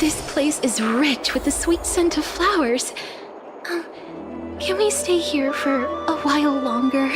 This place is rich with the sweet scent of flowers. Can we stay here for a while longer?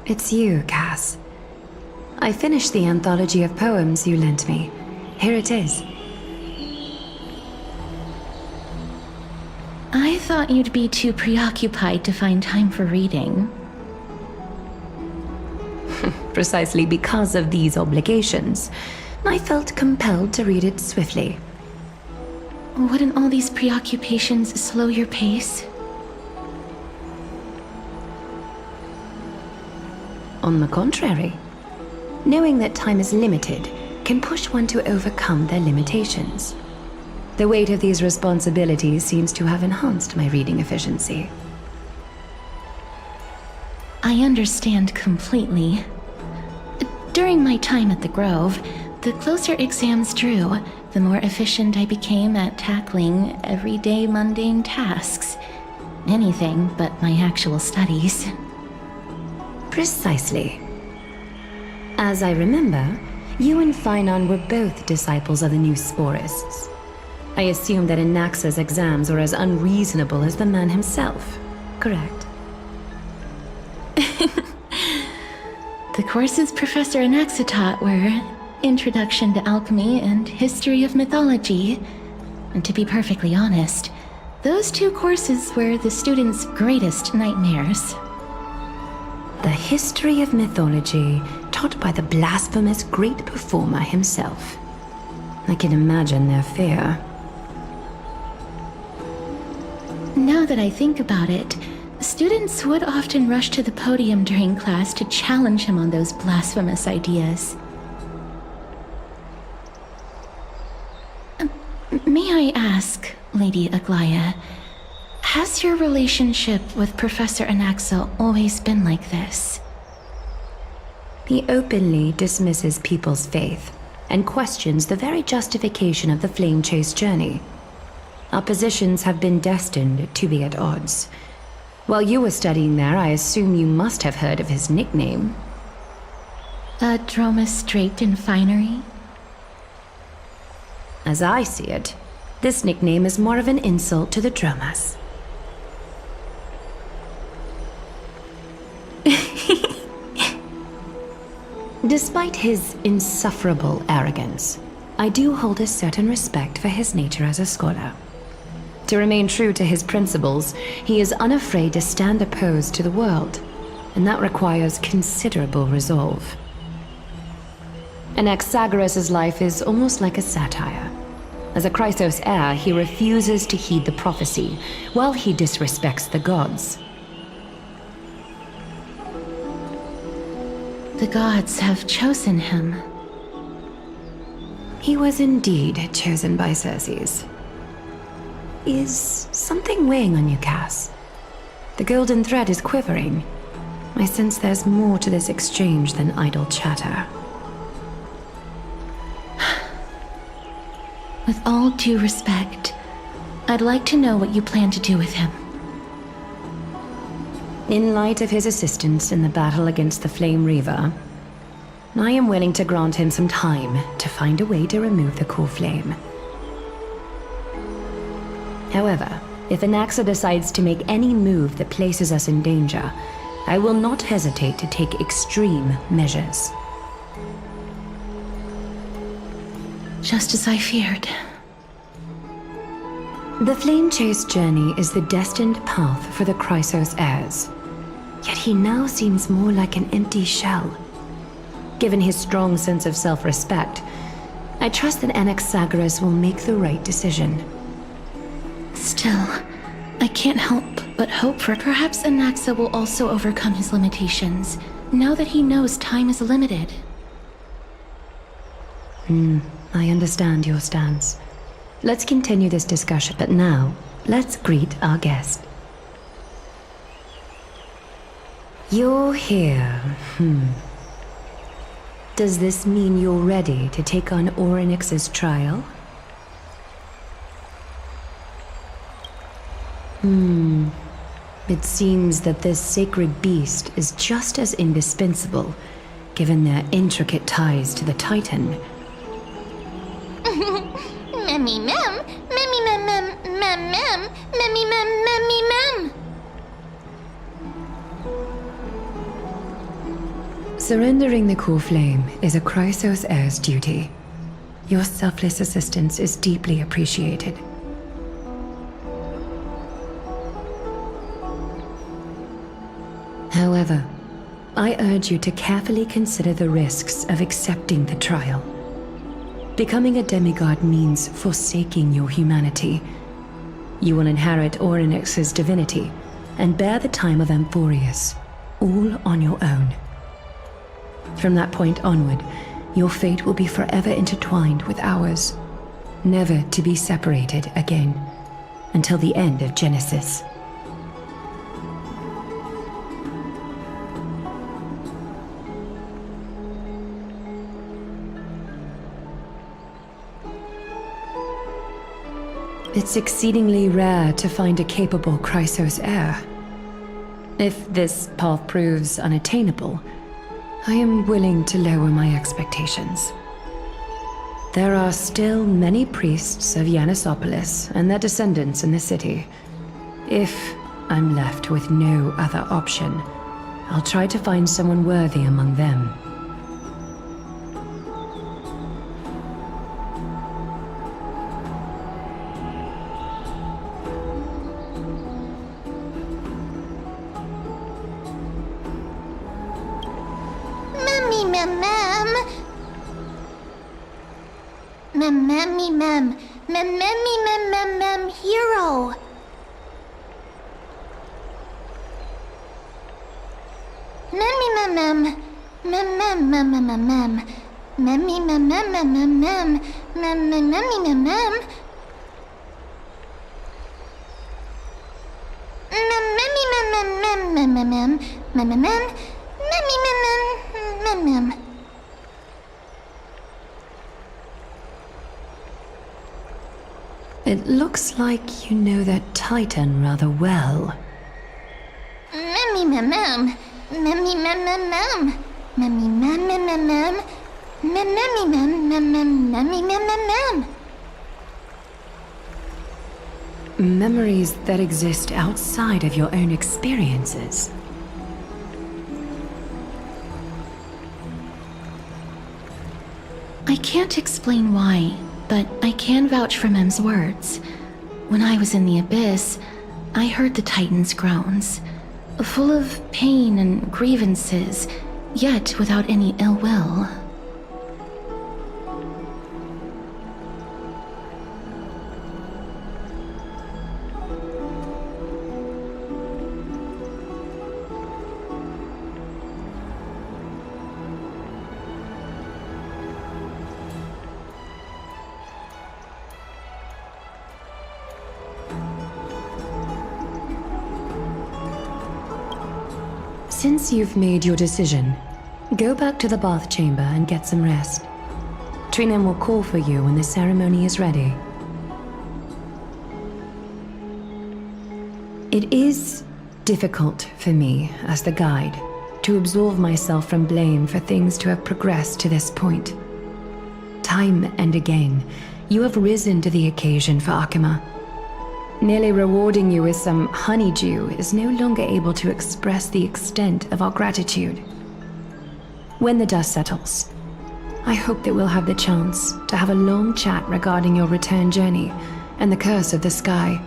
It's you, Cass. I finished the anthology of poems you lent me. Here it is. I thought you'd be too preoccupied to find time for reading. Precisely because of these obligations, I felt compelled to read it swiftly. Wouldn't all these preoccupations slow your pace? On the contrary, knowing that time is limited can push one to overcome their limitations. The weight of these responsibilities seems to have enhanced my reading efficiency. I understand completely. During my time at the Grove, the closer exams drew, the more efficient I became at tackling everyday mundane tasks. Anything but my actual studies. Precisely. As I remember, you and Finon were both disciples of the new Sporists. I assume that Anaxa's exams were as unreasonable as the man himself, correct? The courses Professor Anaxa taught were Introduction to Alchemy and History of Mythology. And to be perfectly honest, those two courses were the students' greatest nightmares. The history of mythology taught by the blasphemous great performer himself. I can imagine their fear. Now that I think about it, students would often rush to the podium during class to challenge him on those blasphemous ideas. May I ask, Lady Aglaya, has your relationship with Professor Anaxa always been like this? He openly dismisses people's faith and questions the very justification of the Flame Chase journey. Our positions have been destined to be at odds. While you were studying there, I assume you must have heard of his nickname. Dromus draped in finery? As I see it, this nickname is more of an insult to the Dromas. Despite his insufferable arrogance, I do hold a certain respect for his nature as a scholar. To remain true to his principles, he is unafraid to stand opposed to the world, and that requires considerable resolve. Anaxagoras' life is almost like a satire. As a Chrysos heir, he refuses to heed the prophecy, while he disrespects the gods. The gods have chosen him. He was indeed chosen by Circes. Is something weighing on you, Cass? The golden thread is quivering. I sense there's more to this exchange than idle chatter. With all due respect, I'd like to know what you plan to do with him. In light of his assistance in the battle against the Flame Reaver, I am willing to grant him some time to find a way to remove the core flame. However, if Anaxa decides to make any move that places us in danger, I will not hesitate to take extreme measures. Just as I feared. The Flame Chase journey is the destined path for the Chrysos heirs. Yet he now seems more like an empty shell. Given his strong sense of self-respect, I trust that Anaxagoras will make the right decision. Still, I can't help but hope for perhaps Anaxa will also overcome his limitations, now that he knows time is limited. I understand your stance. Let's continue this discussion, but now, let's greet our guest. You're here, Does this mean you're ready to take on Orynyx's trial? It seems that this sacred beast is just as indispensable, given their intricate ties to the Titan. Memmy mem, memmy mem mem mem mem, memmy mem memmy mem. Surrendering the core flame is a Chrysos heir's duty. Your selfless assistance is deeply appreciated. However, I urge you to carefully consider the risks of accepting the trial. Becoming a demigod means forsaking your humanity. You will inherit Orynyx's divinity and bear the time of Amphorius, all on your own. From that point onward, your fate will be forever intertwined with ours, never to be separated again, until the end of Genesis. It's exceedingly rare to find a capable Chrysos heir. If this path proves unattainable, I am willing to lower my expectations. There are still many priests of Yanissopolis and their descendants in the city. If I'm left with no other option, I'll try to find someone worthy among them. Hero. It looks like you know that Titan rather well. Memories that exist outside of your own experiences. I can't explain why, but I can vouch for Mem's words. When I was in the Abyss, I heard the Titan's groans, full of pain and grievances, yet without any ill will. Since you've made your decision, go back to the bath chamber and get some rest. Trinem will call for you when the ceremony is ready. It is difficult for me, as the guide, to absolve myself from blame for things to have progressed to this point. Time and again, you have risen to the occasion for Akima. Merely rewarding you with some honeydew is no longer able to express the extent of our gratitude. When the dust settles, I hope that we'll have the chance to have a long chat regarding your return journey and the curse of the sky.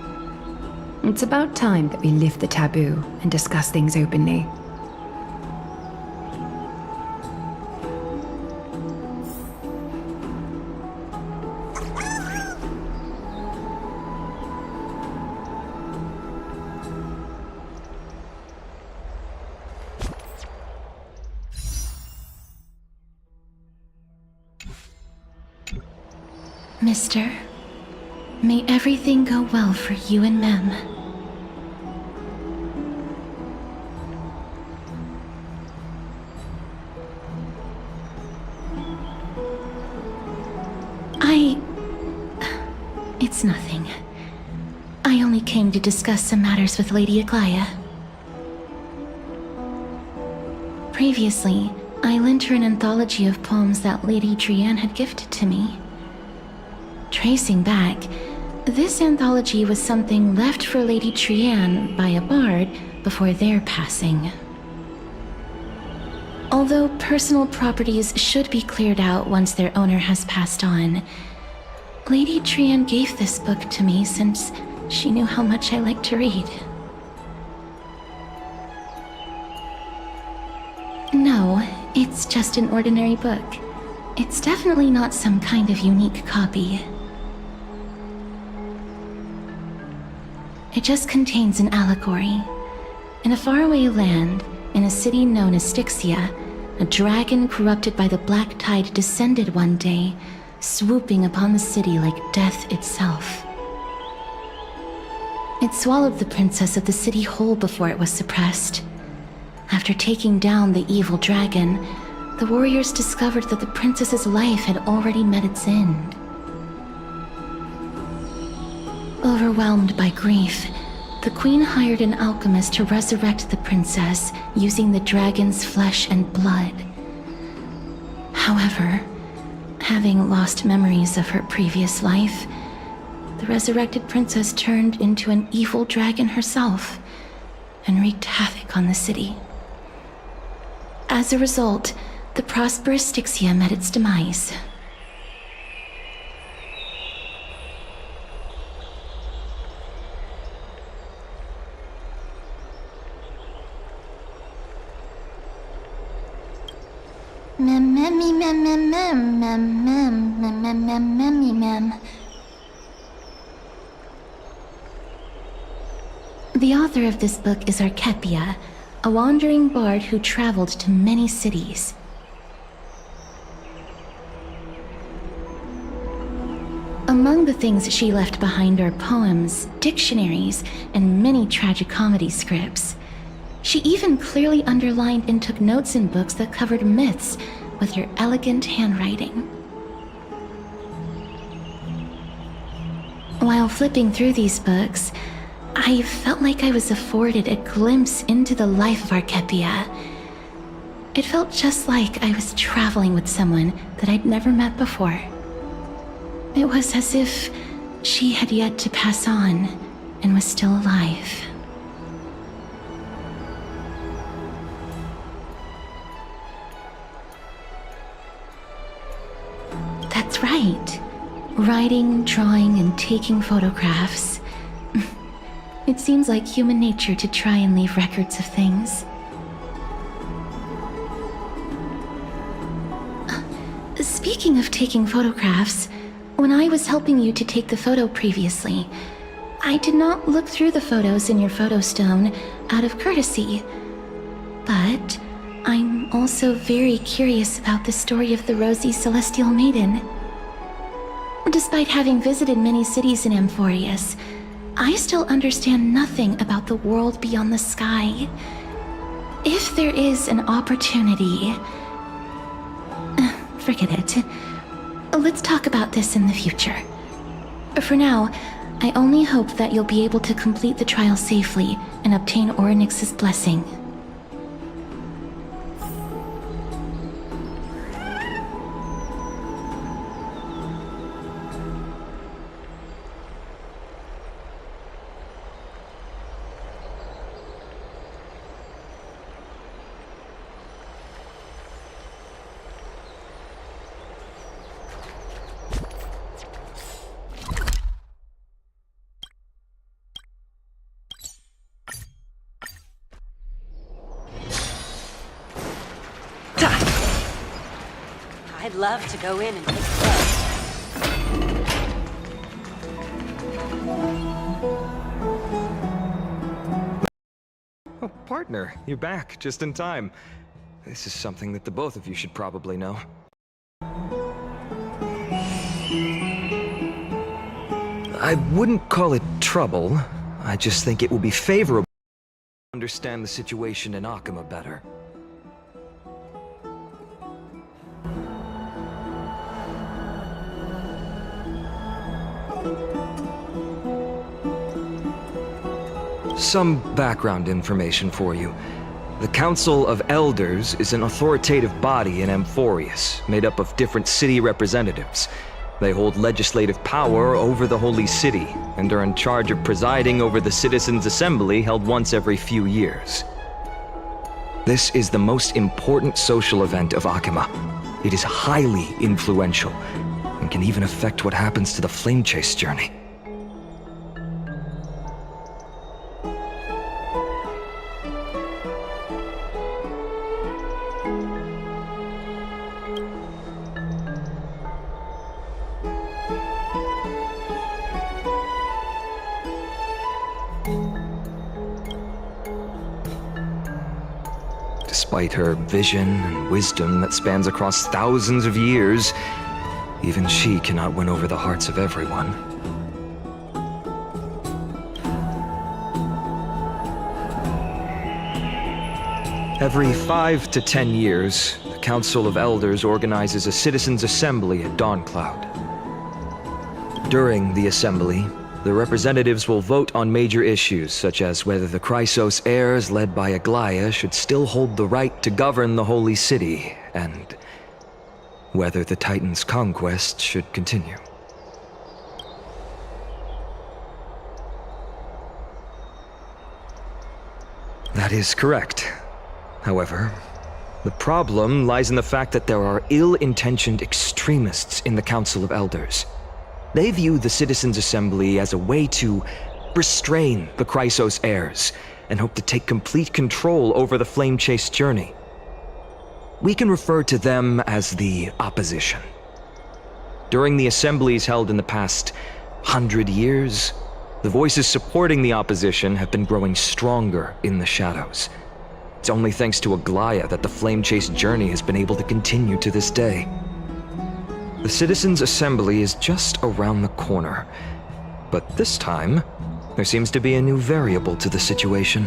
It's about time that we lift the taboo and discuss things openly. Mister, may everything go well for you and Mem. It's nothing. I only came to discuss some matters with Lady Aglaya. Previously, I lent her an anthology of poems that Lady Trianne had gifted to me. Tracing back, this anthology was something left for Lady Trianne by a bard before their passing. Although personal properties should be cleared out once their owner has passed on, Lady Trianne gave this book to me since she knew how much I like to read. No, it's just an ordinary book. It's definitely not some kind of unique copy. It just contains an allegory. In a faraway land, in a city known as Styxia, a dragon corrupted by the black tide descended one day, swooping upon the city like death itself. It swallowed the princess of the city whole before it was suppressed. After taking down the evil dragon, the warriors discovered that the princess's life had already met its end. Overwhelmed by grief, the queen hired an alchemist to resurrect the princess using the dragon's flesh and blood. However, having lost memories of her previous life, the resurrected princess turned into an evil dragon herself and wreaked havoc on the city. As a result, the prosperous Styxia met its demise. The author of this book is Archepia, a wandering bard who traveled to many cities. Among the things she left behind are poems, dictionaries, and many tragicomedy scripts. She even clearly underlined and took notes in books that covered myths with her elegant handwriting. While flipping through these books, I felt like I was afforded a glimpse into the life of Archepia. It felt just like I was traveling with someone that I'd never met before. It was as if she had yet to pass on and was still alive. That's right. Writing, drawing, and taking photographs. It seems like human nature to try and leave records of things. Speaking of taking photographs, when I was helping you to take the photo previously, I did not look through the photos in your photo stone out of courtesy. But I'm also very curious about the story of the Rosy Celestial Maiden. Despite having visited many cities in Amphorius, I still understand nothing about the world beyond the sky. If there is an opportunity... forget it. Let's talk about this in the future. For now, I only hope that you'll be able to complete the trial safely and obtain Orynyx's blessing. I'd love to go in and take a look. Oh, partner, you're back just in time. This is something that the both of you should probably know. I wouldn't call it trouble. I just think it will be favorable to understand the situation in Akima better. Some background information for you. The Council of Elders is an authoritative body in Amphorius, made up of different city representatives. They hold legislative power over the Holy City, and are in charge of presiding over the Citizens' Assembly held once every few years. This is the most important social event of Akima. It is highly influential, and can even affect what happens to the Flame Chase journey. Despite her vision and wisdom that spans across thousands of years, even she cannot win over the hearts of everyone. Every 5 to 10 years, the Council of Elders organizes a citizens' assembly at Dawncloud. During the assembly, the representatives will vote on major issues, such as whether the Chrysos heirs led by Aglaia should still hold the right to govern the Holy City, and whether the Titan's conquest should continue. That is correct. However, the problem lies in the fact that there are ill-intentioned extremists in the Council of Elders. They view the Citizens' Assembly as a way to restrain the Chrysos heirs, and hope to take complete control over the Flame Chase journey. We can refer to them as the Opposition. During the assemblies held in the past 100 years, the voices supporting the Opposition have been growing stronger in the shadows. It's only thanks to Aglaia that the Flame Chase journey has been able to continue to this day. The Citizens' Assembly is just around the corner, but this time, there seems to be a new variable to the situation.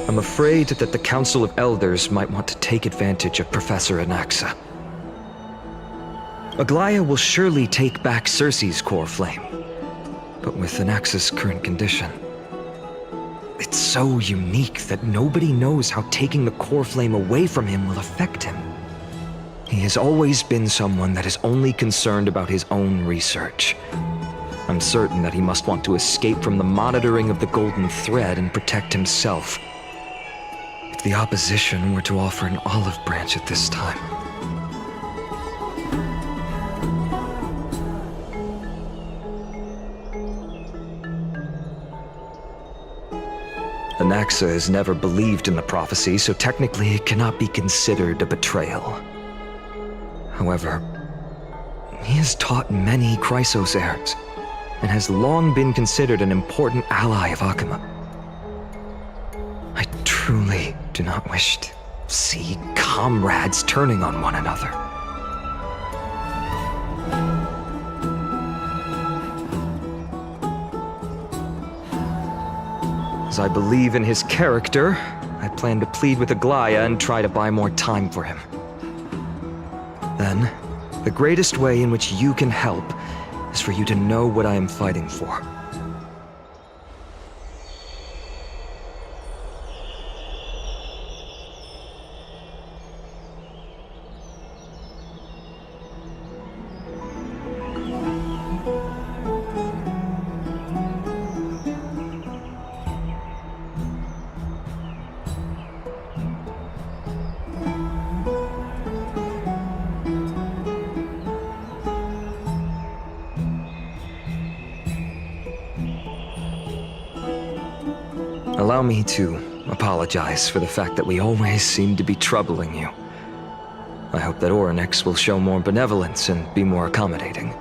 I'm afraid that the Council of Elders might want to take advantage of Professor Anaxa. Aglaia will surely take back Circe's core flame, but with Anaxa's current condition, it's so unique that nobody knows how taking the core flame away from him will affect him. He has always been someone that is only concerned about his own research. I'm certain that he must want to escape from the monitoring of the Golden Thread and protect himself. If the Opposition were to offer an olive branch at this time, Anaxa has never believed in the prophecy, so technically it cannot be considered a betrayal. However, he has taught many Chrysos heirs, and has long been considered an important ally of Akima. I truly do not wish to see comrades turning on one another. As I believe in his character, I plan plan to plead with Aglaya and try to buy more time for him. Then, the greatest way in which you can help is for you to know what I am fighting for. Allow me to apologize for the fact that we always seem to be troubling you. I hope that Orynyx will show more benevolence and be more accommodating.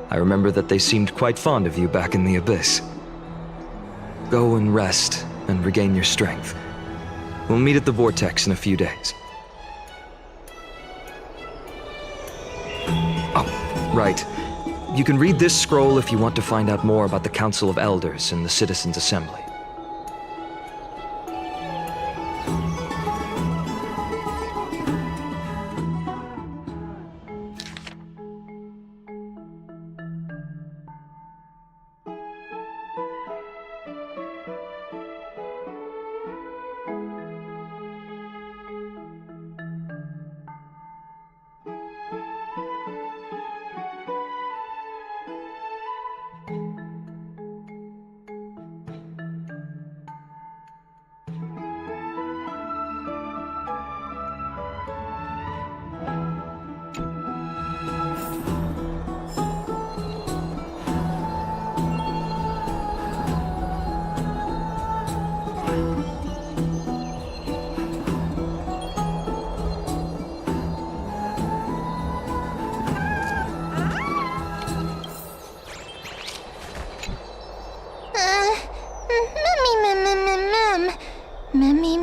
I remember that they seemed quite fond of you back in the Abyss. Go and rest and regain your strength. We'll meet at the Vortex in a few days. Oh, right. You can read this scroll if you want to find out more about the Council of Elders and the Citizens' Assembly.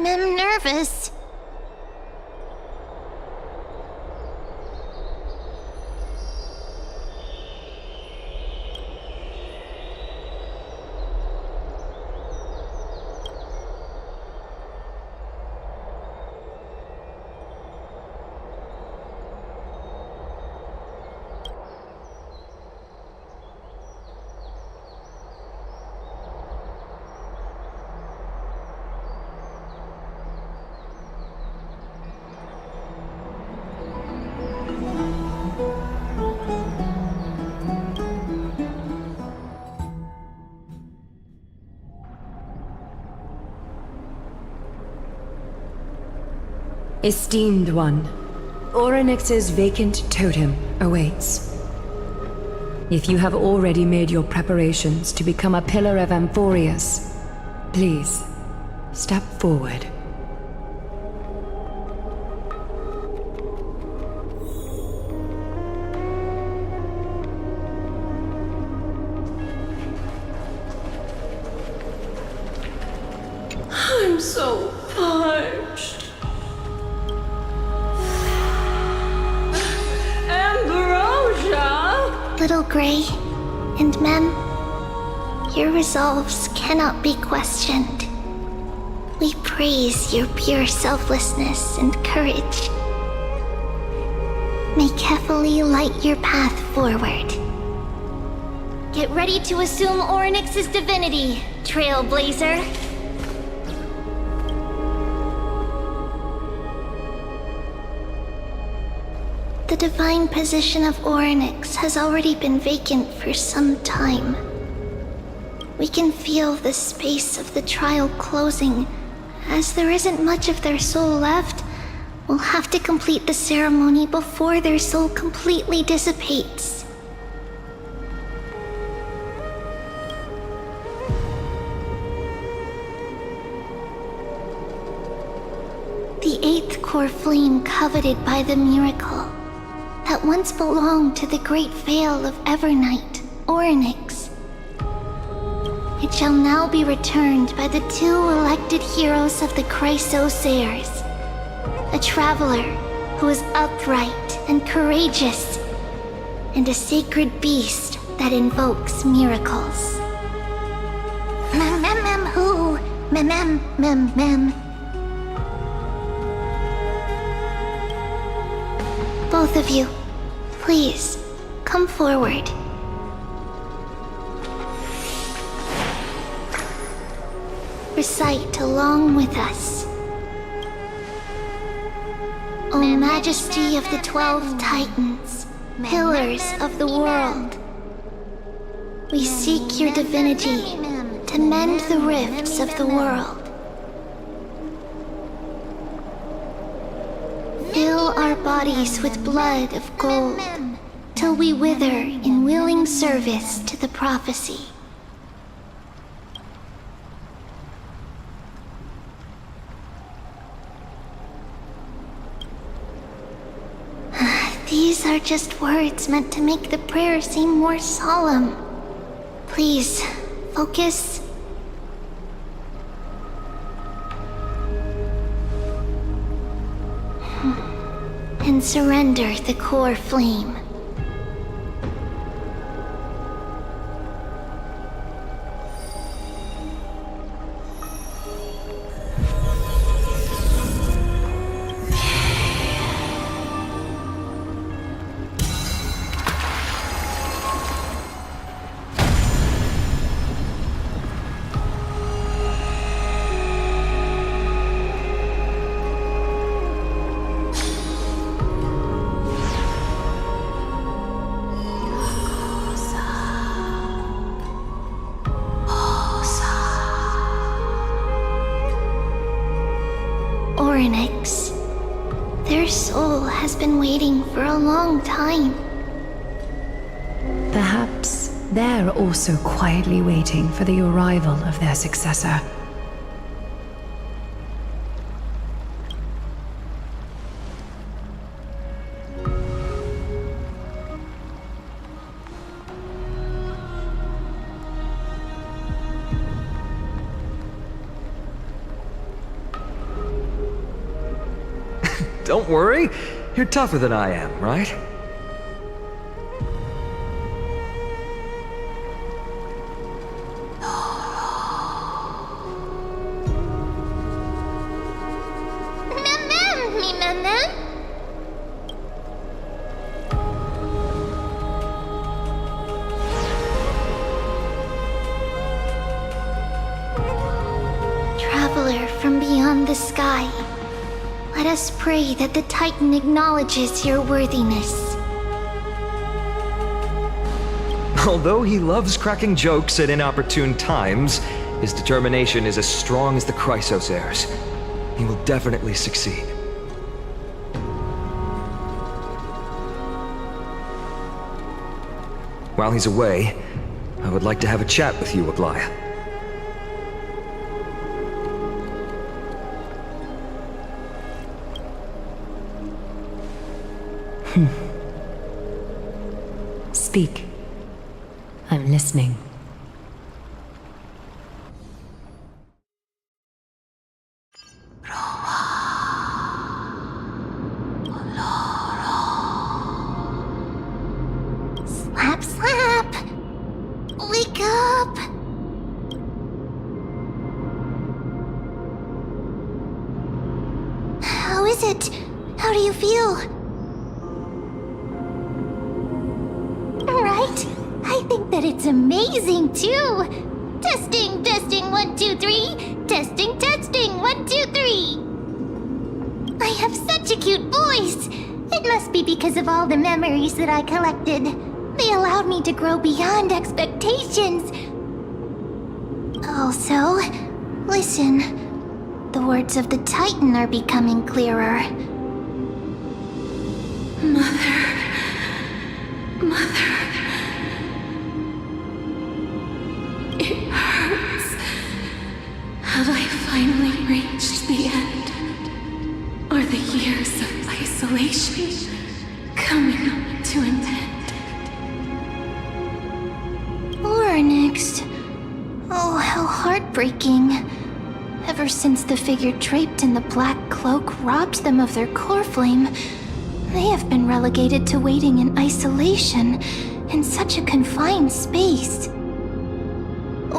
Mem nervous. Esteemed one, Orynyx's vacant totem awaits. If you have already made your preparations to become a pillar of Amphorius, please, step forward. I'm so parched. Ambrosia! Little Grey and Mem, your resolves cannot be questioned. We praise your pure selflessness and courage. May Kefali light your path forward. Get ready to assume Orynyx's divinity, Trailblazer. The divine position of Orynyx has already been vacant for some time. We can feel the space of the trial closing. As there isn't much of their soul left, we'll have to complete the ceremony before their soul completely dissipates. The eighth core flame coveted by the miracle that once belonged to the great Veil of Evernight, Orynyx. It shall now be returned by the two elected heroes of the Chrysosairs. A traveler who is upright and courageous, and a sacred beast that invokes miracles. Mem who? Mem. Both of you, please, come forward. Recite along with us. O Majesty of the 12 Titans, pillars of the world, we seek your divinity to mend the rifts of the world. Fill our bodies with blood of gold, till we wither in willing service to the prophecy. These are just words meant to make the prayer seem more solemn. Please, focus. And surrender the core flame. Their soul has been waiting for a long time. Perhaps they're also quietly waiting for the arrival of their successor. Don't worry, you're tougher than I am, right? Traveler from beyond the sky, let us pray that the Titan acknowledges your worthiness. Although he loves cracking jokes at inopportune times, his determination is as strong as the Chrysos heirs. He will definitely succeed. While he's away, I would like to have a chat with you, Aglaya. Speak. I'm listening. Slap, slap! Wake up! How is it? How do you feel? Right? I think that it's amazing too! Testing, testing, 1, 2, 3! Testing, testing, 1, 2, 3! I have such a cute voice! It must be because of all the memories that I collected. They allowed me to grow beyond expectations. Also, listen. The words of the Titan are becoming clearer. Mother. It hurts. Have I finally reached the end? Are the years of isolation coming to an end? Or next. Oh, how heartbreaking. Ever since the figure draped in the black cloak robbed them of their core flame, they have been relegated to waiting in isolation in such a confined space.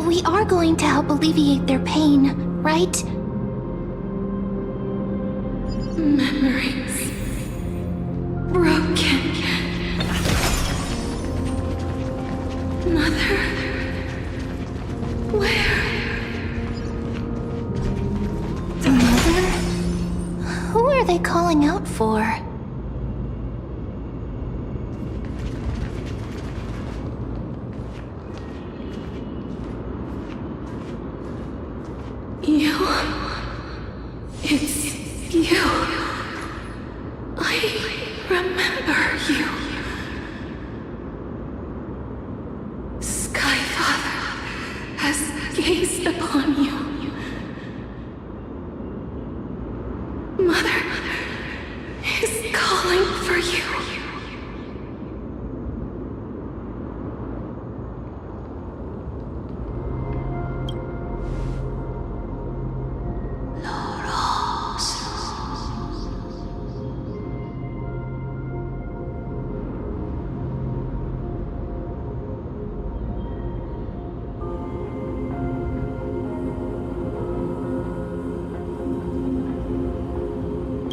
We are going to help alleviate their pain, right? Memories. broken. Mother, where? Mother? Who are they calling out for? You. It's you. I remember you. Skyfather has gazed upon you. Mother is calling for you.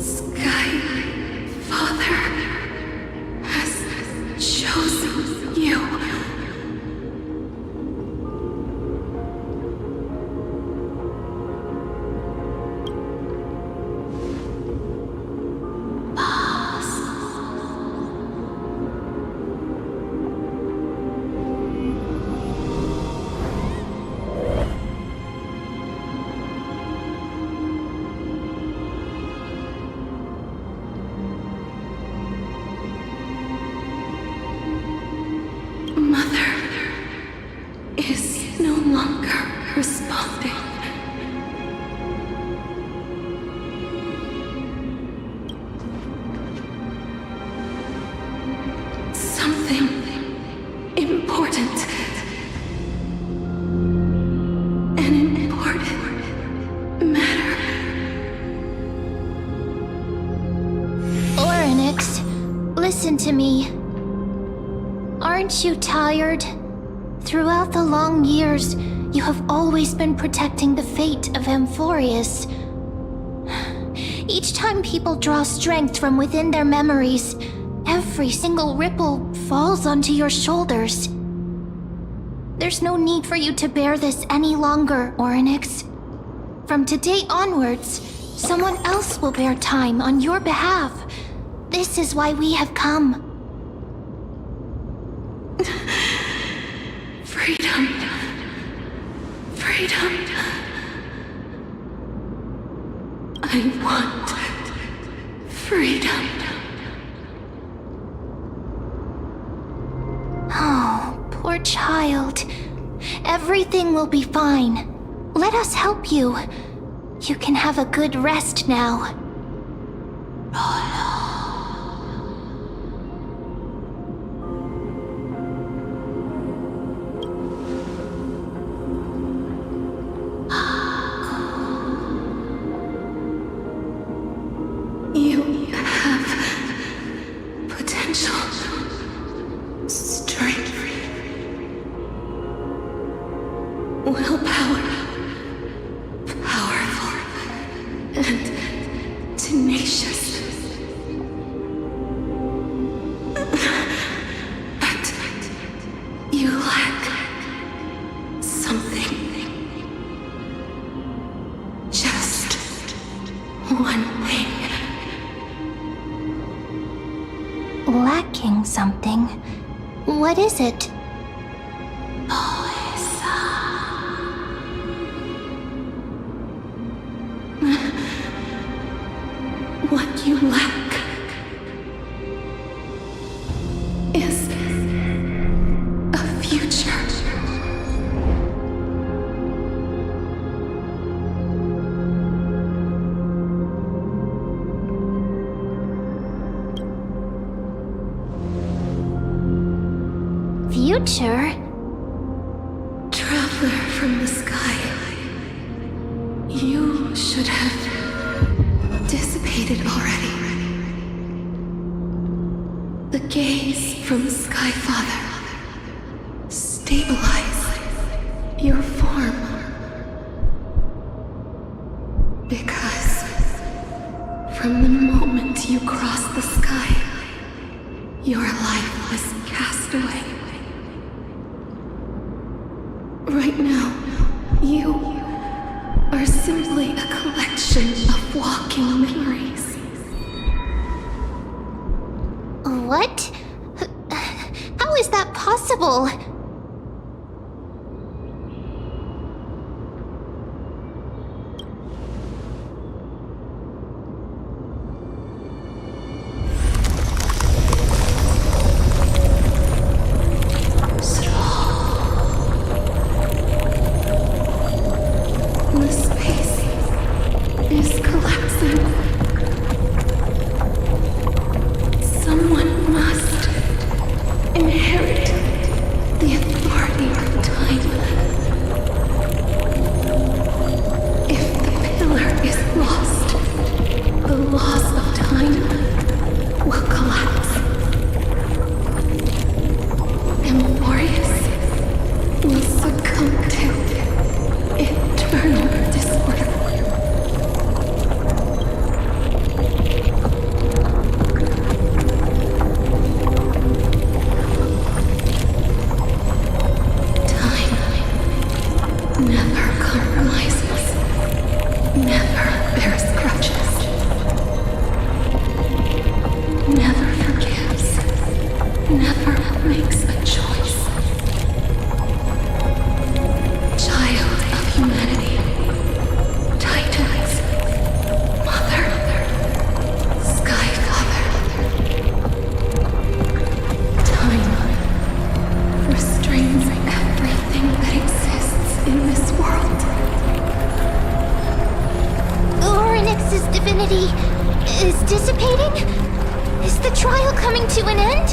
Skyfather has chosen you. Mother is no longer responding. Something important. An important matter. Oryx, listen to me. Aren't you tired? Throughout the long years, you have always been protecting the fate of Amphorius. Each time people draw strength from within their memories, every single ripple falls onto your shoulders. There's no need for you to bear this any longer, Oryx. From today onwards, someone else will bear time on your behalf. This is why we have come. Freedom. Freedom. I want freedom. Oh, poor child. Everything will be fine. Let us help you. You can have a good rest now. You have potential, strength, willpower, powerful, and tenacious. But you lack something. Just one thing. Lacking something. What is it? What you lack is a future. Future? Traveler from the sky, you should have dissipated already. The gaze from Skyfather stabilized your form. Because from the moment you crossed the sky, Right now, you are simply a collection of walking memories. What? How is that possible? The space is collapsing. Someone must inherit the authority of time. If the pillar is lost, the laws of time will collapse. Emborius will succumb to eternal disorder. Time never compromises, never bears grudges, never forgives, never makes a choice. Child of humanity, Titans, Mother, Sky Father. Time restrains everything that exists in this world. Orynyx's divinity is dissipating? Is the trial coming to an end?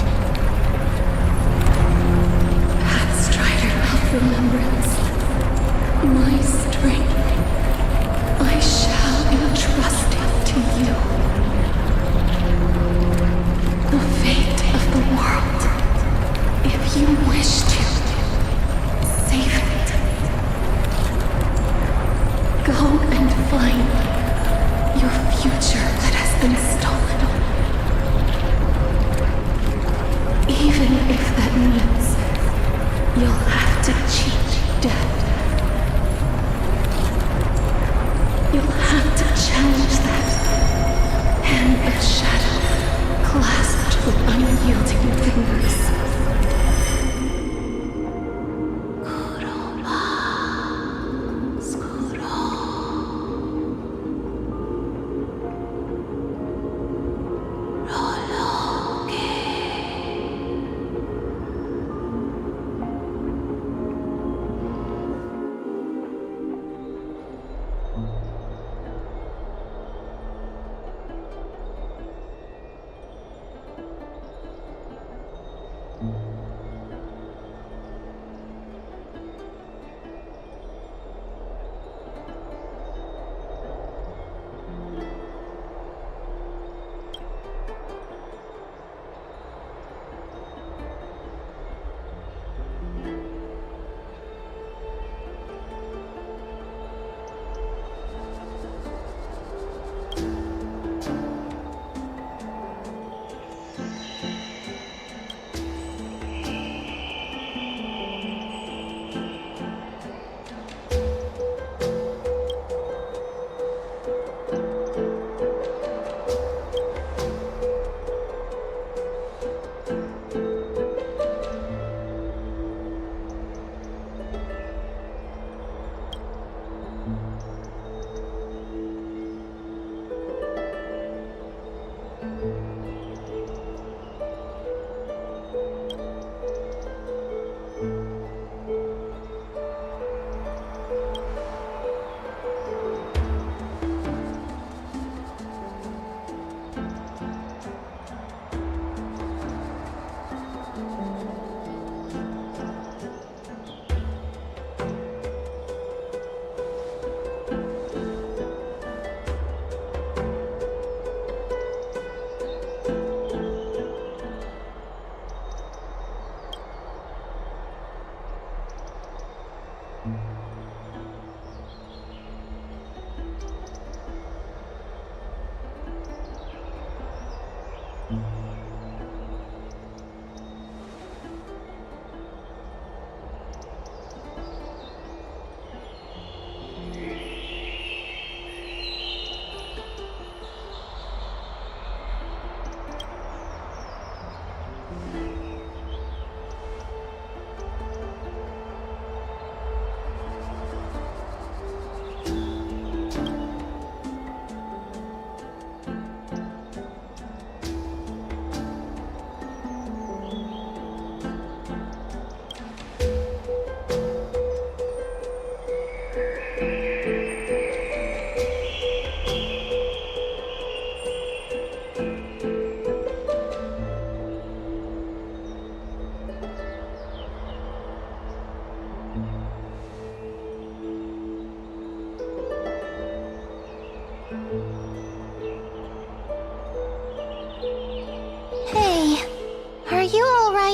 Pathstrider of remembrance, my strength, I shall entrust it to you. The fate of the world, if you wish to save it. Go and find your future that has been stolen. Even if that means you'll have to cheat death. You'll have to challenge that hand of shadow clasped with unyielding fingers.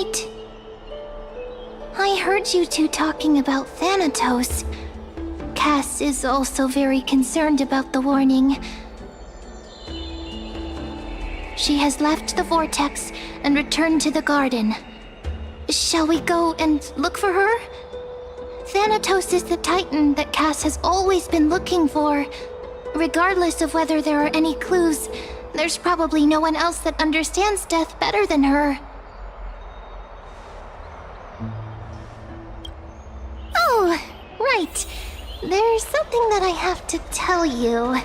right. I heard you two talking about Thanatos. Cass is also very concerned about the warning. She has left the vortex and returned to the garden. Shall we go and look for her? Thanatos is the Titan that Cass has always been looking for. Regardless of whether there are any clues, there's probably no one else that understands death better than her. Oh, right. There's something that I have to tell you.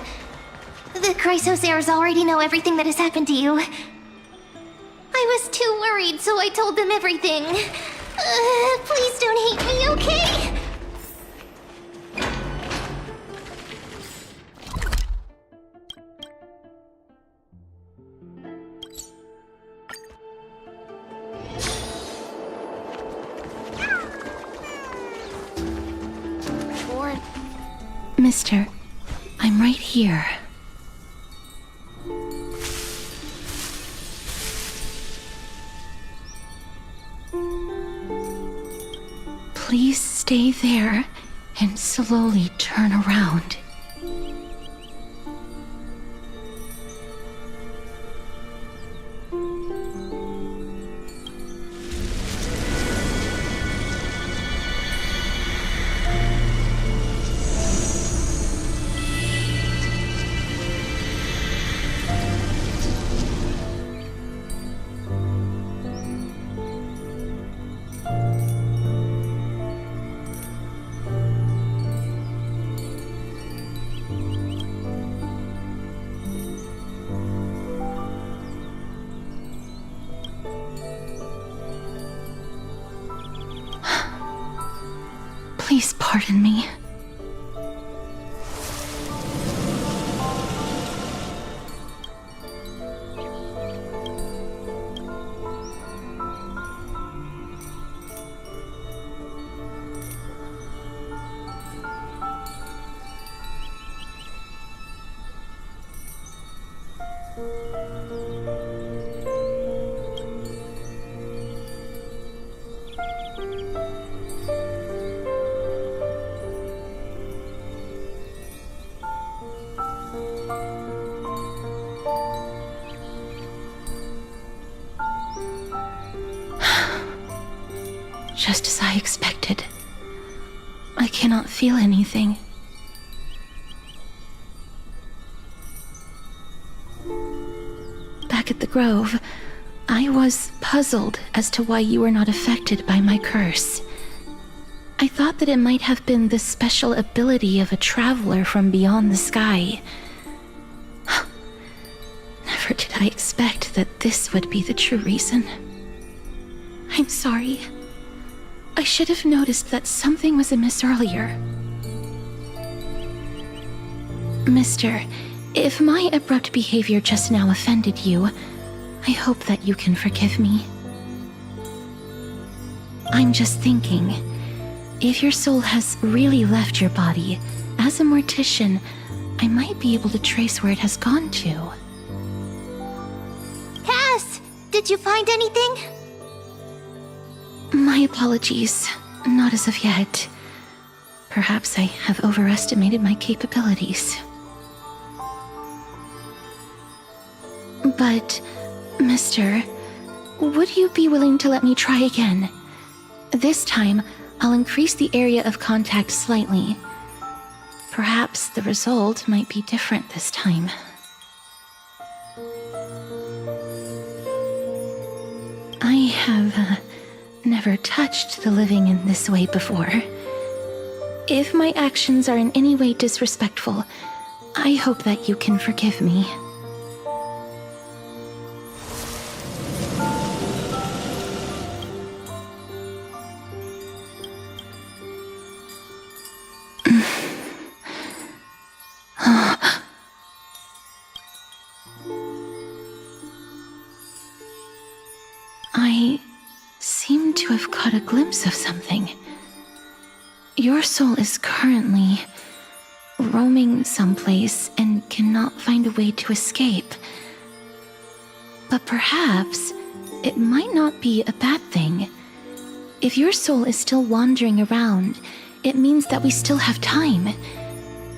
The Chrysosairs already know everything that has happened to you. I was too worried, so I told them everything. Please don't hate me, okay? Mister, I'm right here. Please stay there and slowly turn around. Please pardon me. Just as I expected. I cannot feel anything. Back at the Grove, I was puzzled as to why you were not affected by my curse. I thought that it might have been the special ability of a traveler from beyond the sky. Never did I expect that this would be the true reason. I'm sorry. I should have noticed that something was amiss earlier. Mister, if my abrupt behavior just now offended you, I hope that you can forgive me. I'm just thinking, if your soul has really left your body, as a mortician, I might be able to trace where it has gone to. Cass, did you find anything? My apologies. Not as of yet. Perhaps I have overestimated my capabilities. But, Mister, would you be willing to let me try again? This time, I'll increase the area of contact slightly. Perhaps the result might be different this time. I have never touched the living in this way before. If my actions are in any way disrespectful, I hope that you can forgive me. I seem to have caught a glimpse of something. Your soul is currently roaming someplace and cannot find a way to escape. But perhaps it might not be a bad thing. If your soul is still wandering around, it means that we still have time.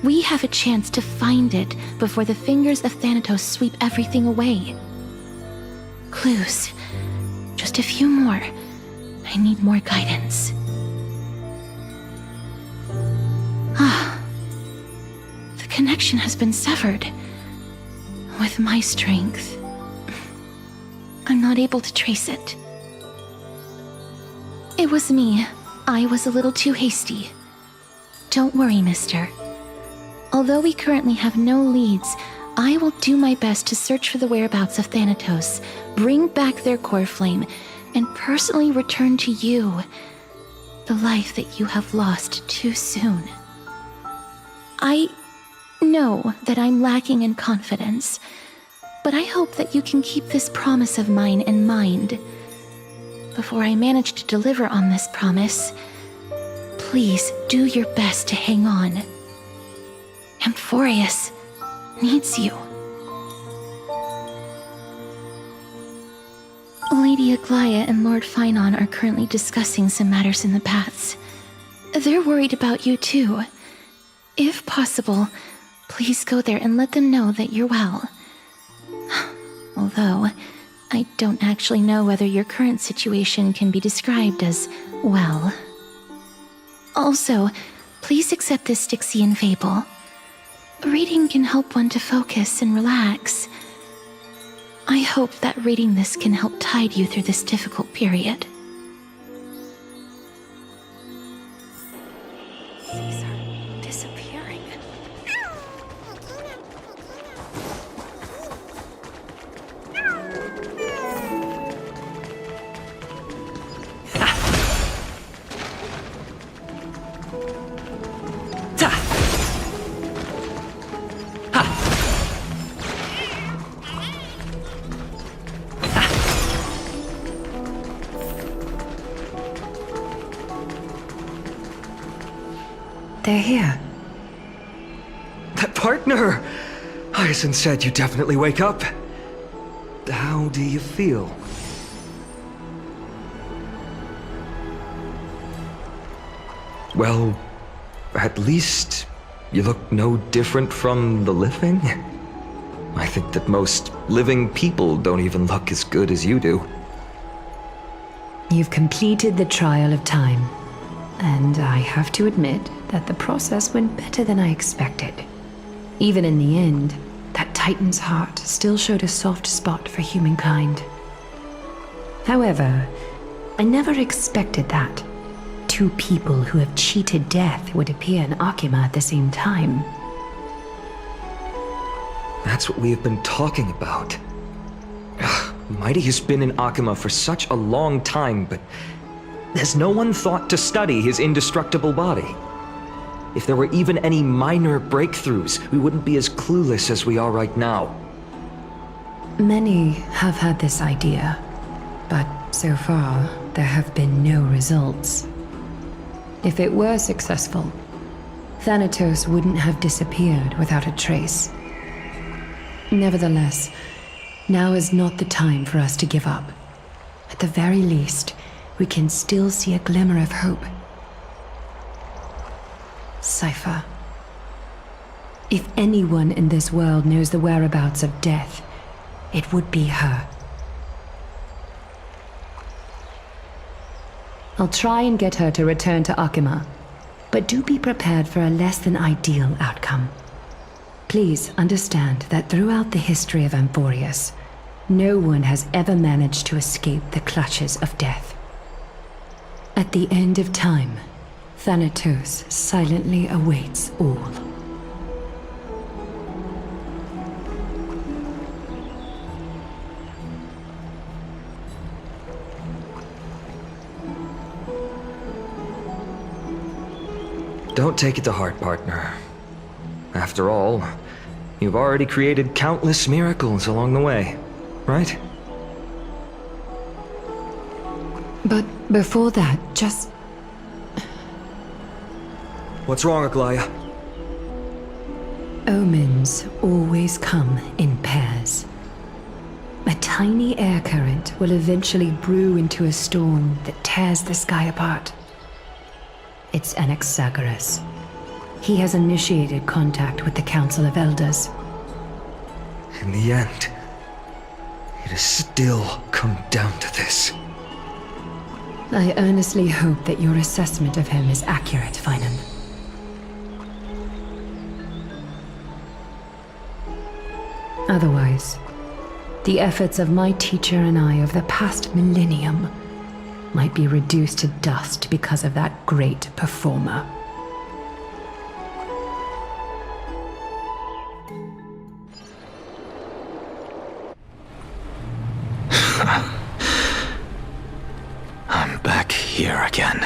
We have a chance to find it before the fingers of Thanatos sweep everything away. Clues. Just a few more. I need more guidance. The connection has been severed. With my strength, I'm not able to trace it. It was me. I was a little too hasty. Don't worry, mister. Although we currently have no leads, I will do my best to search for the whereabouts of Thanatos, bring back their core flame, and personally return to you the life that you have lost too soon. I know that I'm lacking in confidence, but I hope that you can keep this promise of mine in mind. Before I manage to deliver on this promise, please do your best to hang on. Amphorius needs you. Lady Aglaia and Lord Finon are currently discussing some matters in the paths. They're worried about you too. If possible, please go there and let them know that you're well. Although, I don't actually know whether your current situation can be described as well. Also, please accept this Styxian fable. Reading can help one to focus and relax. I hope that reading this can help tide you through this difficult period. These are disappearing. They're here. That partner! Hyacinth said you definitely wake up. How do you feel? Well, at least you look no different from the living. I think that most living people don't even look as good as you do. You've completed the trial of time, and I have to admit that the process went better than I expected. Even in the end, that Titan's heart still showed a soft spot for humankind. However, I never expected that two people who have cheated death would appear in Akima at the same time. That's what we have been talking about. Mighty has been in Akima for such a long time, but has no one thought to study his indestructible body? If there were even any minor breakthroughs, we wouldn't be as clueless as we are right now. Many have had this idea, but so far, there have been no results. If it were successful, Thanatos wouldn't have disappeared without a trace. Nevertheless, now is not the time for us to give up. At the very least, we can still see a glimmer of hope. Cypher. If anyone in this world knows the whereabouts of death, it would be her. I'll try and get her to return to Akima, but do be prepared for a less than ideal outcome. Please understand that throughout the history of Amphorius, no one has ever managed to escape the clutches of death. At the end of time, Thanatos silently awaits all. Don't take it to heart, partner. After all, you've already created countless miracles along the way, right? But before that, just... What's wrong, Aglaia? Omens always come in pairs. A tiny air current will eventually brew into a storm that tears the sky apart. It's Anaxagoras. He has initiated contact with the Council of Elders. In the end, it has still come down to this. I earnestly hope that your assessment of him is accurate, Finan. Otherwise, the efforts of my teacher and I of the past millennium might be reduced to dust because of that great performer. I'm back here again.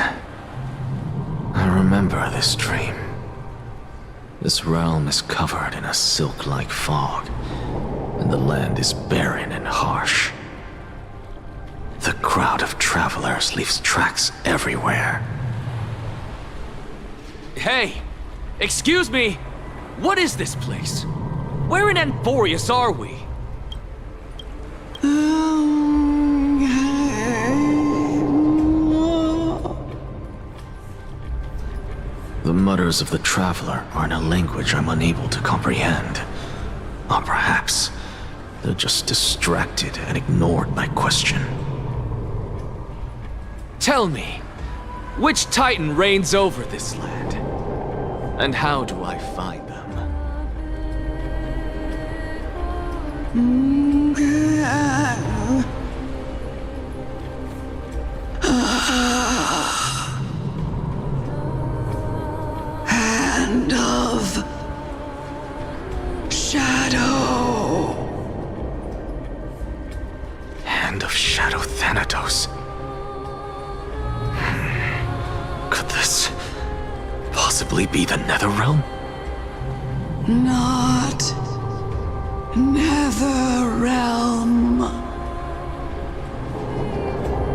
I remember this dream. This realm is covered in a silk-like fog, and the land is barren and harsh. The crowd of travelers leaves tracks everywhere. Hey! Excuse me! What is this place? Where in Anthorius are we? The mutters of the traveler are in a language I'm unable to comprehend. Or perhaps they're just distracted and ignored my question. Tell me, which Titan reigns over this land? And how do I find them? Hand of Shadow. Hand of Shadow Thanatos. Could this possibly be the Netherrealm? Not Netherrealm.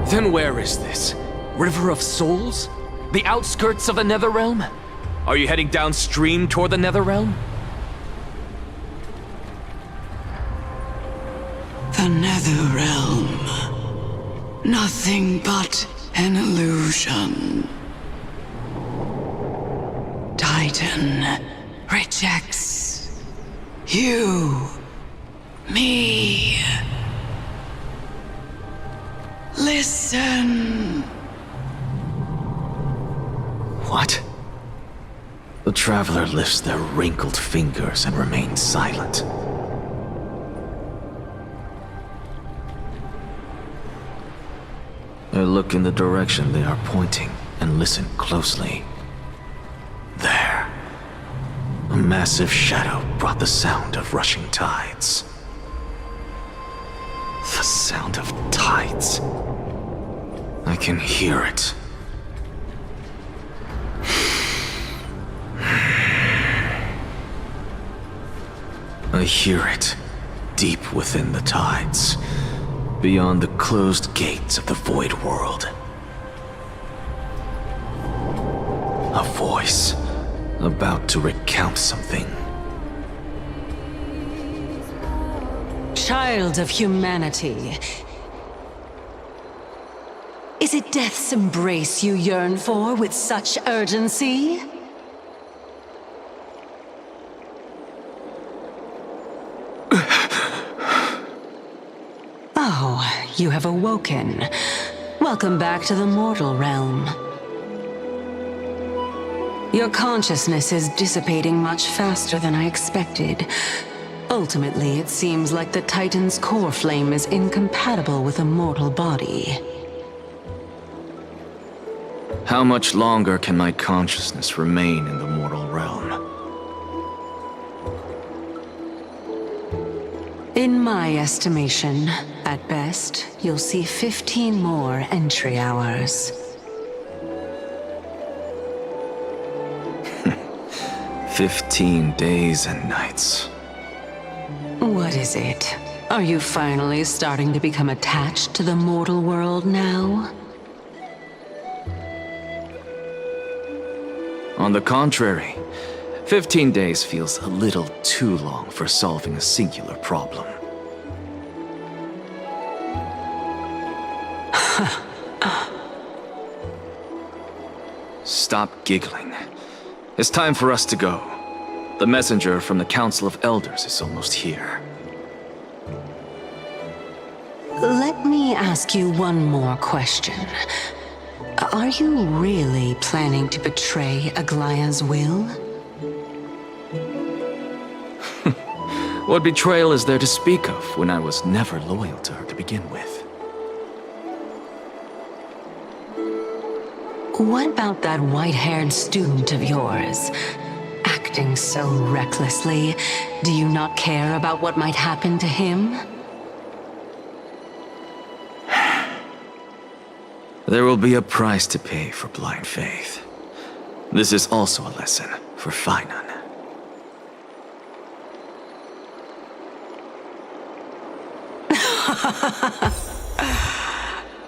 Then where is this? River of Souls? The outskirts of the Netherrealm? Are you heading downstream toward the Netherrealm? The Netherrealm. Nothing but an illusion. Titan rejects you, me. Listen. What? The traveler lifts their wrinkled fingers and remains silent. I look in the direction they are pointing and listen closely. There. A massive shadow brought the sound of rushing tides. The sound of tides. I can hear it. I hear it, deep within the tides, beyond the closed gates of the Void World. A voice, about to recount something. Child of humanity. Is it death's embrace you yearn for with such urgency? Oh, you have awoken. Welcome back to the mortal realm. Your consciousness is dissipating much faster than I expected. Ultimately, it seems like the Titan's core flame is incompatible with a mortal body. How much longer can my consciousness remain in the mortal realm? In my estimation, at best, you'll see 15 more entry hours. 15 days and nights. What is it? Are you finally starting to become attached to the mortal world now? On the contrary, 15 days feels a little too long for solving a singular problem. stop giggling. It's time for us to go. The messenger from the Council of Elders is almost here. Let me ask you one more question. Are you really planning to betray Aglaya's will? What betrayal is there to speak of when I was never loyal to her to begin with? What about that white-haired student of yours? Acting so recklessly, do you not care about what might happen to him? There will be a price to pay for blind faith. This is also a lesson for Finan.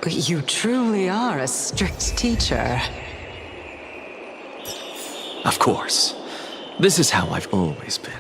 You truly are a strict teacher. Of course. This is how I've always been.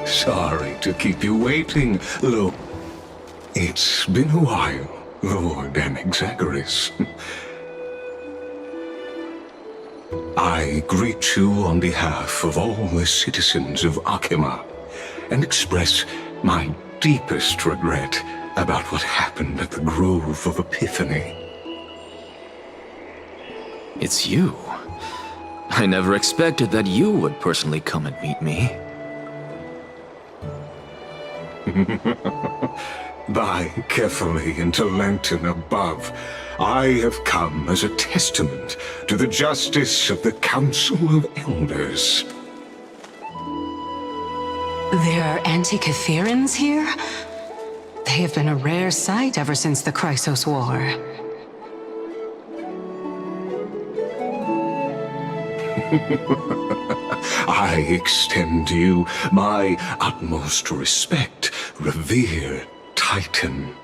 Sorry to keep you waiting, Lo. It's been a while, Lord Anaxagoras. I greet you on behalf of all the citizens of Akima and express my deepest regret about what happened at the Grove of Epiphany. It's you. I never expected that you would personally come and meet me. By carefully into Lantern above, I have come as a testament to the justice of the Council of Elders. There are Antikytherans here? They have been a rare sight ever since the Chrysos War. I extend to you my utmost respect, revered Titan.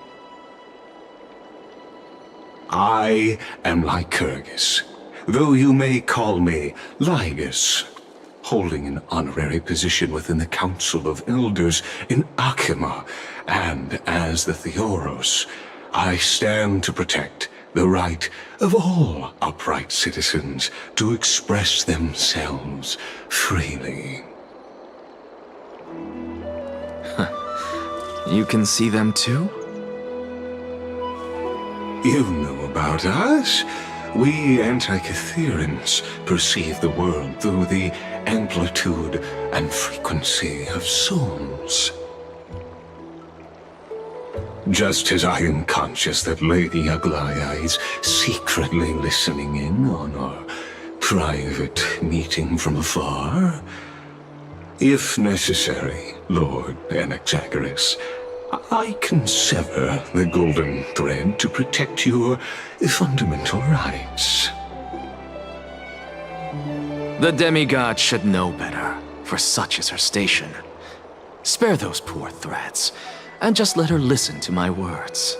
I am Lycurgus, though you may call me Lygus, holding an honorary position within the Council of Elders in Akima, and as the Theoros, I stand to protect the right of all upright citizens to express themselves freely. You can see them too? You know about us. We Antikytherans perceive the world through the amplitude and frequency of souls. Just as I am conscious that Lady Aglaya is secretly listening in on our private meeting from afar, if necessary, Lord Anaxagoras, I can sever the golden thread to protect your fundamental rights. The demigod should know better, for such is her station. Spare those poor threats, and just let her listen to my words.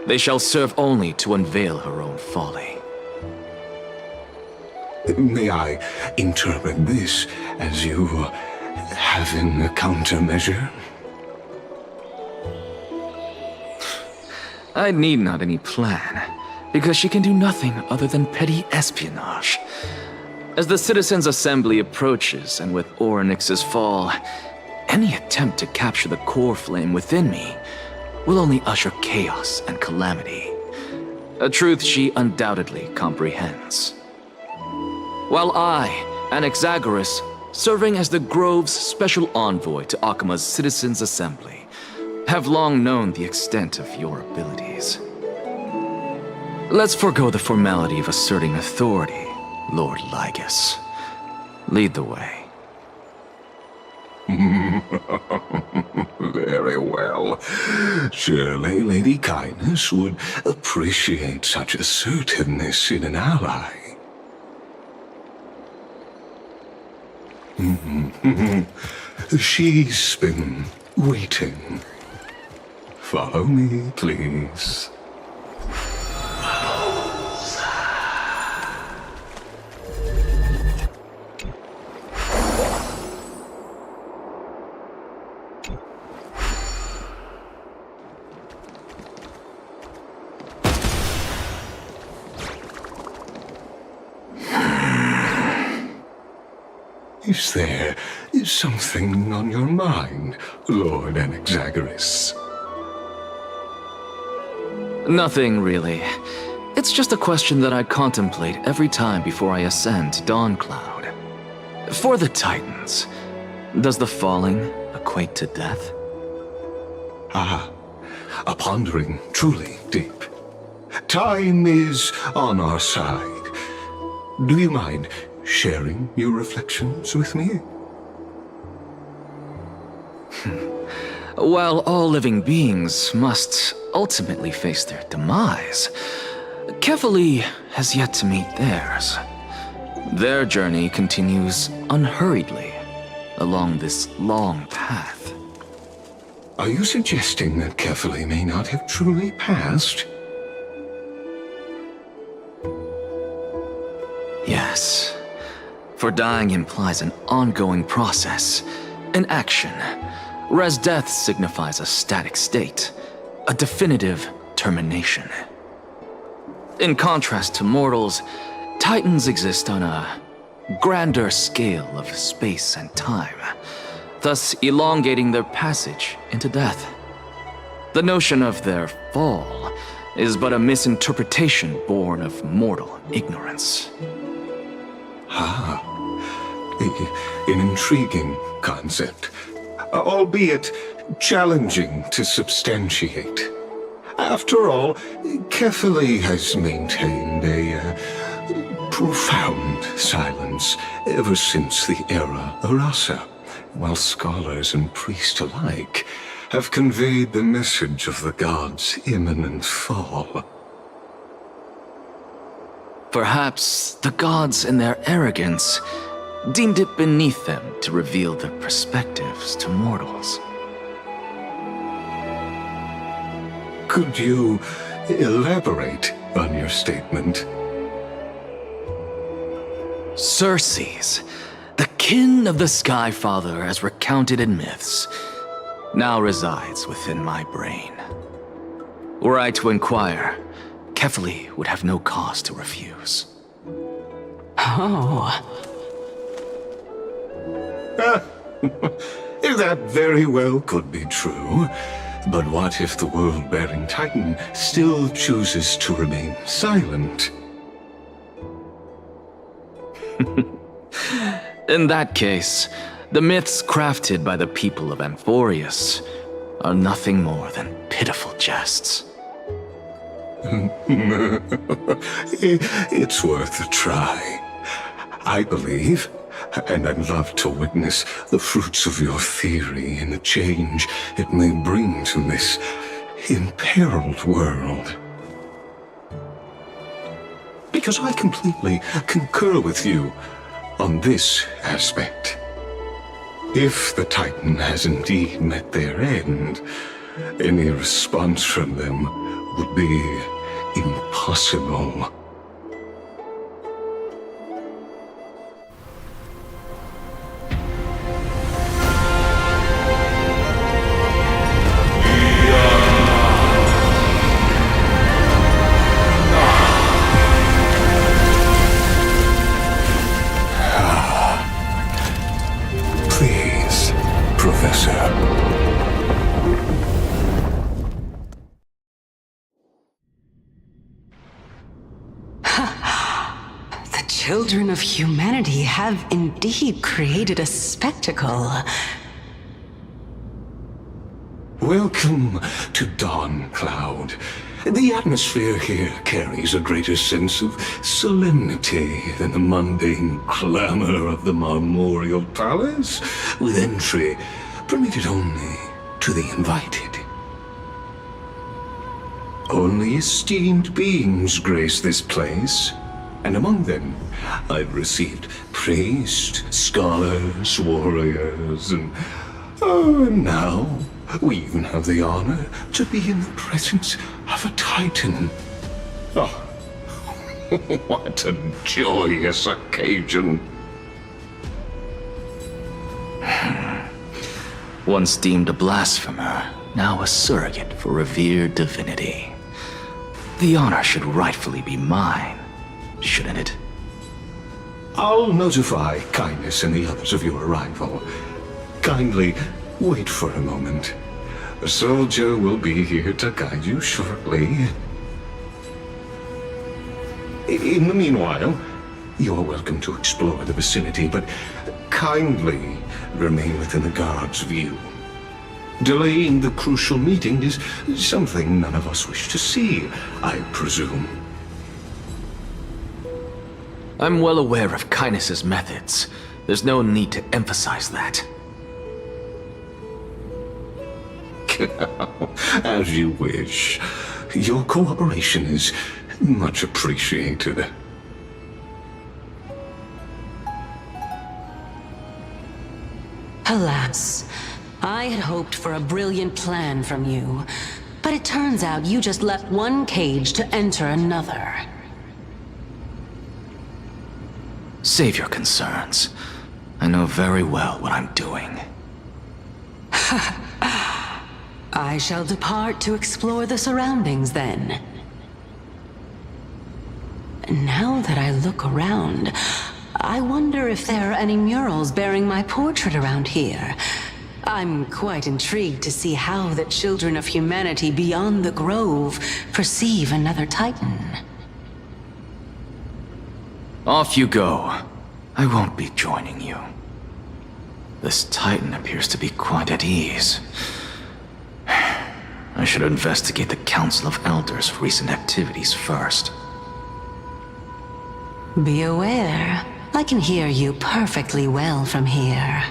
They shall serve only to unveil her own folly. May I interpret this as you having a countermeasure? I need not any plan, because she can do nothing other than petty espionage. As the Citizens' Assembly approaches, and with Orynyx's fall, any attempt to capture the core flame within me will only usher chaos and calamity. A truth she undoubtedly comprehends. While I, Anaxagoras, serving as the Grove's special envoy to Akima's Citizens' Assembly, have long known the extent of your abilities. Let's forego the formality of asserting authority, Lord Lygus. Lead the way. Very well. Surely Lady Kindness would appreciate such assertiveness in an ally. She's been waiting. Follow me, please. Is there something on your mind, Lord Anaxagoras? Nothing, really. It's just a question that I contemplate every time before I ascend to Dawncloud. For the Titans, does the falling equate to death? Ah, a pondering truly deep. Time is on our side. Do you mind sharing your reflections with me? While all living beings must ultimately face their demise, Kefali has yet to meet theirs. Their journey continues unhurriedly along this long path. Are you suggesting that Kefali may not have truly passed? Yes. For dying implies an ongoing process, an action, whereas death signifies a static state, a definitive termination. In contrast to mortals, Titans exist on a grander scale of space and time, thus elongating their passage into death. The notion of their fall is but a misinterpretation born of mortal ignorance. Ah, an intriguing concept, albeit challenging to substantiate. After all, Kefali has maintained a profound silence ever since the era Arasa, while scholars and priests alike have conveyed the message of the gods' imminent fall. Perhaps the gods in their arrogance deemed it beneath them to reveal their perspectives to mortals. Could you elaborate on your statement? Circes, the kin of the Skyfather as recounted in myths, now resides within my brain. Were I to inquire, Kefali would have no cause to refuse. Oh. That very well could be true. But what if the world-bearing Titan still chooses to remain silent? In that case, the myths crafted by the people of Amphorius are nothing more than pitiful jests. It's worth a try. I believe, and I'd love to witness the fruits of your theory and the change it may bring to this imperiled world. Because I completely concur with you on this aspect. If the Titan has indeed met their end, any response from them would be impossible. Please, Professor. The children of humanity have indeed created a spectacle. Welcome to Dawn Cloud. The atmosphere here carries a greater sense of solemnity than the mundane clamor of the Memorial Palace, with entry permitted only to the invited. Only esteemed beings grace this place, and among them I've received priests, scholars, warriors, and now we even have the honor to be in the presence of a Titan. Oh, what a joyous occasion. Once deemed a blasphemer, now a surrogate for revered divinity. The honor should rightfully be mine, shouldn't it? I'll notify Kindness and the others of your arrival. Kindly wait for a moment. A soldier will be here to guide you shortly. In the meanwhile, you're welcome to explore the vicinity, but kindly remain within the guard's view. Delaying the crucial meeting is something none of us wish to see, I presume. I'm well aware of Kindness's methods. There's no need to emphasize that. As you wish. Your cooperation is much appreciated. Alas, I had hoped for a brilliant plan from you, but it turns out you just left one cage to enter another. Save your concerns. I know very well what I'm doing. I shall depart to explore the surroundings then. Now that I look around, I wonder if there are any murals bearing my portrait around here. I'm quite intrigued to see how the children of humanity beyond the Grove perceive another Titan. Off you go. I won't be joining you. This Titan appears to be quite at ease. I should investigate the Council of Elders' recent activities first. Be aware, I can hear you perfectly well from here.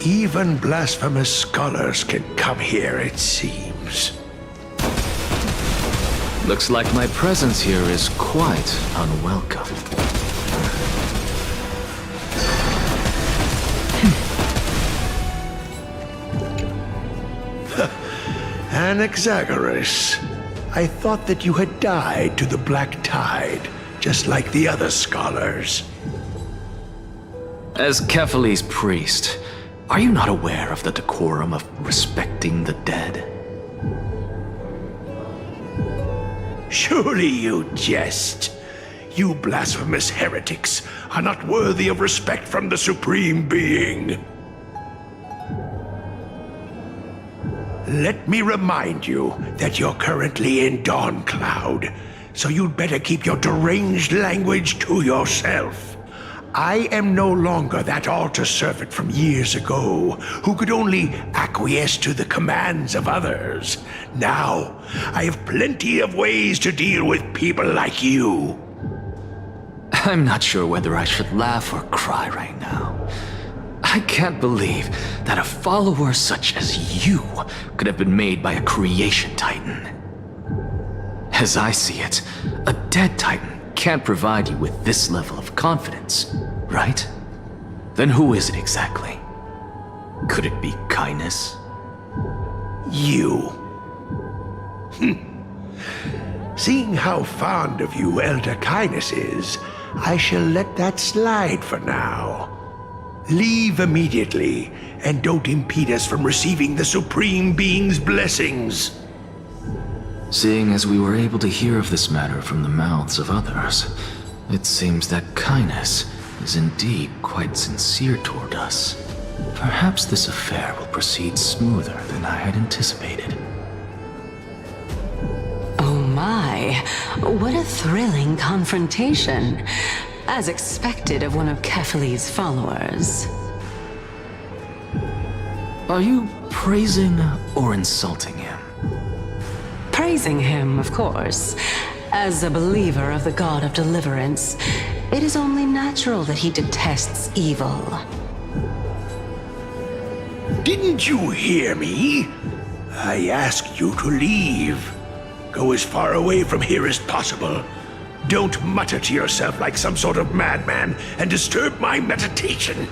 Even blasphemous scholars can come here, it seems. Looks like my presence here is quite unwelcome. Anaxagoras, I thought that you had died to the Black Tide, just like the other scholars. As Kephale's priest, are you not aware of the decorum of respecting the dead? Surely you jest. You blasphemous heretics are not worthy of respect from the Supreme Being. Let me remind you that you're currently in Dawn Cloud, so you'd better keep your deranged language to yourself. I am no longer that altar servant from years ago, who could only acquiesce to the commands of others. Now, I have plenty of ways to deal with people like you. I'm not sure whether I should laugh or cry right now. I can't believe that a follower such as you could have been made by a creation titan. As I see it, a dead titan can't provide you with this level of confidence, right? Then who is it exactly? Could it be kindness? You. Seeing how fond of you Elder Kindness is, I shall let that slide for now. Leave immediately, and don't impede us from receiving the Supreme Being's blessings. Seeing as we were able to hear of this matter from the mouths of others, it seems that Kindness is indeed quite sincere toward us. Perhaps this affair will proceed smoother than I had anticipated. Oh my, what a thrilling confrontation. As expected of one of Kefali's followers. Are you praising or insulting him? Praising him, of course. As a believer of the God of Deliverance, it is only natural that he detests evil. Didn't you hear me? I asked you to leave. Go as far away from here as possible. Don't mutter to yourself like some sort of madman and disturb my meditation.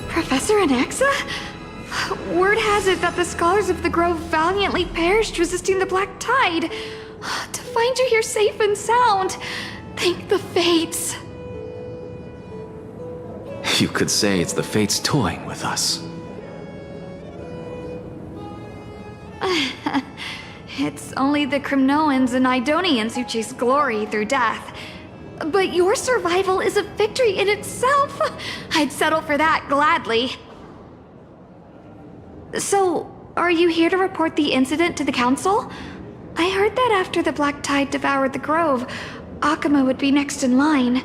Professor Anaxa? Word has it that the scholars of the Grove valiantly perished resisting the Black Tide. To find you here safe and sound, thank the Fates. You could say it's the Fates toying with us. It's only the Crimnoans and Idonians who chase glory through death. But your survival is a victory in itself. I'd settle for that gladly. So, are you here to report the incident to the Council? I heard that after the Black Tide devoured the Grove, Akama would be next in line,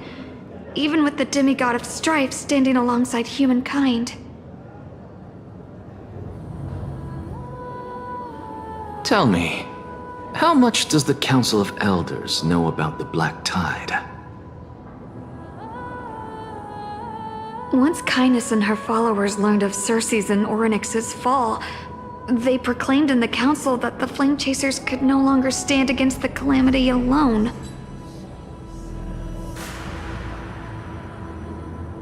even with the demigod of strife standing alongside humankind. Tell me, how much does the Council of Elders know about the Black Tide? Once Kindness and her followers learned of Circe's and Orynyx's fall, they proclaimed in the council that the Flame Chasers could no longer stand against the calamity alone.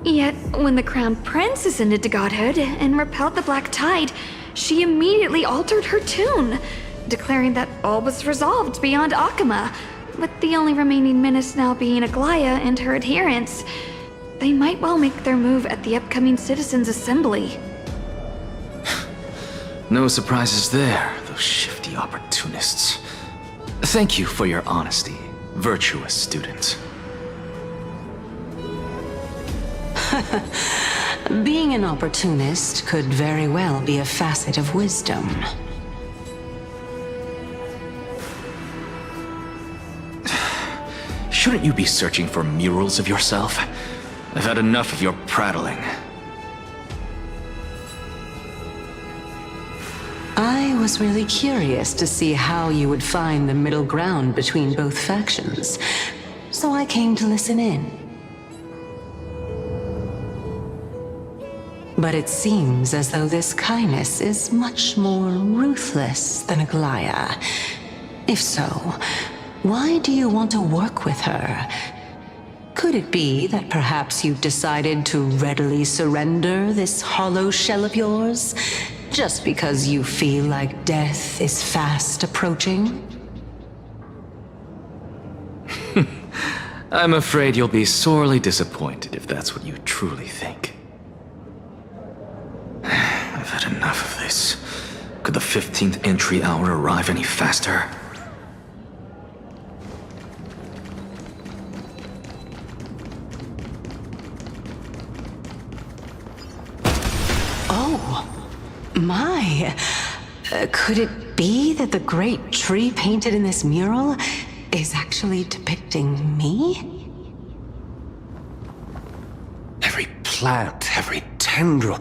Yet When the Crown Prince ascended to godhood and repelled the Black Tide, she immediately altered her tune, declaring that all was resolved beyond Akama, with the only remaining menace now being Aglaya and her adherents. They might well make their move at the upcoming Citizens' Assembly. No surprises there, those shifty opportunists. Thank you for your honesty, virtuous student. Being an opportunist could very well be a facet of wisdom. Shouldn't you be searching for murals of yourself? I've had enough of your prattling. I was really curious to see how you would find the middle ground between both factions, so I came to listen in. But it seems as though this kindness is much more ruthless than Aglaya. If so, why do you want to work with her? Could it be that perhaps you've decided to readily surrender this hollow shell of yours, just because you feel like death is fast approaching? I'm afraid you'll be sorely disappointed if that's what you truly think. I've had enough of this. Could the 15th entry hour arrive any faster? Oh, my. Could it be that the great tree painted in this mural is actually depicting me? Every plant, every tendril,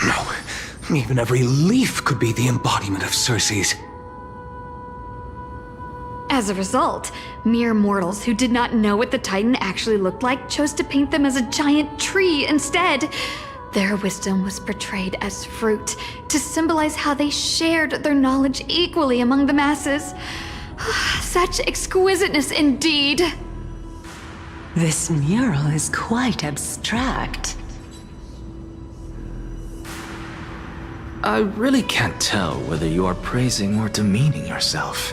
no, even every leaf could be the embodiment of Circe's. As a result, mere mortals who did not know what the Titan actually looked like chose to paint them as a giant tree instead. Their wisdom was portrayed as fruit, to symbolize how they shared their knowledge equally among the masses. Such exquisiteness indeed. This mural is quite abstract. I really can't tell whether you are praising or demeaning yourself.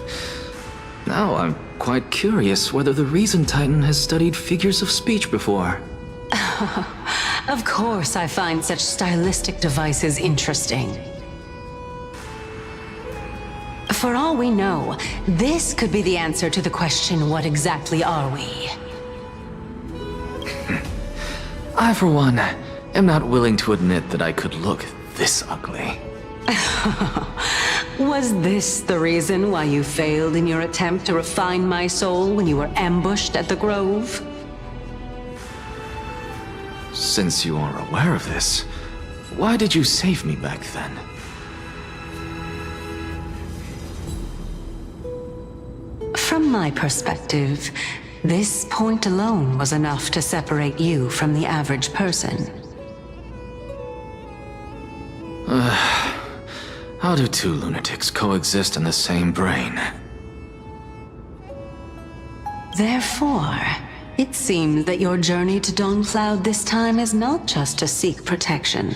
Now I'm quite curious whether the Reason Titan has studied figures of speech before. Of course I find such stylistic devices interesting. For all we know, this could be the answer to the question, what exactly are we? I, for one, am not willing to admit that I could look this ugly. Was this the reason why you failed in your attempt to refine my soul when you were ambushed at the Grove? Since you are aware of this, why did you save me back then? From my perspective, this point alone was enough to separate you from the average person. How do two lunatics coexist in the same brain? Therefore, it seems that your journey to Dawn-Cloud this time is not just to seek protection.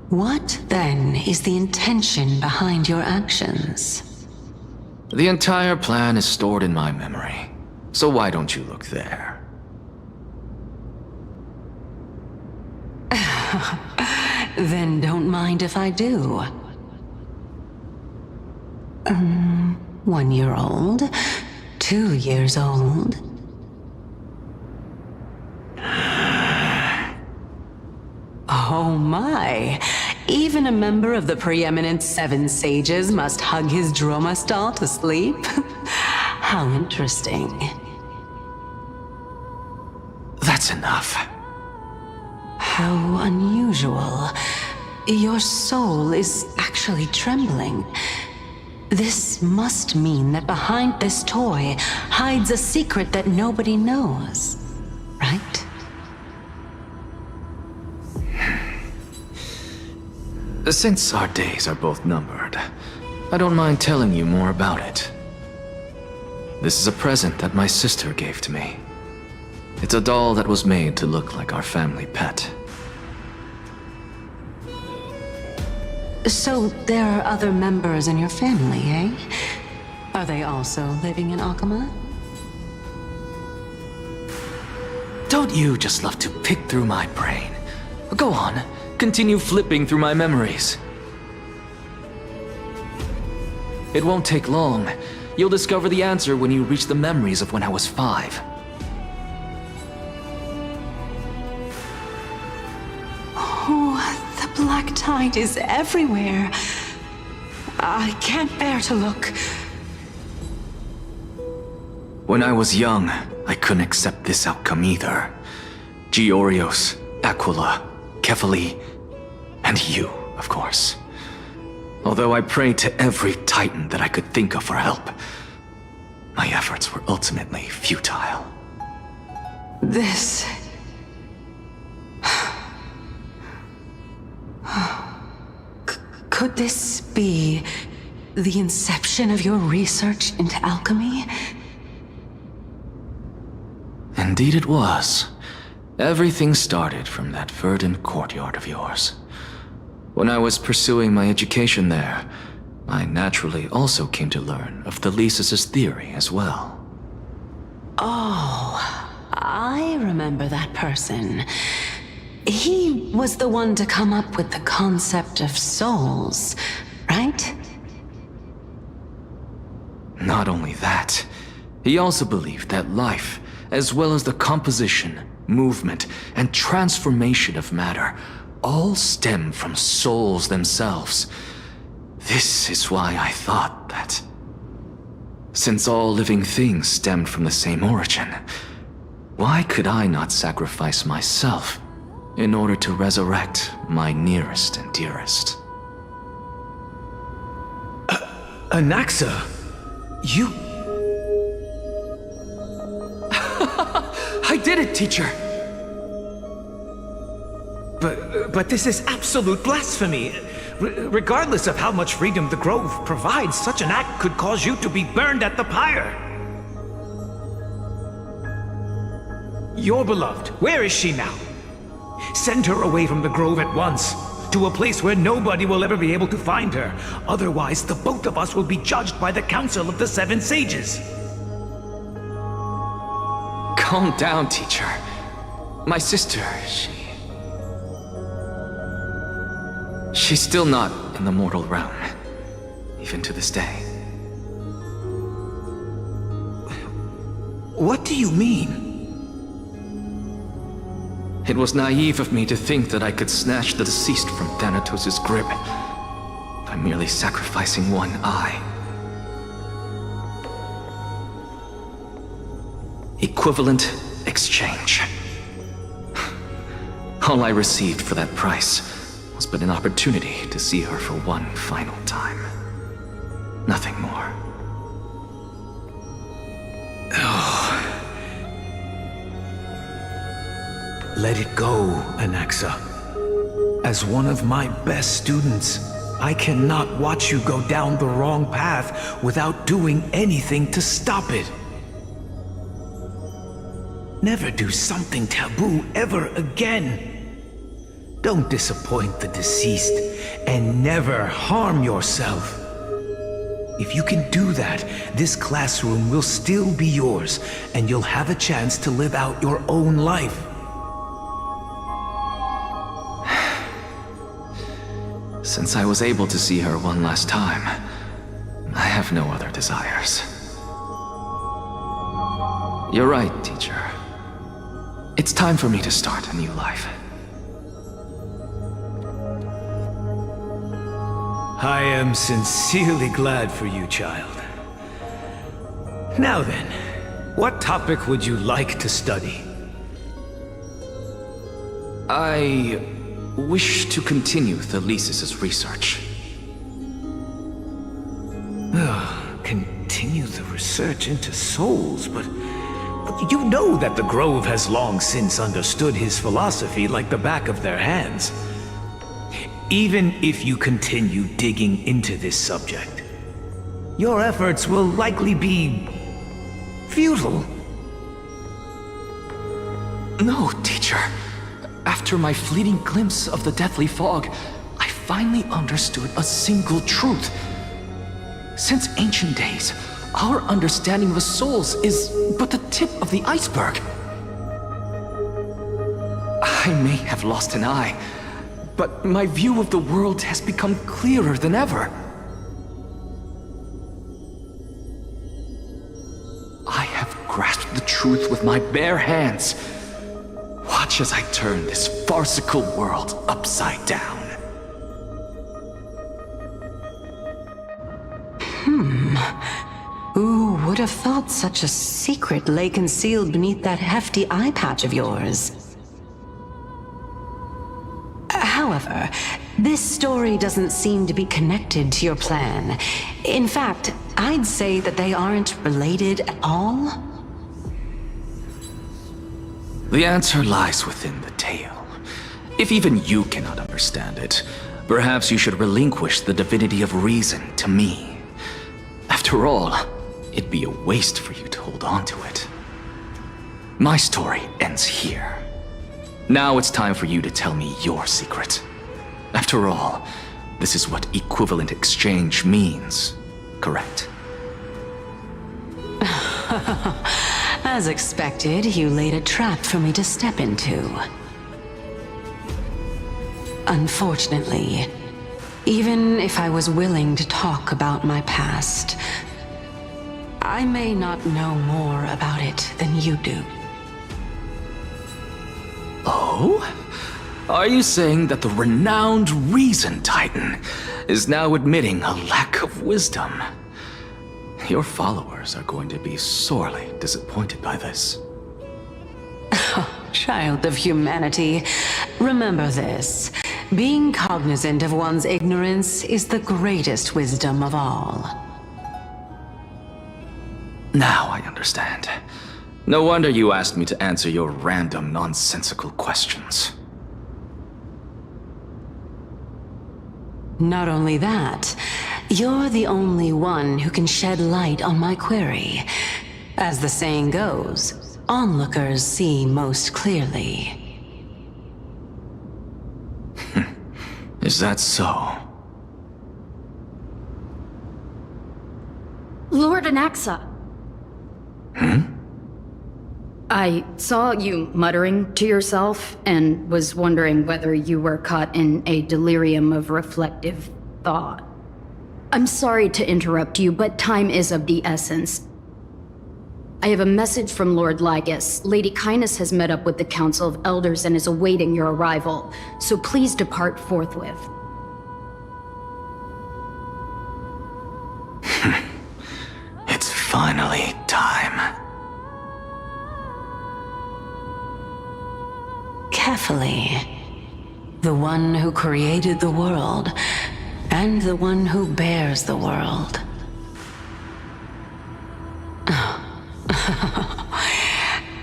What, then, is the intention behind your actions? The entire plan is stored in my memory, so why don't you look there? Then don't mind if I do. 1 year old, 2 years old. Oh my! Even a member of the preeminent 7 sages must hug his Dromastal to sleep? How interesting. That's enough. How unusual. Your soul is actually trembling. This must mean that behind this toy hides a secret that nobody knows, right? Since our days are both numbered, I don't mind telling you more about it. This is a present that my sister gave to me. It's a doll that was made to look like our family pet. So there are other members in your family, eh? Are they also living in Akama? Don't you just love to pick through my brain? Go on, continue flipping through my memories. It won't take long. You'll discover the answer when you reach the memories of when I was 5. Oh, the black tide is everywhere. I can't bear to look. When I was young, I couldn't accept this outcome either. Georios, Aquila, Kefali, and you, of course. Although I prayed to every titan that I could think of for help, my efforts were ultimately futile. This... Could this be the inception of your research into alchemy? Indeed it was. Everything started from that verdant courtyard of yours. When I was pursuing my education there, I naturally also came to learn of Thelesis' theory as well. Oh, I remember that person. He was the one to come up with the concept of souls, right? Not only that, he also believed that life, as well as the composition, movement, and transformation of matter, all stem from souls themselves. This is why I thought that, since all living things stemmed from the same origin, why could I not sacrifice myself in order to resurrect my nearest and dearest? Anaxa, you... I did it, teacher! But this is absolute blasphemy. Regardless of how much freedom the Grove provides, such an act could cause you to be burned at the pyre. Your beloved, where is she now? Send her away from the Grove at once, to a place where nobody will ever be able to find her. Otherwise, the both of us will be judged by the Council of the Seven Sages. Calm down, teacher. My sister, she's still not in the mortal realm, even to this day. What do you mean? It was naive of me to think that I could snatch the deceased from Thanatos' grip by merely sacrificing one eye. Equivalent exchange. All I received for that price was but an opportunity to see her for one final time. Nothing more. Let it go, Anaxa. As one of my best students, I cannot watch you go down the wrong path without doing anything to stop it. Never do something taboo ever again. Don't disappoint the deceased, and never harm yourself. If you can do that, this classroom will still be yours, and you'll have a chance to live out your own life. Since I was able to see her one last time, I have no other desires. You're right, teacher. It's time for me to start a new life. I am sincerely glad for you, child. Now then, what topic would you like to study? I wish to continue Thelesis' research. Continue the research into souls, but you know that the Grove has long since understood his philosophy like the back of their hands. Even if you continue digging into this subject, your efforts will likely be futile. No, teacher. After my fleeting glimpse of the deathly fog, I finally understood a single truth. Since ancient days, our understanding of the souls is but the tip of the iceberg. I may have lost an eye, but my view of the world has become clearer than ever. I have grasped the truth with my bare hands. Watch as I turn this farcical world upside down. Who would have thought such a secret lay concealed beneath that hefty eye patch of yours? However, this story doesn't seem to be connected to your plan. In fact, I'd say that they aren't related at all. The answer lies within the tale. If even you cannot understand it, perhaps you should relinquish the divinity of reason to me. After all, it'd be a waste for you to hold on to it. My story ends here. Now it's time for you to tell me your secret. After all, this is what equivalent exchange means, correct? As expected, you laid a trap for me to step into. Unfortunately, even if I was willing to talk about my past, I may not know more about it than you do. Oh? Are you saying that the renowned Reason Titan is now admitting a lack of wisdom? Your followers are going to be sorely disappointed by this. Child of humanity, remember this. Being cognizant of one's ignorance is the greatest wisdom of all. Now I understand. No wonder you asked me to answer your random, nonsensical questions. Not only that, you're the only one who can shed light on my query. As the saying goes, onlookers see most clearly. Is that so? Lord Anaxa. I saw you muttering to yourself and was wondering whether you were caught in a delirium of reflective thought. I'm sorry to interrupt you, but time is of the essence. I have a message from Lord Lygus. Lady Kindness has met up with the Council of Elders and is awaiting your arrival, so please depart forthwith. It's finally time. Carefully. The one who created the world, and the one who bears the world.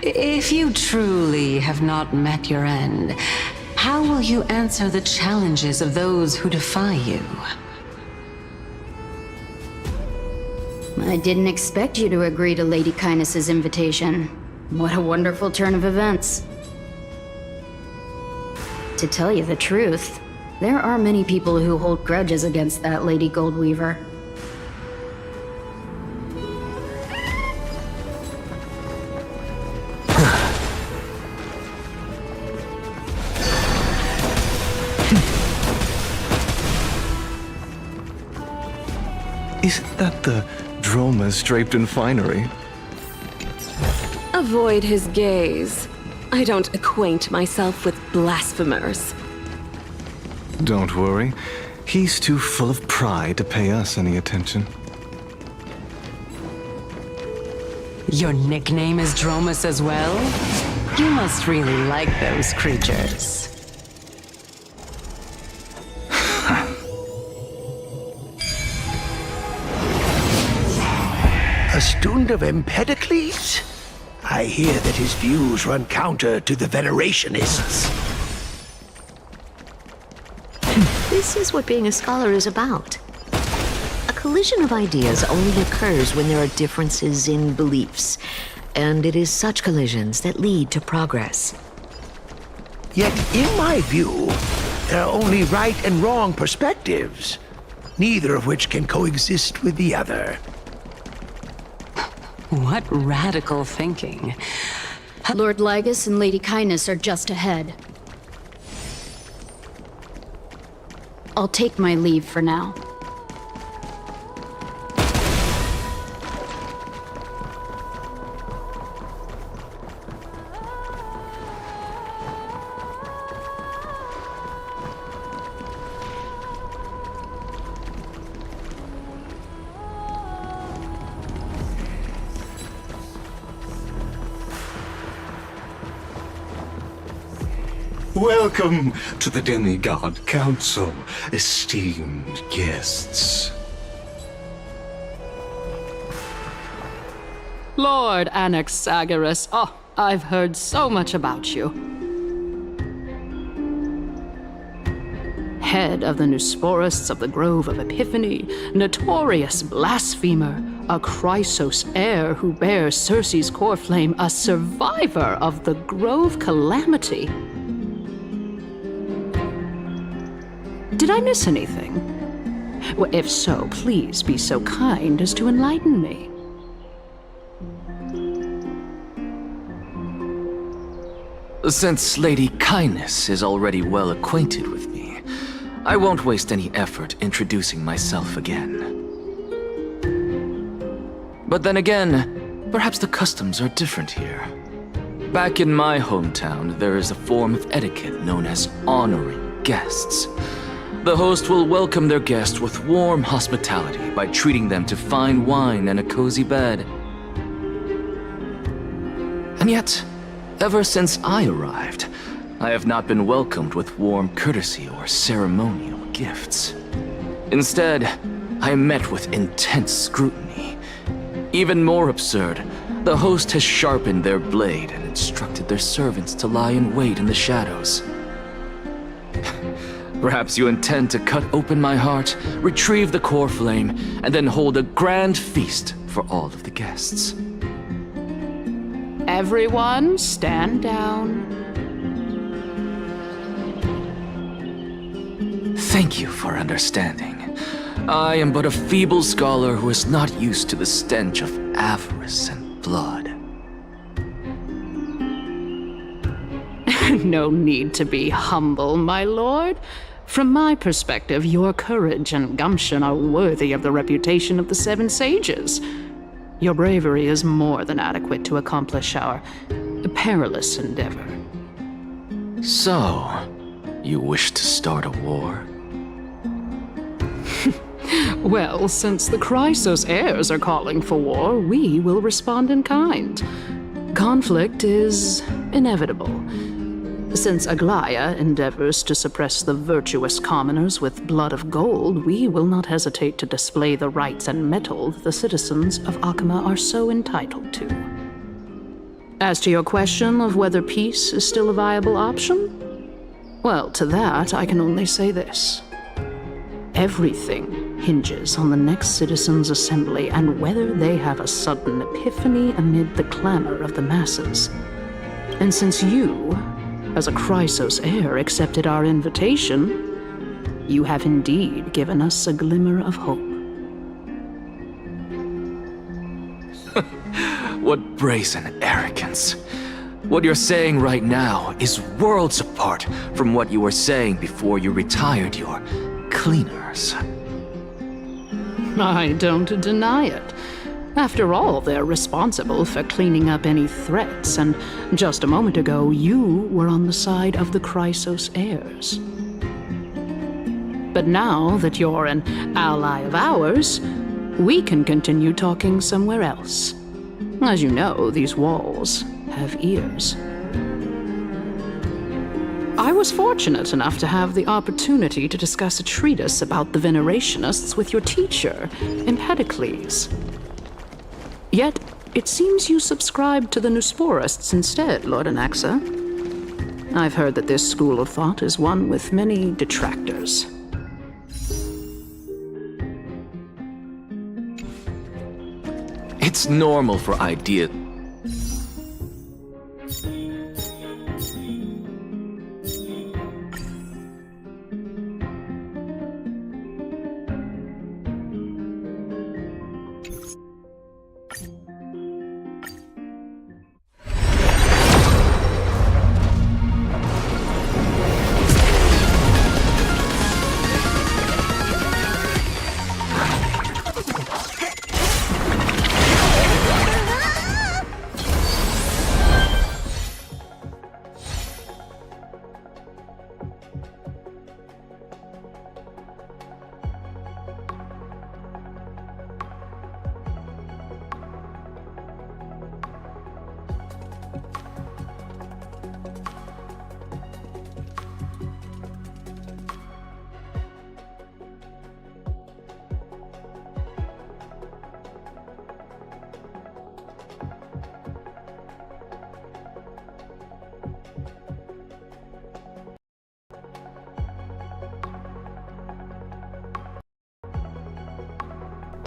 If you truly have not met your end, how will you answer the challenges of those who defy you? I didn't expect you to agree to Lady Kindness's invitation. What a wonderful turn of events. To tell you the truth, there are many people who hold grudges against that Lady Goldweaver. Isn't that the dromas draped in finery? Avoid his gaze. I don't acquaint myself with blasphemers. Don't worry. He's too full of pride to pay us any attention. Your nickname is Dromus as well? You must really like those creatures. A student of Empedocles? I hear that his views run counter to the Venerationists. This is what being a scholar is about. A collision of ideas only occurs when there are differences in beliefs, and it is such collisions that lead to progress. Yet, in my view, there are only right and wrong perspectives, neither of which can coexist with the other. What radical thinking. Lord Lygus and Lady Kindness are just ahead. I'll take my leave for now. Welcome to the Demigod Council, esteemed guests. Lord Anaxagoras, I've heard so much about you. Head of the Nusporists of the Grove of Epiphany, notorious blasphemer, a Chrysos heir who bears Circe's core flame, a survivor of the Grove calamity. Did I miss anything? Well, if so, please be so kind as to enlighten me. Since Lady Kindness is already well acquainted with me, I won't waste any effort introducing myself again. But then again, perhaps the customs are different here. Back in my hometown, there is a form of etiquette known as honoring guests. The host will welcome their guest with warm hospitality by treating them to fine wine and a cozy bed. And yet, ever since I arrived, I have not been welcomed with warm courtesy or ceremonial gifts. Instead, I am met with intense scrutiny. Even more absurd, the host has sharpened their blade and instructed their servants to lie in wait in the shadows. Perhaps you intend to cut open my heart, retrieve the core flame, and then hold a grand feast for all of the guests. Everyone, stand down. Thank you for understanding. I am but a feeble scholar who is not used to the stench of avarice and blood. No need to be humble, my lord. From my perspective, your courage and gumption are worthy of the reputation of the Seven Sages. Your bravery is more than adequate to accomplish our perilous endeavor. So, you wish to start a war? Well, since the Chrysos heirs are calling for war, we will respond in kind. Conflict is inevitable. Since Aglaya endeavors to suppress the virtuous commoners with blood of gold, we will not hesitate to display the rights and mettle the citizens of Akama are so entitled to. As to your question of whether peace is still a viable option, well, to that I can only say this. Everything hinges on the next citizens' assembly and whether they have a sudden epiphany amid the clamor of the masses. And since you, as a Chrysos heir, accepted our invitation, you have indeed given us a glimmer of hope. What brazen arrogance. What you're saying right now is worlds apart from what you were saying before you retired your cleaners. I don't deny it. After all, they're responsible for cleaning up any threats, and just a moment ago, you were on the side of the Chrysos heirs. But now that you're an ally of ours, we can continue talking somewhere else. As you know, these walls have ears. I was fortunate enough to have the opportunity to discuss a treatise about the Venerationists with your teacher, Empedocles. Yet, it seems you subscribe to the Nusporists instead, Lord Anaxa. I've heard that this school of thought is one with many detractors. It's normal for ideas.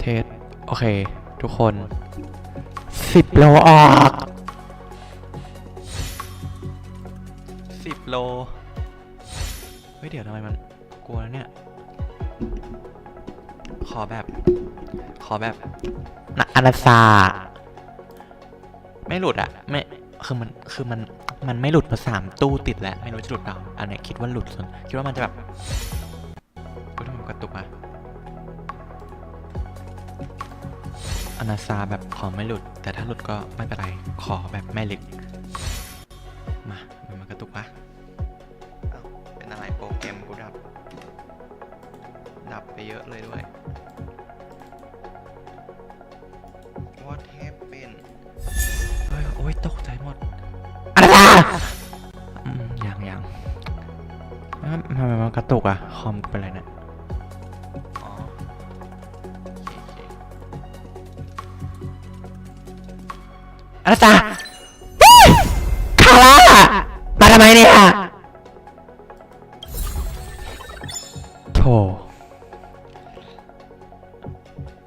เทสโอเคทุกคน10 โลออก10 โลเฮ้ยเดี๋ยวทำไมมันกลัวแล้วเนี่ยขอแบบอนาซาไม่หลุดอะไม่คือมันไม่หลุดมา3 ตู้ติดแล้วไม่รู้จะหลุดเปล่าอันนี้คิดว่าหลุดส่วนคิดว่ามันจะแบบทำไมมันกระตุกอะอนาซาแบบขอไม่หลุดแต่ถ้าหลุดก็ไม่เป็นไรขอแบบแม่เหล็กมามันกระตุกปะเป็นอะไรโปรแกรมกูดับไปเยอะเลยด้วยว่าเทปเป็นเฮ้ยโอ้ยตกใจหมดอะไรยังทำไมมันกระตุกอะคอมเป็นไรเนี่ยอ๋ออะไรจ้าคาร่ามาทำไมเนี่ยโธ่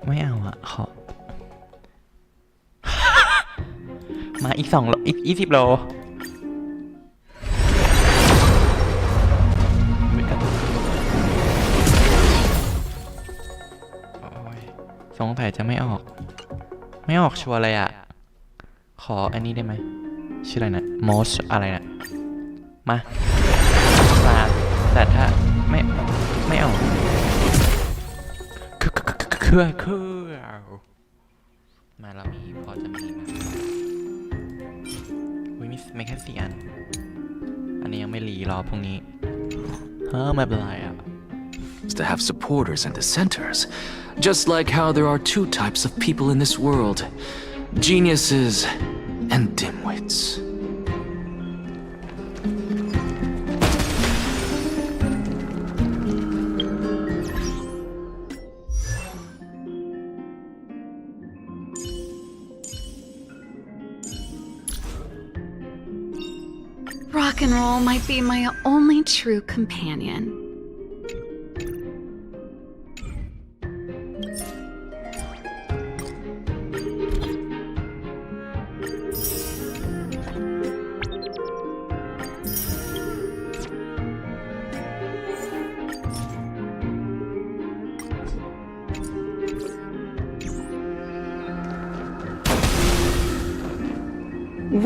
ไม่เอาอะขอมาอีก2 โลอีก20 โลสงสัยจะไม่ออกชัวร์เลยอะขออันนี้ได้ไหมชื่ออะไรนะมอสอะไรนะมาแต่ถ้าไม่ออกคือมาเรามีพอจะมีแบบมีแค่4 อันนี้ยังไม่รีรอพรุ่งนี้ไม่เป็นไรอะ To have supporters and dissenters, just like how there are 2 types of people in this world, geniuses and dimwits. Rock and roll might be my only true companion.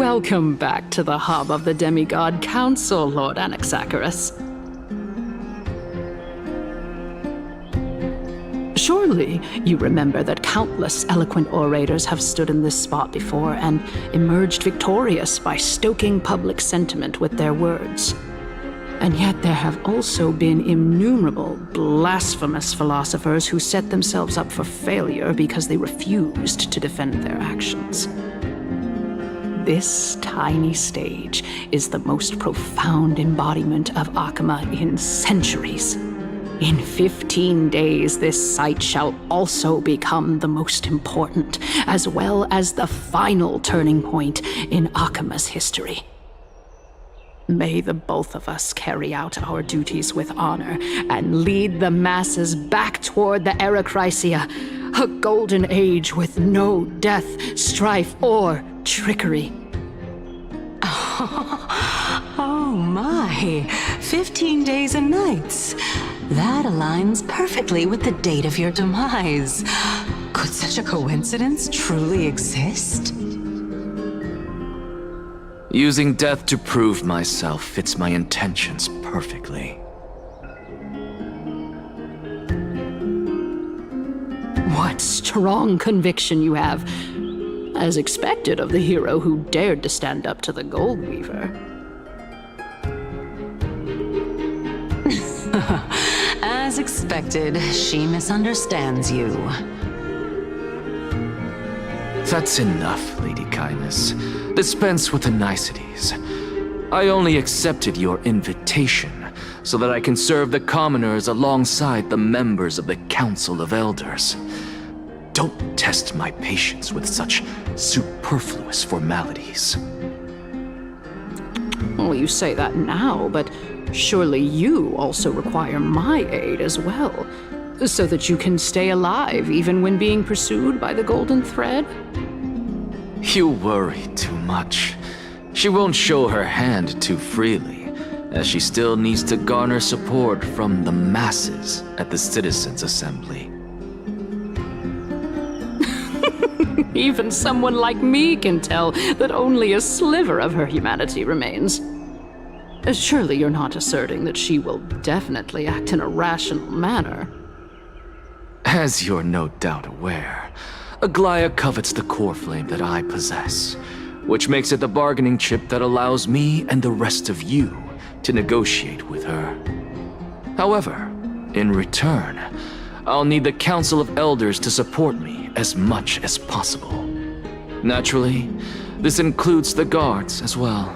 Welcome back to the hub of the Demigod Council, Lord Anaxagoras. Surely you remember that countless eloquent orators have stood in this spot before and emerged victorious by stoking public sentiment with their words. And yet there have also been innumerable blasphemous philosophers who set themselves up for failure because they refused to defend their actions. This tiny stage is the most profound embodiment of Akama in centuries. In 15 days, this site shall also become the most important, as well as the final turning point in Akama's history. May the both of us carry out our duties with honor and lead the masses back toward the Erechrysia, a golden age with no death, strife, or trickery. Oh my, 15 days and nights. That aligns perfectly with the date of your demise. Could such a coincidence truly exist? Using death to prove myself fits my intentions perfectly. What strong conviction you have, as expected of the hero who dared to stand up to the Gold Weaver. As expected, she misunderstands you. That's enough, Lady Kindness. Dispense with the niceties. I only accepted your invitation so that I can serve the commoners alongside the members of the Council of Elders. Don't test my patience with such superfluous formalities. Well, you say that now, but surely you also require my aid as well. So that you can stay alive even when being pursued by the golden thread? You worry too much. She won't show her hand too freely, as she still needs to garner support from the masses at the Citizens' Assembly. Even someone like me can tell that only a sliver of her humanity remains. Surely you're not asserting that she will definitely act in a rational manner. As you're no doubt aware, Aglaya covets the core flame that I possess, which makes it the bargaining chip that allows me and the rest of you to negotiate with her. However, in return, I'll need the Council of Elders to support me as much as possible. Naturally, this includes the guards as well.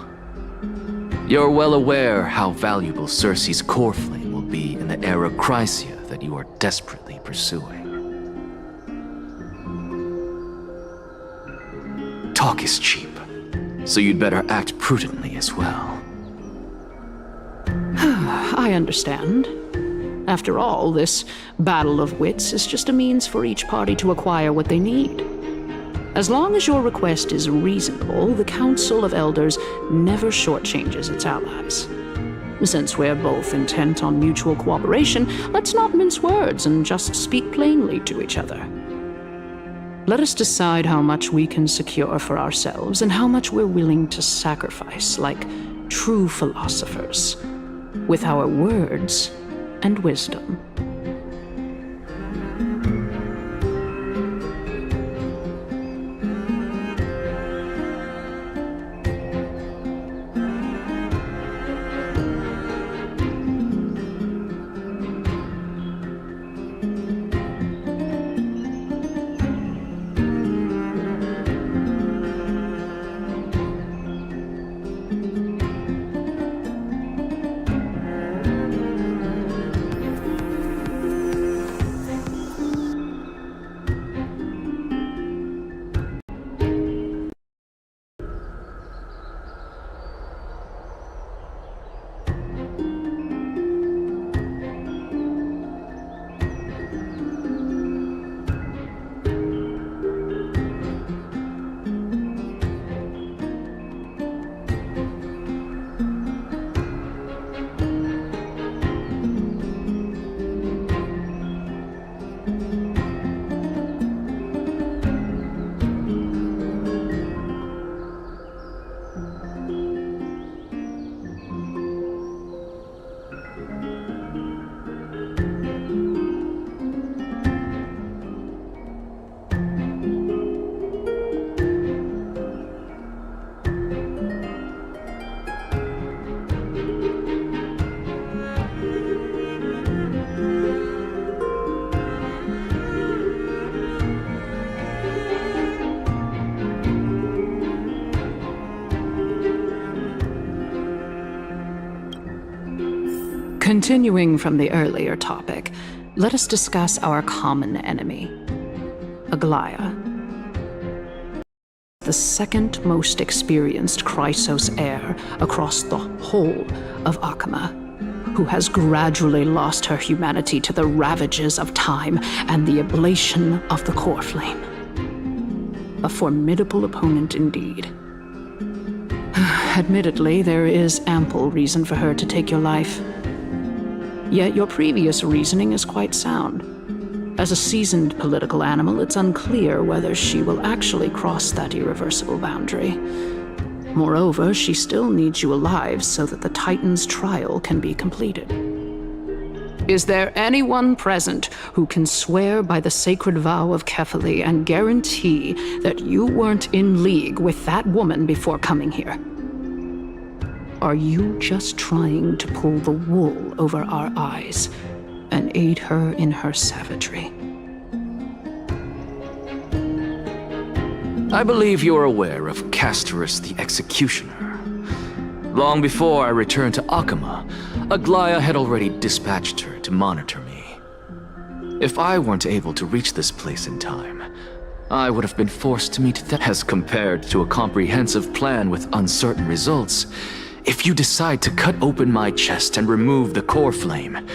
You're well aware how valuable Cersei's core flame will be in the era Chrysia that you are desperately pursuing. Talk is cheap, so you'd better act prudently as well. I understand. After all, this battle of wits is just a means for each party to acquire what they need. As long as your request is reasonable, the Council of Elders never shortchanges its allies. Since we're both intent on mutual cooperation, let's not mince words and just speak plainly to each other. Let us decide how much we can secure for ourselves and how much we're willing to sacrifice, like true philosophers, with our words and wisdom. Continuing from the earlier topic, let us discuss our common enemy, Aglaya. The second most experienced Chrysos heir across the whole of Akama, who has gradually lost her humanity to the ravages of time and the ablation of the core flame. A formidable opponent indeed. Admittedly, there is ample reason for her to take your life. Yet your previous reasoning is quite sound. As a seasoned political animal, it's unclear whether she will actually cross that irreversible boundary. Moreover, she still needs you alive so that the Titan's trial can be completed. Is there anyone present who can swear by the sacred vow of Kefali and guarantee that you weren't in league with that woman before coming here? Are you just trying to pull the wool over our eyes and aid her in her savagery? I believe you're aware of Castorus the Executioner. Long before I returned to Akama, Aglaya had already dispatched her to monitor me. If I weren't able to reach this place in time, I would have been forced to meet death. As compared to a comprehensive plan with uncertain results, if you decide to cut open my chest and remove the core flame,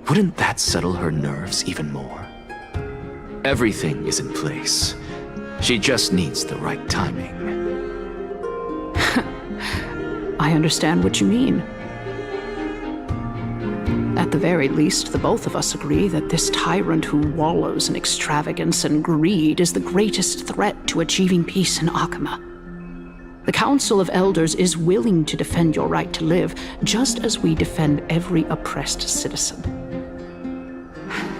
Wouldn't that settle her nerves even more? Everything is in place. She just needs the right timing. I understand what you mean. At the very least, the both of us agree that this tyrant who wallows in extravagance and greed is the greatest threat to achieving peace in Akama. The Council of Elders is willing to defend your right to live, just as we defend every oppressed citizen.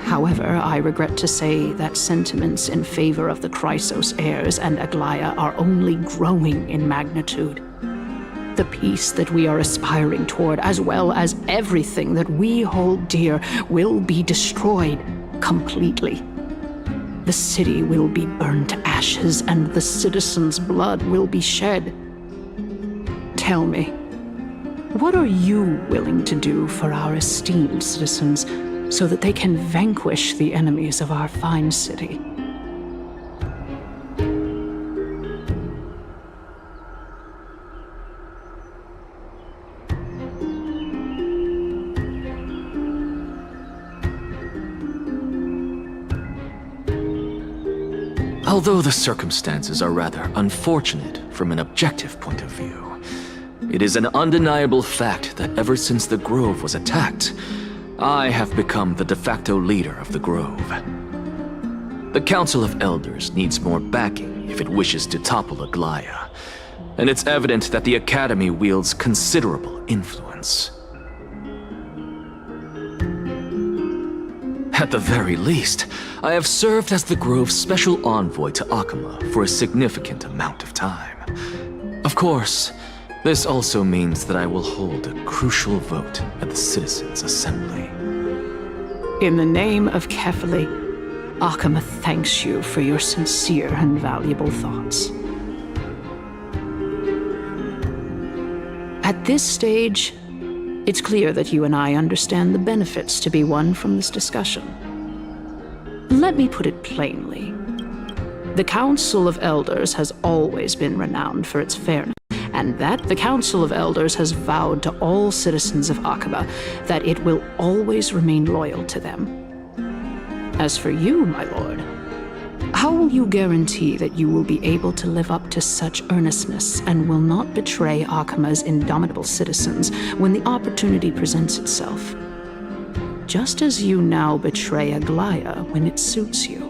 However, I regret to say that sentiments in favor of the Chrysos heirs and Aglaya are only growing in magnitude. The peace that we are aspiring toward, as well as everything that we hold dear, will be destroyed completely. The city will be burned to ashes, and the citizens' blood will be shed. Tell me, what are you willing to do for our esteemed citizens so that they can vanquish the enemies of our fine city? Although the circumstances are rather unfortunate from an objective point of view, it is an undeniable fact that ever since the Grove was attacked, I have become the de facto leader of the Grove. The Council of Elders needs more backing if it wishes to topple Aglaya, and it's evident that the Academy wields considerable influence. At the very least, I have served as the Grove's special envoy to Akama for a significant amount of time. Of course, this also means that I will hold a crucial vote at the Citizens' Assembly. In the name of Kefali, Akama thanks you for your sincere and valuable thoughts. At this stage, it's clear that you and I understand the benefits to be won from this discussion. Let me put it plainly. The Council of Elders has always been renowned for its fairness, and that the Council of Elders has vowed to all citizens of Akaba that it will always remain loyal to them. As for you, my lord, how will you guarantee that you will be able to live up to such earnestness and will not betray Akama's indomitable citizens when the opportunity presents itself? Just as you now betray Aglaya when it suits you.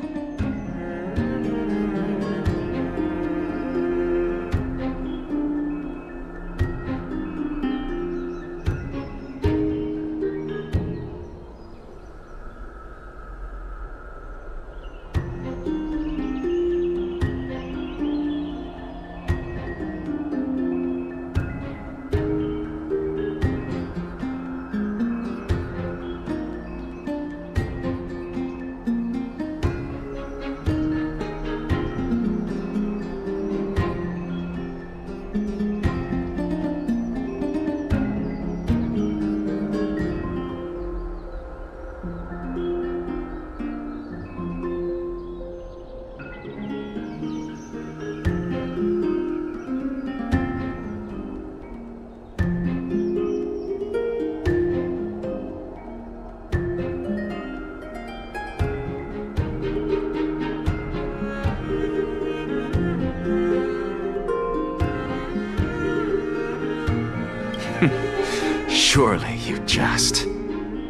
Surely you jest.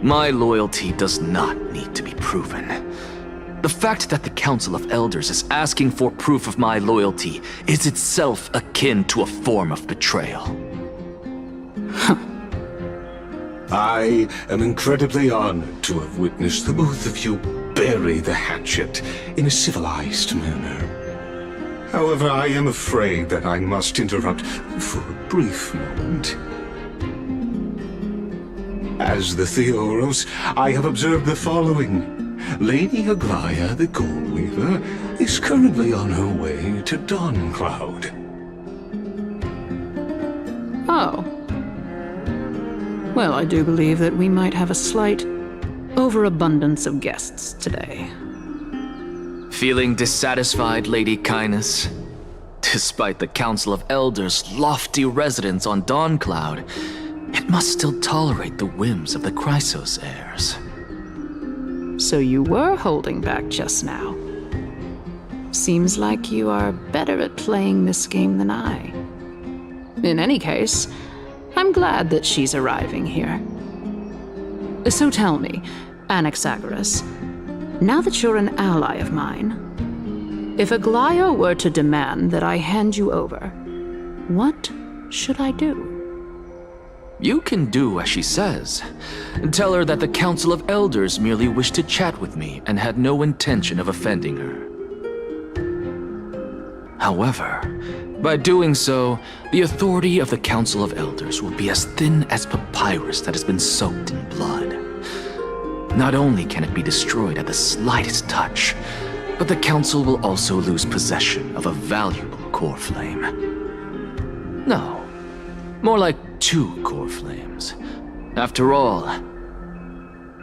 My loyalty does not need to be proven. The fact that the Council of Elders is asking for proof of my loyalty is itself akin to a form of betrayal. I am incredibly honored to have witnessed the both of you bury the hatchet in a civilized manner. However, I am afraid that I must interrupt for a brief moment. As the Theoros, I have observed the following. Lady Aglaya, the Goldweaver, is currently on her way to Dawncloud. Oh. Well, I do believe that we might have a slight overabundance of guests today. Feeling dissatisfied, Lady Kindness? Despite the Council of Elders' lofty residence on Dawncloud, it must still tolerate the whims of the Chrysos heirs. So you were holding back just now. Seems like you are better at playing this game than I. In any case, I'm glad that she's arriving here. So tell me, Anaxagoras, now that you're an ally of mine, if Aglaya were to demand that I hand you over, what should I do? You can do as she says. Tell her that the Council of Elders merely wished to chat with me and had no intention of offending her. However, by doing so, the authority of the Council of Elders will be as thin as papyrus that has been soaked in blood. Not only can it be destroyed at the slightest touch, but the Council will also lose possession of a valuable core flame. No, more like 2 core flames. After all,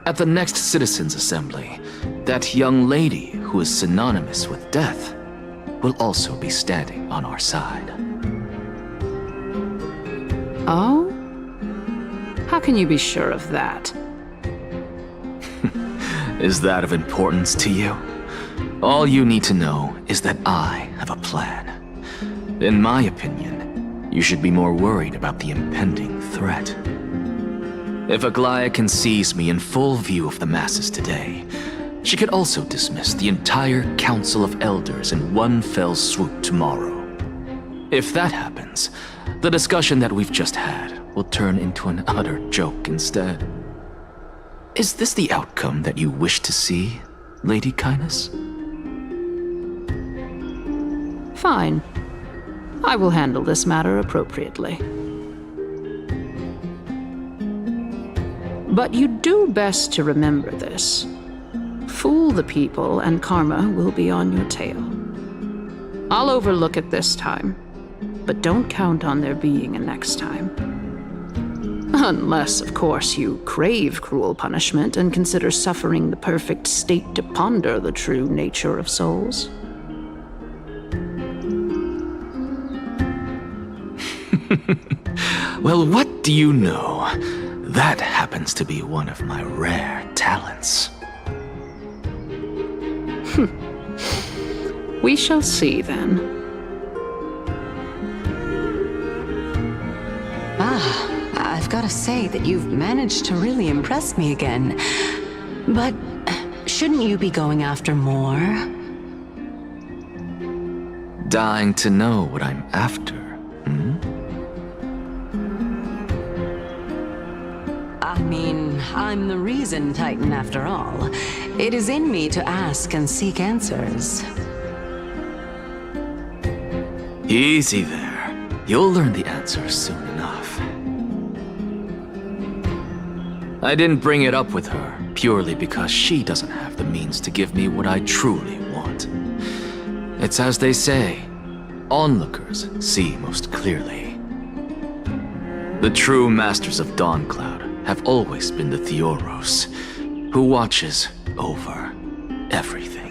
at the next Citizens' Assembly, that young lady who is synonymous with death will also be standing on our side. Oh? How can you be sure of that? Is that of importance to you? All you need to know is that I have a plan. In my opinion, you should be more worried about the impending threat. If Aglaya can seize me in full view of the masses today, she could also dismiss the entire Council of Elders in one fell swoop tomorrow. If that happens, the discussion that we've just had will turn into an utter joke instead. Is this the outcome that you wish to see, Lady Kindness? Fine. I will handle this matter appropriately. But you do best to remember this. Fool the people and karma will be on your tail. I'll overlook it this time, but don't count on there being a next time. Unless, of course, you crave cruel punishment and consider suffering the perfect state to ponder the true nature of souls. Well, what do you know? That happens to be one of my rare talents. We shall see then. I've got to say that you've managed to really impress me again. But shouldn't you be going after more? Dying to know what I'm after, hmm? I mean, I'm the reason Titan after all. It is in me to ask and seek answers. Easy there. You'll learn the answers soon enough. I didn't bring it up with her purely because she doesn't have the means to give me what I truly want. It's as they say, onlookers see most clearly. The true masters of Dawncloud have always been the Theoros, who watches over everything.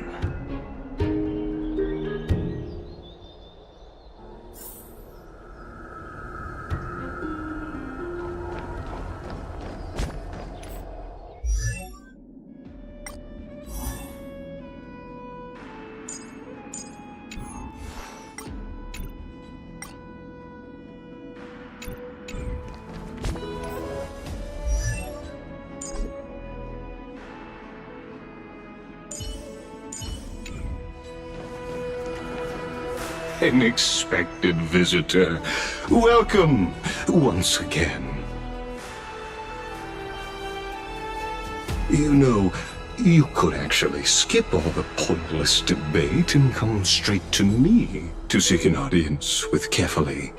Unexpected visitor. Welcome once again. You know, you could actually skip all the pointless debate and come straight to me to seek an audience with Kefali.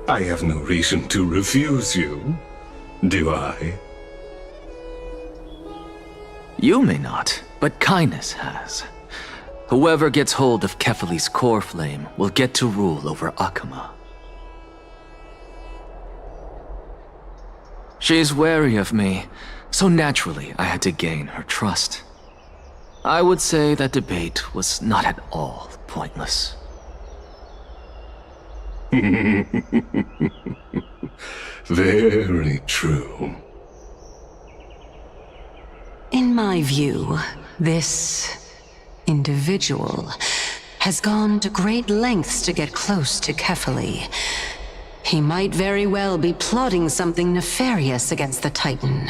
I have no reason to refuse you, do I? You may not, but Kindness has. Whoever gets hold of Kefali's core flame will get to rule over Akama. She's wary of me, so naturally I had to gain her trust. I would say that debate was not at all pointless. Very true. In my view, this individual has gone to great lengths to get close to Kefali. He might very well be plotting something nefarious against the Titan.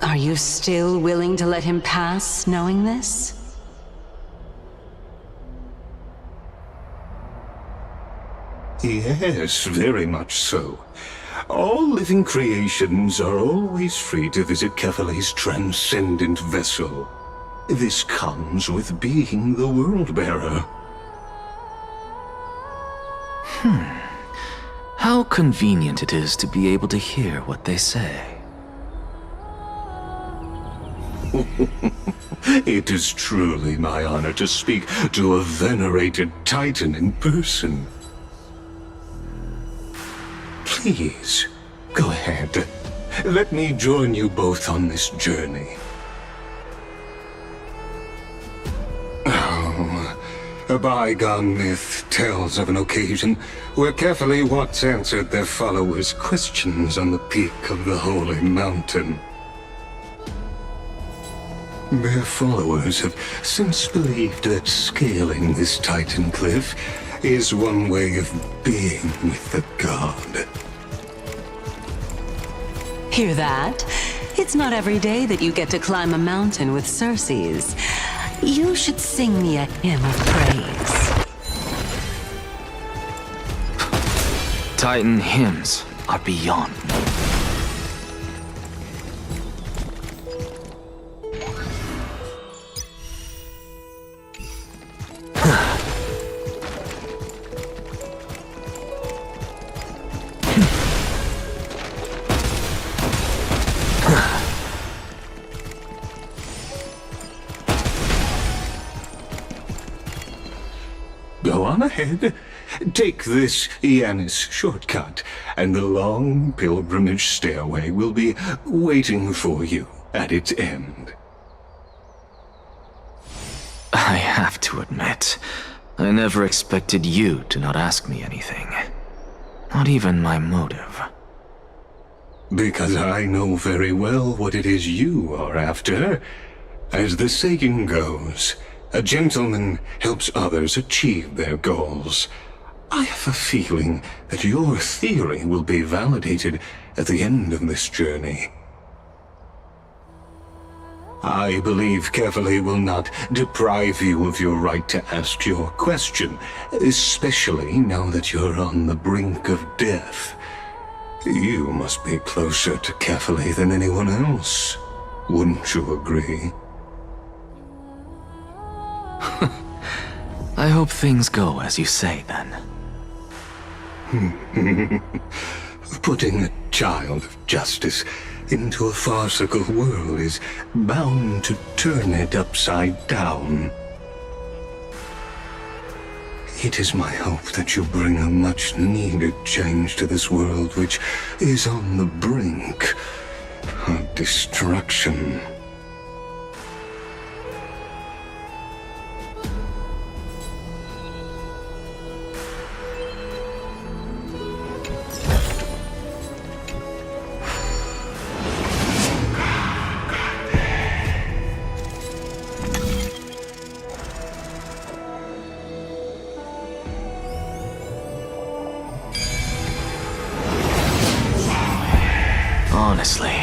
Are you still willing to let him pass, knowing this? Yes, very much so. All living creations are always free to visit Kefali's transcendent vessel. This comes with being the world-bearer. How convenient it is to be able to hear what they say. It is truly my honor to speak to a venerated Titan in person. Please, go ahead. Let me join you both on this journey. Oh, a bygone myth tells of an occasion where Kefali once answered their followers' questions on the peak of the holy mountain. Their followers have since believed that scaling this Titan cliff is one way of being with the god. Hear that? It's not every day that you get to climb a mountain with Circes. You should sing me a hymn of praise. Titan hymns are beyond me. Go on ahead. Take this Yanis shortcut, and the long pilgrimage stairway will be waiting for you at its end. I have to admit, I never expected you to not ask me anything. Not even my motive. Because I know very well what it is you are after. As the saying goes, a gentleman helps others achieve their goals. I have a feeling that your theory will be validated at the end of this journey. I believe Kefali will not deprive you of your right to ask your question, especially now that you're on the brink of death. You must be closer to Kefali than anyone else. Wouldn't you agree? I hope things go as you say, then. Putting a child of justice into a farcical world is bound to turn it upside down. It is my hope that you bring a much-needed change to this world which is on the brink of destruction. Honestly,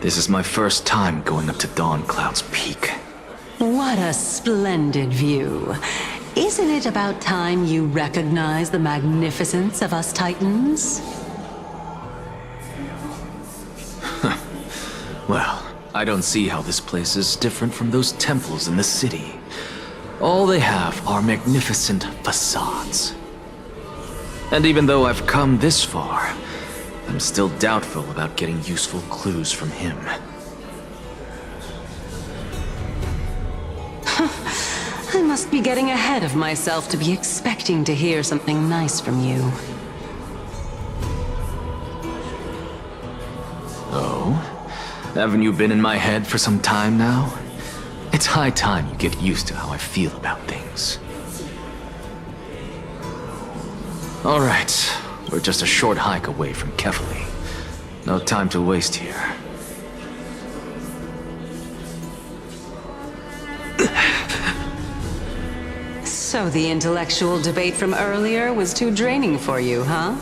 this is my first time going up to Dawn Cloud's peak. What a splendid view. Isn't it about time you recognize the magnificence of us Titans? Well, I don't see how this place is different from those temples in the city. All they have are magnificent facades. And even though I've come this far, I'm still doubtful about getting useful clues from him. I must be getting ahead of myself to be expecting to hear something nice from you. Oh? Haven't you been in my head for some time now? It's high time you get used to how I feel about things. Alright, We're just a short hike away from Kefali. No time to waste here. So the intellectual debate from earlier was too draining for you, huh?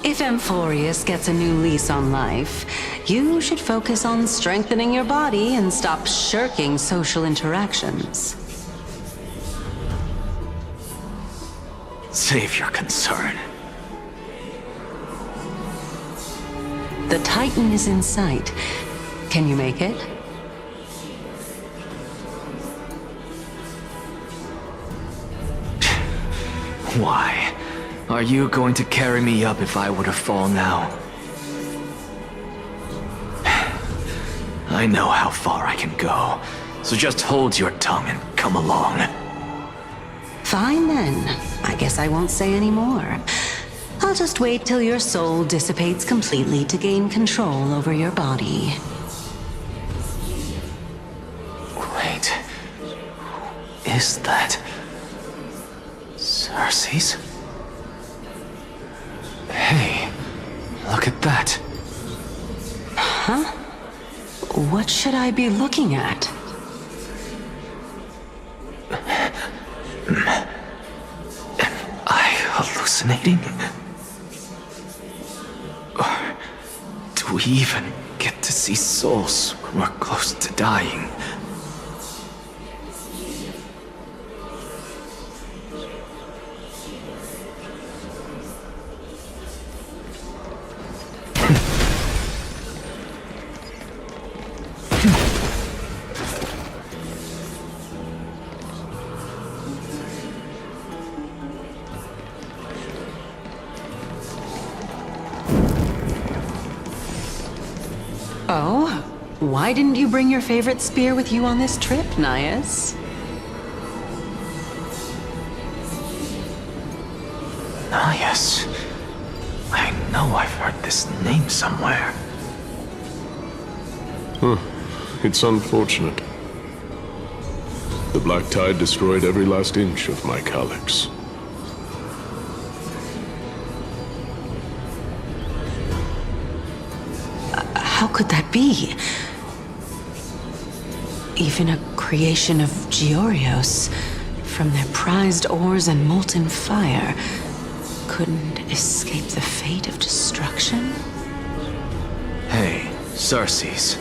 If Amphorius gets a new lease on life, you should focus on strengthening your body and stop shirking social interactions. Save your concern. The Titan is in sight. Can you make it? Why? Are you going to carry me up if I were to fall now? I know how far I can go, so just hold your tongue and come along. Fine then. I guess I won't say any more. I'll just wait till your soul dissipates completely to gain control over your body. Wait. Is that... Cersei's? Hey, look at that. Huh? What should I be looking at? Am I hallucinating? Or do we even get to see souls when we're close to dying? Oh? Why didn't you bring your favorite spear with you on this trip, Nias? Nias. I know I've heard this name somewhere. Huh. It's unfortunate. The Black Tide destroyed every last inch of my calyx. How could that be? Even a creation of Georios, from their prized ores and molten fire, couldn't escape the fate of destruction? Hey, Cersei's.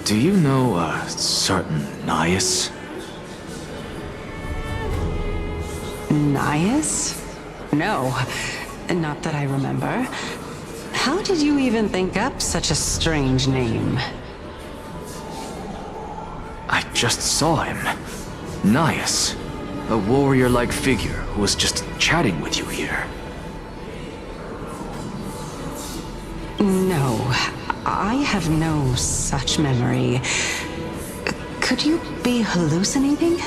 Do you know a certain Nias? Nias? No, not that I remember. How did you even think up such a strange name? I just saw him. Nias. A warrior-like figure who was just chatting with you here. No, I have no such memory. Could you be hallucinating?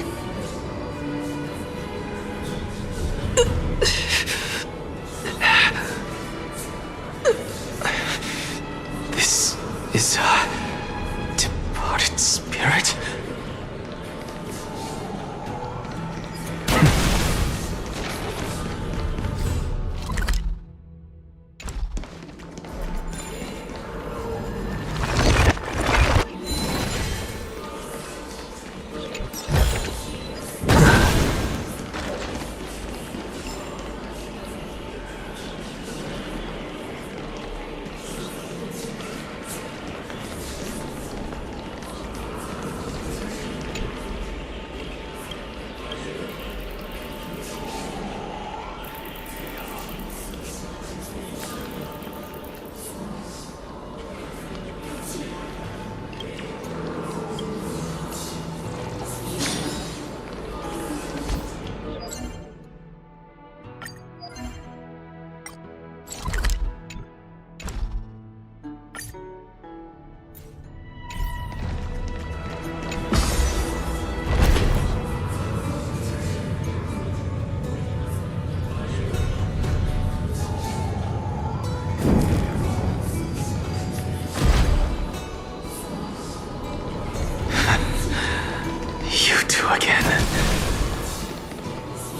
This is a departed spirit?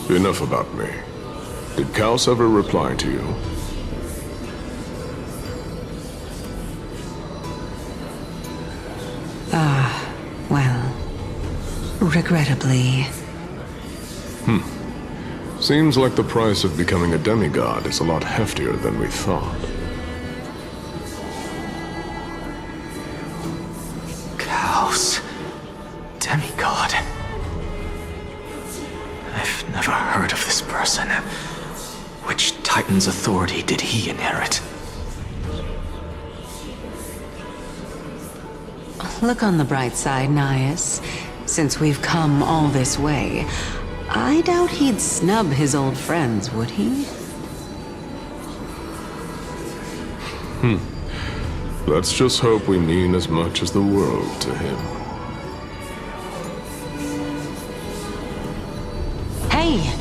Enough about me. Did Kaos ever reply to you? Well, regrettably. Seems like the price of becoming a demigod is a lot heftier than we thought. Kaos. Demigod. I've never heard of this person. Which Titan's authority did he inherit? Look on the bright side, Nias. Since we've come all this way, I doubt he'd snub his old friends, would he? Let's just hope we mean as much as the world to him. Hey!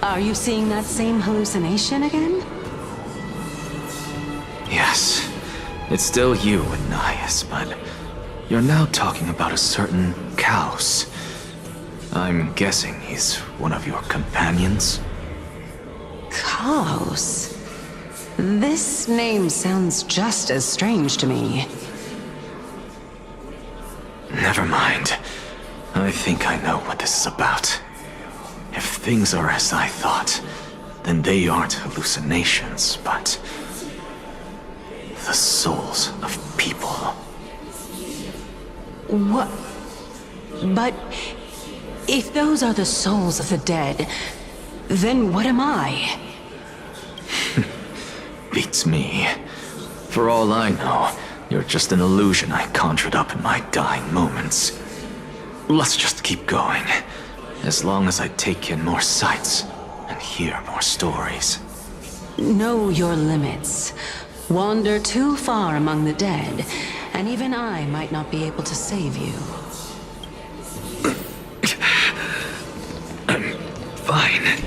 Are you seeing that same hallucination again? Yes. It's still you and Nias, but you're now talking about a certain Kaos. I'm guessing he's one of your companions? Kaos? This name sounds just as strange to me. Never mind. I think I know what this is about. If things are as I thought, then they aren't hallucinations, but the souls of people. What? But if those are the souls of the dead, then what am I? Beats me. For all I know, you're just an illusion I conjured up in my dying moments. Let's just keep going. As long as I take in more sights and hear more stories. Know your limits. Wander too far among the dead, and even I might not be able to save you. I'm fine.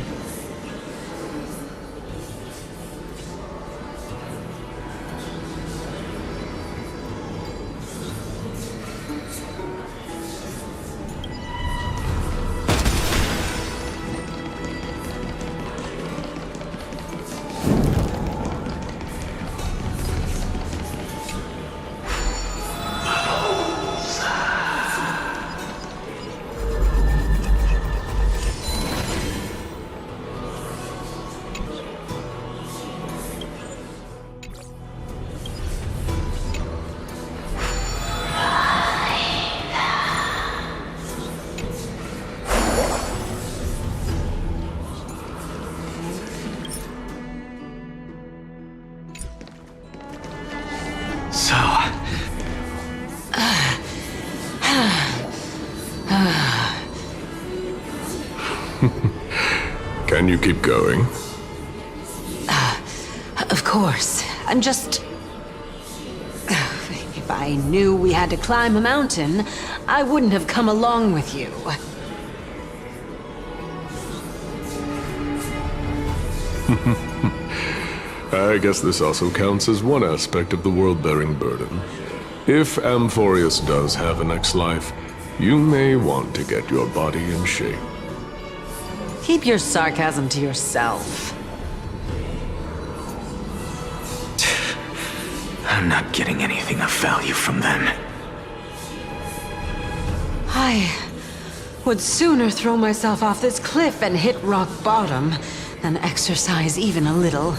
Can you keep going? Of course. I'm just... If I knew we had to climb a mountain, I wouldn't have come along with you. I guess this also counts as one aspect of the world-bearing burden. If Amphorius does have a next life, you may want to get your body in shape. Keep your sarcasm to yourself. I'm not getting anything of value from them. I would sooner throw myself off this cliff and hit rock bottom than exercise even a little.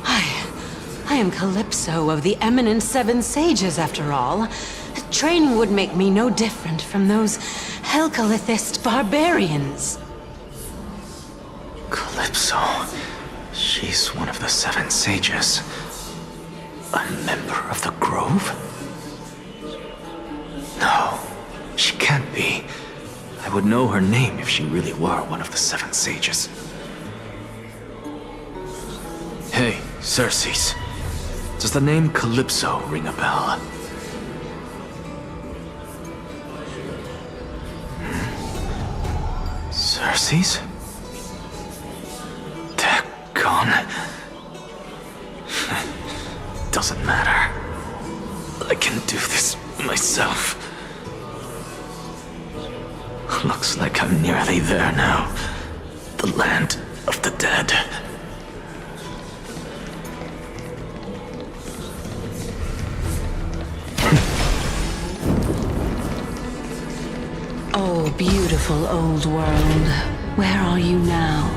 I am Calypso of the eminent Seven Sages, after all. Training would make me no different from those Helcalithist barbarians. Calypso. She's one of the Seven Sages. A member of the Grove? No, she can't be. I would know her name if she really were one of the Seven Sages. Hey, Circes. Does the name Calypso ring a bell? Circes? Dagon? Doesn't matter. I can do this myself. Looks like I'm nearly there now. The land of the dead. Oh, beautiful old world. Where are you now?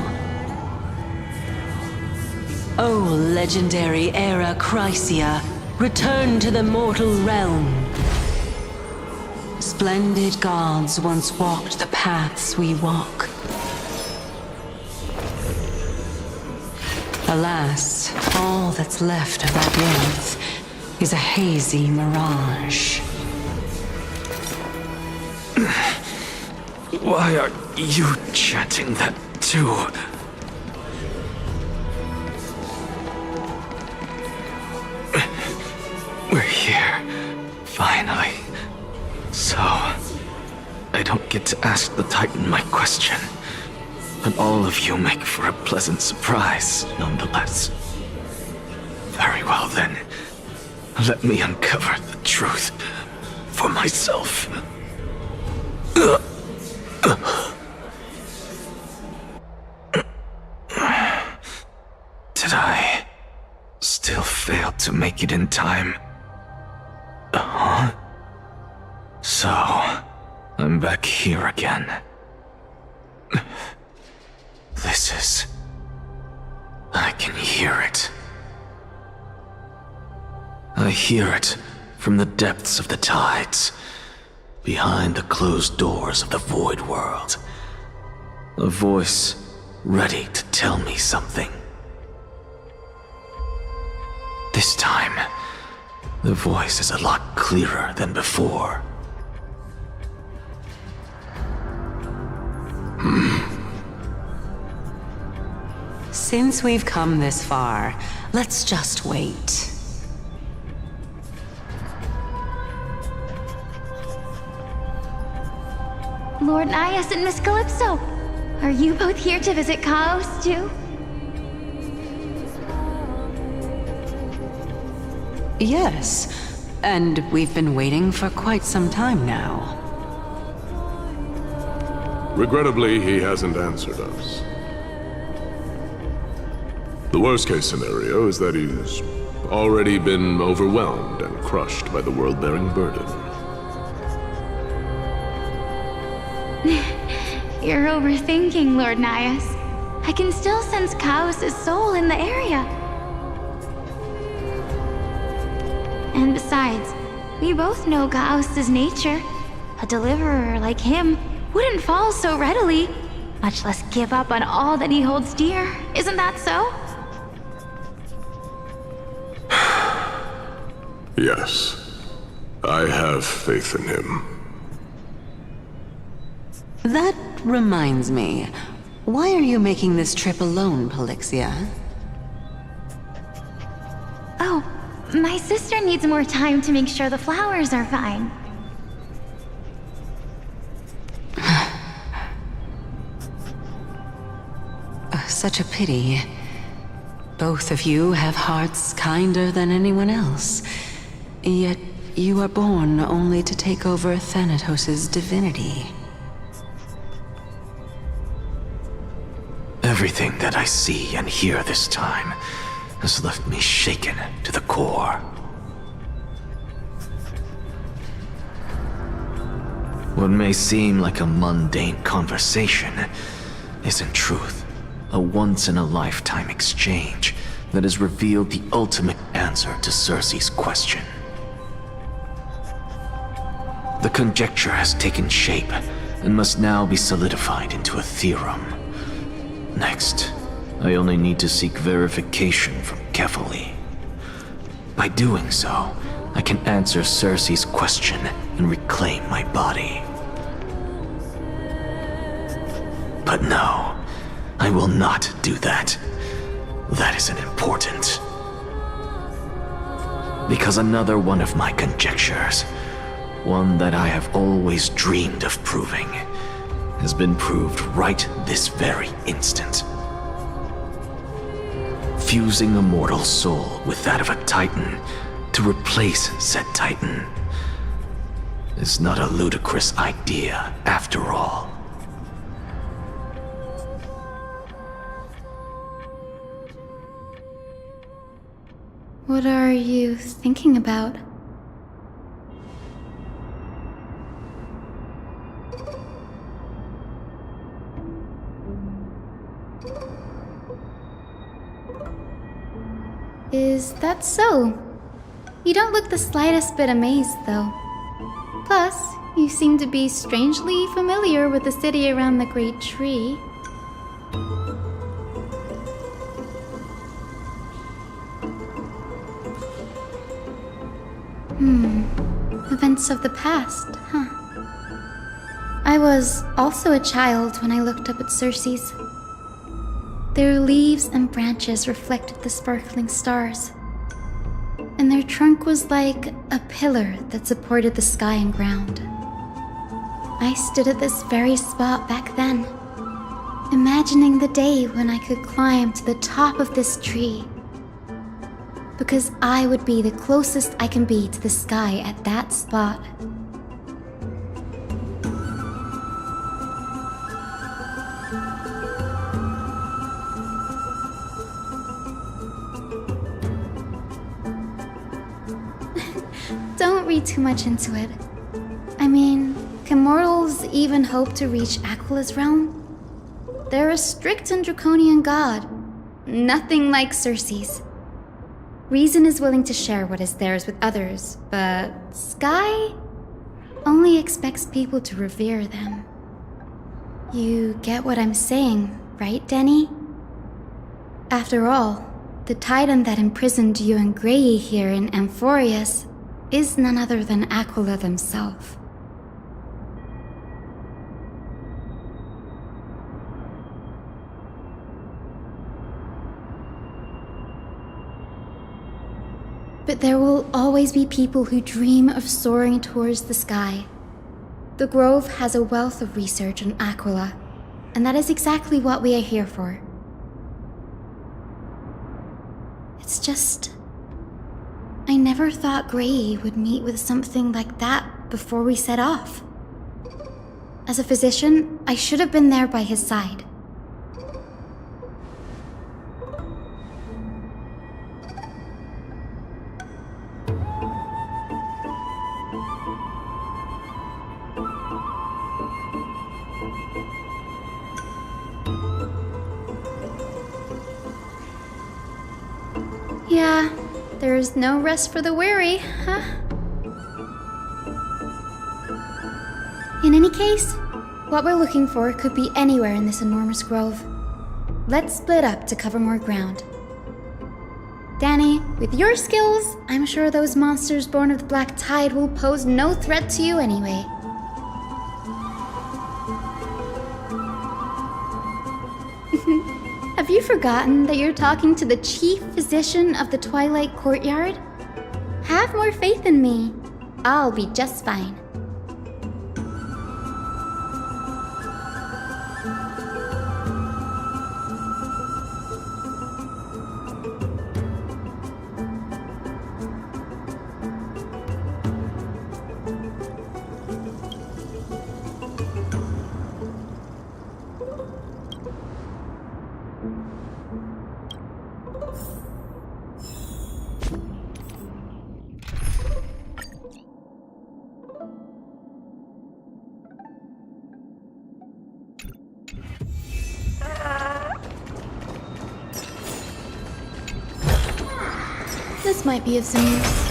Oh, legendary era Chrysia, return to the mortal realm. Splendid gods once walked the paths we walk. Alas, all that's left of that warmth is a hazy mirage. Why are you chanting that too? We're here, finally. So, I don't get to ask the Titan my question, but all of you make for a pleasant surprise, nonetheless. Very well then, let me uncover the truth for myself. Did I still fail to make it in time? So, I'm back here again. I can hear it. I hear it from the depths of the tides, behind the closed doors of the void world. A voice ready to tell me something. This time, the voice is a lot clearer than before. Since we've come this far, let's just wait. Lord Nias and Miss Calypso, are you both here to visit Chaos too? Yes, and we've been waiting for quite some time now. Regrettably, he hasn't answered us. The worst-case scenario is that he's already been overwhelmed and crushed by the world-bearing burden. You're overthinking, Lord Nias. I can still sense Chaos' soul in the area. And besides, we both know Chaos' nature. A deliverer like him wouldn't fall so readily, much less give up on all that he holds dear. Isn't that so? Yes, I have faith in him. That reminds me. Why are you making this trip alone, Polixia? Oh, my sister needs more time to make sure the flowers are fine. Such a pity. Both of you have hearts kinder than anyone else. Yet you are born only to take over Thanatos' divinity. Everything that I see and hear this time has left me shaken to the core. What may seem like a mundane conversation is in truth a once-in-a-lifetime exchange that has revealed the ultimate answer to Cersei's question. The conjecture has taken shape and must now be solidified into a theorem. Next, I only need to seek verification from Kefali. By doing so, I can answer Cersei's question and reclaim my body. But no, I will not do that. That isn't important. Because another one of my conjectures, one that I have always dreamed of proving, has been proved right this very instant. Fusing a mortal soul with that of a Titan to replace said Titan is not a ludicrous idea after all. What are you thinking about? Is that so? You don't look the slightest bit amazed, though. Plus, you seem to be strangely familiar with the city around the Great Tree. Events of the past, huh? I was also a child when I looked up at Circe's. Their leaves and branches reflected the sparkling stars, and their trunk was like a pillar that supported the sky and ground. I stood at this very spot back then, imagining the day when I could climb to the top of this tree, because I would be the closest I can be to the sky at that spot. Don't read too much into it. I mean, can mortals even hope to reach Aquila's realm? They're a strict and draconian god, nothing like Circe's. Reason is willing to share what is theirs with others, but Sky only expects people to revere them. You get what I'm saying, right, Denny? After all, the titan that imprisoned you and Grey here in Amphorius is none other than Aquila themselves. But there will always be people who dream of soaring towards the sky. The Grove has a wealth of research on Aquila, and that is exactly what we are here for. It's just, I never thought Grey would meet with something like that before we set off. As a physician, I should have been there by his side. Yeah, there's no rest for the weary, huh? In any case, what we're looking for could be anywhere in this enormous grove. Let's split up to cover more ground. Danny, with your skills, I'm sure those monsters born of the Black Tide will pose no threat to you anyway. Have you forgotten that you're talking to the chief physician of the Twilight Courtyard? Have more faith in me. I'll be just fine. This might be of some use.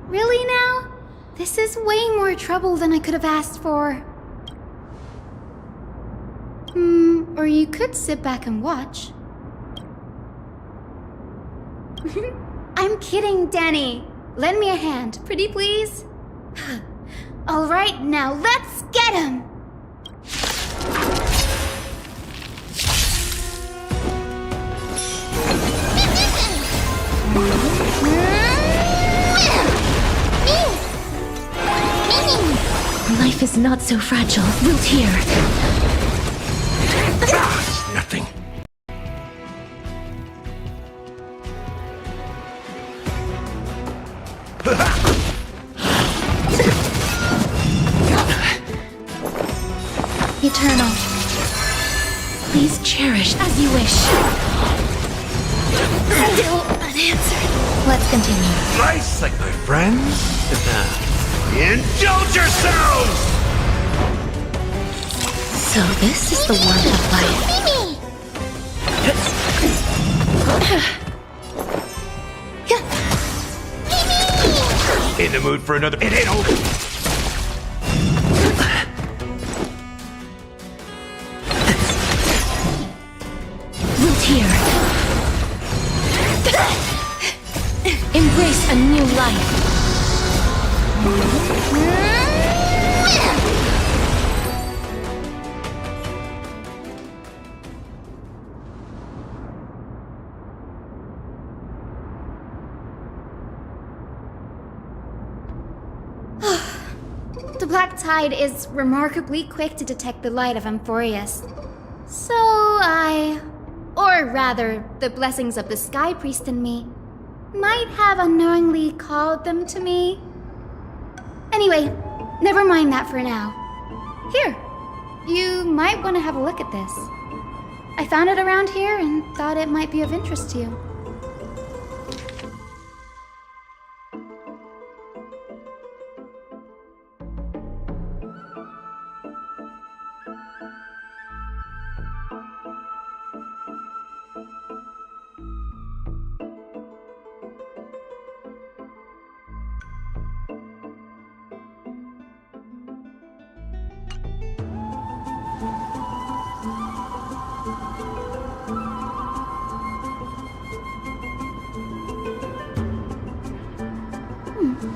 Really now? This is way more trouble than I could have asked for. Or you could sit back and watch. I'm kidding, Danny. Lend me a hand, pretty please. All right, now let's get him! Life is not so fragile. We'll tear. Nothing. Eternal. Please cherish as you wish. Still unanswered. Let's continue. Nice, like my friends. Indulge yourselves! So this is the one of life. In the mood for another. It ain't over. We'll tear. Embrace a new life. The Black Tide is remarkably quick to detect the light of Amphorius. So or rather, the blessings of the Sky Priest in me, might have unknowingly called them to me. Anyway, never mind that for now. Here, you might want to have a look at this. I found it around here and thought it might be of interest to you.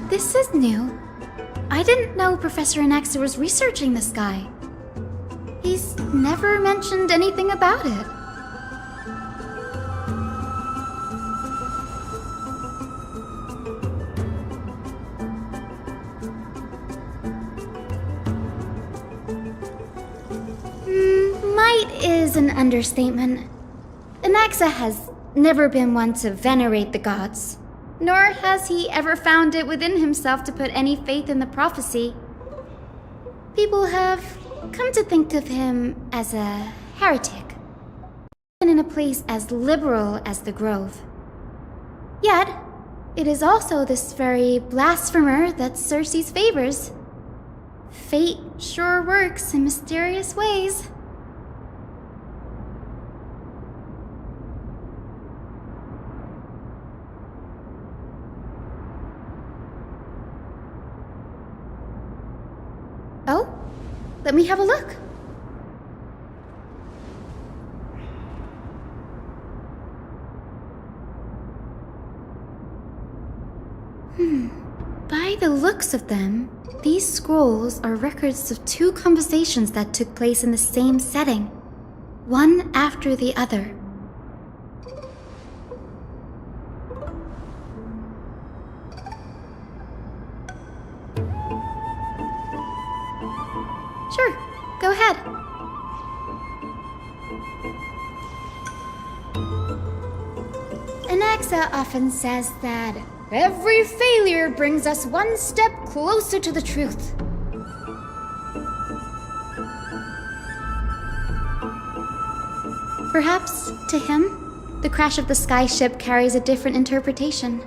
This is new. I didn't know Professor Anaxa was researching the sky. He's never mentioned anything about it. Might is an understatement. Anaxa has never been one to venerate the gods. Nor has he ever found it within himself to put any faith in the prophecy. People have come to think of him as a heretic, even in a place as liberal as the Grove. Yet, it is also this very blasphemer that Circe's favors. Fate sure works in mysterious ways. Oh, let me have a look. By the looks of them, these scrolls are records of two conversations that took place in the same setting, one after the other. Sure, go ahead. Anaxa often says that every failure brings us one step closer to the truth. Perhaps, to him, the crash of the sky ship carries a different interpretation.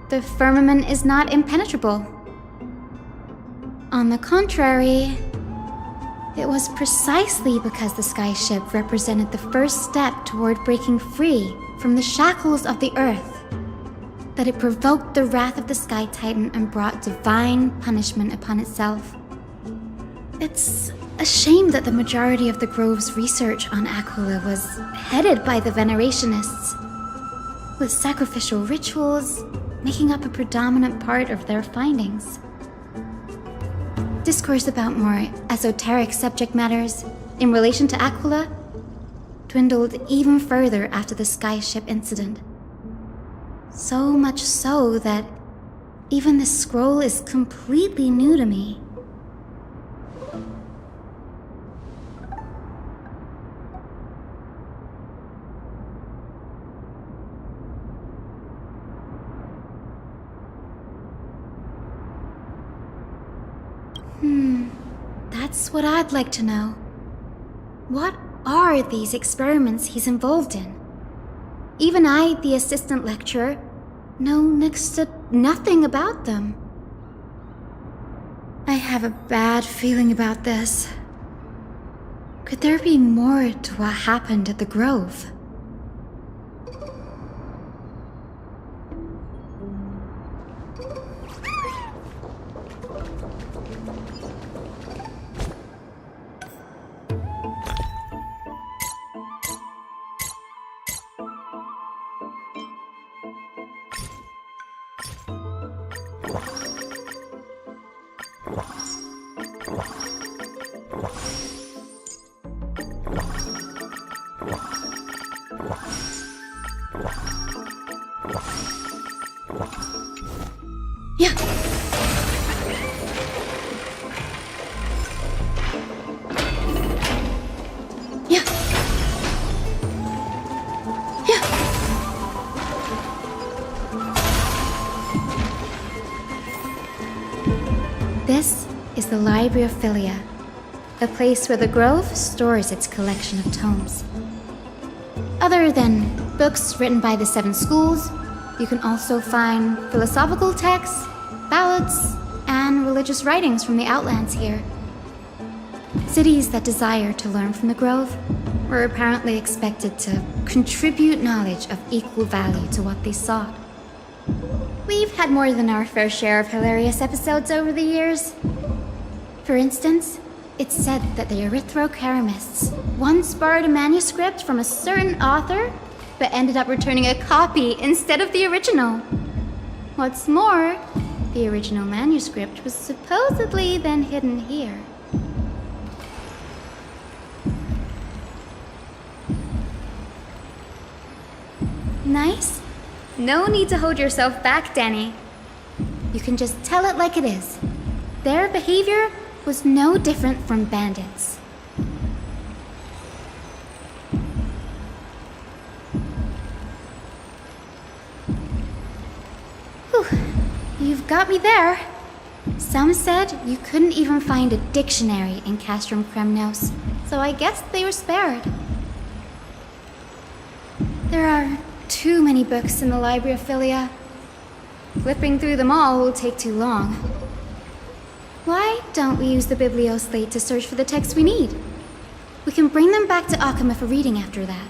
The firmament is not impenetrable. On the contrary, it was precisely because the sky ship represented the first step toward breaking free from the shackles of the earth that it provoked the wrath of the Sky Titan and brought divine punishment upon itself. It's a shame that the majority of the Grove's research on Aquila was headed by the Venerationists, with sacrificial rituals making up a predominant part of their findings. Discourse about more esoteric subject matters in relation to Aquila dwindled even further after the skyship incident. So much so that even this scroll is completely new to me. That's what I'd like to know. What are these experiments he's involved in? Even I, the assistant lecturer, know next to nothing about them. I have a bad feeling about this. Could there be more to what happened at the Grove? This is the Library of Philia, a place where the Grove stores its collection of tomes. Other than books written by the 7 schools, you can also find philosophical texts, ballads, and religious writings from the Outlands here. Cities that desire to learn from the Grove were apparently expected to contribute knowledge of equal value to what they sought. We've had more than our fair share of hilarious episodes over the years. For instance, it's said that the Erythrocheramists once borrowed a manuscript from a certain author, but ended up returning a copy instead of the original. What's more, the original manuscript was supposedly then hidden here. Nice? No need to hold yourself back, Danny. You can just tell it like it is. Their behavior was no different from bandits. Whew. You've got me there. Some said you couldn't even find a dictionary in Castrum Kremnos, so I guess they were spared. There are too many books in the Library of Philia. Flipping through them all will take too long. Why don't we use the Biblioslate to search for the texts we need? We can bring them back to Akama for reading after that.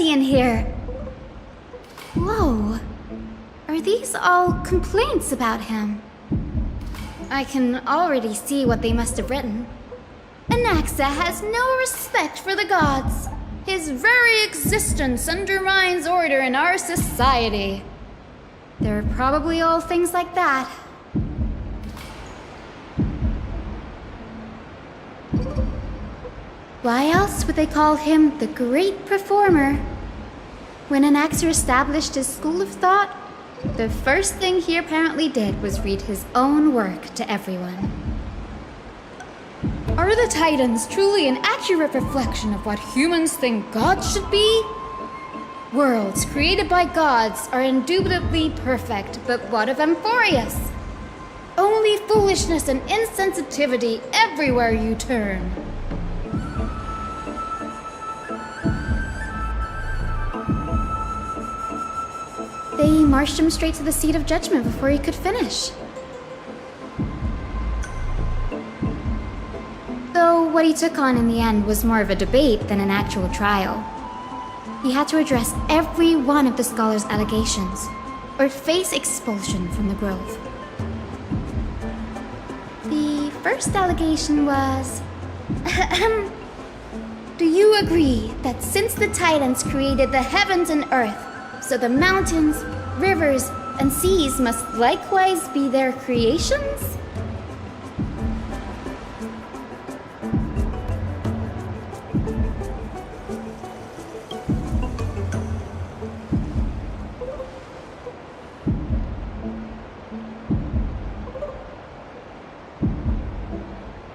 In here. Whoa. Are these all complaints about him? I can already see what they must have written. Anaxa has no respect for the gods. His very existence undermines order in our society. They're probably all things like that. Why else would they call him the Great Performer? When Anaxa established his school of thought, the first thing he apparently did was read his own work to everyone. Are the Titans truly an accurate reflection of what humans think gods should be? Worlds created by gods are indubitably perfect, but what of Amphorius? Only foolishness and insensitivity everywhere you turn. They marched him straight to the seat of judgment before he could finish. Though what he took on in the end was more of a debate than an actual trial. He had to address every one of the scholar's allegations, or face expulsion from the Grove. The first allegation was... Do you agree that since the Titans created the heavens and earth, so the mountains, rivers, and seas must likewise be their creations?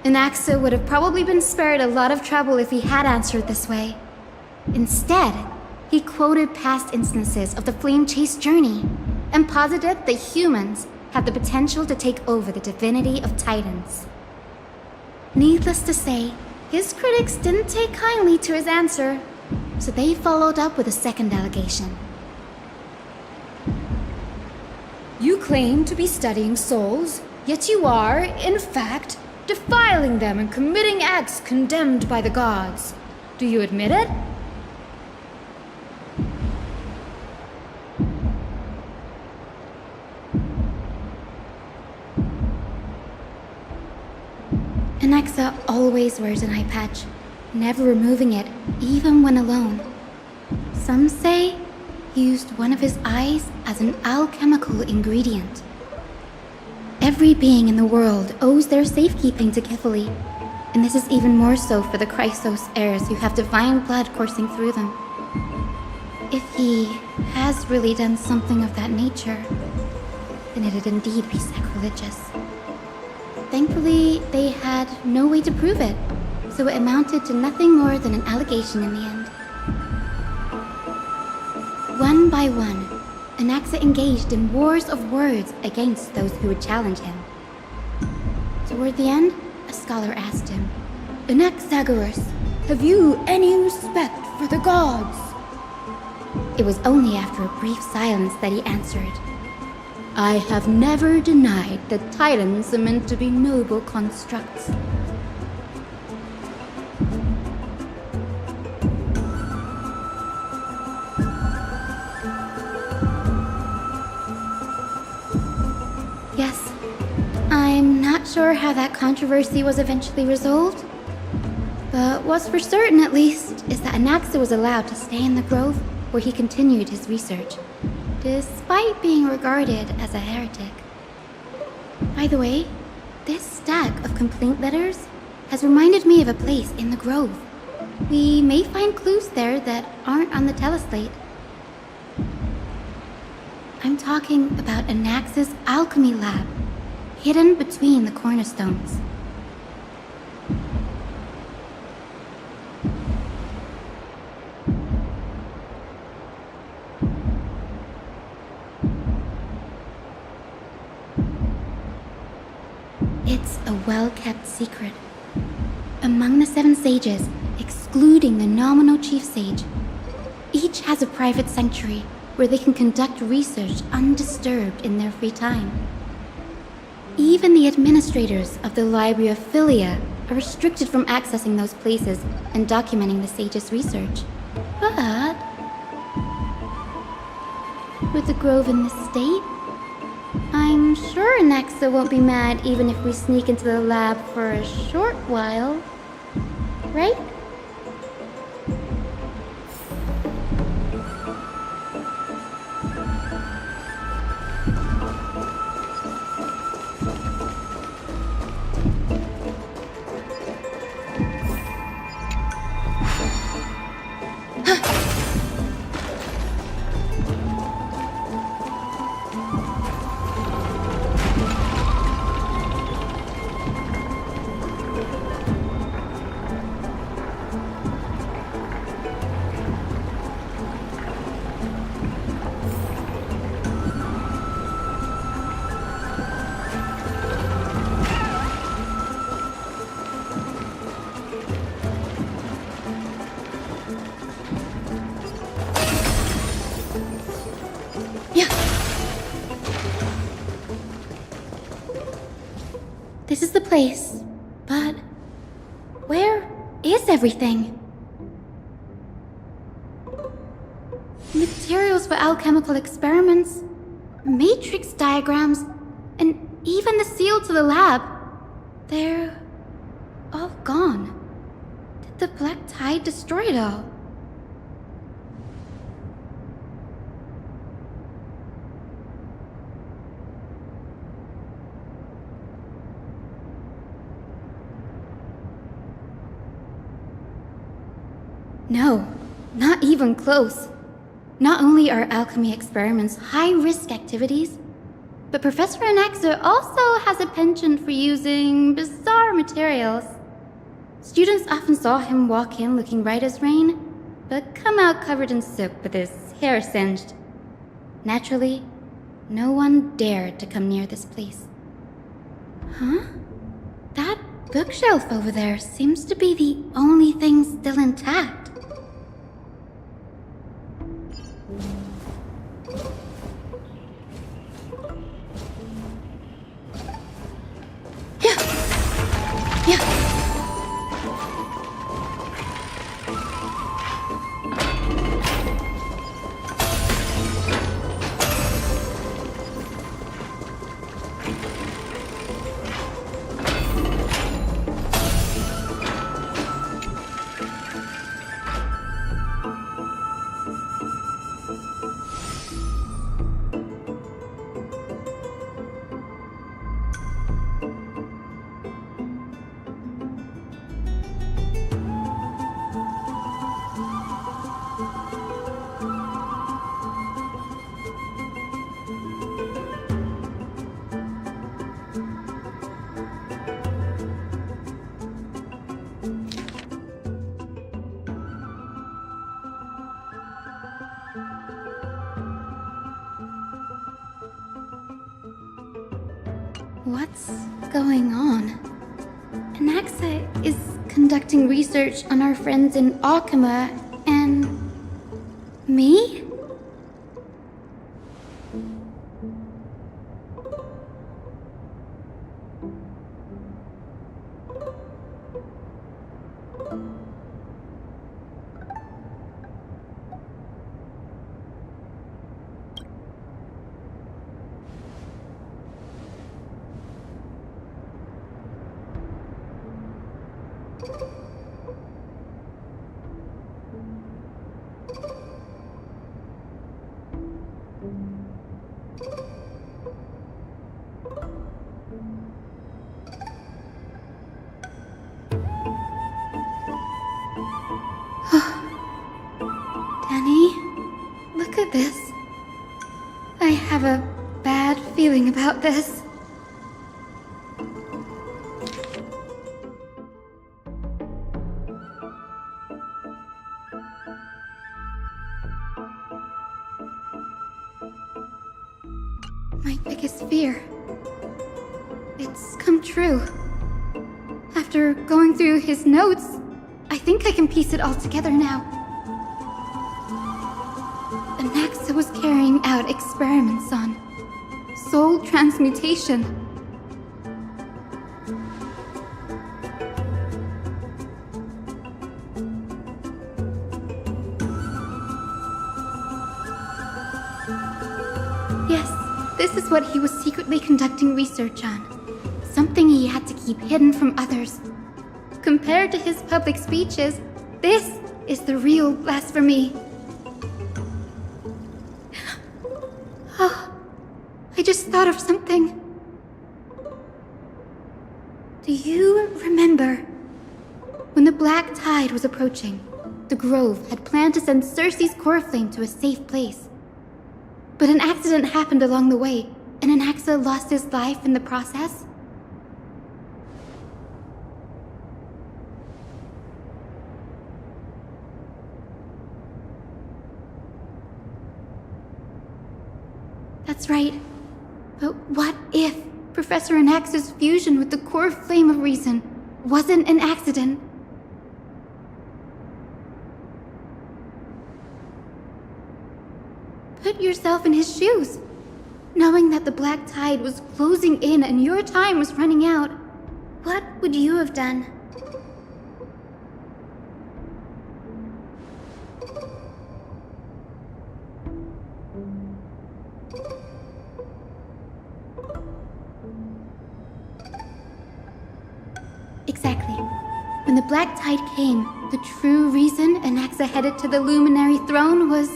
Anaxa would have probably been spared a lot of trouble if he had answered this way. Instead, he quoted past instances of the Flame Chase journey and posited that humans have the potential to take over the divinity of Titans. Needless to say, his critics didn't take kindly to his answer, so they followed up with a second allegation. You claim to be studying souls, yet you are, in fact, defiling them and committing acts condemned by the gods. Do you admit it? Anaxa always wears an eye patch, never removing it, even when alone. Some say he used one of his eyes as an alchemical ingredient. Every being in the world owes their safekeeping to Kifili, and this is even more so for the Chrysos heirs who have divine blood coursing through them. If he has really done something of that nature, then it'd indeed be sacrilegious. Thankfully, they had no way to prove it, so it amounted to nothing more than an allegation in the end. One by one, Anaxa engaged in wars of words against those who would challenge him. Toward the end, a scholar asked him, Anaxagoras, have you any respect for the gods? It was only after a brief silence that he answered, I have never denied that Titans are meant to be noble constructs. Yes, I'm not sure how that controversy was eventually resolved, but what's for certain at least is that Anaxa was allowed to stay in the grove where he continued his research, despite being regarded as a heretic. By the way, this stack of complaint letters has reminded me of a place in the grove. We may find clues there that aren't on the teleslate. I'm talking about Anaxa's alchemy lab, hidden between the cornerstones. It's a well-kept secret. Among the 7 sages, excluding the nominal chief sage, each has a private sanctuary where they can conduct research undisturbed in their free time. Even the administrators of the Library of Philia are restricted from accessing those places and documenting the sage's research. But with the grove in this state, I'm sure sure Naxa won't be mad even if we sneak into the lab for a short while, right? This is the place, but where is everything? Materials for alchemical experiments, matrix diagrams, and even the seal to the lab. They're all gone. Did the black tide destroy it all? No, not even close. Not only are alchemy experiments high-risk activities, but Professor Anaxa also has a penchant for using bizarre materials. Students often saw him walk in looking bright as rain, but come out covered in soot with his hair singed. Naturally, no one dared to come near this place. Huh? That bookshelf over there seems to be the only thing still intact. What's going on? Anaxa is conducting research on our friends in Akama and... me? Danny, look at this. I have a bad feeling about this. My biggest fear. It's come true. After going through his notes, I think I can piece it all together now. Anaxa was carrying out experiments on soul transmutation. Yes, This is what he was secretly conducting research on. Something he had to keep hidden from others. Compared to his public speeches, this is the real blasphemy. Oh, I just thought of something. Do you remember when the black tide was approaching? The Grove had planned to send Cersei's core flame to a safe place. But an accident happened along the way, and Anaxa lost his life in the process? That's right. But what if Professor Anaxa's fusion with the core flame of reason wasn't an accident? Put yourself in his shoes. Knowing that the black tide was closing in and your time was running out, what would you have done? Exactly. When the black tide came, the true reason Anaxa headed to the Luminary Throne was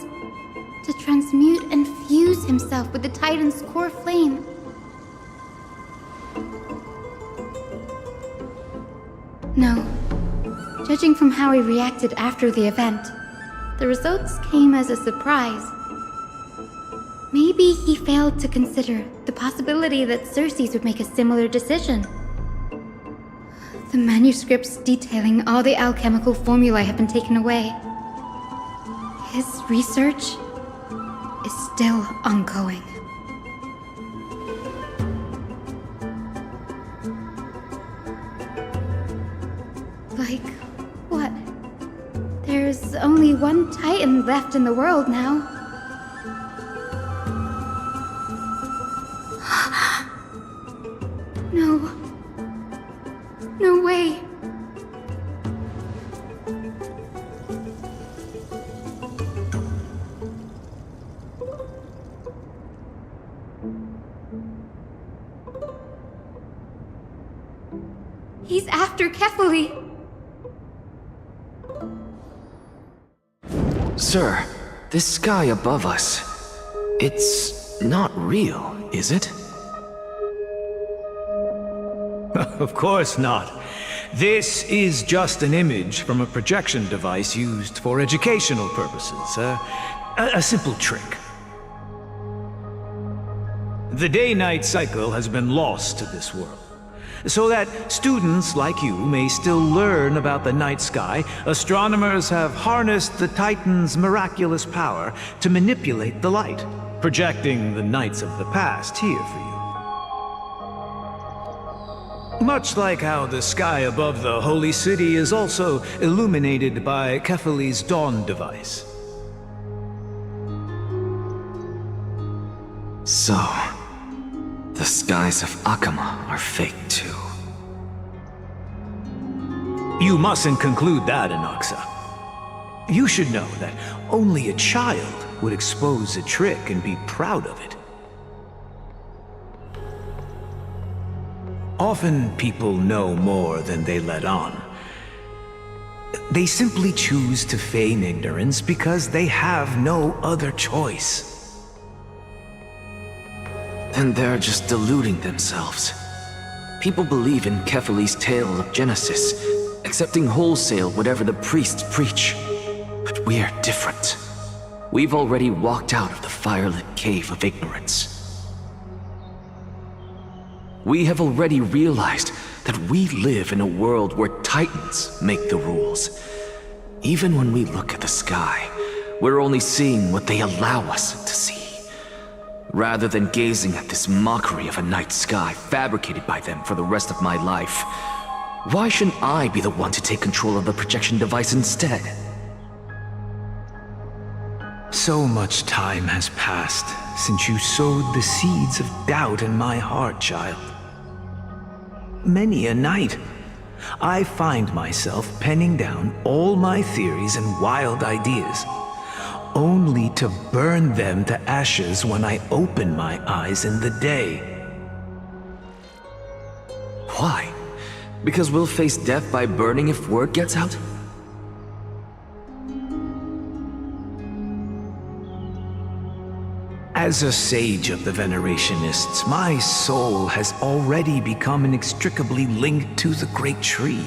to transmute and fuse himself with the Titan's core flame. No. Judging from how he reacted after the event, the results came as a surprise. Maybe he failed to consider the possibility that Cersei's would make a similar decision. The manuscripts detailing all the alchemical formulae have been taken away. His research is still ongoing. Like, what? There's only one Titan left in the world now. No. No way. He's after Kefali. Sir, this sky above us, it's not real, is it? Of course not. This is just an image from a projection device used for educational purposes. A simple trick. The day-night cycle has been lost to this world. So that students like you may still learn about the night sky, astronomers have harnessed the Titan's miraculous power to manipulate the light, projecting the nights of the past here for you. Much like how the sky above the Holy City is also illuminated by Kefali's dawn device. So, the skies of Akama are fake too. You mustn't conclude that, Anaxa. You should know that only a child would expose a trick and be proud of it. Often people know more than they let on. They simply choose to feign ignorance because they have no other choice. Then they're just deluding themselves. People believe in Kefali's tale of Genesis, accepting wholesale whatever the priests preach. But we're different. We've already walked out of the firelit cave of ignorance. We have already realized that we live in a world where Titans make the rules. Even when we look at the sky, we're only seeing what they allow us to see. Rather than gazing at this mockery of a night sky fabricated by them for the rest of my life, why shouldn't I be the one to take control of the projection device instead? So much time has passed since you sowed the seeds of doubt in my heart, child. Many a night, I find myself penning down all my theories and wild ideas, only to burn them to ashes when I open my eyes in the day. Why? Because we'll face death by burning if word gets out? As a sage of the Venerationists, my soul has already become inextricably linked to the great tree.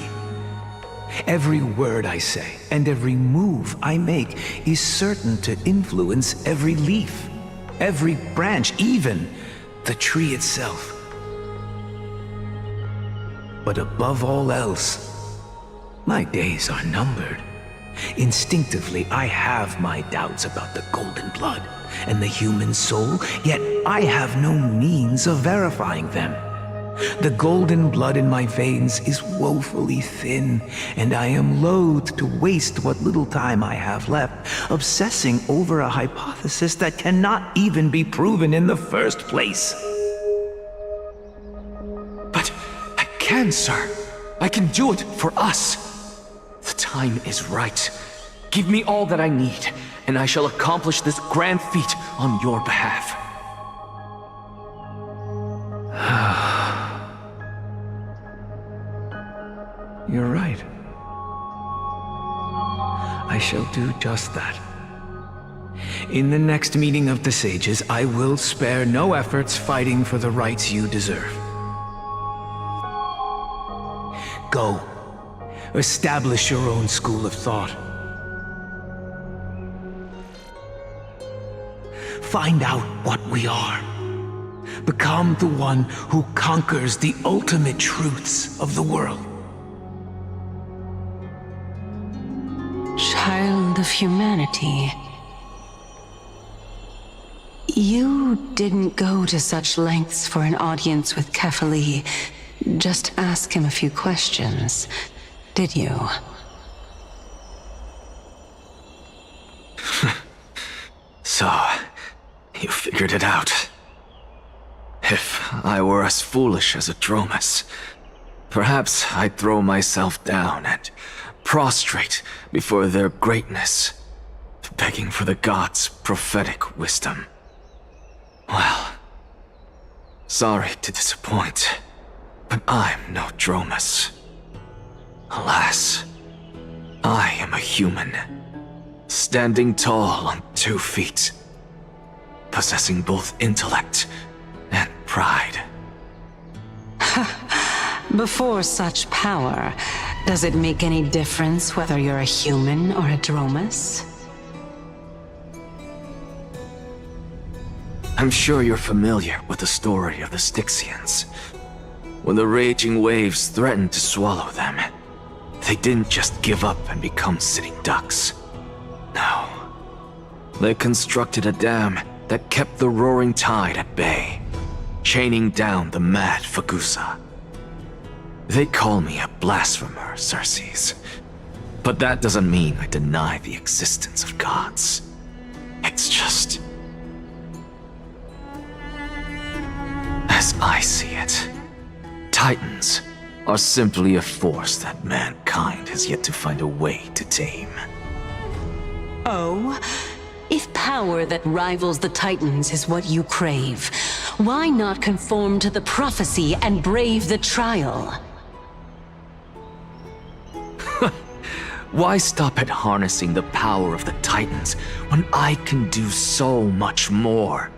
Every word I say and every move I make is certain to influence every leaf, every branch, even the tree itself. But above all else, my days are numbered. Instinctively, I have my doubts about the golden blood and the human soul, yet I have no means of verifying them. The golden blood in my veins is woefully thin, and I am loath to waste what little time I have left obsessing over a hypothesis that cannot even be proven in the first place. But I can, sir. I can do it for us. The time is right. Give me all that I need, and I shall accomplish this grand feat on your behalf. You're right. I shall do just that. In the next meeting of the sages, I will spare no efforts fighting for the rights you deserve. Go. Establish your own school of thought. Find out what we are. Become the one who conquers the ultimate truths of the world. Child of humanity. You didn't go to such lengths for an audience with Kefali. Just ask him a few questions, did you? So, you figured it out. If I were as foolish as a Dromus, perhaps I'd throw myself down and prostrate before their greatness, begging for the gods' prophetic wisdom. Well, sorry to disappoint, but I'm no Dromus. Alas, I am a human, standing tall on 2 feet, possessing both intellect and pride. Before such power, does it make any difference whether you're a human or a Dromus? I'm sure you're familiar with the story of the Styxians. When the raging waves threatened to swallow them, they didn't just give up and become sitting ducks. No. They constructed a dam that kept the roaring tide at bay, chaining down the mad Fagusa. They call me a blasphemer, Circes. But that doesn't mean I deny the existence of gods. It's just... as I see it, Titans are simply a force that mankind has yet to find a way to tame. Oh? If power that rivals the Titans is what you crave, why not conform to the prophecy and brave the trial? Why stop at harnessing the power of the Titans when I can do so much more?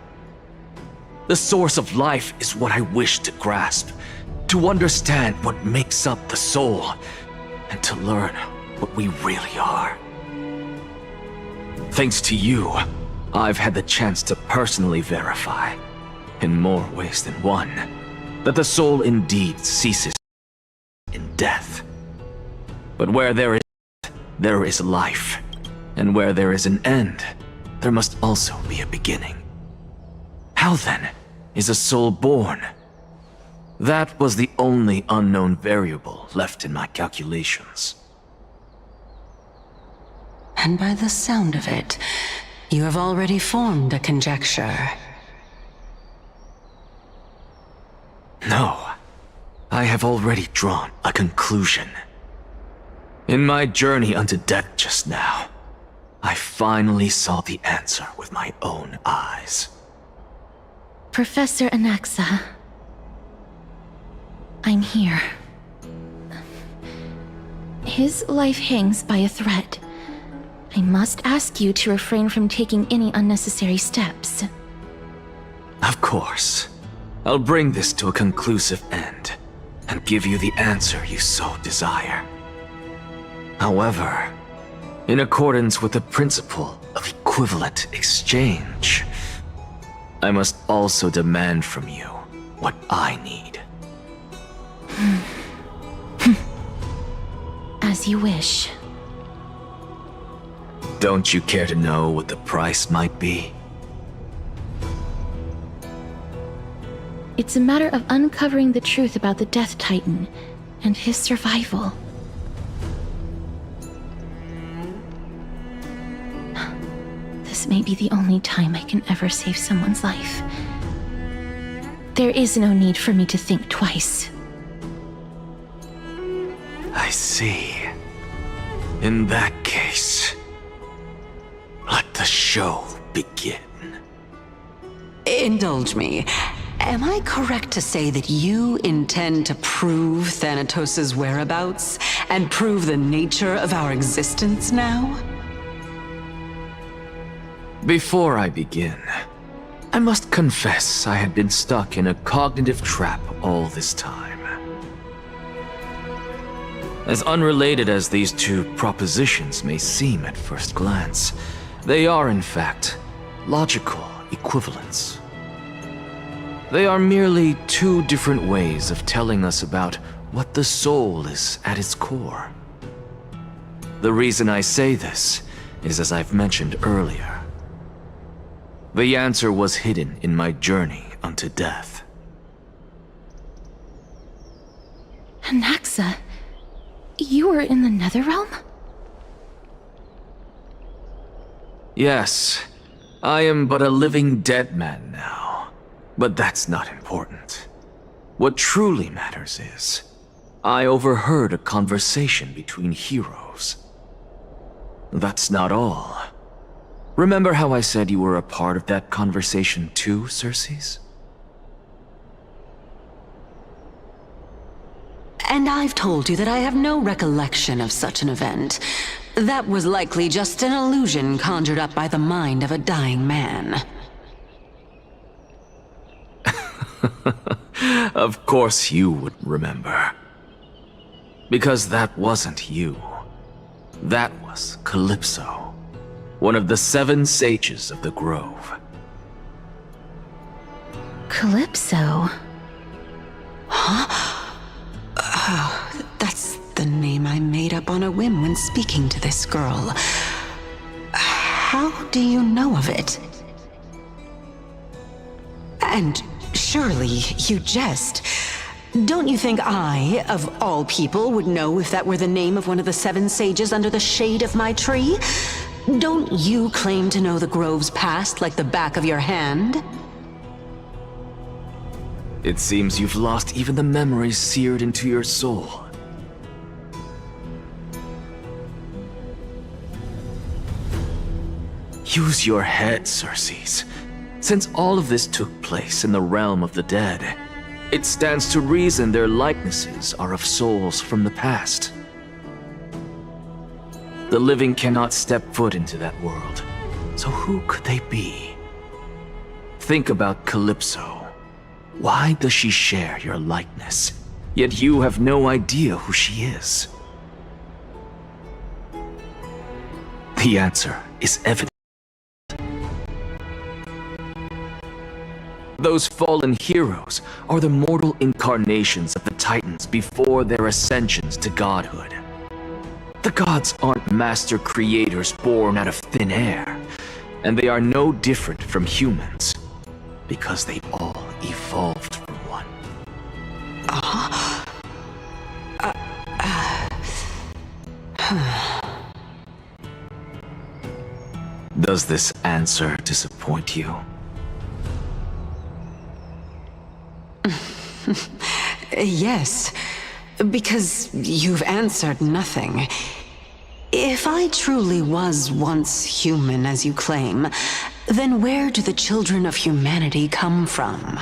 The source of life is what I wish to grasp, to understand what makes up the soul, and to learn what we really are. Thanks to you, I've had the chance to personally verify, in more ways than one, that the soul indeed ceases in death. But where there is life, and where there is an end, there must also be a beginning. How then is a soul born? That was the only unknown variable left in my calculations. And by the sound of it, you have already formed a conjecture. No, I have already drawn a conclusion. In my journey unto death just now, I finally saw the answer with my own eyes. Professor Anaxa, I'm here. His life hangs by a thread. I must ask you to refrain from taking any unnecessary steps. Of course. I'll bring this to a conclusive end and give you the answer you so desire. However, in accordance with the principle of equivalent exchange, I must also demand from you what I need. As you wish. Don't you care to know what the price might be? It's a matter of uncovering the truth about the Death Titan and his survival. This may be the only time I can ever save someone's life. There is no need for me to think twice. I see. In that case, let the show begin. Indulge me. Am I correct to say that you intend to prove Thanatos' whereabouts and prove the nature of our existence now? Before I begin, I must confess I had been stuck in a cognitive trap all this time. As unrelated as these two propositions may seem at first glance, they are in fact logical equivalents. They are merely two different ways of telling us about what the soul is at its core. The reason I say this is, as I've mentioned earlier, the answer was hidden in my journey unto death. Anaxa, you were in the Netherrealm? Yes, I am but a living dead man now. But that's not important. What truly matters is, I overheard a conversation between heroes. That's not all. Remember how I said you were a part of that conversation too, Circes? And I've told you that I have no recollection of such an event. That was likely just an illusion conjured up by the mind of a dying man. Of course you would remember. Because that wasn't you. That was Calypso, one of the 7 sages of the Grove. Calypso? Huh? Oh, that's the name I made up on a whim when speaking to this girl. How do you know of it? And surely you jest. Don't you think I, of all people, would know if that were the name of one of the 7 sages under the shade of my tree? Don't you claim to know the Grove's past like the back of your hand? It seems you've lost even the memories seared into your soul. Use your head, Circes. Since all of this took place in the realm of the dead, it stands to reason their likenesses are of souls from the past. The living cannot step foot into that world, so who could they be? Think about Calypso. Why does she share your likeness, yet you have no idea who she is? The answer is evident. Those fallen heroes are the mortal incarnations of the Titans before their ascensions to godhood. The gods aren't master creators born out of thin air, and they are no different from humans, because they all evolved from one. Does this answer disappoint you? Yes, because you've answered nothing. If I truly was once human, as you claim, then where do the children of humanity come from?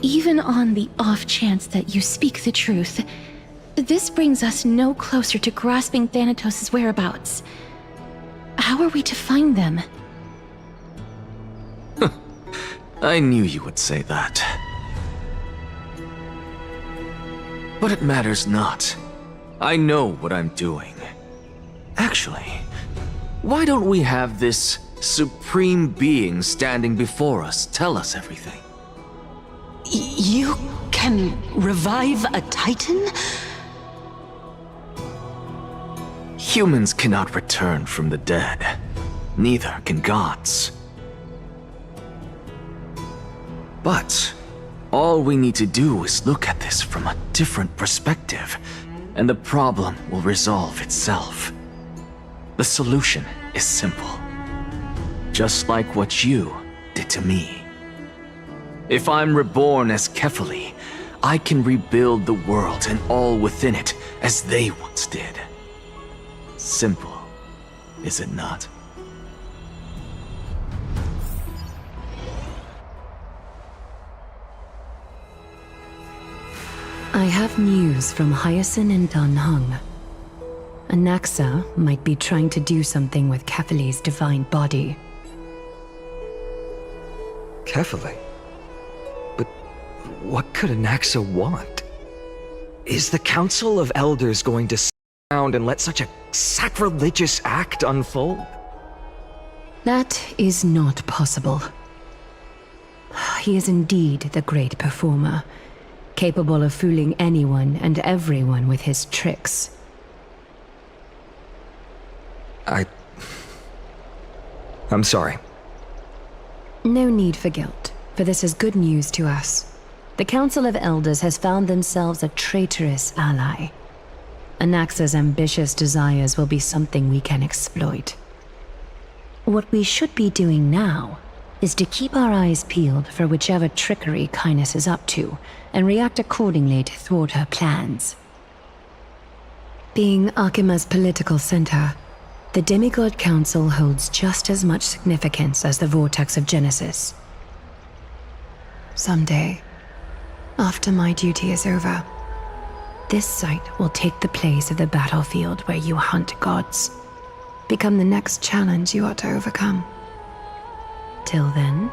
Even on the off chance that you speak the truth, this brings us no closer to grasping Thanatos' whereabouts. How are we to find them? I knew you would say that. But it matters not. I know what I'm doing. Actually, why don't we have this supreme being standing before us tell us everything? You can revive a Titan? Humans cannot return from the dead. Neither can gods. But all we need to do is look at this from a different perspective, and the problem will resolve itself. The solution is simple. Just like what you did to me. If I'm reborn as Kefali, I can rebuild the world and all within it as they once did. Simple, is it not? I have news from Hyacinth and Danheng. Anaxa might be trying to do something with Kefali's divine body. Kefali? But what could Anaxa want? Is the Council of Elders going to sit around and let such a sacrilegious act unfold? That is not possible. He is indeed the great performer, capable of fooling anyone and everyone with his tricks. I'm sorry. No need for guilt, for this is good news to us. The Council of Elders has found themselves a traitorous ally. Anaxa's ambitious desires will be something we can exploit. What we should be doing now is to keep our eyes peeled for whichever trickery Kynus is up to, and react accordingly to thwart her plans. Being Akima's political center, the Demigod Council holds just as much significance as the Vortex of Genesis. Someday, after my duty is over, this site will take the place of the battlefield where you hunt gods, become the next challenge you ought to overcome. Till then,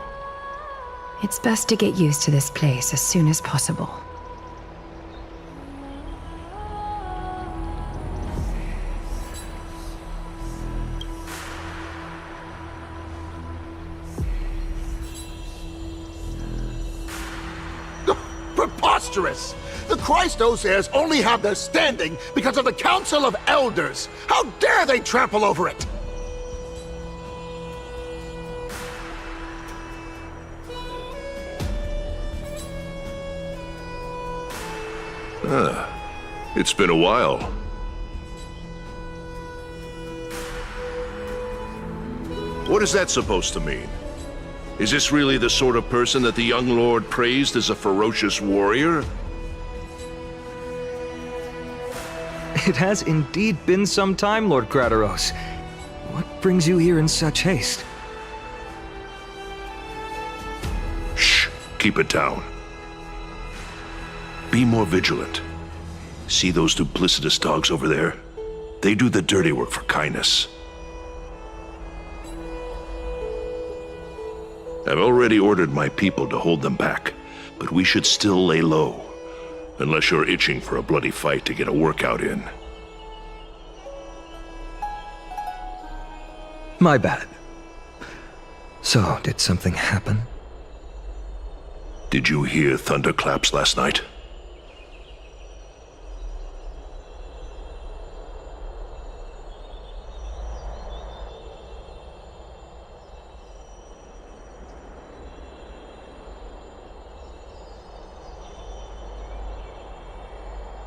it's best to get used to this place as soon as possible. Preposterous! The Christos heirs only have their standing because of the Council of Elders! How dare they trample over it! It's been a while. What is that supposed to mean? Is this really the sort of person that the young lord praised as a ferocious warrior? It has indeed been some time, Lord Krateros. What brings you here in such haste? Shh, keep it down. Be more vigilant. See those duplicitous dogs over there? They do the dirty work for Kynus. I've already ordered my people to hold them back, but we should still lay low. Unless you're itching for a bloody fight to get a workout in. My bad. So, did something happen? Did you hear thunderclaps last night?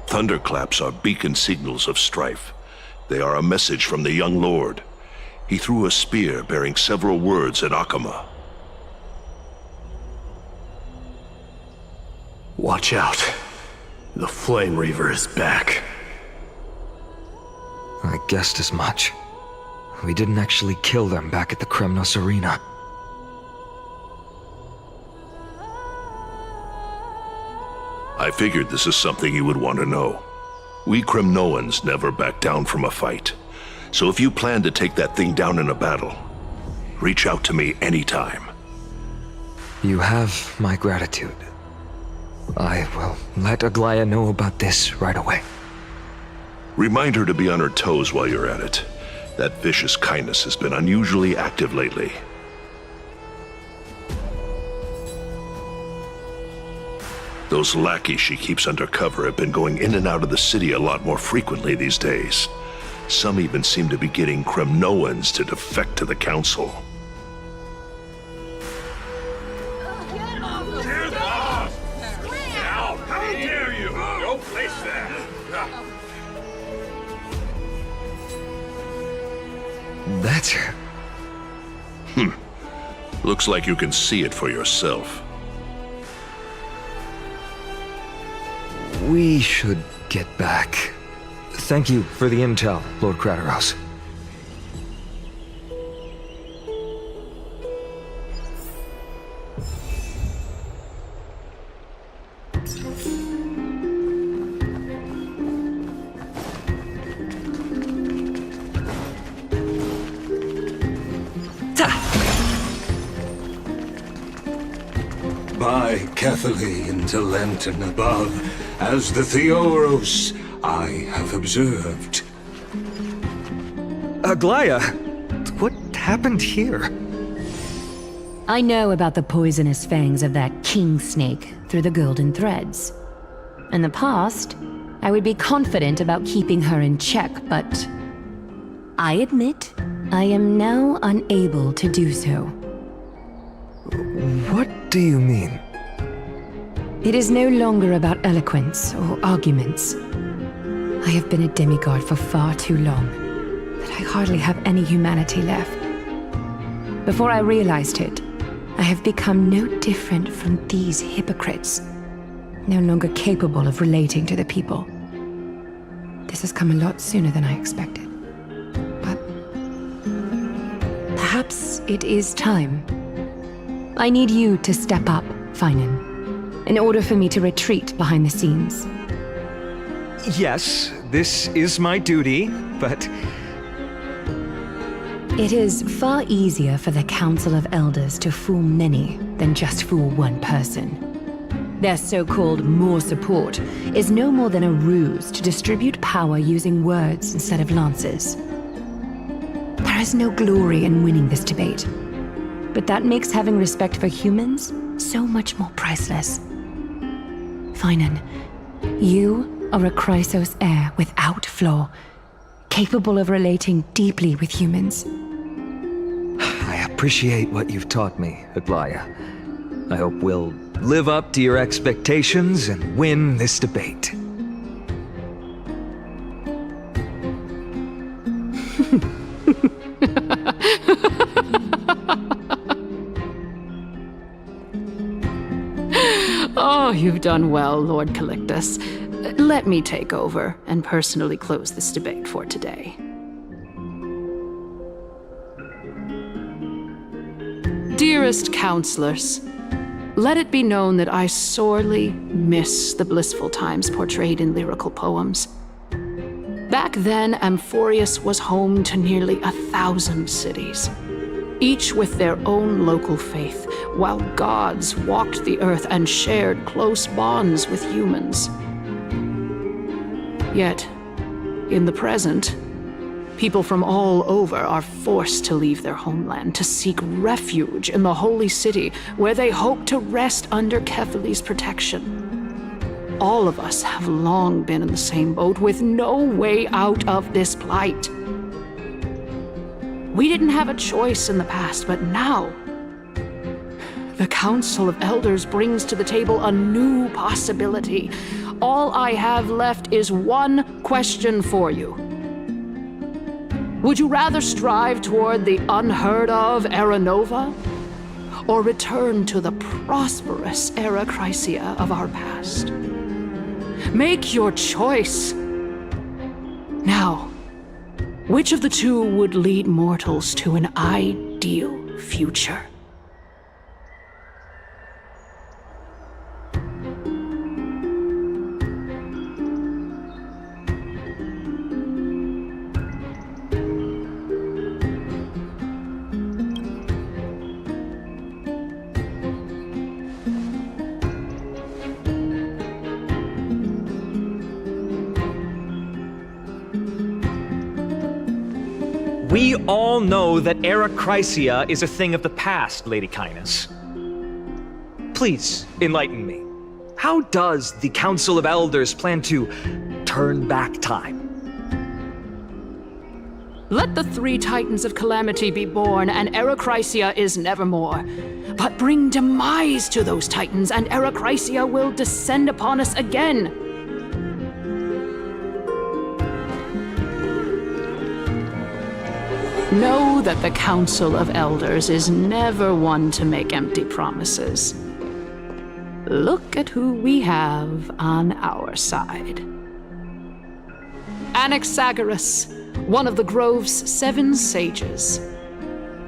Thunderclaps are beacon signals of strife. They are a message from the young lord. He threw a spear bearing several words at Akama. Watch out. The Flame Reaver is back. guessed as much. We didn't actually kill them back at the Kremnos arena. I figured this is something you would want to know. We Kremnoans never back down from a fight. So if you plan to take that thing down in a battle, reach out to me anytime. You have my gratitude. I will let Aglaya know about this right away. Remind her to be on her toes while you're at it. That vicious kindness has been unusually active lately. Those lackeys she keeps undercover have been going in and out of the city a lot more frequently these days. Some even seem to be getting Kremnoans to defect to the Council. How dare you! Don't place that! That's her. Looks like you can see it for yourself. We should get back. Thank you for the intel, Lord Crateros. By Catholic into Lantern above, as the Theoros I have observed. Aglaya, what happened here? I know about the poisonous fangs of that king snake through the golden threads. In the past, I would be confident about keeping her in check, but I admit I am now unable to do so. What do you mean? It is no longer about eloquence or arguments. I have been a demigod for far too long that I hardly have any humanity left. Before I realized it, I have become no different from these hypocrites, no longer capable of relating to the people. This has come a lot sooner than I expected. But perhaps it is time. I need you to step up, Finan, in order for me to retreat behind the scenes. Yes, this is my duty, but... It is far easier for the Council of Elders to fool many than just fool one person. Their so-called more support is no more than a ruse to distribute power using words instead of lances. There is no glory in winning this debate, but that makes having respect for humans so much more priceless. Finan, you are a Chrysos heir without flaw, capable of relating deeply with humans. I appreciate what you've taught me, Aglaya. I hope we'll live up to your expectations and win this debate. Oh, you've done well, Lord Calictus. Let me take over and personally close this debate for today. Dearest counselors, let it be known that I sorely miss the blissful times portrayed in lyrical poems. Back then, Amphorius was home to nearly 1,000 cities, each with their own local faith, while gods walked the earth and shared close bonds with humans. Yet, in the present, people from all over are forced to leave their homeland to seek refuge in the holy city, where they hope to rest under Kefali's protection. All of us have long been in the same boat, with no way out of this plight. We didn't have a choice in the past, but now, the Council of Elders brings to the table a new possibility. All I have left is one question for you. Would you rather strive toward the unheard of Era Nova, or return to the prosperous Era Chrysia of our past? Make your choice. Now, Which of the two would lead mortals to an ideal future? We all know that Arachrysia is a thing of the past, Lady Kynus. Please, enlighten me. How does the Council of Elders plan to turn back time? Let the three titans of calamity be born, and Arachrysia is nevermore. But bring demise to those titans, and Arachrysia will descend upon us again. Know that the Council of Elders is never one to make empty promises. Look at who we have on our side. Anaxagoras, one of the Grove's 7 sages,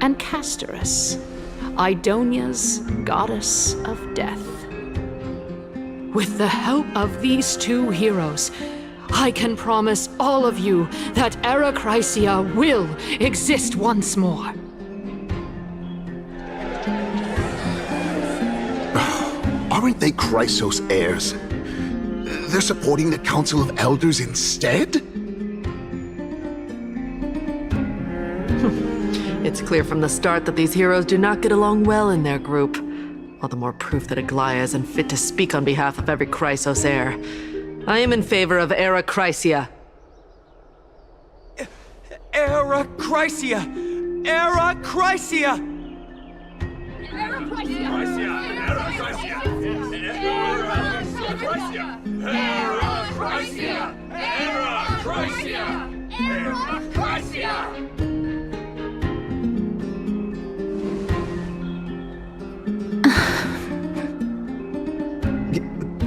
and Castorus, Idonia's goddess of death. With the help of these 2 heroes, I can promise all of you that Arachrysia will exist once more. Aren't they Chrysos heirs? They're supporting the Council of Elders instead? It's clear from the start that these heroes do not get along well in their group. All the more proof that Aglaia isn't fit to speak on behalf of every Chrysos heir. I am in favor of Arachrysia. Arachrysia! Arachrysia!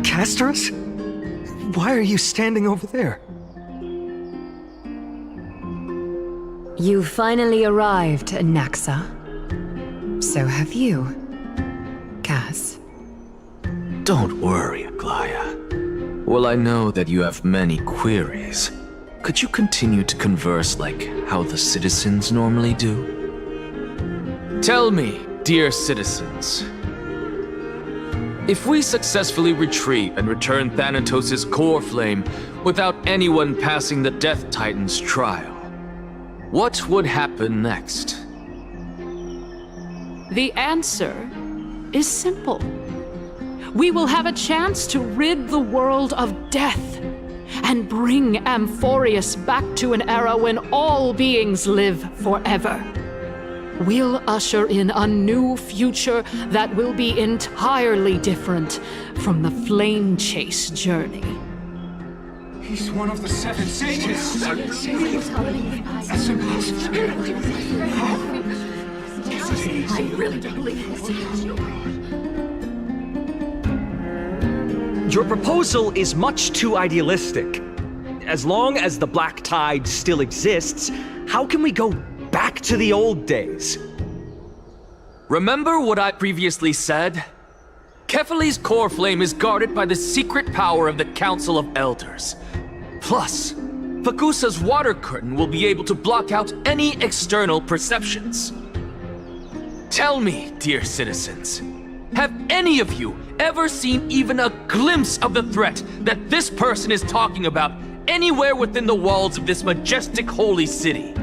Castorus? Why are you standing over there? You finally arrived, Naxa. So have you, Cass. Don't worry, Aglaia. Well, I know that you have many queries. Could you continue to converse like how the citizens normally do? Tell me, dear citizens, if we successfully retreat and return Thanatos' core flame without anyone passing the Death Titan's trial, what would happen next? The answer is simple. We will have a chance to rid the world of death and bring Amphorius back to an era when all beings live forever. We'll usher in a new future that will be entirely different from the flame chase journey. He's one of the 7 sages. That's impossible. I really believe Your proposal is much too idealistic. As long as the Black Tide still exists, how can we go back to the old days? Remember what I previously said? Kefali's core flame is guarded by the secret power of the Council of Elders. Plus, Fakusa's water curtain will be able to block out any external perceptions. Tell me, dear citizens, have any of you ever seen even a glimpse of the threat that this person is talking about anywhere within the walls of this majestic holy city?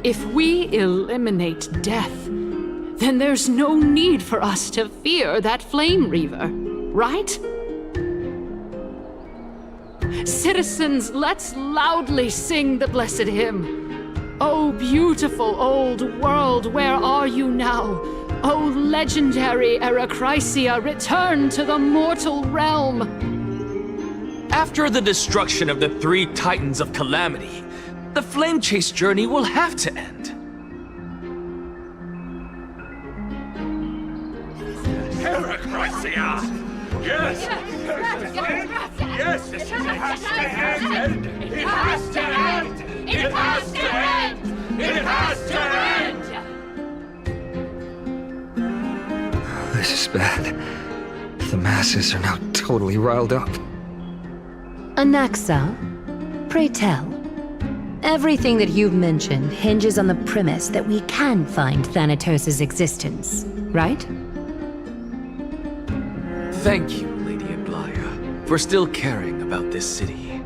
If we eliminate death, then there's no need for us to fear that Flame Reaver, right? Citizens, let's loudly sing the blessed hymn. Oh, beautiful old world, where are you now? Oh, legendary Arachrysia, return to the mortal realm. After the destruction of the 3 Titans of Calamity, the Flame Chase journey will have to end. Arachrysia! Yes! Yes! It has to end! It has to end! It has to end! It has to end! This is bad. The masses are now totally riled up. Anaxa, pray tell. Everything that you've mentioned hinges on the premise that we can find Thanatos' existence, right? Thank you, Lady Aglaya, for still caring about this city.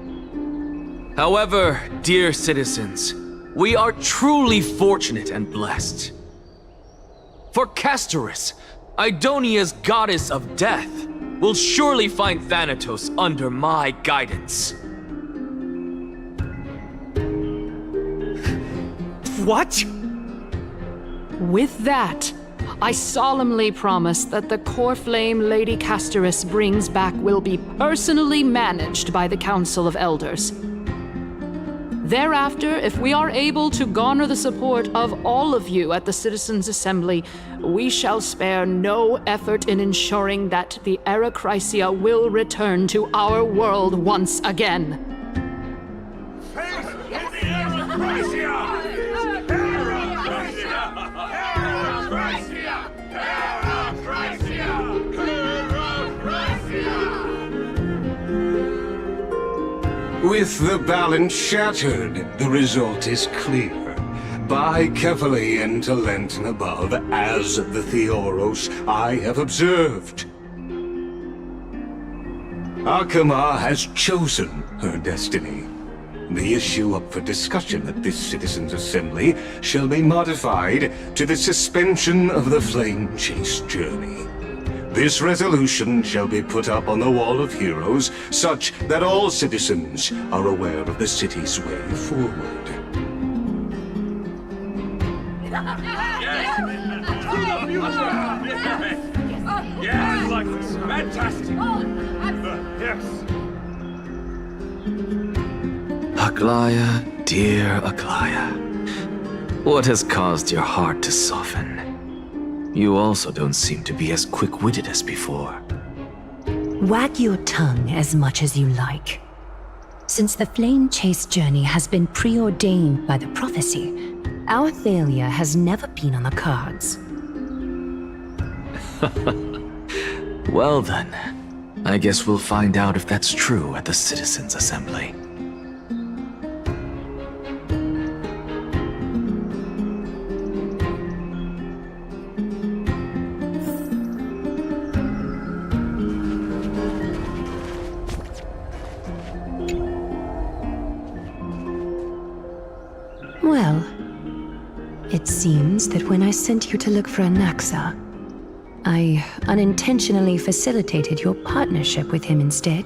However, dear citizens, we are truly fortunate and blessed. For Castorus, Idonia's goddess of death, will surely find Thanatos under my guidance. What? With that, I solemnly promise that the core flame Lady Castorus brings back will be personally managed by the Council of Elders. Thereafter, if we are able to garner the support of all of you at the Citizens' Assembly, we shall spare no effort in ensuring that the Erechrysia will return to our world once again. With the balance shattered, the result is clear. Buy carefully into Lenten above, as the Theoros I have observed. Akama has chosen her destiny. The issue up for discussion at this Citizens' Assembly shall be modified to the suspension of the Flame Chase journey. This resolution shall be put up on the Wall of Heroes, such that all citizens are aware of the city's way forward. Yeah, I like this. Fantastic. Yes. Aglaya, dear Aglaya, what has caused your heart to soften? You also don't seem to be as quick-witted as before. Wag your tongue as much as you like. Since the Flame Chase journey has been preordained by the prophecy, our failure has never been on the cards. Well then, I guess we'll find out if that's true at the Citizens' Assembly. Well, it seems that when I sent you to look for Anaxa, I unintentionally facilitated your partnership with him instead.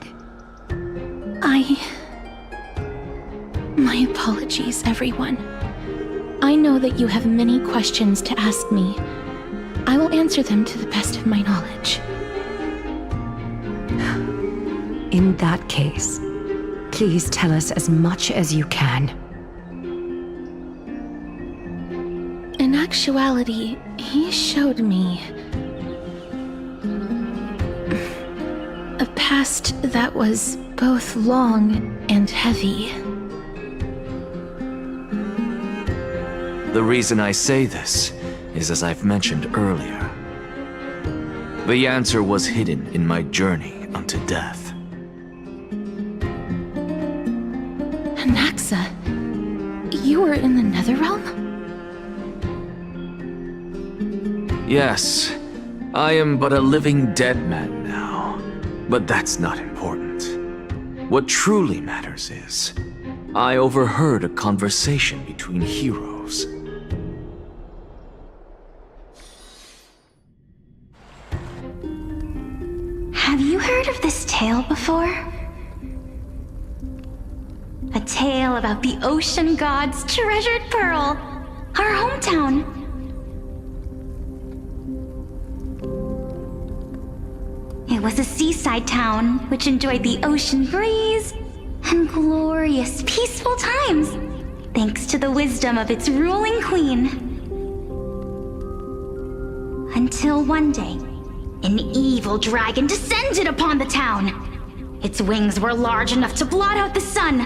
My apologies, everyone. I know that you have many questions to ask me. I will answer them to the best of my knowledge. In that case, please tell us as much as you can. In actuality, he showed me a past that was both long and heavy. The reason I say this is as I've mentioned earlier. The answer was hidden in my journey unto death. Anaxa, you were in the Netherrealm? Yes, I am but a living dead man now, but that's not important. What truly matters is, I overheard a conversation between heroes. Have you heard of this tale before? A tale about the ocean god's treasured pearl, our hometown. It was a seaside town which enjoyed the ocean breeze and glorious, peaceful times, thanks to the wisdom of its ruling queen. Until one day, an evil dragon descended upon the town. Its wings were large enough to blot out the sun,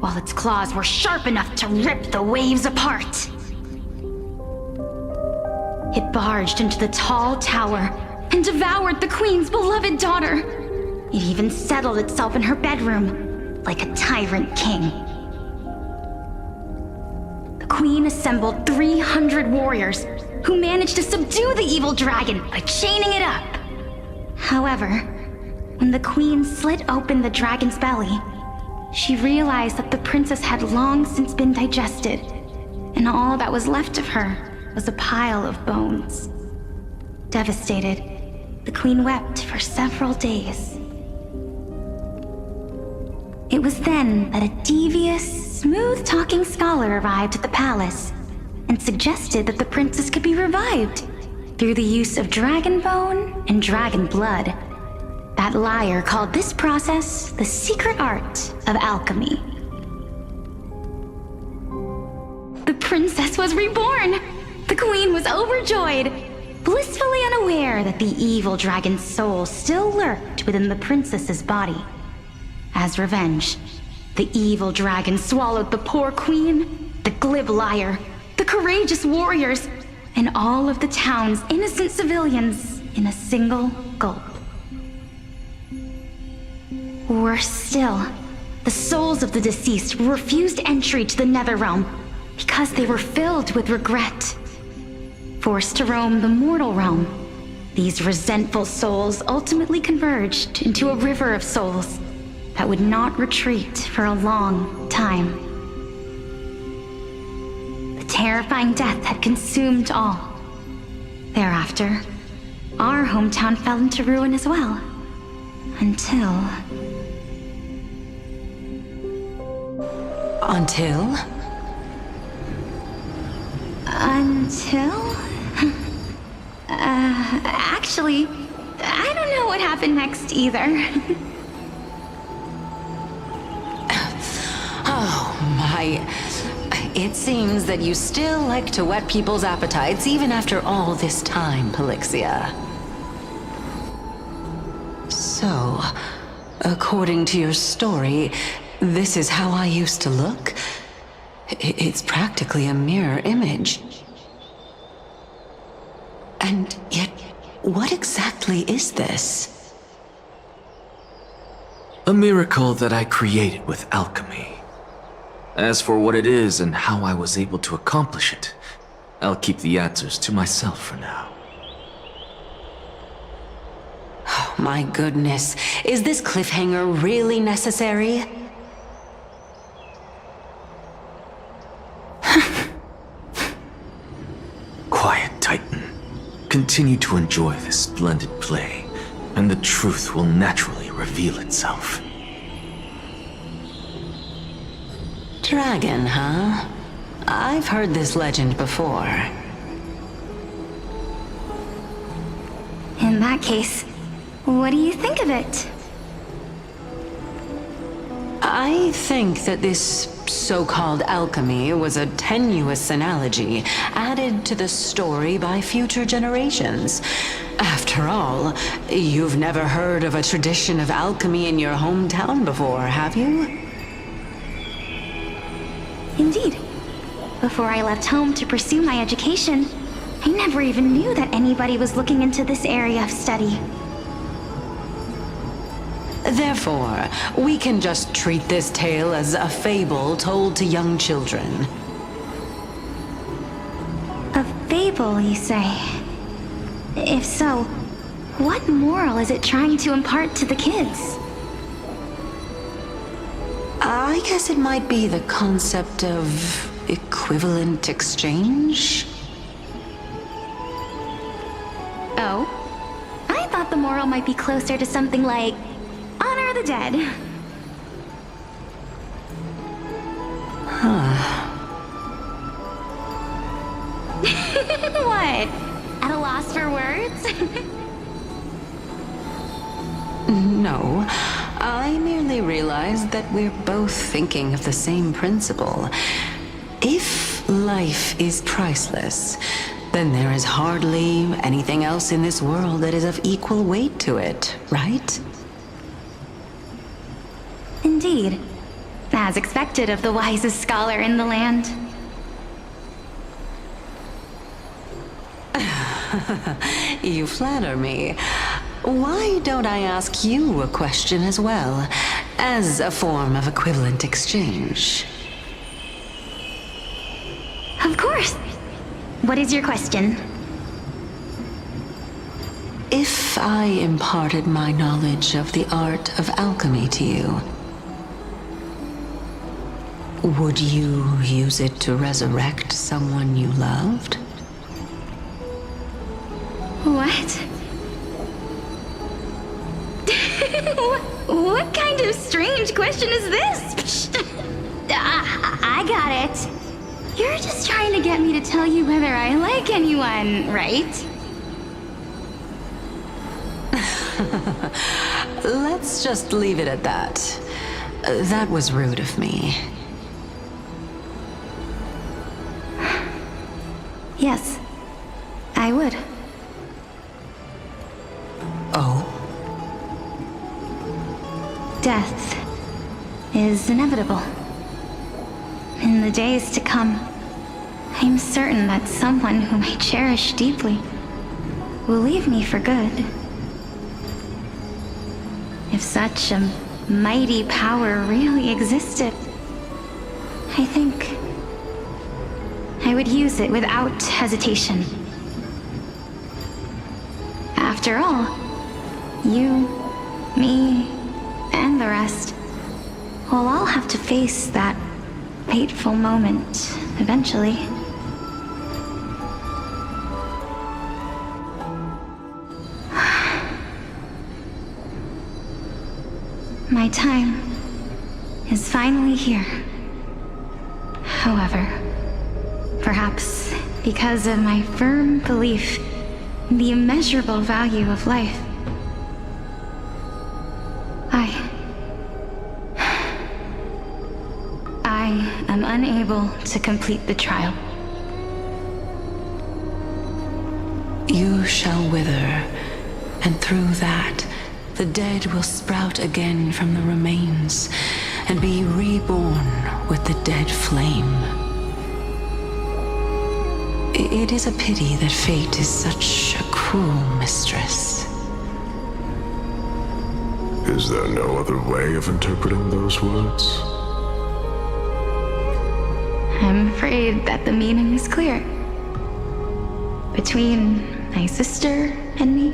while its claws were sharp enough to rip the waves apart. It barged into the tall tower and devoured the queen's beloved daughter. It even settled itself in her bedroom like a tyrant king. The queen assembled 300 warriors who managed to subdue the evil dragon by chaining it up. However, when the queen slit open the dragon's belly, she realized that the princess had long since been digested, and all that was left of her was a pile of bones. Devastated, the queen wept for several days. It was then that a devious, smooth-talking scholar arrived at the palace and suggested that the princess could be revived through the use of dragon bone and dragon blood. That liar called this process the secret art of alchemy. The princess was reborn! The queen was overjoyed, blissfully unaware that the evil dragon's soul still lurked within the princess's body. As revenge, the evil dragon swallowed the poor queen, the glib liar, the courageous warriors, and all of the town's innocent civilians in a single gulp. Worse still, the souls of the deceased were refused entry to the Netherrealm because they were filled with regret. Forced to roam the mortal realm, these resentful souls ultimately converged into a river of souls that would not retreat for a long time. The terrifying death had consumed all. Thereafter, our hometown fell into ruin as well. Until... Actually, I don't know what happened next either. Oh, my. It seems that you still like to whet people's appetites even after all this time, Pelixia. So, according to your story, this is how I used to look? It's practically a mirror image. And yet, what exactly is this? A miracle that I created with alchemy. As for what it is and how I was able to accomplish it, I'll keep the answers to myself for now. Oh, my goodness. Is this cliffhanger really necessary? Quiet, Titan. Continue to enjoy this splendid play, and the truth will naturally reveal itself. Dragon, huh? I've heard this legend before. In that case, what do you think of it? I think that this so-called alchemy was a tenuous analogy added to the story by future generations. After all, you've never heard of a tradition of alchemy in your hometown before, have you? Indeed. Before I left home to pursue my education, I never even knew that anybody was looking into this area of study. Therefore, we can just treat this tale as a fable told to young children. A fable, you say? If so, what moral is it trying to impart to the kids? I guess it might be the concept of equivalent exchange? Oh? I thought the moral might be closer to something like honor the dead. What? At a loss for words? No, I merely realized that we're both thinking of the same principle. If life is priceless, then there is hardly anything else in this world that is of equal weight to it, right? Indeed. As expected of the wisest scholar in the land. You flatter me. Why don't I ask you a question as well, as a form of equivalent exchange? Of course. What is your question? If I imparted my knowledge of the art of alchemy to you, would you use it to resurrect someone you loved? What? What kind of strange question is this? I got it. You're just trying to get me to tell you whether I like anyone, right? Let's just leave it at that. That was rude of me. Yes, I would. Oh? Death is inevitable. In the days to come, I'm certain that someone whom I cherish deeply will leave me for good. If such a mighty power really existed, I think I would use it without hesitation. After all, you, me, and the rest will all have to face that fateful moment eventually. My time is finally here. However, perhaps because of my firm belief in the immeasurable value of life, I am unable to complete the trial. You shall wither, and through that, the dead will sprout again from the remains, and be reborn with the dead flame. It is a pity that fate is such a cruel mistress. Is there no other way of interpreting those words? I'm afraid that the meaning is clear. Between my sister and me,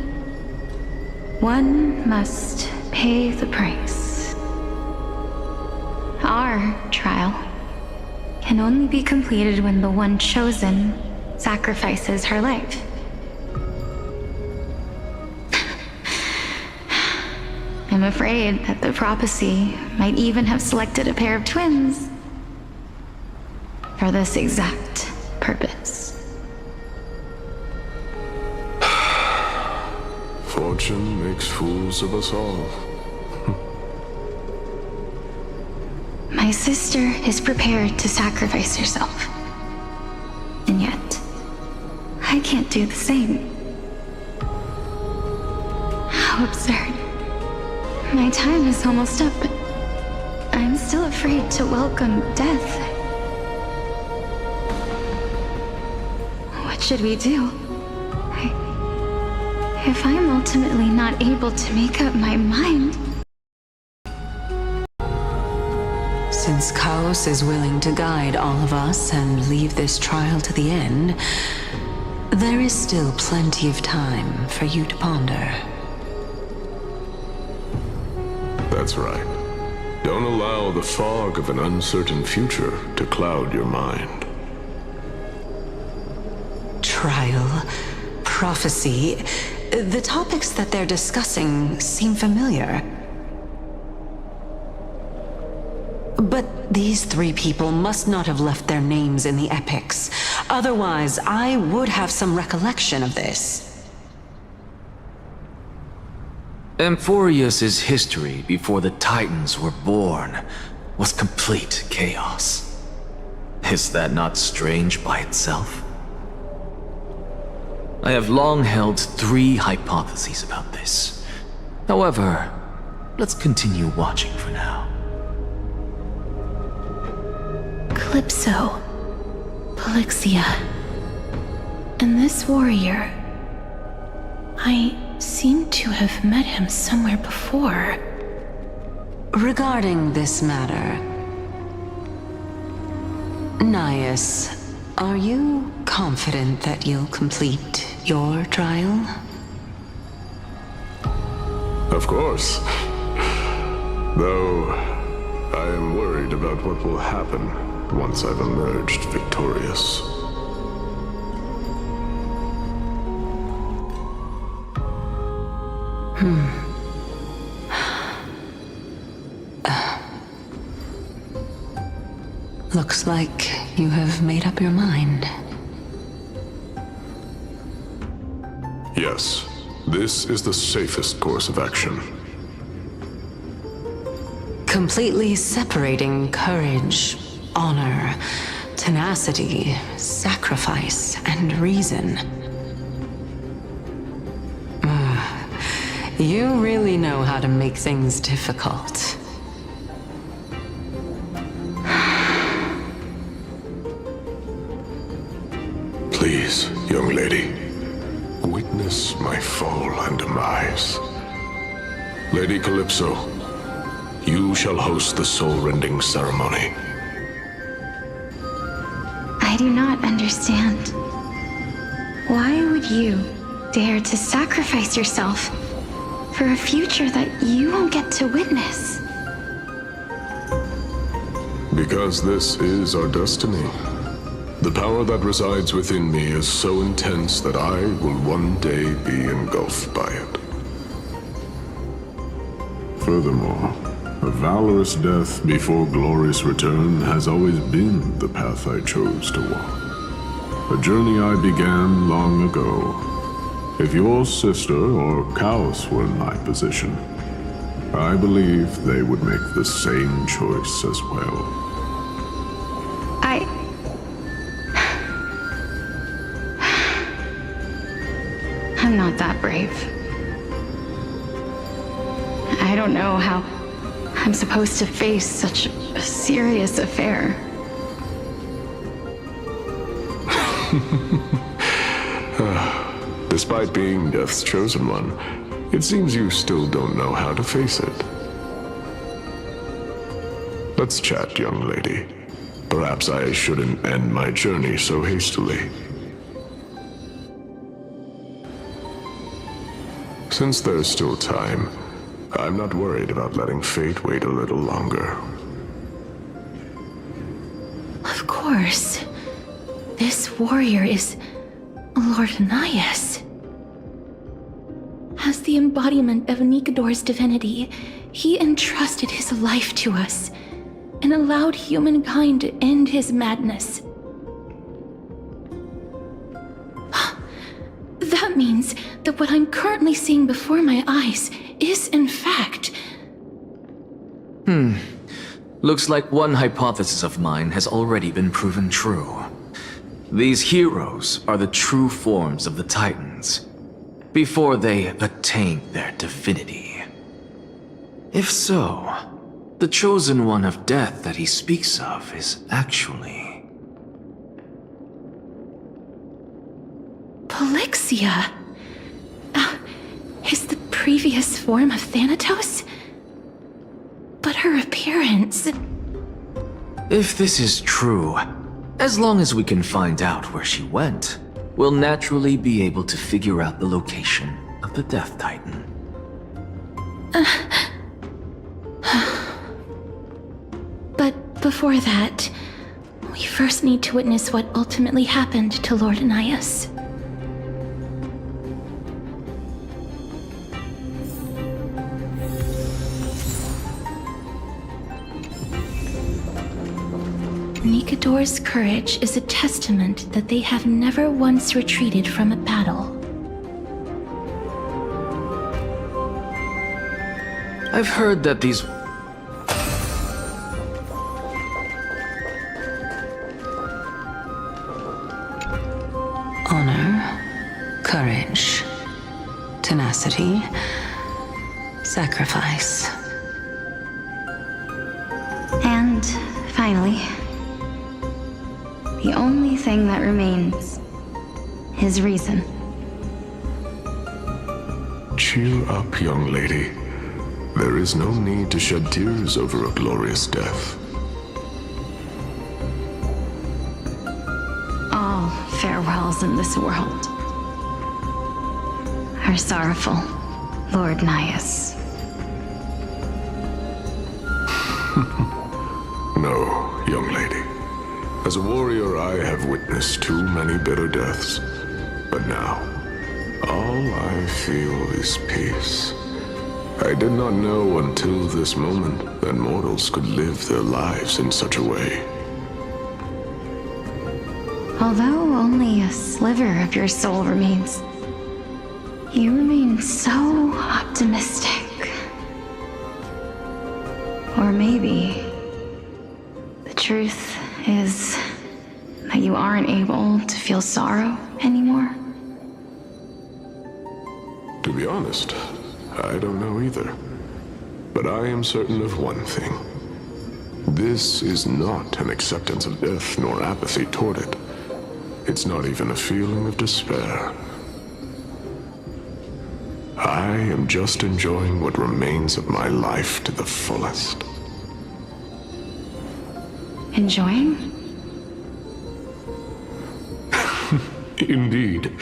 one must pay the price. Our trial can only be completed when the one chosen sacrifices her life. I'm afraid that the prophecy might even have selected a pair of twins for this exact purpose. Fortune makes fools of us all. My sister is prepared to sacrifice herself. And yet, I can't do the same. How absurd. My time is almost up, but I'm still afraid to welcome death. What should we do? If I'm ultimately not able to make up my mind... Since Chaos is willing to guide all of us and leave this trial to the end, there is still plenty of time for you to ponder. That's right. Don't allow the fog of an uncertain future to cloud your mind. Trial, prophecy, the topics that they're discussing seem familiar. But these three people must not have left their names in the epics. Otherwise, I would have some recollection of this. Amphorius's history before the Titans were born was complete chaos. Is that not strange by itself? I have long held 3 hypotheses about this. However, let's continue watching for now. Calypso, Polixia, and this warrior. I seem to have met him somewhere before. Regarding this matter, Nias, are you confident that you'll complete your trial? Of course. Though, I am worried about what will happen once I've emerged victorious. Looks like you have made up your mind. Yes, this is the safest course of action. Completely separating courage, honor, tenacity, sacrifice, and reason. You really know how to make things difficult. Please, young lady, witness my fall and demise. Lady Calypso, you shall host the soul-rending ceremony. I do not understand. Why would you dare to sacrifice yourself for a future that you won't get to witness? Because this is our destiny. The power that resides within me is so intense that I will one day be engulfed by it. Furthermore, a valorous death before glorious return has always been the path I chose to walk. A journey I began long ago. If your sister or Kaos were in my position, I believe they would make the same choice as well. I'm not that brave. I don't know how I'm supposed to face such a serious affair. Despite being Death's chosen one, it seems you still don't know how to face it. Let's chat, young lady. Perhaps I shouldn't end my journey so hastily. Since there's still time, I'm not worried about letting fate wait a little longer. Of course. This warrior is Lord Nias. As the embodiment of Nikador's divinity, he entrusted his life to us and allowed humankind to end his madness. That means that what I'm currently seeing before my eyes is, in fact... Looks like one hypothesis of mine has already been proven true. These heroes are the true forms of the Titans, before they attain their divinity. If so, the chosen one of death that he speaks of is actually... Polixia? Is the previous form of Thanatos? But her appearance... If this is true, as long as we can find out where she went, we'll naturally be able to figure out the location of the Death Titan. But before that, we first need to witness what ultimately happened to Lord Nias. Nikador's courage is a testament that they have never once retreated from a battle. I've heard that these... Honor, Courage, tenacity, sacrifice. And finally, the only thing that remains is reason. Cheer up, young lady. There is no need to shed tears over a glorious death. All farewells in this world are sorrowful, Lord Nias. No, young lady. As a warrior, I have witnessed too many bitter deaths. But now, all I feel is peace. I did not know until this moment that mortals could live their lives in such a way. Although only a sliver of your soul remains, you remain so optimistic. Or maybe the truth is that you aren't able to feel sorrow anymore. To be honest, I don't know either. But I am certain of one thing. This is not an acceptance of death nor apathy toward it. It's not even a feeling of despair. I am just enjoying what remains of my life to the fullest. Enjoying? Indeed.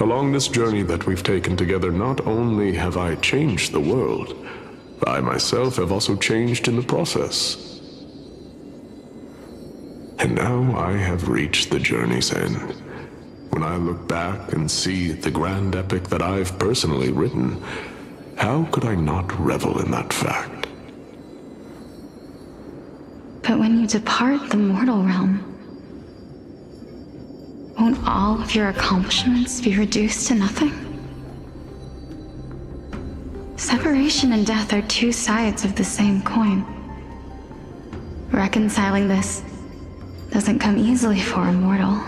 Along this journey that we've taken together, not only have I changed the world, I myself have also changed in the process. And now I have reached the journey's end. When I look back and see the grand epic that I've personally written, how could I not revel in that fact? But when you depart the mortal realm, won't all of your accomplishments be reduced to nothing? Separation and death are two sides of the same coin. Reconciling this doesn't come easily for a mortal.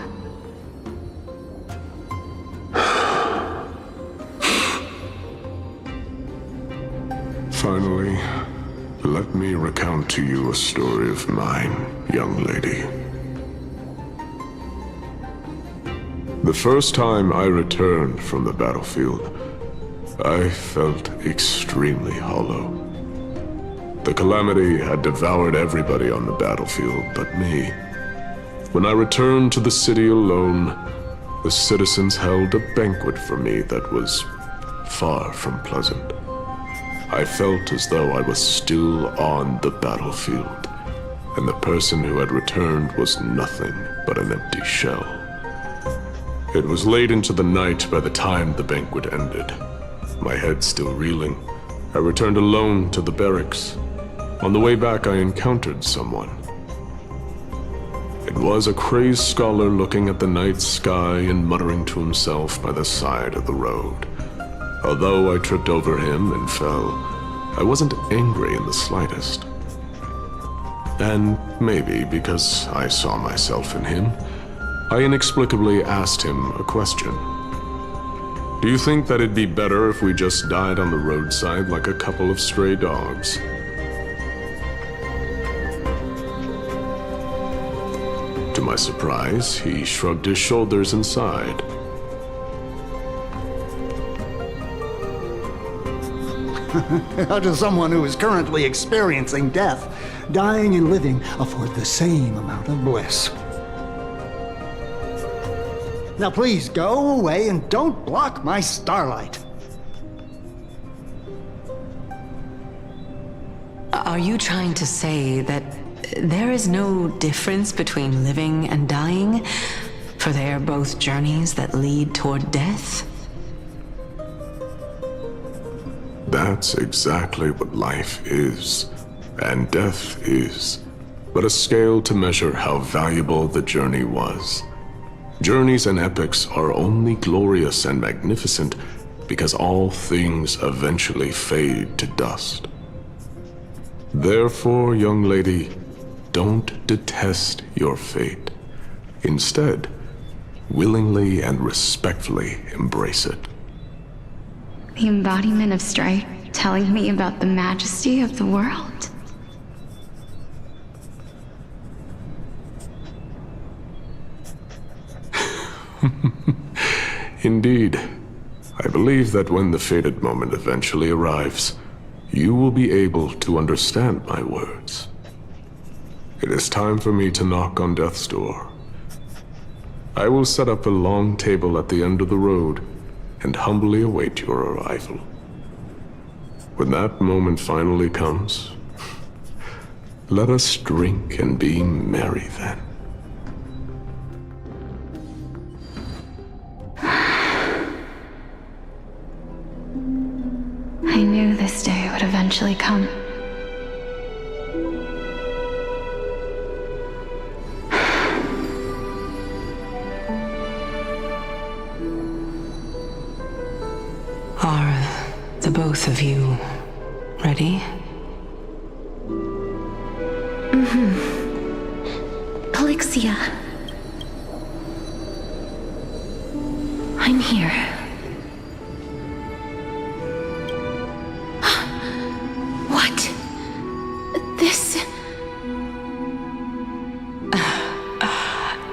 Finally, let me recount to you a story of mine, young lady. The first time I returned from the battlefield, I felt extremely hollow. The calamity had devoured everybody on the battlefield but me. When I returned to the city alone, the citizens held a banquet for me that was far from pleasant. I felt as though I was still on the battlefield, and the person who had returned was nothing but an empty shell. It was late into the night by the time the banquet ended. My head still reeling, I returned alone to the barracks. On the way back, I encountered someone. It was a crazed scholar looking at the night sky and muttering to himself by the side of the road. Although I tripped over him and fell, I wasn't angry in the slightest. And maybe because I saw myself in him, I inexplicably asked him a question. Do you think that it'd be better if we just died on the roadside like a couple of stray dogs? To my surprise, he shrugged his shoulders and sighed. How does someone who is currently experiencing death, dying and living, afford the same amount of bliss? Now please go away and don't block my starlight. Are you trying to say that there is no difference between living and dying, for they are both journeys that lead toward death? That's exactly what life is, and death is, but a scale to measure how valuable the journey was. Journeys and epics are only glorious and magnificent because all things eventually fade to dust. Therefore, young lady, don't detest your fate. Instead, willingly and respectfully embrace it. The embodiment of strife telling me about the majesty of the world. Indeed. I believe that when the fated moment eventually arrives, you will be able to understand my words. It is time for me to knock on death's door. I will set up a long table at the end of the road and humbly await your arrival. When that moment finally comes, let us drink and be merry then. I knew this day would eventually come. Are the both of you ready? Polixia. I'm here. What? This...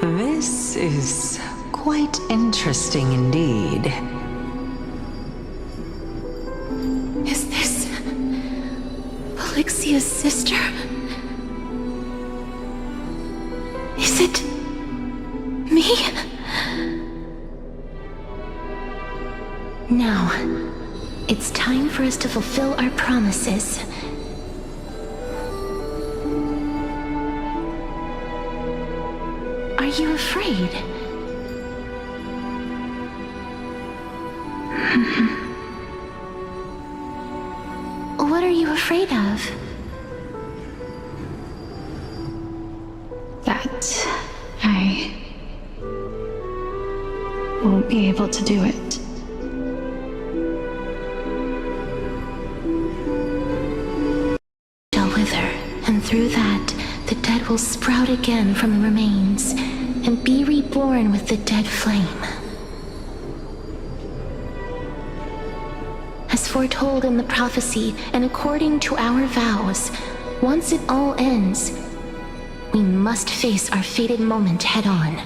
This is quite interesting indeed. Is this... Polixia's sister? Is it... me? Now, it's time for us to fulfill our promises. Are you afraid? What are you afraid of? That I won't be able to do it. Shall wither, and through that, the dead will sprout again from the remains, and be reborn with the dead flame. As foretold in the prophecy, and according to our vows, once it all ends, we must face our fated moment head-on.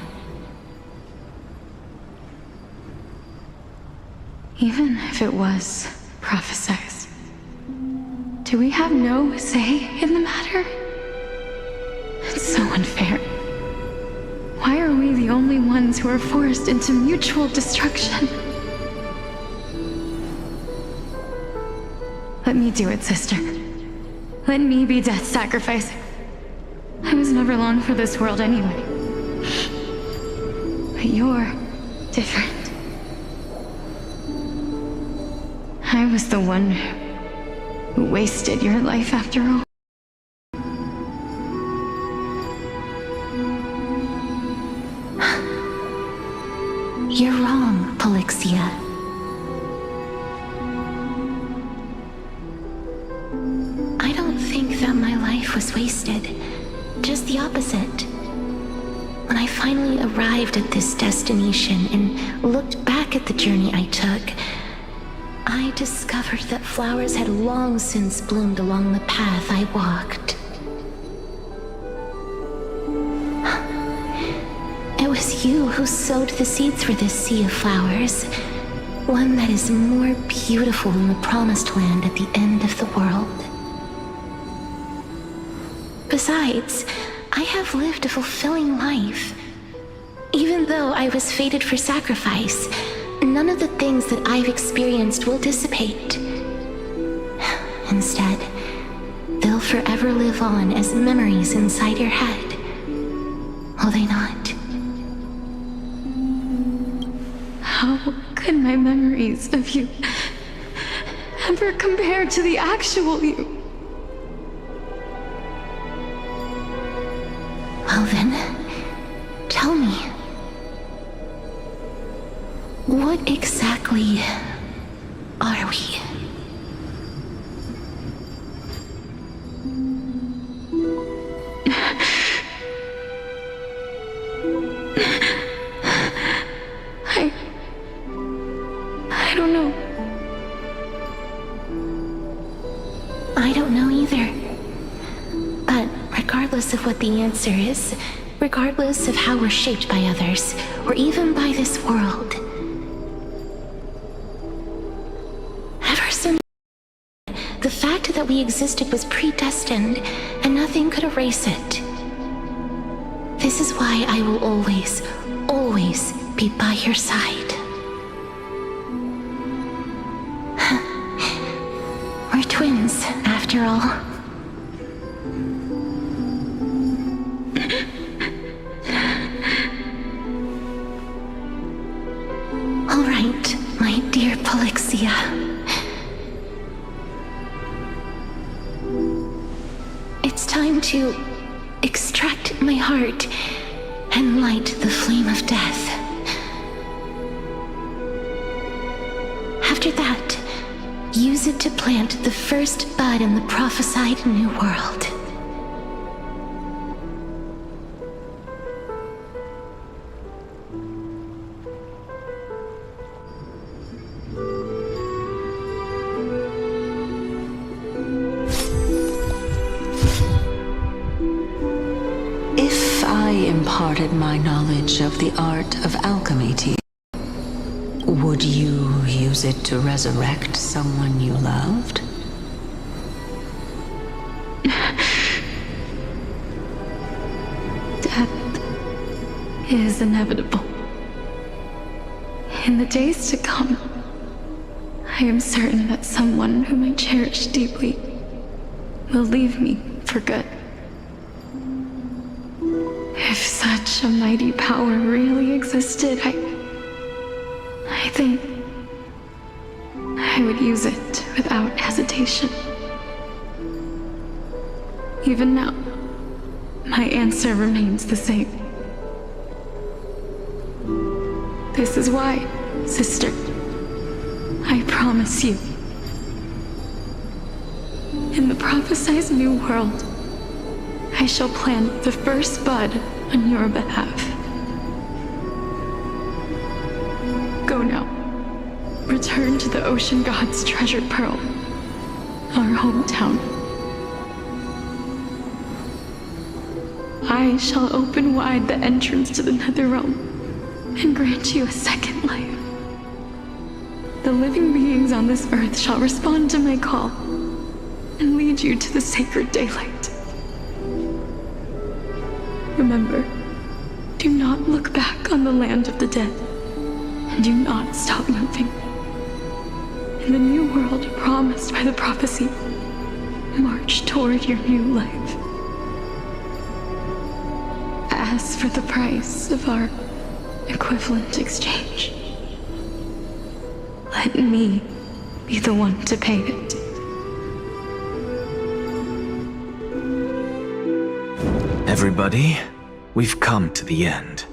Even if it was prophesized, do we have no say in the matter? It's so unfair. Why are we the only ones who are forced into mutual destruction? Let me do it, sister. Let me be death's sacrifice. I was never long for this world anyway. But you're different. I was the one who wasted your life after all. You're wrong, Polixia. I don't think that my life was wasted. Just the opposite. When I finally arrived at this destination and looked back at the journey I took, I discovered that flowers had long since bloomed along the path I walked. It was you who sowed the seeds for this sea of flowers, one that is more beautiful than the promised land at the end of the world. Besides, I have lived a fulfilling life. Even though I was fated for sacrifice, none of the things that I've experienced will dissipate. Instead, they'll forever live on as memories inside your head. Will they not? How could my memories of you ever compare to the actual you? Well then, tell me. What exactly are we? what the answer is, regardless of how we're shaped by others, or even by this world. Ever since the fact that we existed was predestined, and nothing could erase it. This is why I will always, always be by your side. We're twins, after all. All right, my dear Polixia. It's time to extract my heart and light the flame of death. After that, use it to plant the first bud in the prophesied new world. If I imparted my knowledge of the art of alchemy to you, would you use it to resurrect someone you loved? Death is inevitable. In the days to come, I am certain that someone whom I cherish deeply will leave me for good. If such a mighty power really existed, I think I would use it without hesitation. Even now, my answer remains the same. This is why, sister, I promise you, in the prophesied new world, I shall plant the first bud on your behalf. Go now. Return to the ocean god's treasured pearl, our hometown. I shall open wide the entrance to the Netherrealm and grant you a second life. The living beings on this earth shall respond to my call and lead you to the sacred daylight. Remember, do not look back on the land of the dead, and do not stop moving. In the new world promised by the prophecy, march toward your new life. As for the price of our equivalent exchange, let me be the one to pay it. Everybody, we've come to the end.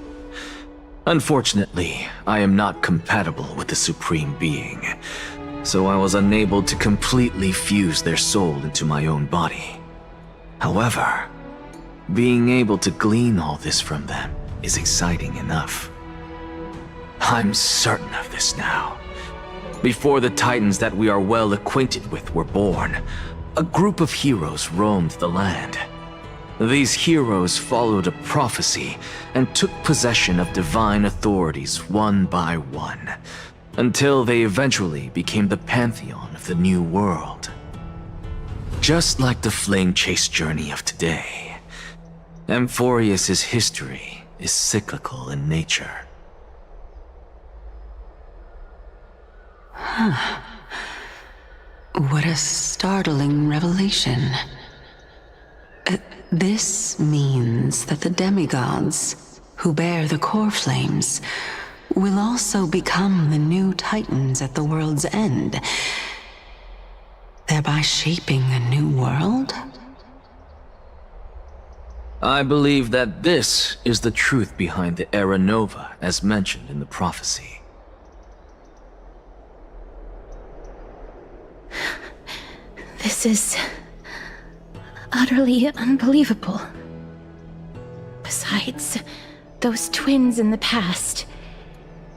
Unfortunately, I am not compatible with the Supreme Being, so I was unable to completely fuse their soul into my own body. However, being able to glean all this from them is exciting enough. I'm certain of this now. Before the Titans that we are well acquainted with were born, a group of heroes roamed the land. These heroes followed a prophecy and took possession of divine authorities one by one, until they eventually became the pantheon of the new world. Just like the flame chase journey of today, Amphorius's history is cyclical in nature. Huh. What a startling revelation. This means that the demigods, who bear the core flames, will also become the new Titans at the world's end, thereby shaping a new world? I believe that this is the truth behind the Era Nova as mentioned in the prophecy. This is utterly unbelievable. Besides, those twins in the past,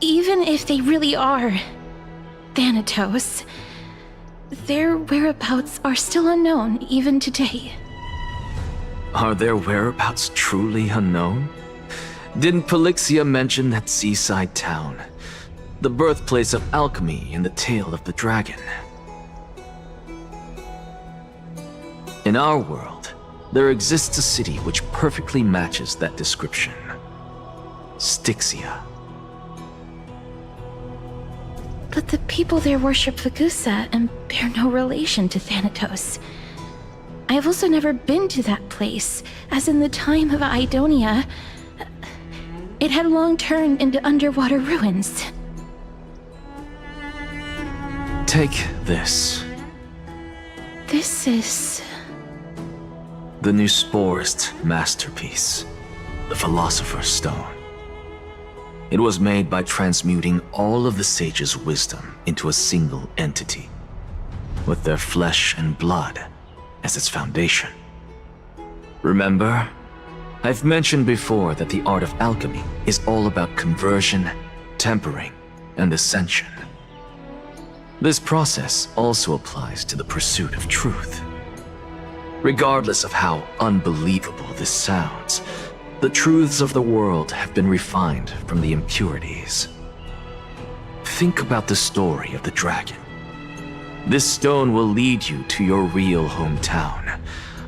even if they really are Thanatos, their whereabouts are still unknown even today. Are their whereabouts truly unknown? Didn't Polixia mention that seaside town? The birthplace of alchemy in the tale of the dragon. In our world, there exists a city which perfectly matches that description. Styxia. But the people there worship Vagusa and bear no relation to Thanatos. I have also never been to that place, as in the time of Idonia, it had long turned into underwater ruins. Take this. This is... the new Sporist masterpiece, the Philosopher's Stone. It was made by transmuting all of the sages' wisdom into a single entity, with their flesh and blood as its foundation. Remember, I've mentioned before that the art of alchemy is all about conversion, tempering, and ascension. This process also applies to the pursuit of truth. Regardless of how unbelievable this sounds, the truths of the world have been refined from the impurities. Think about the story of the dragon. This stone will lead you to your real hometown,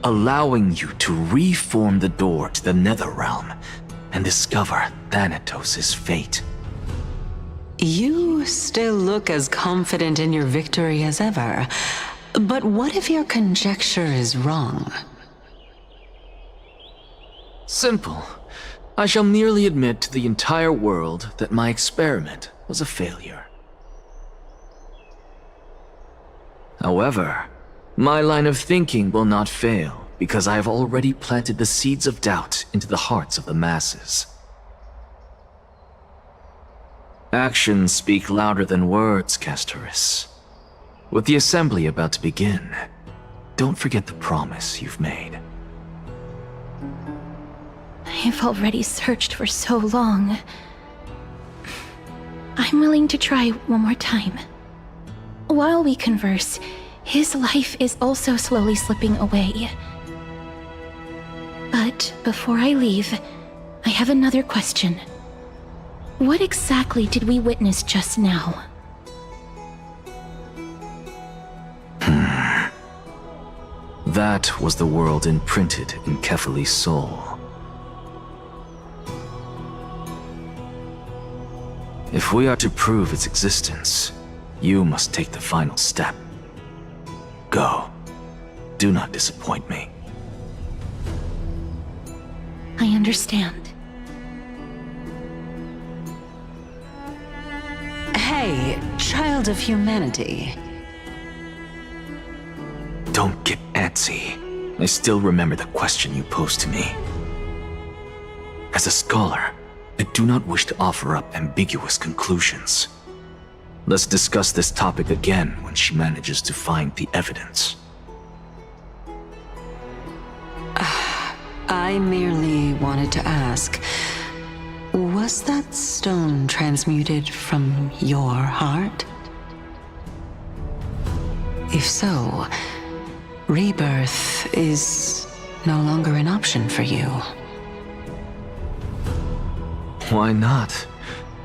allowing you to reform the door to the Netherrealm and discover Thanatos' fate. You still look as confident in your victory as ever. But what if your conjecture is wrong? Simple. I shall merely admit to the entire world that my experiment was a failure. However, my line of thinking will not fail because I have already planted the seeds of doubt into the hearts of the masses. Actions speak louder than words, Castoris. With the assembly about to begin, don't forget the promise you've made. I've already searched for so long. I'm willing to try one more time. While we converse, his life is also slowly slipping away. But before I leave, I have another question. What exactly did we witness just now? That was the world imprinted in Kefali's soul. If we are to prove its existence, you must take the final step. Go. Do not disappoint me. I understand. Hey, child of humanity. Don't get antsy. I still remember the question you posed to me. As a scholar, I do not wish to offer up ambiguous conclusions. Let's discuss this topic again when she manages to find the evidence. I merely wanted to ask, was that stone transmuted from your heart? If so, rebirth is no longer an option for you. Why not?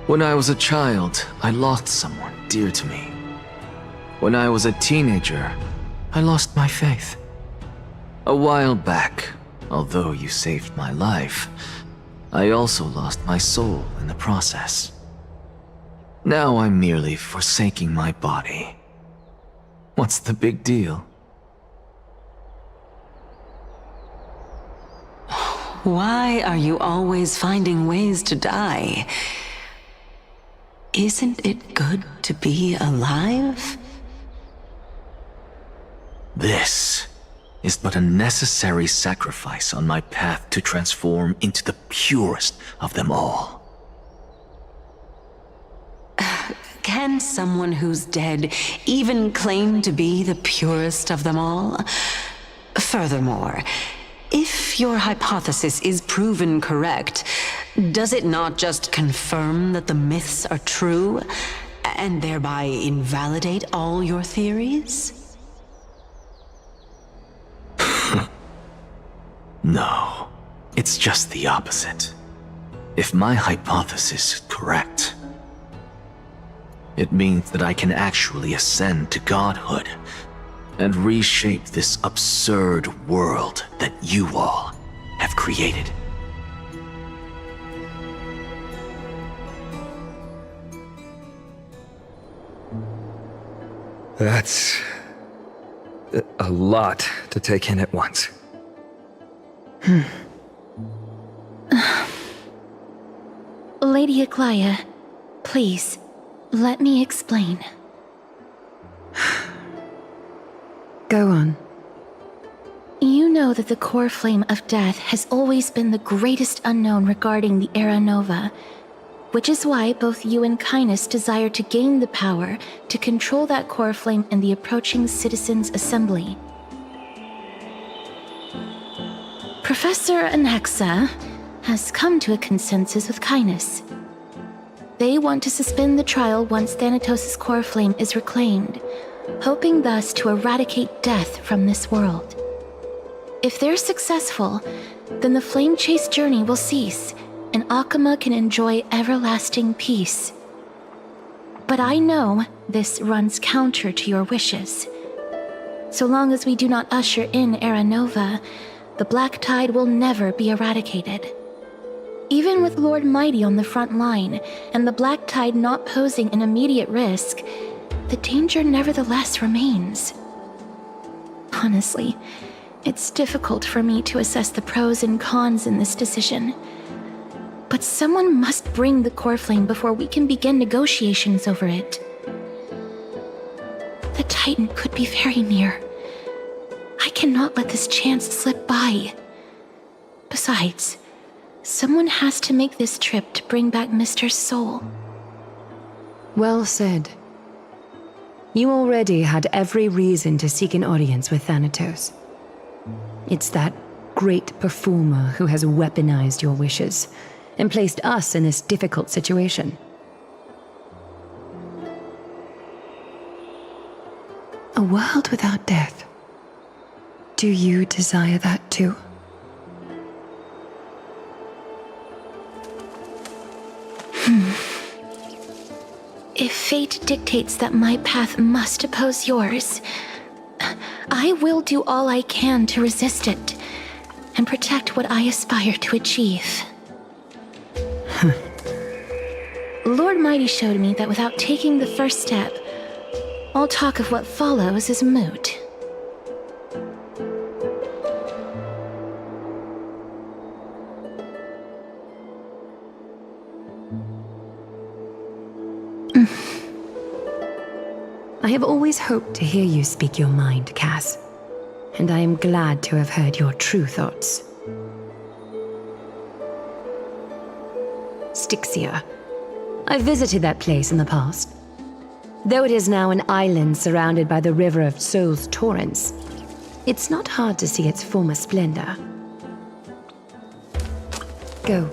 When I was a child, I lost someone dear to me. When I was a teenager, I lost my faith. A while back, although you saved my life, I also lost my soul in the process. Now I'm merely forsaking my body. What's the big deal? Why are you always finding ways to die? Isn't it good to be alive? This is but a necessary sacrifice on my path to transform into the purest of them all. Can someone who's dead even claim to be the purest of them all? Furthermore, if your hypothesis is proven correct, does it not just confirm that the myths are true, and thereby invalidate all your theories? No, it's just the opposite. If my hypothesis is correct, it means that I can actually ascend to godhood and reshape this absurd world that you all have created. That's a lot to take in at once. Lady Aglaia, please, let me explain. Go on. You know that the core flame of death has always been the greatest unknown regarding the Era Nova, which is why both you and Kindness desire to gain the power to control that core flame in the approaching Citizens' Assembly. Professor Anaxa has come to a consensus with Kindness. They want to suspend the trial once Thanatos' core flame is reclaimed, hoping thus to eradicate death from this world. If they're successful, then the flame chase journey will cease, and Akama can enjoy everlasting peace. But I know this runs counter to your wishes. So long as we do not usher in Era Nova, the Black Tide will never be eradicated. Even with Lord Mighty on the front line, and the Black Tide not posing an immediate risk, the danger nevertheless remains. Honestly, it's difficult for me to assess the pros and cons in this decision. But someone must bring the core flame before we can begin negotiations over it. The Titan could be very near. I cannot let this chance slip by. Besides, someone has to make this trip to bring back Mr. Soul. Well said. You already had every reason to seek an audience with Thanatos. It's that great performer who has weaponized your wishes and placed us in this difficult situation. A world without death. Do you desire that too? If fate dictates that my path must oppose yours, I will do all I can to resist it and protect what I aspire to achieve. Lord Mighty showed me that without taking the first step, all talk of what follows is moot. I have always hoped to hear you speak your mind, Cass, and I am glad to have heard your true thoughts. Styxia. I visited that place in the past. Though it is now an island surrounded by the river of Souls torrents, it's not hard to see its former splendor. Go.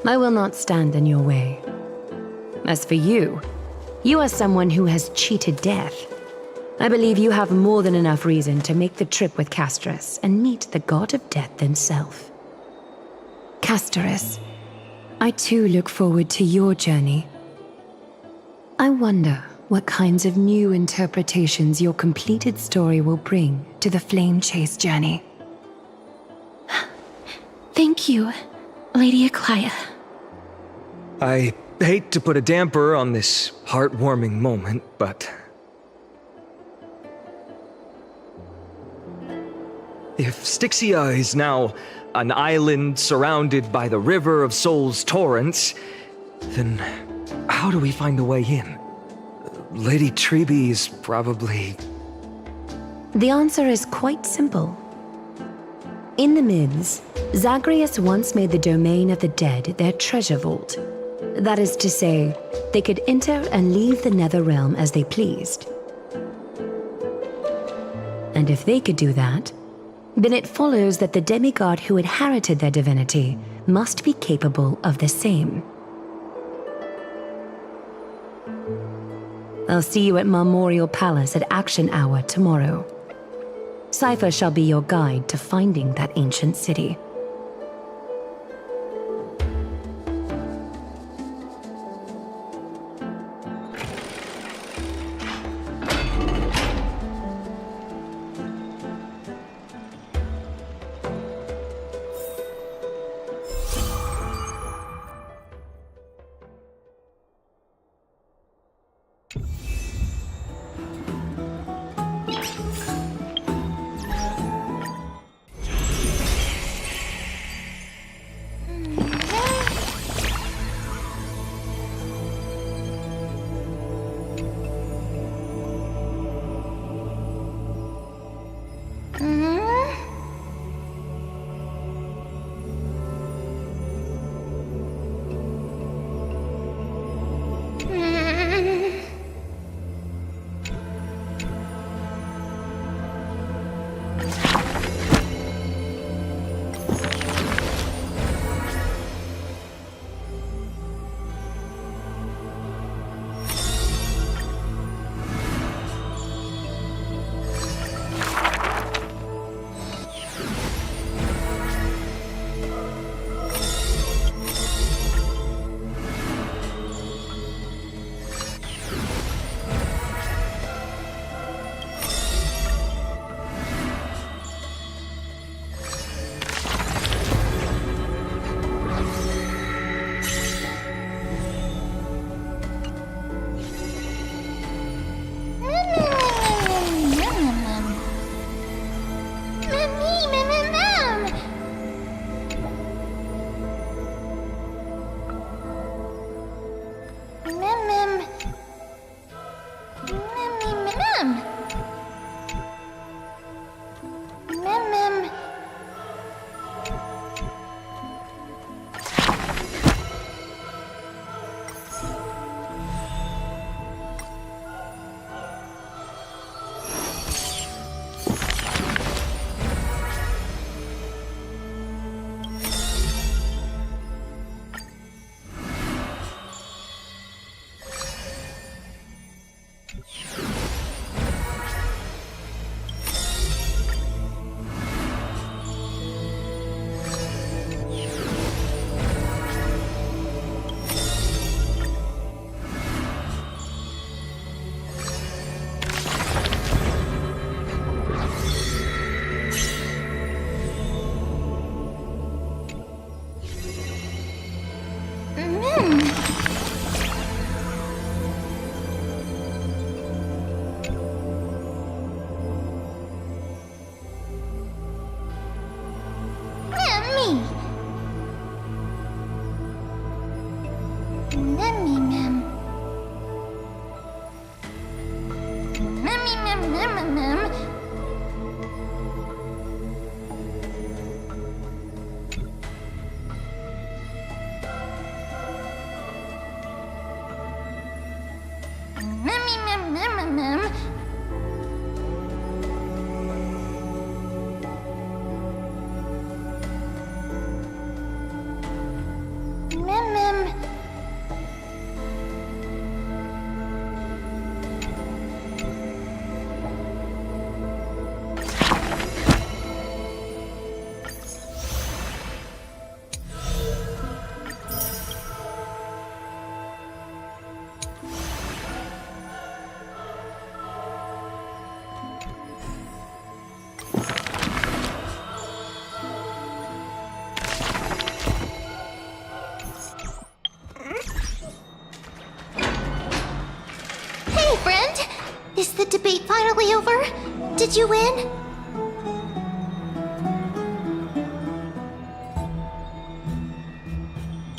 I will not stand in your way. As for you, you are someone who has cheated death. I believe you have more than enough reason to make the trip with Castorus and meet the god of death himself. Castorus, I too look forward to your journey. I wonder what kinds of new interpretations your completed story will bring to the Flame Chase journey. Thank you, Lady Aglaia. I hate to put a damper on this heartwarming moment, but if Styxia is now an island surrounded by the river of Souls torrents, then how do we find a way in? Lady Trebe is probably... The answer is quite simple. In the Mids, Zagreus once made the domain of the dead their treasure vault. That is to say, they could enter and leave the Nether Realm as they pleased. And if they could do that, then it follows that the demigod who inherited their divinity must be capable of the same. I'll see you at Marmorial Palace at Action Hour tomorrow. Cypher shall be your guide to finding that ancient city. Is the debate finally over? Did you win?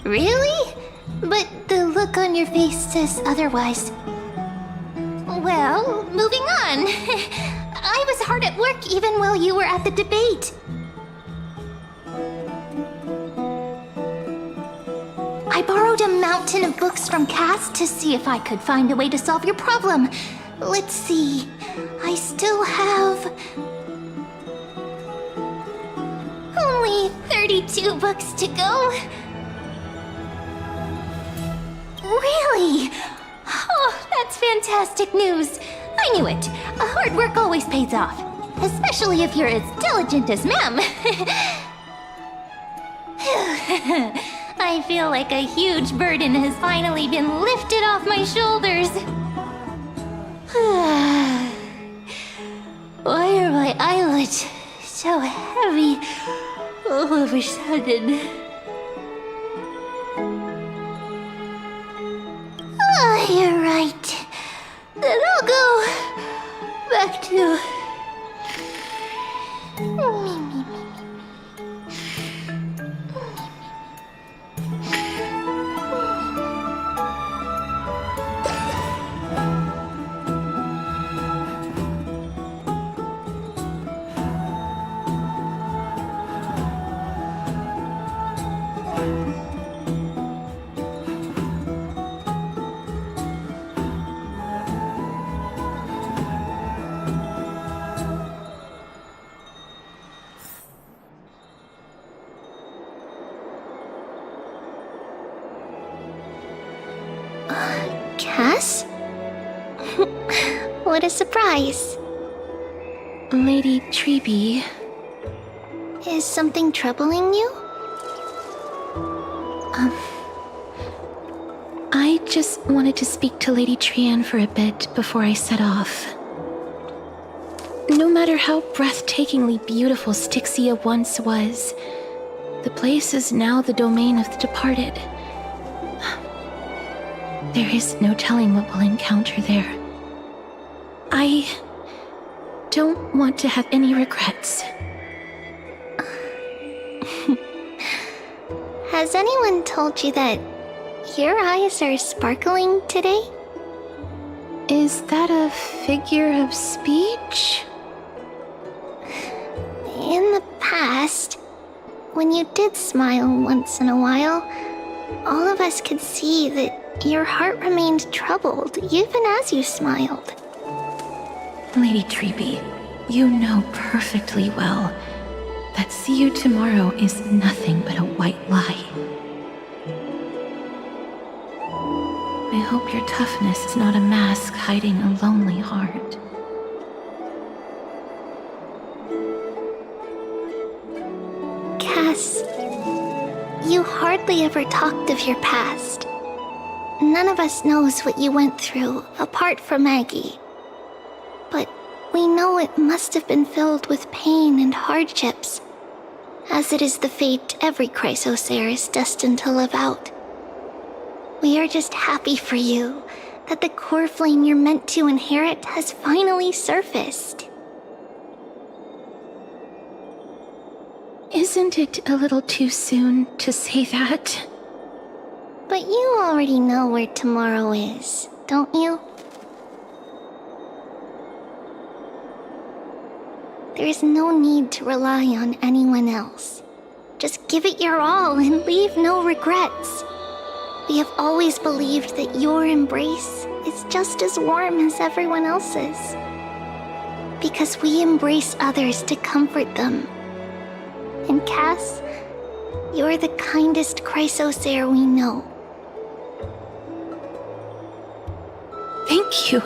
Really? But the look on your face says otherwise. Well, moving on. I was hard at work even while you were at the debate. I borrowed a mountain of books from Cass to see if I could find a way to solve your problem. Let's see. I still have only 32 books to go. Really? Oh, that's fantastic news. I knew it. Hard work always pays off. especially if you're as diligent as Mem. I feel like a huge burden has finally been lifted off my shoulders. Why are my eyelids so heavy all of a sudden? You're right. Then I'll go back to... Cass? What a surprise. Lady Treeby. Is something troubling you? I just wanted to speak to Lady Trian for a bit before I set off. No matter how breathtakingly beautiful Styxia once was, the place is now the domain of the departed. There is no telling what we'll encounter there. I don't want to have any regrets. Has anyone told you that your eyes are sparkling today? Is that a figure of speech? In the past, when you did smile once in a while, all of us could see that your heart remained troubled even as you smiled. Lady Treeby, you know perfectly well that see you tomorrow is nothing but a white lie. I hope your toughness is not a mask hiding a lonely heart. Cass, you hardly ever talked of your past. None of us knows what you went through, apart from Maggie. But we know it must have been filled with pain and hardships, as it is the fate every Chrysosaur is destined to live out. We are just happy for you that the core flame you're meant to inherit has finally surfaced. Isn't it a little too soon to say that? But you already know where tomorrow is, don't you? There is no need to rely on anyone else. Just give it your all and leave no regrets. We have always believed that your embrace is just as warm as everyone else's. Because we embrace others to comfort them. And Cass, you're the kindest Chrysosaur we know. Thank you,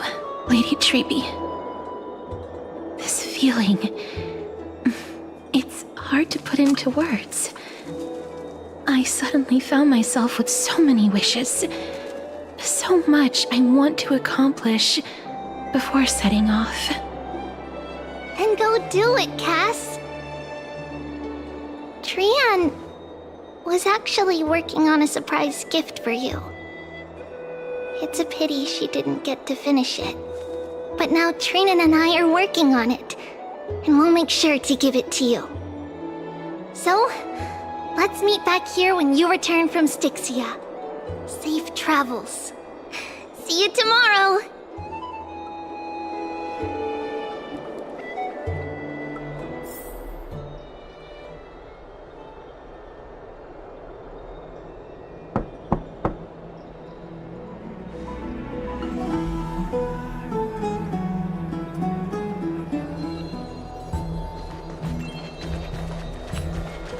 Lady Treeby. This feeling... it's hard to put into words. I suddenly found myself with so many wishes. So much I want to accomplish before setting off. Then go do it, Cass. Trian was actually working on a surprise gift for you. It's a pity she didn't get to finish it. But now Trinan and I are working on it, and we'll make sure to give it to you. So, let's meet back here when you return from Styxia. Safe travels. See you tomorrow!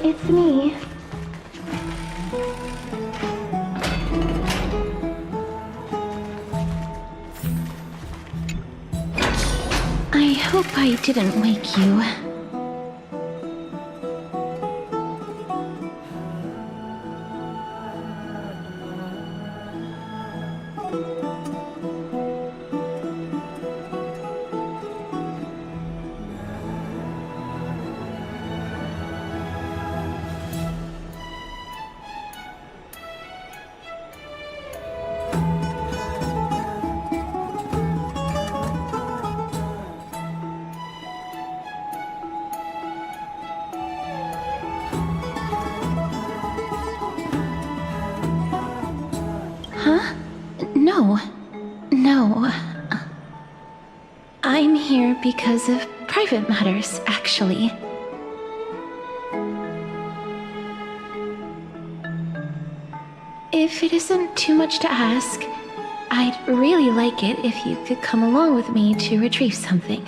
It's me. I hope I didn't wake you. Huh? No. I'm here because of private matters, actually. If it isn't too much to ask, I'd really like it if you could come along with me to retrieve something.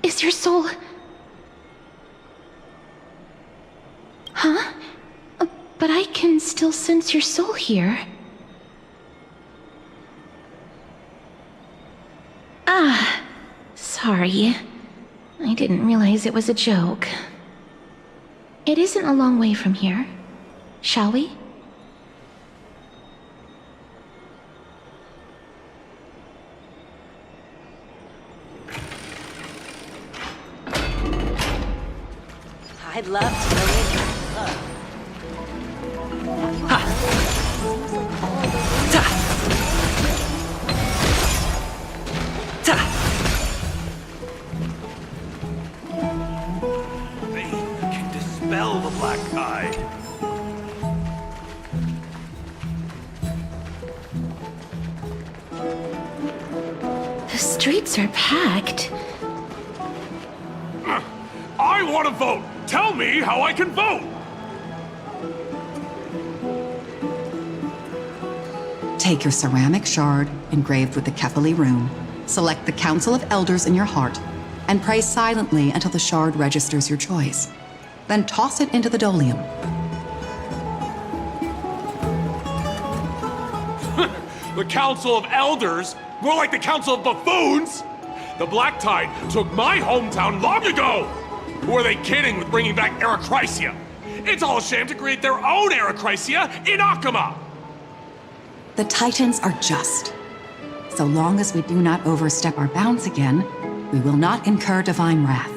Is your soul... Huh? But I can still sense your soul here. Ah, sorry. I didn't realize it was a joke. It isn't a long way from here. Shall we? I'd love to go in your club. They can dispel the black tide. The streets are packed. I want to vote! Tell me how I can vote! Take your ceramic shard, engraved with the Kefali rune, select the Council of Elders in your heart, and pray silently until the shard registers your choice. Then toss it into the Dolium. The Council of Elders? More like the Council of Buffoons! The Black Tide took my hometown long ago! Who are they kidding with bringing back Erechrysia? It's all a sham to create their own Erechrysia in Akama! The Titans are just. So long as we do not overstep our bounds again, we will not incur divine wrath.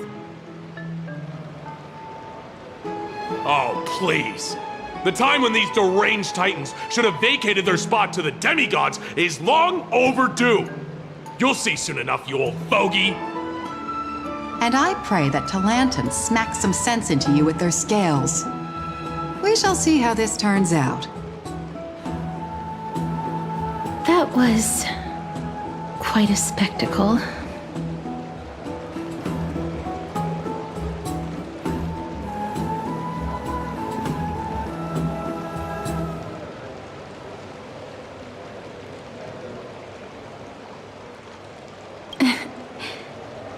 Oh, please. The time when these deranged Titans should have vacated their spot to the demigods is long overdue. You'll see soon enough, you old bogey. And I pray that Talanton smacks some sense into you with their scales. We shall see how this turns out. That was... quite a spectacle.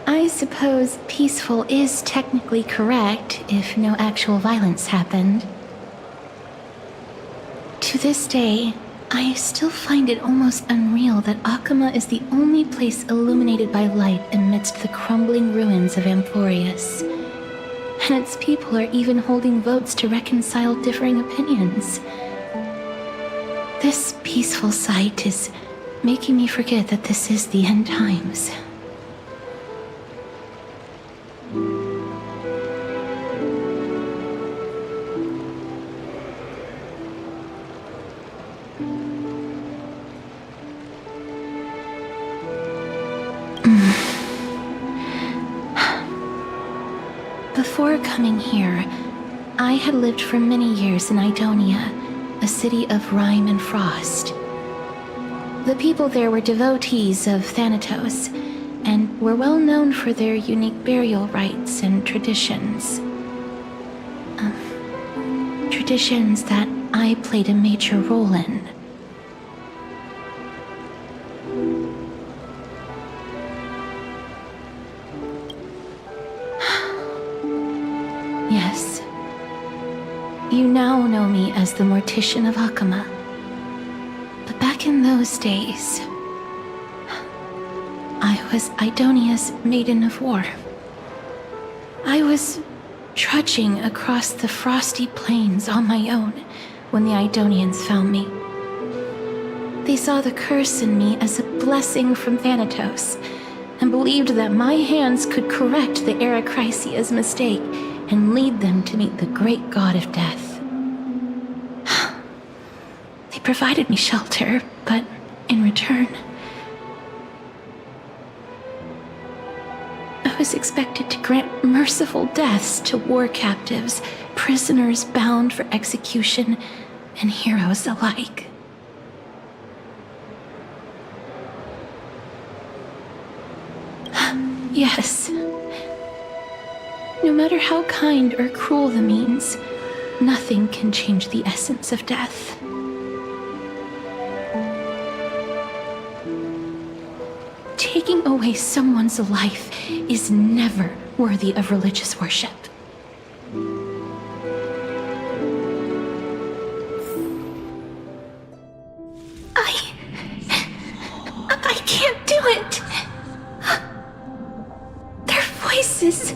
I suppose peaceful is technically correct if no actual violence happened. To this day, I still find it almost unreal that Akama is the only place illuminated by light amidst the crumbling ruins of Amphorius. And its people are even holding votes to reconcile differing opinions. This peaceful sight is making me forget that this is the end times. Before coming here, I had lived for many years in Idonia, a city of rime and frost. The people there were devotees of Thanatos, and were well known for their unique burial rites and traditions. Traditions that I played a major role in. Yes. You now know me as the Mortician of Akama. But back in those days, I was Idonia's Maiden of War. I was trudging across the frosty plains on my own when the Idonians found me. They saw the curse in me as a blessing from Thanatos, and believed that my hands could correct the Erechrysia's mistake and lead them to meet the great god of death. They provided me shelter, but in return, I was expected to grant merciful deaths to war captives, prisoners bound for execution, and heroes alike. Yes. No matter how kind or cruel the means, nothing can change the essence of death. Taking away someone's life is never worthy of religious worship. I can't do it. Their voices,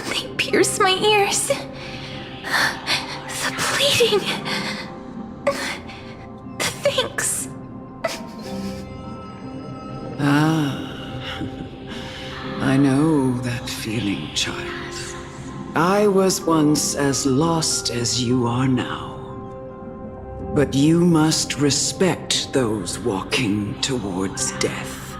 they pierce my ears. The pleading, the thanks. I know that feeling, child. I was once as lost as you are now. But you must respect those walking towards death,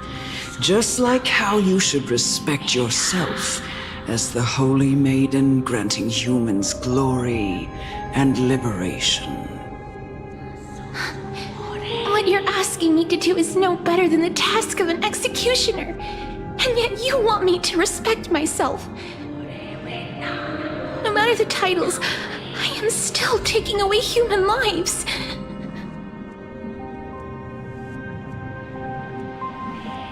just like how you should respect yourself as the Holy Maiden granting humans glory and liberation. What you're asking me to do is no better than the task of an executioner. And yet you want me to respect myself. No matter the titles, I am still taking away human lives.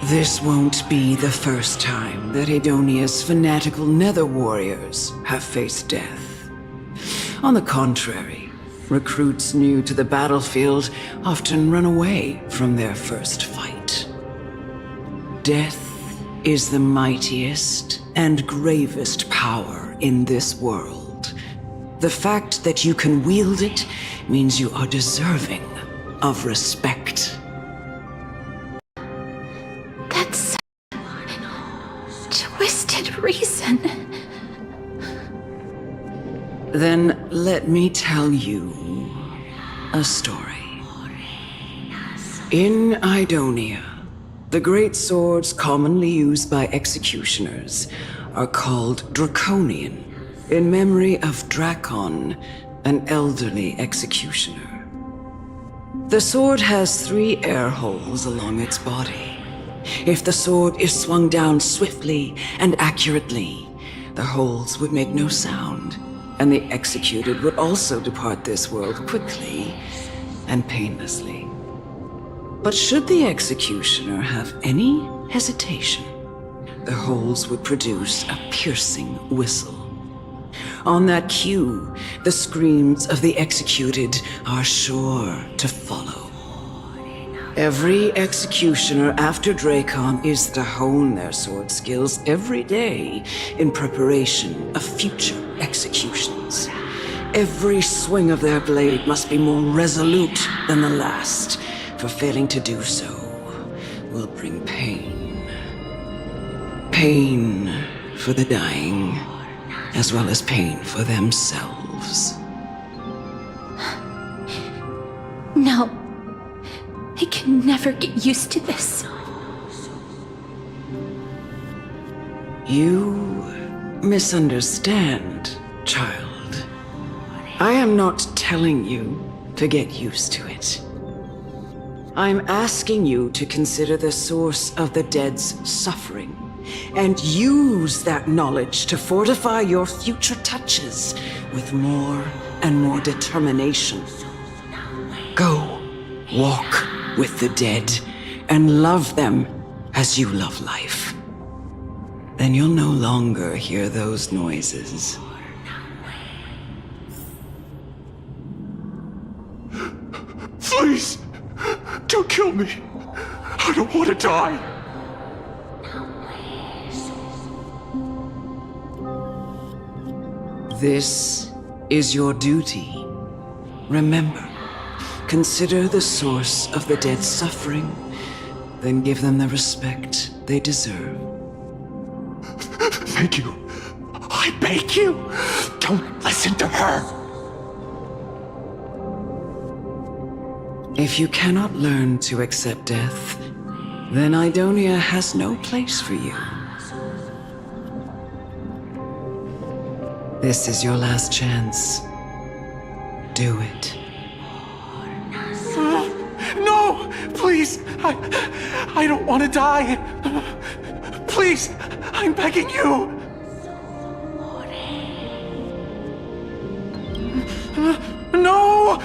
This won't be the first time that Edonia's fanatical nether warriors have faced death. On the contrary, recruits new to the battlefield often run away from their first fight. Death is the mightiest and gravest power in this world. The fact that you can wield it means you are deserving of respect. That's twisted reason. Then let me tell you a story. In Idonia, the great swords commonly used by executioners are called Draconian, in memory of Drakon, an elderly executioner. The sword has 3 air holes along its body. If the sword is swung down swiftly and accurately, the holes would make no sound, and the executed would also depart this world quickly and painlessly. But should the executioner have any hesitation, the holes would produce a piercing whistle. On that cue, the screams of the executed are sure to follow. Every executioner after Drakon is to hone their sword skills every day in preparation of future executions. Every swing of their blade must be more resolute than the last, for failing to do so will bring pain. Pain for the dying, as well as pain for themselves. No. I can never get used to this. You misunderstand, child. I am not telling you to get used to it. I'm asking you to consider the source of the dead's suffering and use that knowledge to fortify your future touches with more and more determination. Go, walk with the dead and love them as you love life. Then you'll no longer hear those noises. Please, don't kill me. I don't want to die. This is your duty. Remember, consider the source of the dead's suffering, then give them the respect they deserve. Thank you. I beg you, don't listen to her. If you cannot learn to accept death, then Idonia has no place for you. This is your last chance. Do it. No! Please! I don't want to die! Please! I'm begging you! No!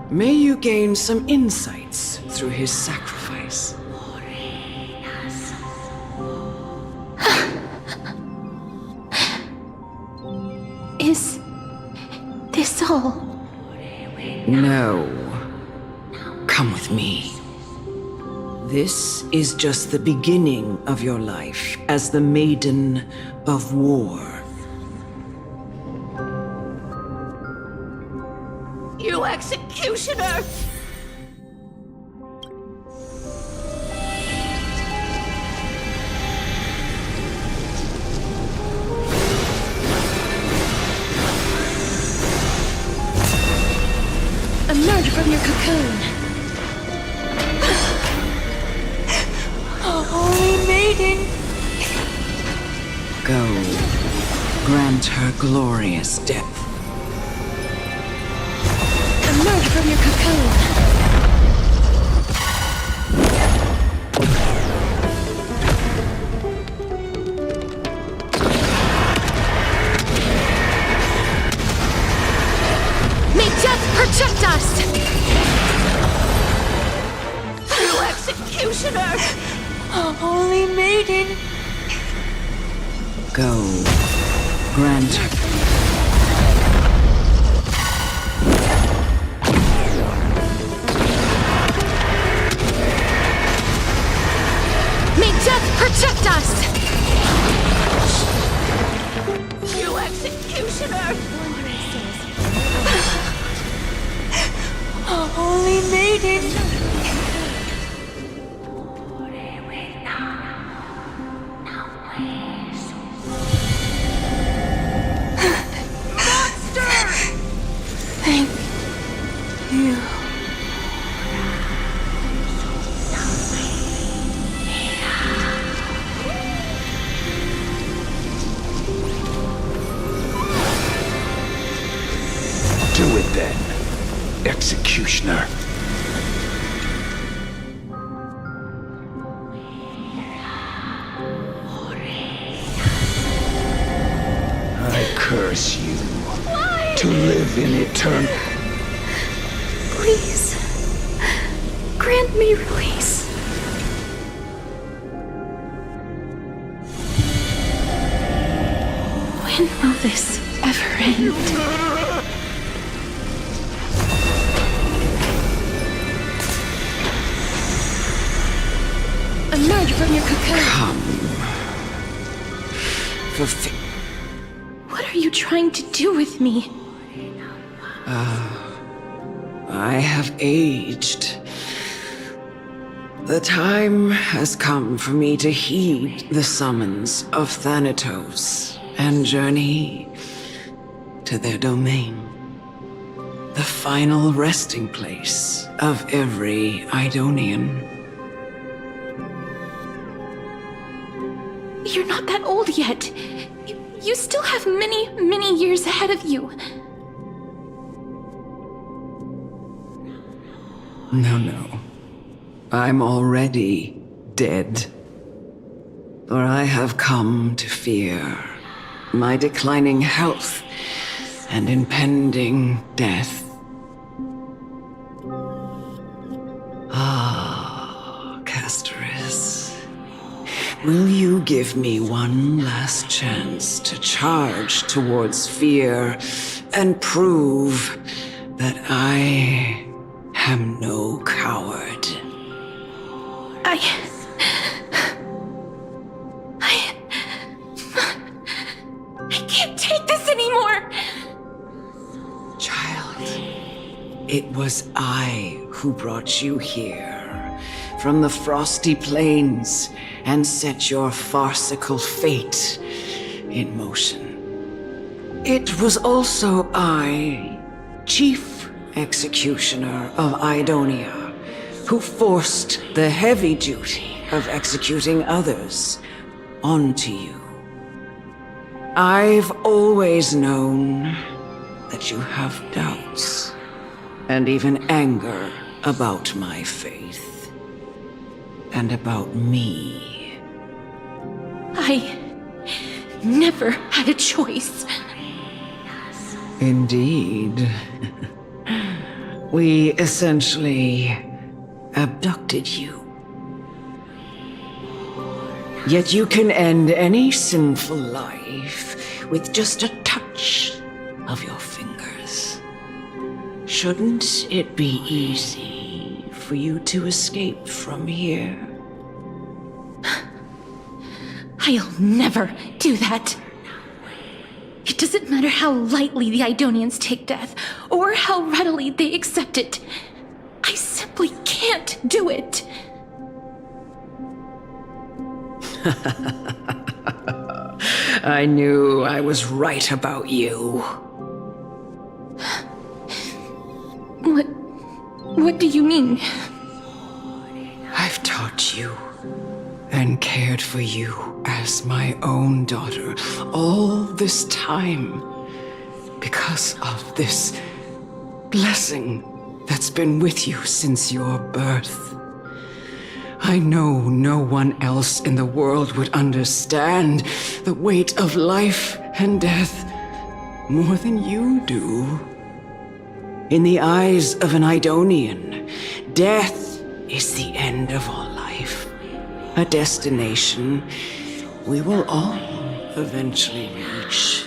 May you gain some insights through his sacrifice. Is this all? No. Come with me. This is just the beginning of your life as the Maiden of War. You executioner! Emerge from your cocoon. Oh, Holy Maiden! Go. Grant her glorious death. Emerge from your cocoon. May death protect us! You executioner! Oh, Holy Maiden! Go. Grant her. May death protect us! You executioner! Oh, Holy Maiden! Monster! Thank you. Do it then, executioner. I curse you to live in eternal. Please, grant me release. this ever end? Emerge from your cocoon. Come. What are you trying to do with me? I have aged. The time has come for me to heed the summons of Thanatos and journey to their domain. The final resting place of every Idonian. You're not that old yet. You still have many, many years ahead of you. No. I'm already dead. For I have come to fear my declining health and impending death. Castoris. Will you give me one last chance to charge towards fear and prove that I am no coward? I can't take this anymore! Child, it was I who brought you here from the frosty plains and set your farcical fate in motion. It was also I, Chief Executioner of Idonia, who forced the heavy duty of executing others onto you. I've always known that you have doubts and even anger about my faith and about me. I never had a choice. Indeed. We essentially abducted you. Yet you can end any sinful life with just a touch of your fingers. Shouldn't it be easy for you to escape from here? I'll never do that. It doesn't matter how lightly the Idonians take death, or how readily they accept it. I simply can't do it. I knew I was right about you. What do you mean? I've taught you and cared for you as my own daughter all this time because of this blessing that's been with you since your birth. I know no one else in the world would understand the weight of life and death more than you do. In the eyes of an Idonian, death is the end of all life, a destination we will all eventually reach.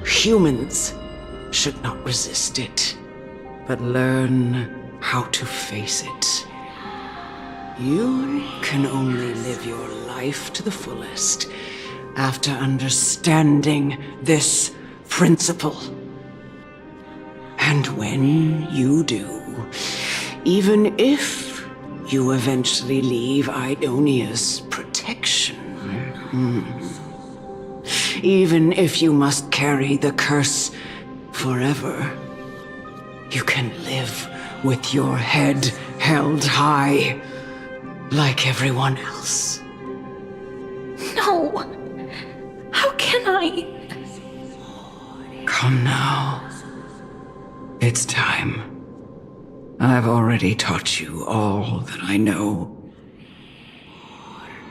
Humans should not resist it, but learn how to face it. You can only live your life to the fullest after understanding this principle. And when you do, even if you eventually leave Idonia's protection, even if you must carry the curse forever, you can live with your head held high, like everyone else. No! How can I? Come now. It's time. I've already taught you all that I know.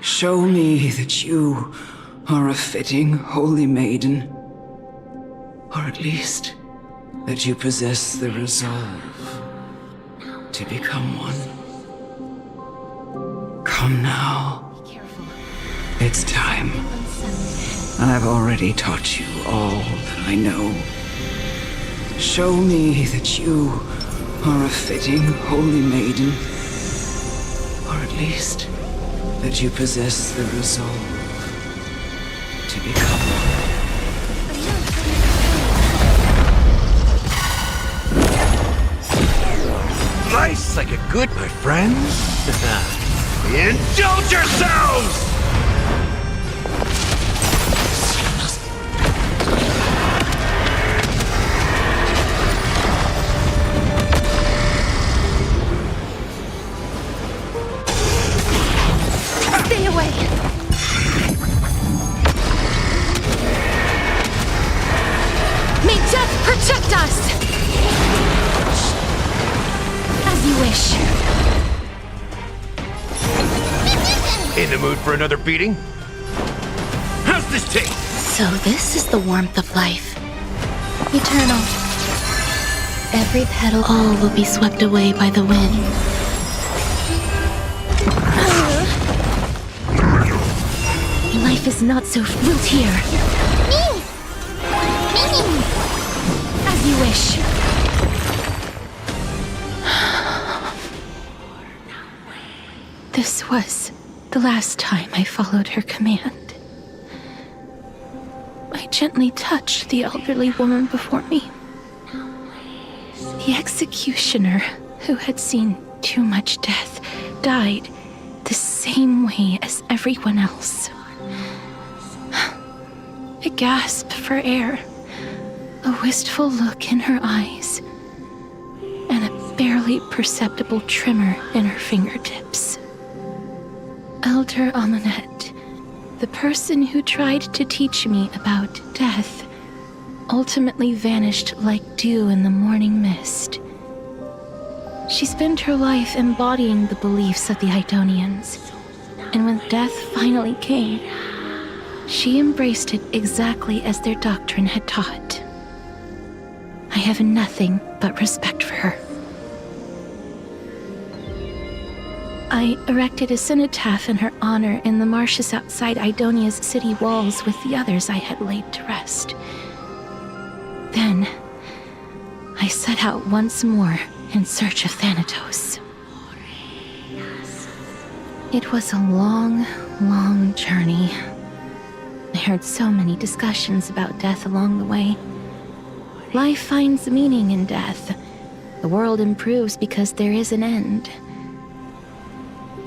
Show me that you are a fitting holy maiden, or at least that you possess the resolve to become one. Come now. It's time. I've already taught you all that I know. Show me that you are a fitting holy maiden, or at least that you possess the resolve to become one. Nice like a good, my friends. Indulge yourselves! Stay away! May death protect us! As you wish. In the mood for another beating? How's this taste? So this is the warmth of life. Eternal. Every petal, all will be swept away by the wind. Life is not so wilt here. As you wish. This was the last time I followed her command. I gently touched the elderly woman before me. The executioner, who had seen too much death, died the same way as everyone else. A gasp for air, a wistful look in her eyes, and a barely perceptible tremor in her fingertips. Elder Amunet, the person who tried to teach me about death, ultimately vanished like dew in the morning mist. She spent her life embodying the beliefs of the Idonians, and when death finally came, she embraced it exactly as their doctrine had taught. I have nothing but respect for her. I erected a cenotaph in her honor in the marshes outside Idonia's city walls with the others I had laid to rest. Then, I set out once more in search of Thanatos. It was a long, long journey. I heard so many discussions about death along the way. Life finds meaning in death. The world improves because there is an end.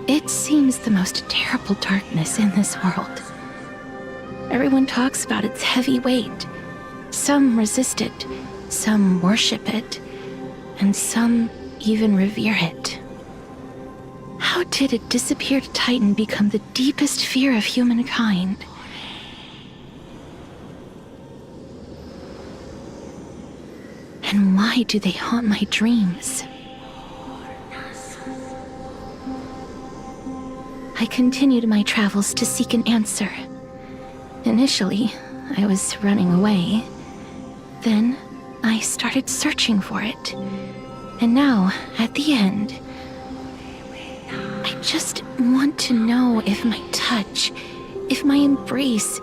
It seems the most terrible darkness in this world. Everyone talks about its heavy weight. Some resist it, some worship it, and some even revere it. How did a disappeared titan become the deepest fear of humankind? And why do they haunt my dreams? I continued my travels to seek an answer. Initially, I was running away. Then, I started searching for it. And now, at the end, I just want to know if my touch, if my embrace,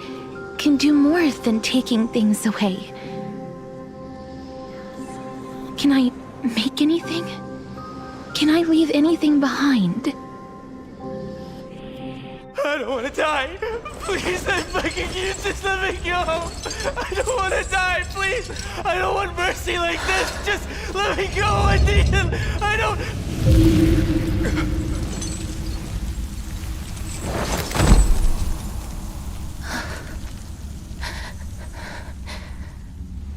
can do more than taking things away. Can I make anything? Can I leave anything behind? I don't want to die. Please, I'm fucking useless. Let me go. I don't want to die. Please. I don't want mercy like this. Just let me go. I need him. I don't.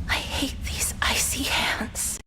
I hate these icy hands.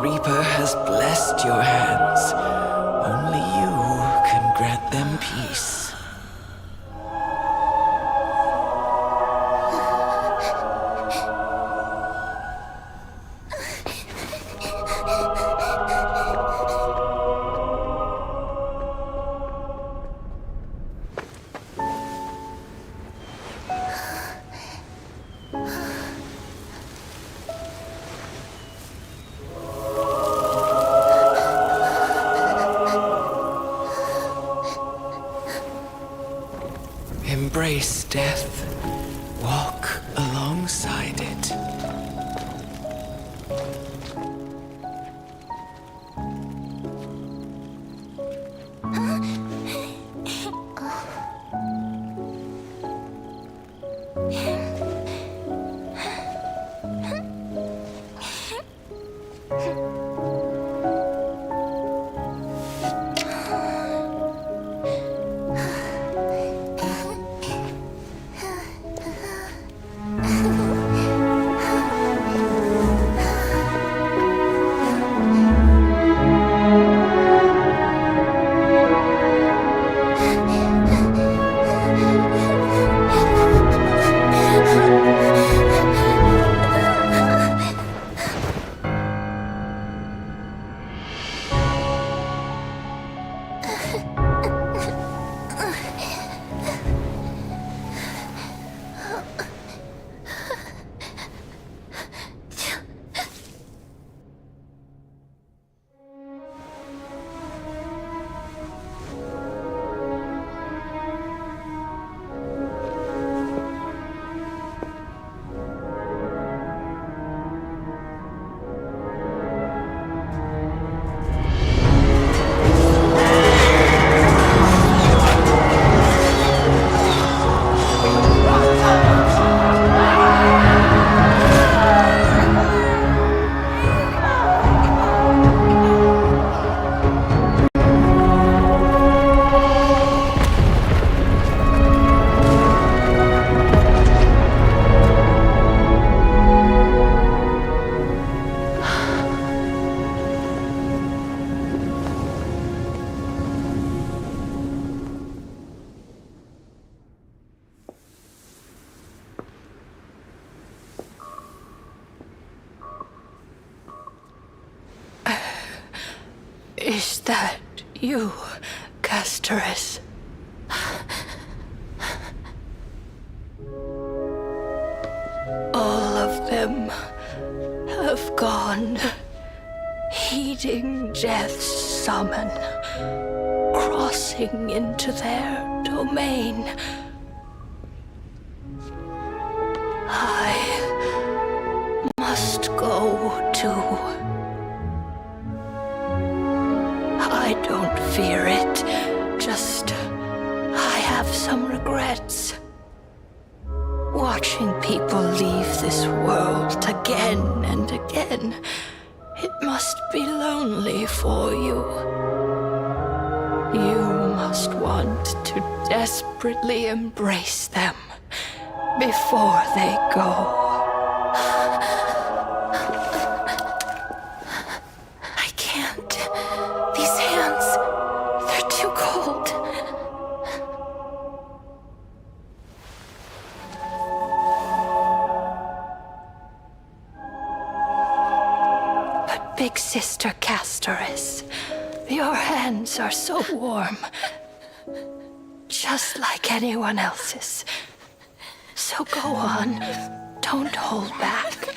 Reaper has blessed your hands. Only you can grant them peace. Embrace death. Walk alongside it. Is that you, Castorus? All of them have gone, heeding death's summon, crossing into their domain. I must go too. I don't fear it, just I have some regrets. Watching people leave this world again and again, it must be lonely for you. You must want to desperately embrace them before they go. I can't. These hands, they're too cold. But Big Sister Castorus, your hands are so warm, just like anyone else's. So go on, don't hold back.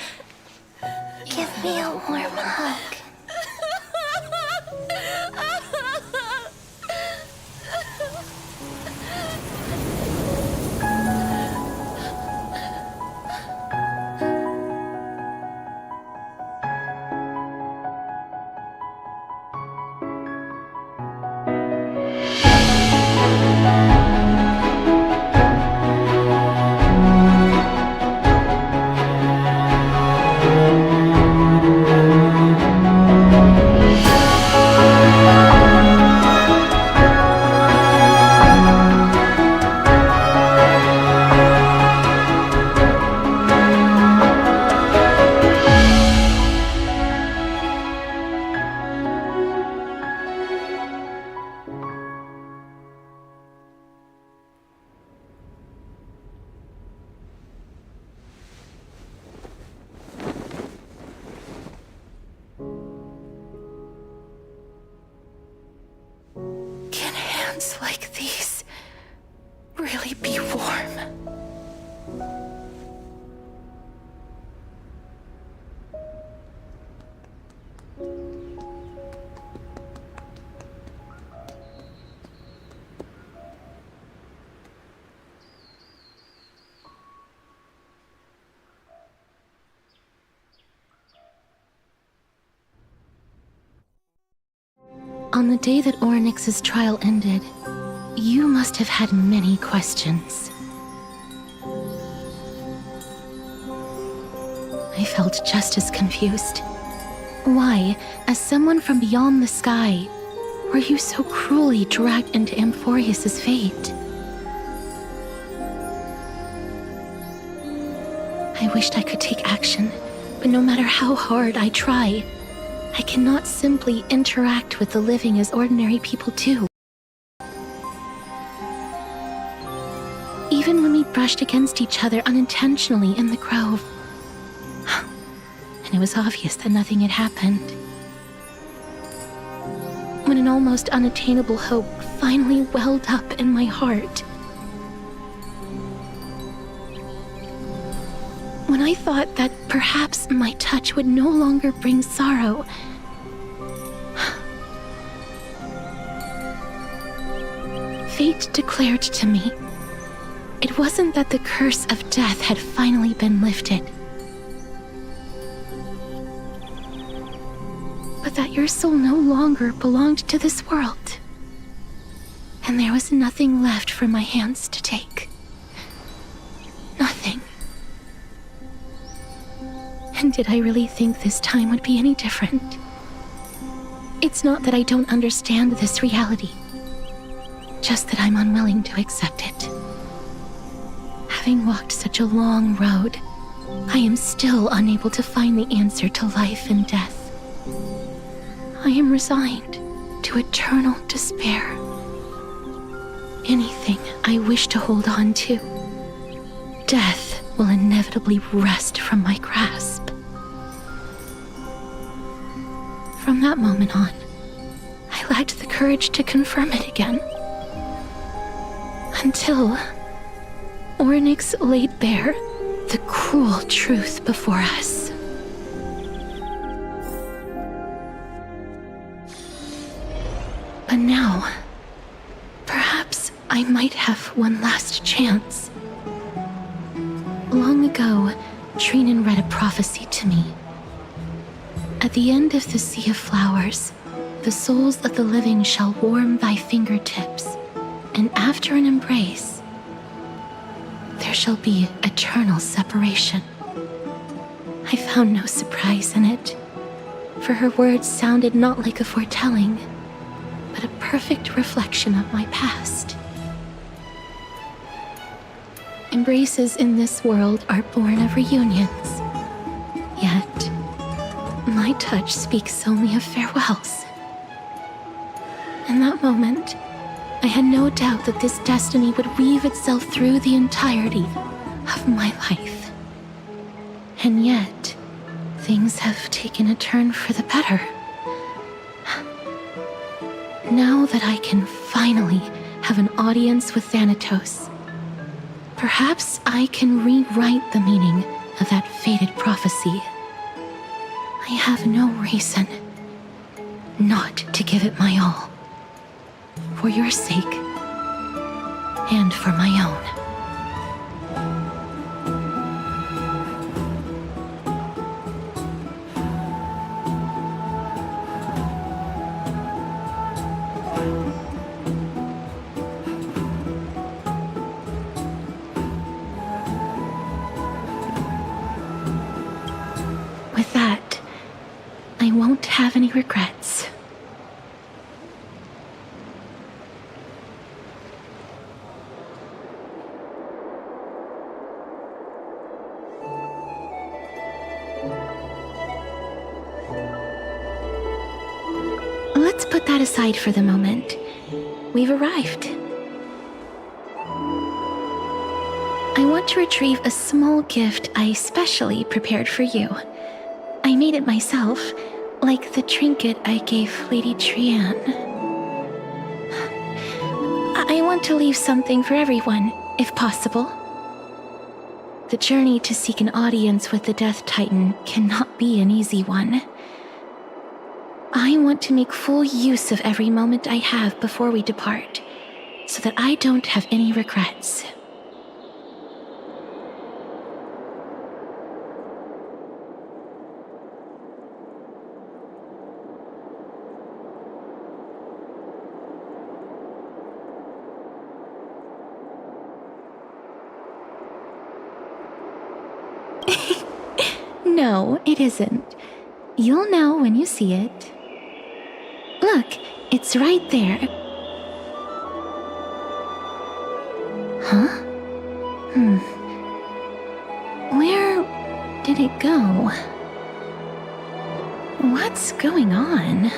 Give me a warm hug. hands like these really be warm? On the day that Orynyx's trial ended, you must have had many questions. I felt just as confused. Why, as someone from beyond the sky, were you so cruelly dragged into Amphorius's fate? I wished I could take action, but no matter how hard I try, I cannot simply interact with the living as ordinary people do. Even when we brushed against each other unintentionally in the grove, and it was obvious that nothing had happened. When an almost unattainable hope finally welled up in my heart. When I thought that perhaps my touch would no longer bring sorrow. Fate declared to me, it wasn't that the curse of death had finally been lifted, but that your soul no longer belonged to this world, and there was nothing left for my hands to take. Nothing. And did I really think this time would be any different? It's not that I don't understand this reality, just that I'm unwilling to accept it. Having walked such a long road, I am still unable to find the answer to life and death. I am resigned to eternal despair. Anything I wish to hold on to, death will inevitably wrest from my grasp. From that moment on, I lacked the courage to confirm it again. Until Orynyx laid bare the cruel truth before us. But now, perhaps I might have one last chance. Long ago, Trinan read a prophecy to me. At the end of the Sea of Flowers, the souls of the living shall warm thy fingertips, and after an embrace, there shall be eternal separation. I found no surprise in it, for her words sounded not like a foretelling, but a perfect reflection of my past. Embraces in this world are born of reunions, yet my touch speaks only of farewells. In that moment, I had no doubt that this destiny would weave itself through the entirety of my life. And yet, things have taken a turn for the better. Now that I can finally have an audience with Thanatos, perhaps I can rewrite the meaning of that fated prophecy. I have no reason not to give it my all. For your sake, and for my own. With that, I won't have any regrets. Let's put that aside for the moment. We've arrived. I want to retrieve a small gift I specially prepared for you. I made it myself, like the trinket I gave Lady Trian. I want to leave something for everyone, if possible. The journey to seek an audience with the Death Titan cannot be an easy one. I want to make full use of every moment I have before we depart, so that I don't have any regrets. No, it isn't. You'll know when you see it. Look, it's right there. Huh? Where did it go? What's going on?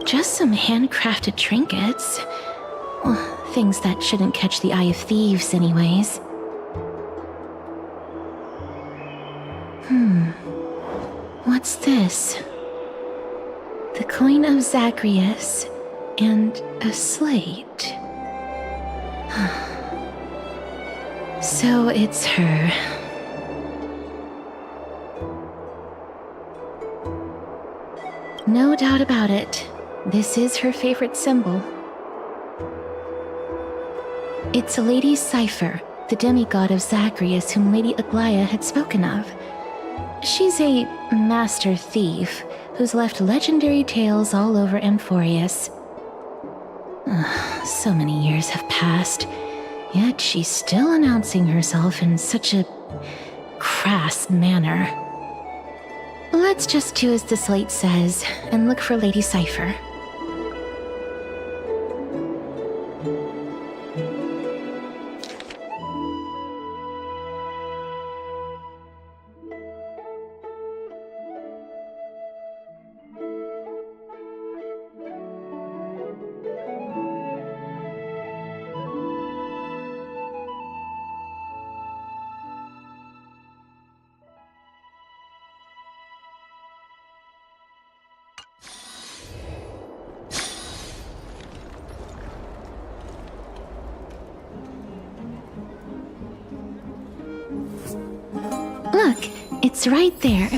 Just some handcrafted trinkets. Well, things that shouldn't catch the eye of thieves anyways. What's this? The coin of Zagreus and a slate. So it's her. No doubt about it. This is her favorite symbol. It's a lady's cipher, the demigod of Zagreus whom Lady Aglaia had spoken of. She's a master thief who's left legendary tales all over Amphorius. So many years have passed, yet she's still announcing herself in such a crass manner. Let's just do as the slate says and look for Lady Cipher. Look, it's right there.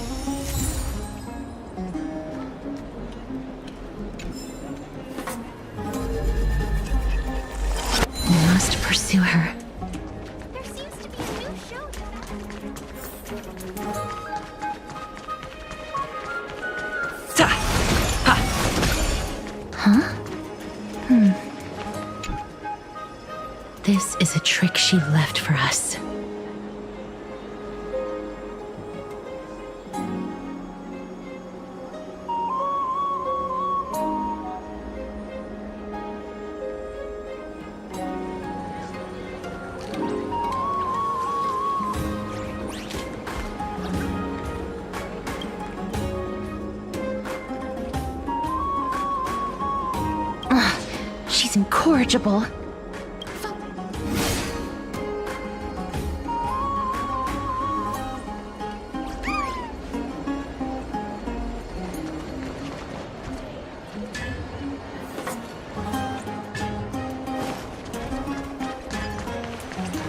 We must pursue her. There seems to be a new show. Huh? This is a trick she left for us. She's incorrigible.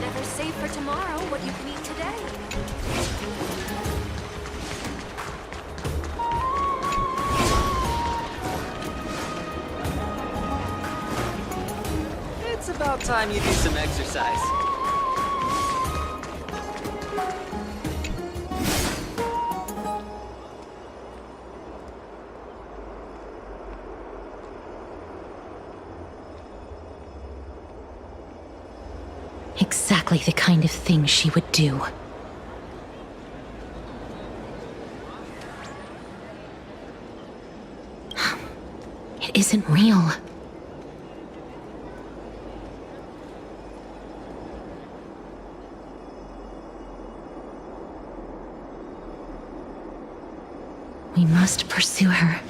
Never save for tomorrow what you can eat today. It's about time you do some exercise. Exactly the kind of thing she would do. It isn't real. We must pursue her.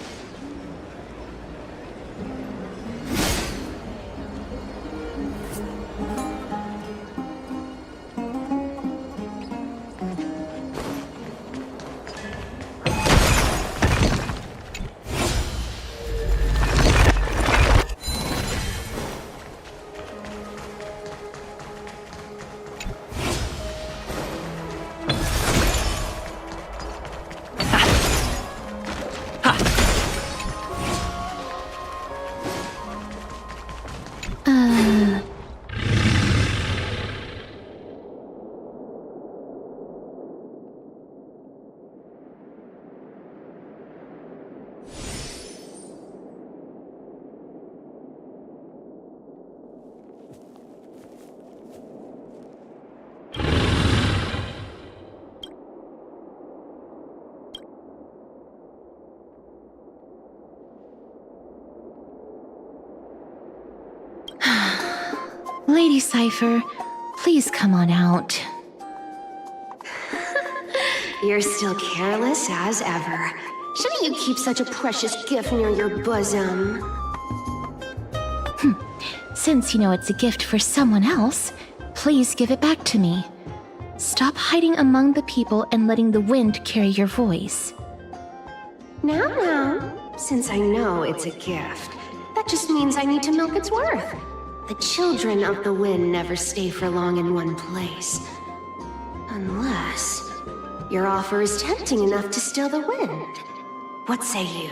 Lady Cypher, please come on out. You're still careless as ever. Shouldn't you keep such a precious gift near your bosom? Since you know it's a gift for someone else, please give it back to me. Stop hiding among the people and letting the wind carry your voice. Now, since I know it's a gift, that just means I need to milk its worth. The children of the wind never stay for long in one place. Unless your offer is tempting enough to still the wind. What say you?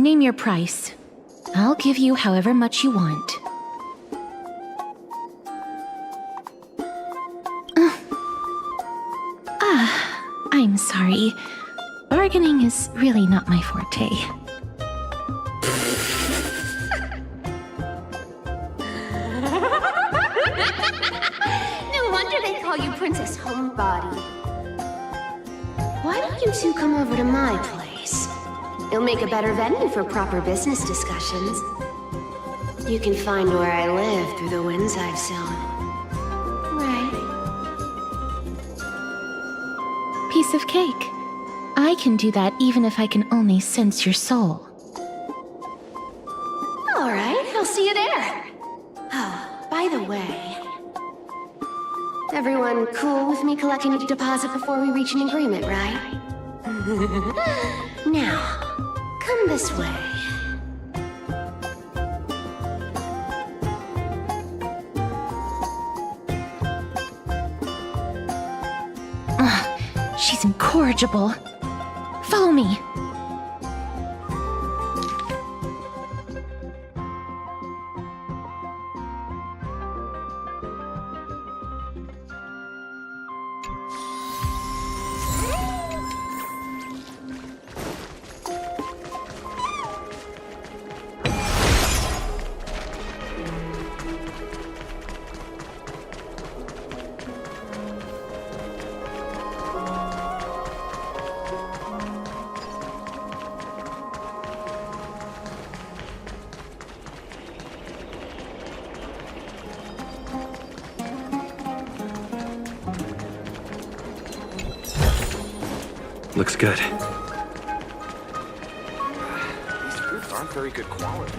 Name your price. I'll give you however much you want. I'm sorry. Bargaining is really not my forte. No wonder they call you Princess Homebody. Why don't you two come over to my place? It'll make a better venue for proper business discussions. You can find where I live through the winds I've sown. Right. Piece of cake. I can do that even if I can only sense your soul. All right, I'll see you there. Oh, by the way, everyone cool with me collecting a deposit before we reach an agreement, right? Now, come this way. She's incorrigible. Follow me. Looks good. These fruits aren't very good quality.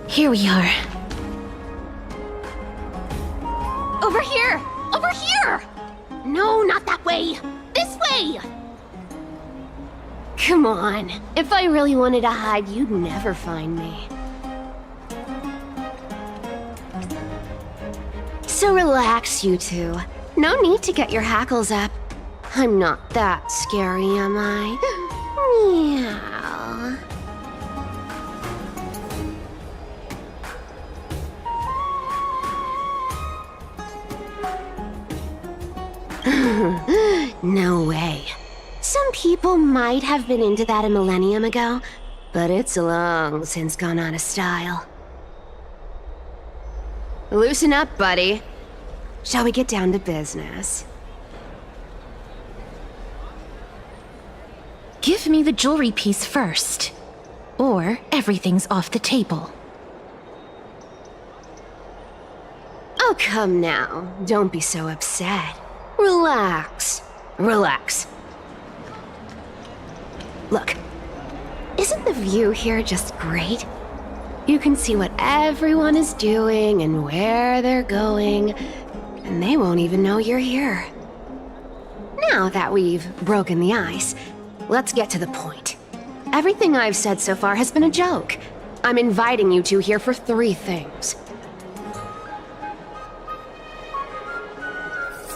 Here we are. Over here! Over here! No, not that way! This way! Come on. If I really wanted to hide, you'd never find me. So relax, you two. No need to get your hackles up. I'm not that scary, am I? Meow. No way. So Some people might have been into that a millennium ago, but it's long since gone out of style. Loosen up, buddy. Shall we get down to business? Give me the jewelry piece first, or everything's off the table. Oh, come now. Don't be so upset. Relax. Relax. Look, isn't the view here just great? You can see what everyone is doing and where they're going, and they won't even know you're here. Now that we've broken the ice, let's get to the point. Everything I've said so far has been a joke. I'm inviting you two here for 3 things.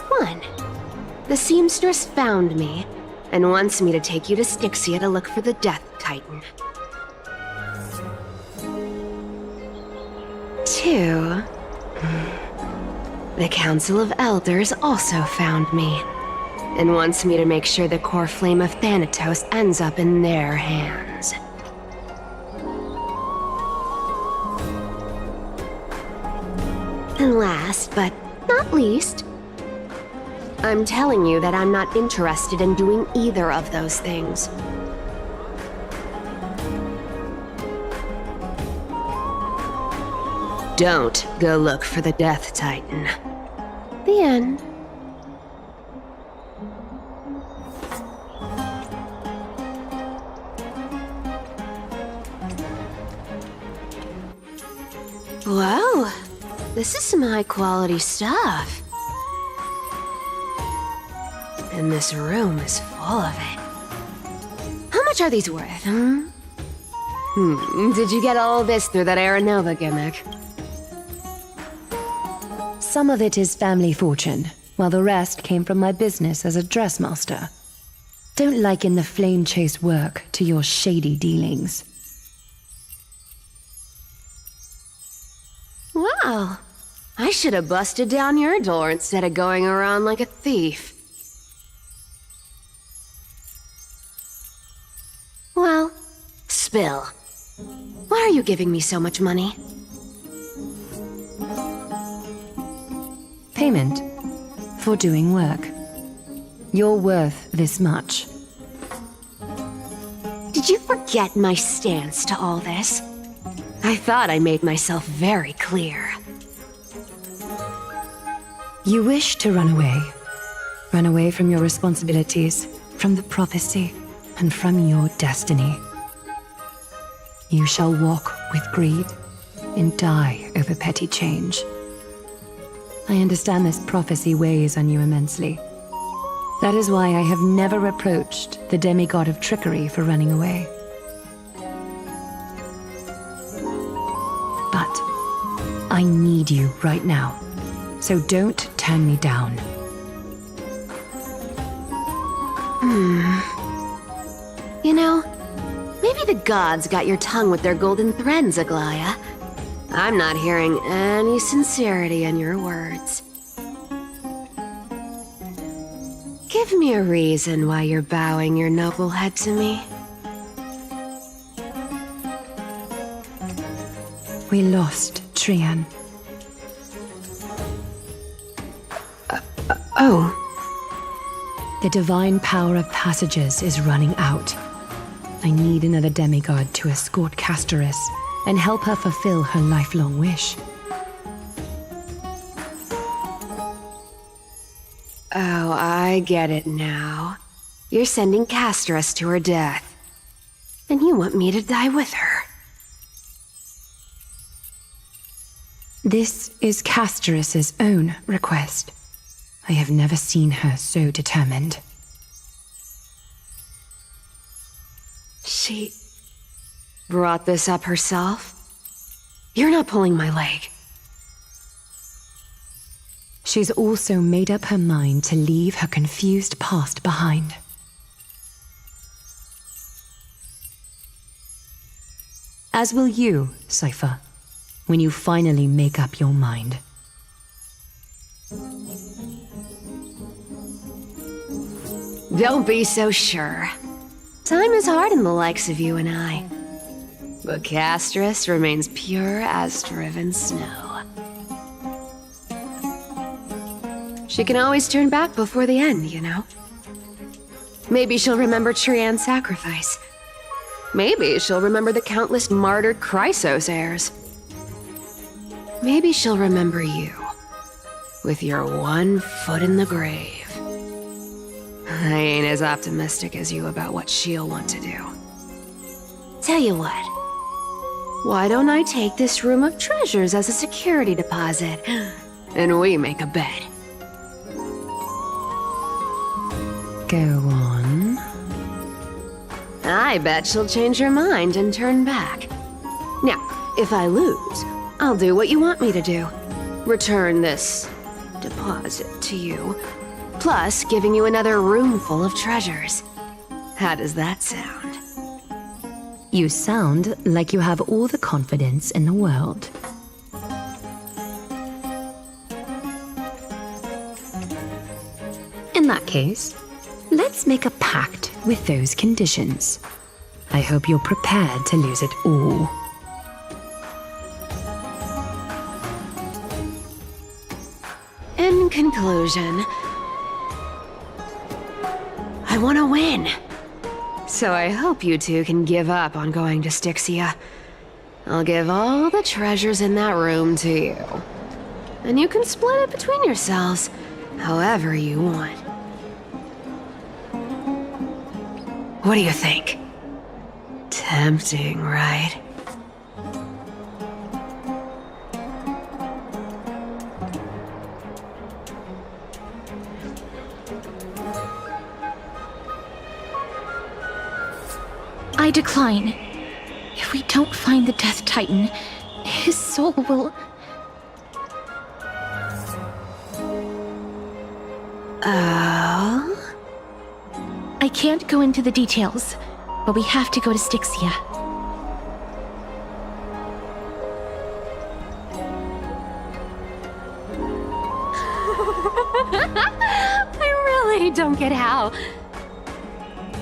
1. The seamstress found me and wants me to take you to Styxia to look for the Death Titan. 2. The Council of Elders also found me and wants me to make sure the core flame of Thanatos ends up in their hands. And last but not least, I'm telling you that I'm not interested in doing either of those things. Don't go look for the Death Titan. The end. Wow, this is some high-quality stuff. And this room is full of it. How much are these worth, Did you get all this through that Aranova gimmick? Some of it is family fortune, while the rest came from my business as a dressmaster. Don't liken the flame chase work to your shady dealings. Wow, I should have busted down your door instead of going around like a thief. Well, spill. Why are you giving me so much money? Payment for doing work. You're worth this much. Did you forget my stance to all this? I thought I made myself very clear. You wish to run away. Run away from your responsibilities, from the prophecy, and from your destiny. You shall walk with greed and die over petty change. I understand this prophecy weighs on you immensely. That is why I have never reproached the demigod of trickery for running away. But I need you right now, so don't turn me down. You know, maybe the gods got your tongue with their golden threads, Aglaya. I'm not hearing any sincerity in your words. Give me a reason why you're bowing your noble head to me. We lost Trian. Oh. The divine power of passages is running out. I need another demigod to escort Castoris and help her fulfill her lifelong wish. Oh, I get it now. You're sending Castoris to her death. And you want me to die with her. This is Castoris' own request. I have never seen her so determined. She brought this up herself? You're not pulling my leg. She's also made up her mind to leave her confused past behind. As will you, Cypher, when you finally make up your mind. Don't be so sure. Time is hard in the likes of you and I. But Castris remains pure as driven snow. She can always turn back before the end, you know? Maybe she'll remember Trian's sacrifice. Maybe she'll remember the countless martyred Chrysos heirs. Maybe she'll remember you, with your one foot in the grave. I ain't as optimistic as you about what she'll want to do. Tell you what, why don't I take this room of treasures as a security deposit, and we make a bet? Go on. I bet she'll change her mind and turn back. Now, if I lose, I'll do what you want me to do. Return this deposit to you, plus giving you another room full of treasures. How does that sound? You sound like you have all the confidence in the world. In that case, let's make a pact with those conditions. I hope you're prepared to lose it all. In conclusion, I want to win. So I hope you two can give up on going to Styxia. I'll give all the treasures in that room to you. And you can split it between yourselves, however you want. What do you think? Tempting, right? I decline. If we don't find the Death Titan, his soul will... Oh? I can't go into the details, but we have to go to Styxia. I really don't get how.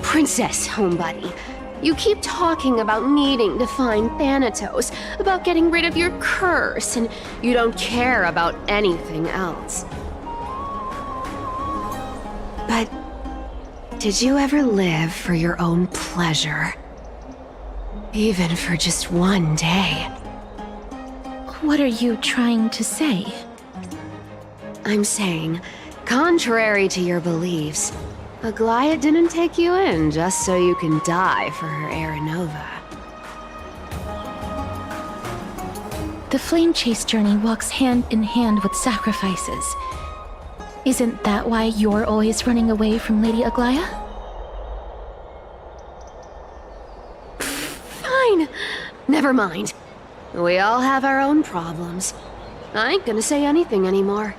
Princess, homebuddy, you keep talking about needing to find Thanatos, about getting rid of your curse, and you don't care about anything else. But did you ever live for your own pleasure? Even for just one day? What are you trying to say? I'm saying, contrary to your beliefs, Aglaia didn't take you in just so you can die for her Aranova. The flame chase journey walks hand in hand with sacrifices. Isn't that why you're always running away from Lady Aglaia? Fine. Never mind. We all have our own problems. I ain't gonna say anything anymore.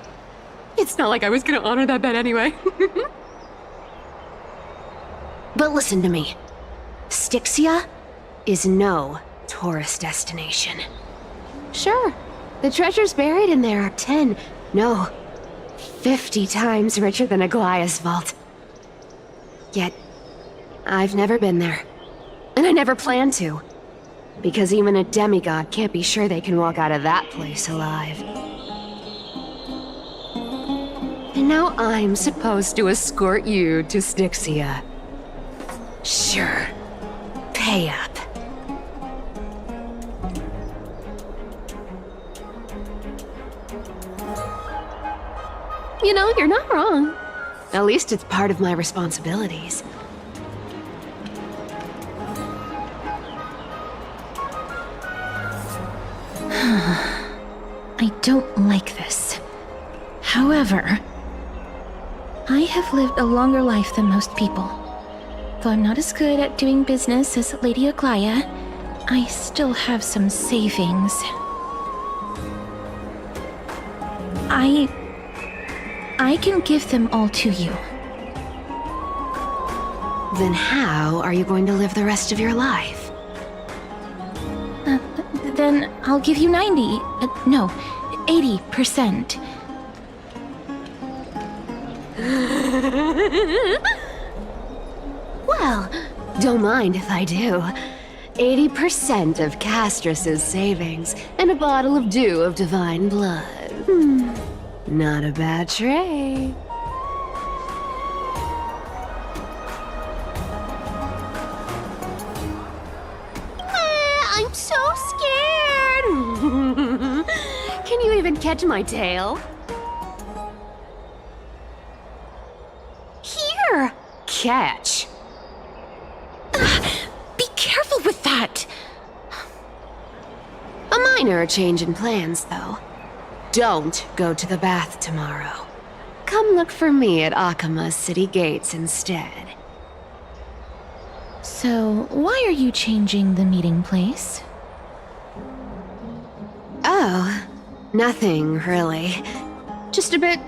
It's not like I was gonna honor that bet anyway. But listen to me. Styxia is no tourist destination. Sure, the treasures buried in there are 10, no, 50 times richer than Aglaia's vault. Yet, I've never been there. And I never plan to. Because even a demigod can't be sure they can walk out of that place alive. And now I'm supposed to escort you to Styxia. Sure. Pay up. You know, you're not wrong. At least it's part of my responsibilities. I don't like this. However, I have lived a longer life than most people. Though I'm not as good at doing business as Lady Aglaia, I still have some savings. I can give them all to you. Then how are you going to live the rest of your life? Then I'll give you 80%. Well, don't mind if I do. 80% of Castrus's savings and a bottle of dew of divine blood. Not a bad trade. I'm so scared! Can you even catch my tail? Here! Catch! Be careful with that! A minor change in plans, though. Don't go to the bath tomorrow. Come look for me at Akima's city gates instead. So, why are you changing the meeting place? Oh, nothing really. Just a bit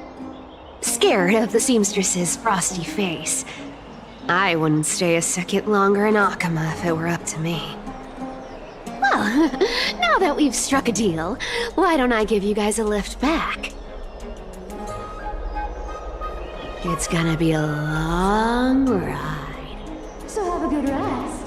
scared of the seamstress's frosty face. I wouldn't stay a second longer in Akima if it were up to me. Well, now that we've struck a deal, why don't I give you guys a lift back? It's gonna be a long ride. So have a good rest.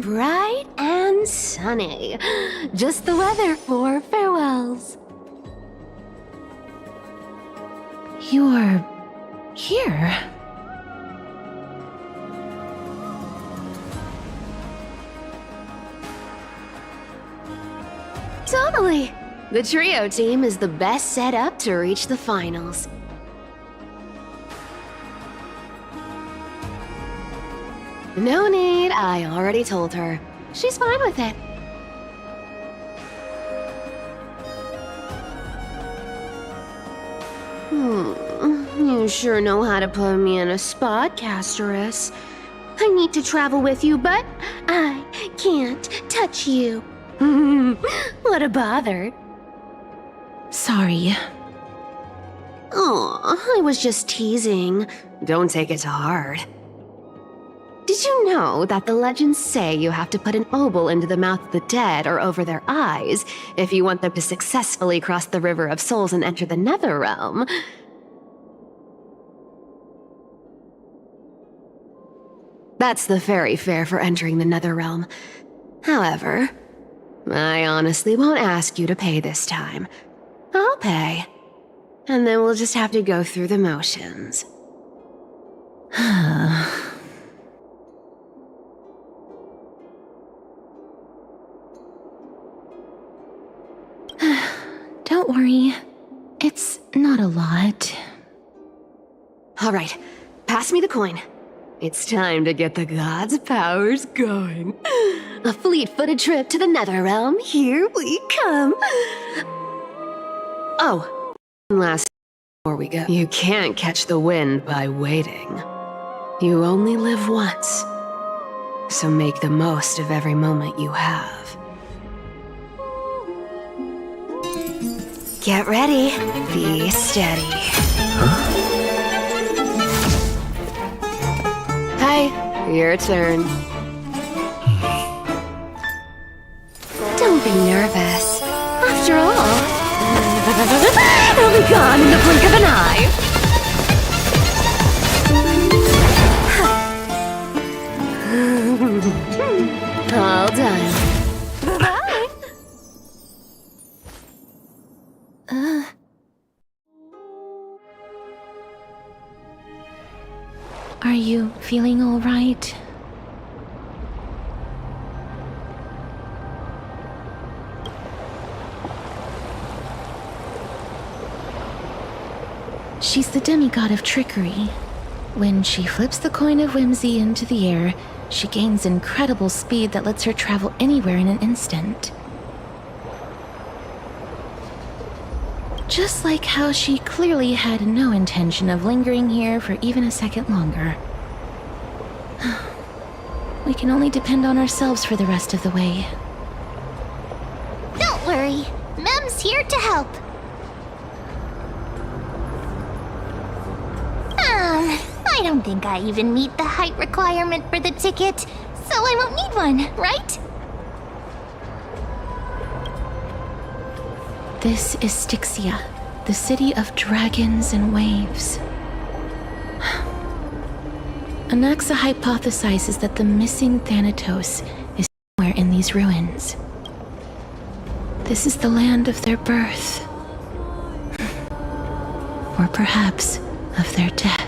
Bright and sunny. Just the weather for farewells. You're here. Totally. The trio team is the best set up to reach the finals. No need, I already told her. She's fine with it. You sure know how to put me in a spot, Casterus. I need to travel with you, but I can't touch you. What a bother. Sorry. Aw, I was just teasing. Don't take it to heart. Did you know that the legends say you have to put an obol into the mouth of the dead or over their eyes if you want them to successfully cross the River of Souls and enter the Netherrealm? That's the fairy fare for entering the Netherrealm. However, I honestly won't ask you to pay this time. I'll pay. And then we'll just have to go through the motions. Don't worry. It's not a lot. All right, pass me the coin. It's time to get the gods' powers going. A fleet-footed trip to the Netherrealm. Here we come. Oh, one last before we go. You can't catch the wind by waiting. You only live once. So make the most of every moment you have. Get ready. Be steady. Hi, your turn. Don't be nervous. After all, it'll be gone in the blink of an eye. All done. Are you feeling all right? She's the demigod of trickery. When she flips the coin of whimsy into the air, she gains incredible speed that lets her travel anywhere in an instant. Just like how she clearly had no intention of lingering here for even a second longer. We can only depend on ourselves for the rest of the way. Don't worry, Mem's here to help. I don't think I even meet the height requirement for the ticket, so I won't need one, right? This is Styxia, the city of dragons and waves. Anaxa hypothesizes that the missing Thanatos is somewhere in these ruins. This is the land of their birth. Or perhaps of their death.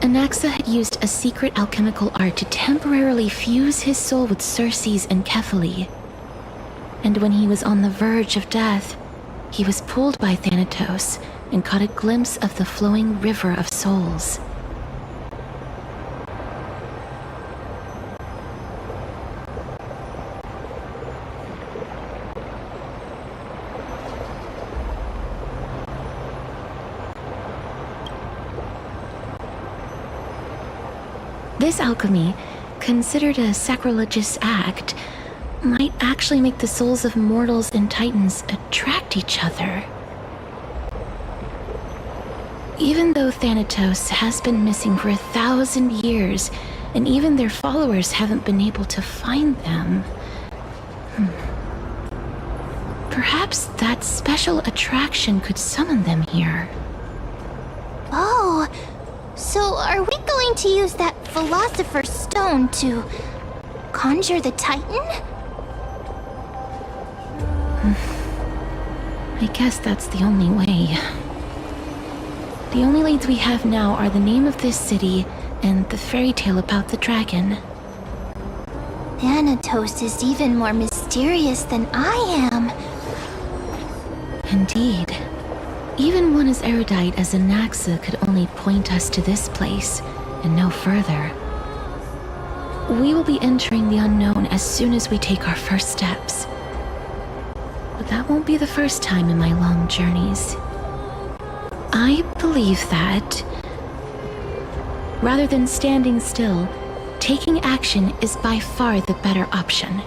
Anaxa had used a secret alchemical art to temporarily fuse his soul with Circe's and Kephale. And when he was on the verge of death, he was pulled by Thanatos and caught a glimpse of the flowing river of souls. This alchemy, considered a sacrilegious act, might actually make the souls of mortals and titans attract each other. Even though Thanatos has been missing for 1,000 years, and even their followers haven't been able to find them, perhaps that special attraction could summon them here. Oh, so are we going to use that Philosopher's Stone to conjure the Titan? I guess that's the only way. The only leads we have now are the name of this city and the fairy tale about the dragon. Thanatos is even more mysterious than I am. Indeed. Even one as erudite as Anaxa could only point us to this place, and no further. We will be entering the unknown as soon as we take our first steps. But that won't be the first time in my long journeys. I believe that, rather than standing still, taking action is by far the better option.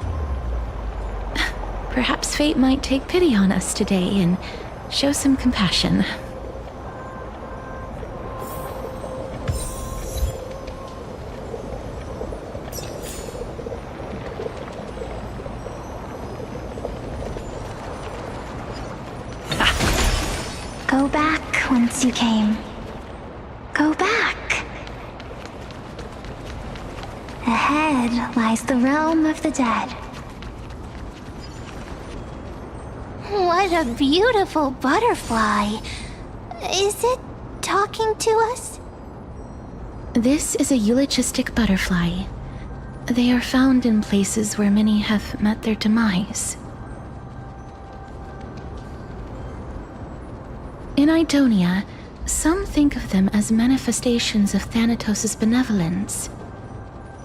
Perhaps fate might take pity on us today and show some compassion. Go back whence you came. Go back. Ahead lies the realm of the dead. What a beautiful butterfly. Is it talking to us? This is a eulogistic butterfly. They are found in places where many have met their demise. In Idonia, some think of them as manifestations of Thanatos' benevolence.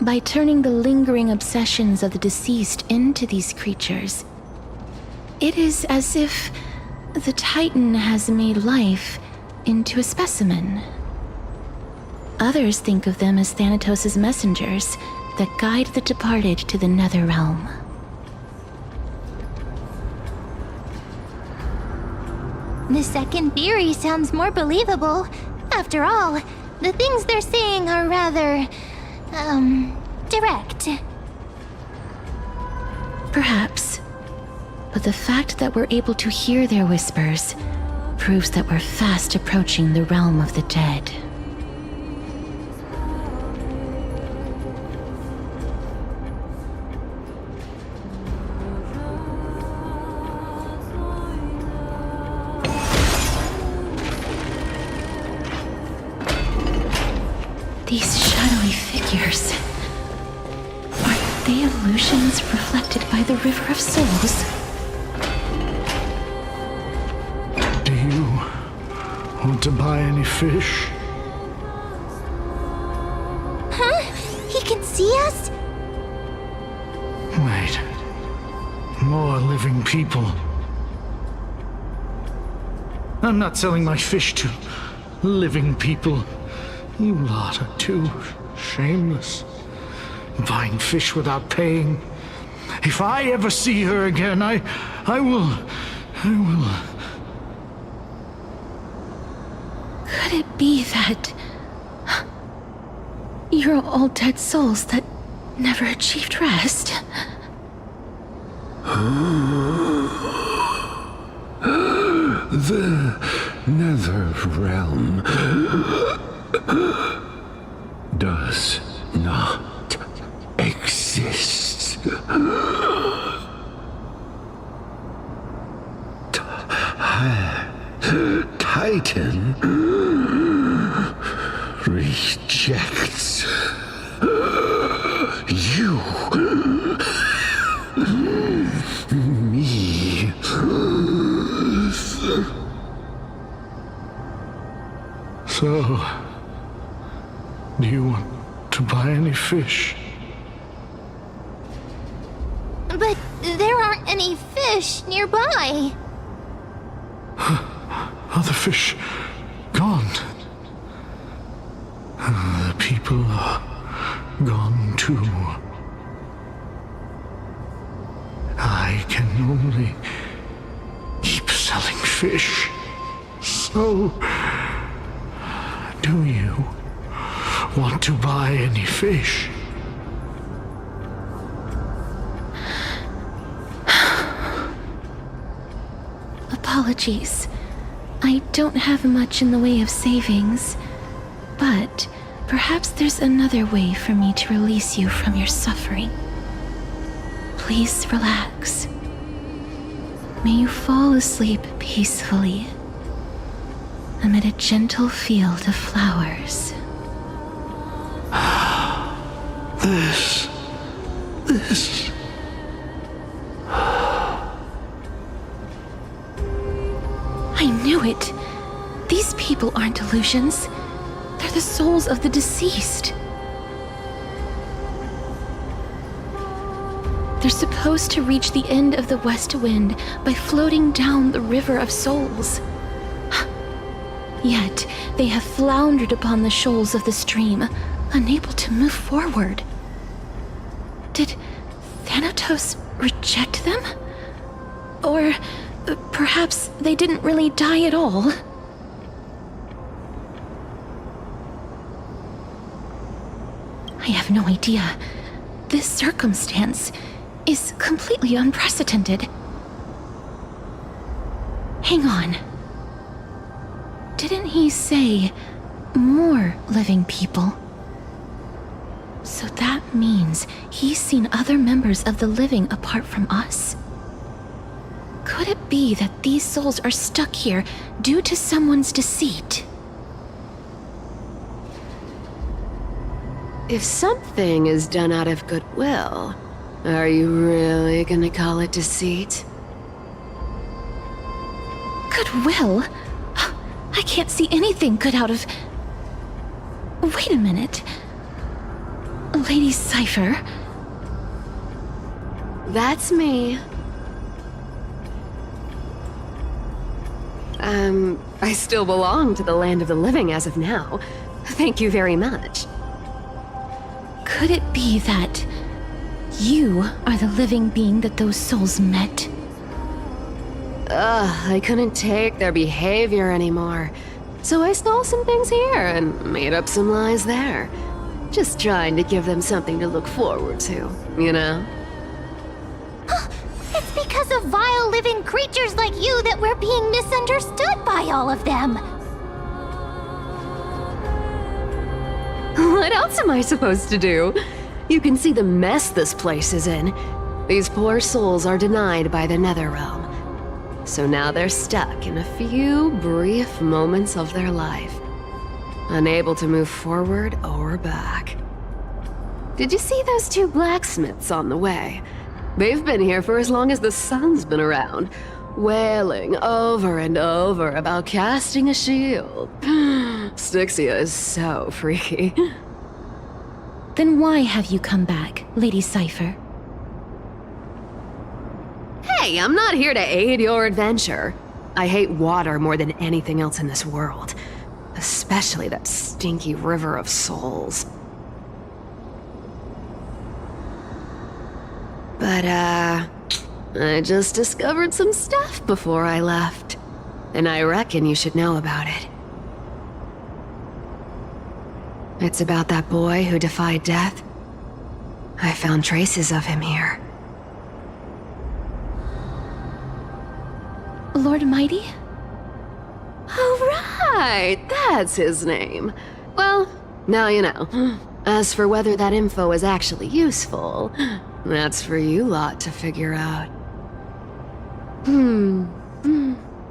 By turning the lingering obsessions of the deceased into these creatures, it is as if the Titan has made life into a specimen. Others think of them as Thanatos' messengers that guide the departed to the nether realm. The second theory sounds more believable. After all, the things they're saying are rather, direct. Perhaps. But the fact that we're able to hear their whispers proves that we're fast approaching the realm of the dead. These shadowy figures. Are they illusions reflected by the River of Souls? Do you want to buy any fish? Huh? He can see us? Wait. More living people. I'm not selling my fish to living people. You lot are too shameless. Buying fish without paying. If I ever see her again, I will... Could it be that you're all dead souls that never achieved rest? The nether realm does not exist. Titan rejects you, me. So, do you want to buy any fish? But there aren't any fish nearby. Other fish gone. The people are gone too. I can only keep selling fish. So, do you want to buy any fish? Apologies. I don't have much in the way of savings, but perhaps there's another way for me to release you from your suffering. Please relax. May you fall asleep peacefully amid a gentle field of flowers. This. I knew it. These people aren't illusions. They're the souls of the deceased. They're supposed to reach the end of the west wind by floating down the River of Souls. Yet, they have floundered upon the shoals of the stream, unable to move forward. Did Thanatos reject them? Or perhaps they didn't really die at all? I have no idea. This circumstance is completely unprecedented. Hang on. Didn't he say more living people? So that means he's seen other members of the living apart from us? Could it be that these souls are stuck here due to someone's deceit? If something is done out of goodwill, are you really gonna call it deceit? Goodwill? I can't see anything good out of... Wait a minute. Lady Cypher? That's me. I still belong to the land of the living as of now. Thank you very much. Could it be that you are the living being that those souls met? I couldn't take their behavior anymore. So I stole some things here and made up some lies there. Just trying to give them something to look forward to, you know? It's because of vile living creatures like you that we're being misunderstood by all of them. What else am I supposed to do? You can see the mess this place is in. These poor souls are denied by the Netherrealm. So now they're stuck in a few brief moments of their life, unable to move forward or back. Did you see those two blacksmiths on the way? They've been here for as long as the sun's been around, wailing over and over about casting a shield. Styxia is so freaky. Then why have you come back, Lady Cypher? Hey, I'm not here to aid your adventure. I hate water more than anything else in this world. Especially that stinky river of souls. But, I just discovered some stuff before I left. And I reckon you should know about it. It's about that boy who defied death. I found traces of him here. Lord Mighty? Oh, right! That's his name. Well, now you know. As for whether that info is actually useful, that's for you lot to figure out.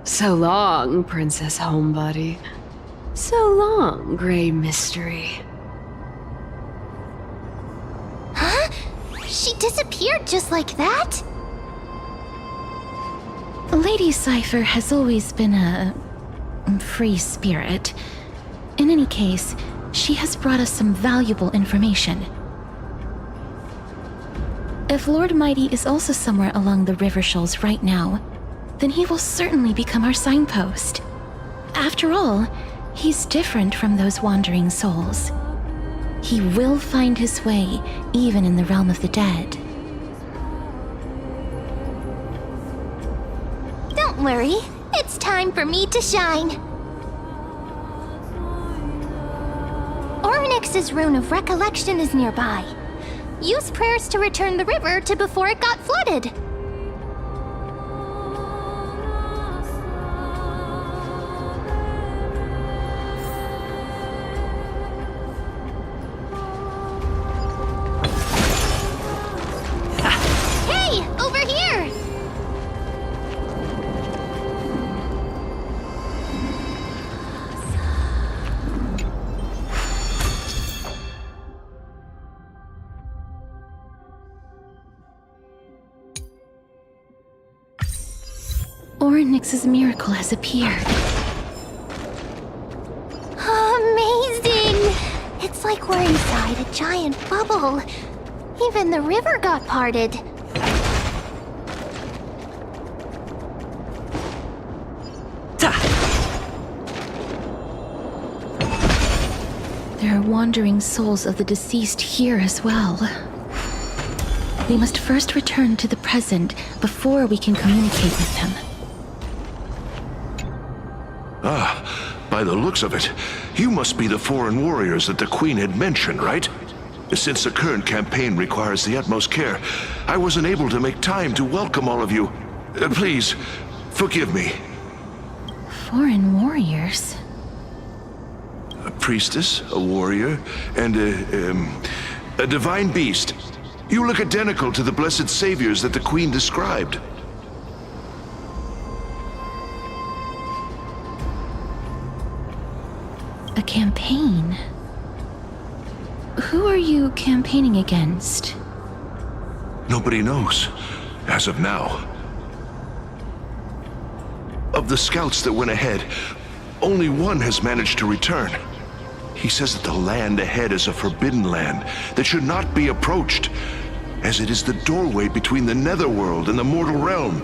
So long, Princess Homebody. So long, Grey Mystery. Huh? She disappeared just like that? Lady Cypher has always been a free spirit. In any case, she has brought us some valuable information. If Lord Mighty is also somewhere along the river shoals right now, then he will certainly become our signpost. After all, he's different from those wandering souls. He will find his way, even in the realm of the dead. Don't worry, it's time for me to shine. Orynyx's rune of recollection is nearby. Use prayers to return the river to before it got flooded. Hey, over here! Orynyx's miracle has appeared. Amazing! It's like we're inside a giant bubble. Even the river got parted. There are wandering souls of the deceased here as well. We must first return to the present before we can communicate with them. By the looks of it, you must be the foreign warriors that the Queen had mentioned, right? Since the current campaign requires the utmost care, I wasn't able to make time to welcome all of you. Please, forgive me. Foreign warriors? priestess, a warrior, and a divine beast. You look identical to the blessed saviors that the Queen described. A campaign? Who are you campaigning against? Nobody knows, as of now. Of the scouts that went ahead, only one has managed to return. He says that the land ahead is a forbidden land that should not be approached, as it is the doorway between the netherworld and the mortal realm.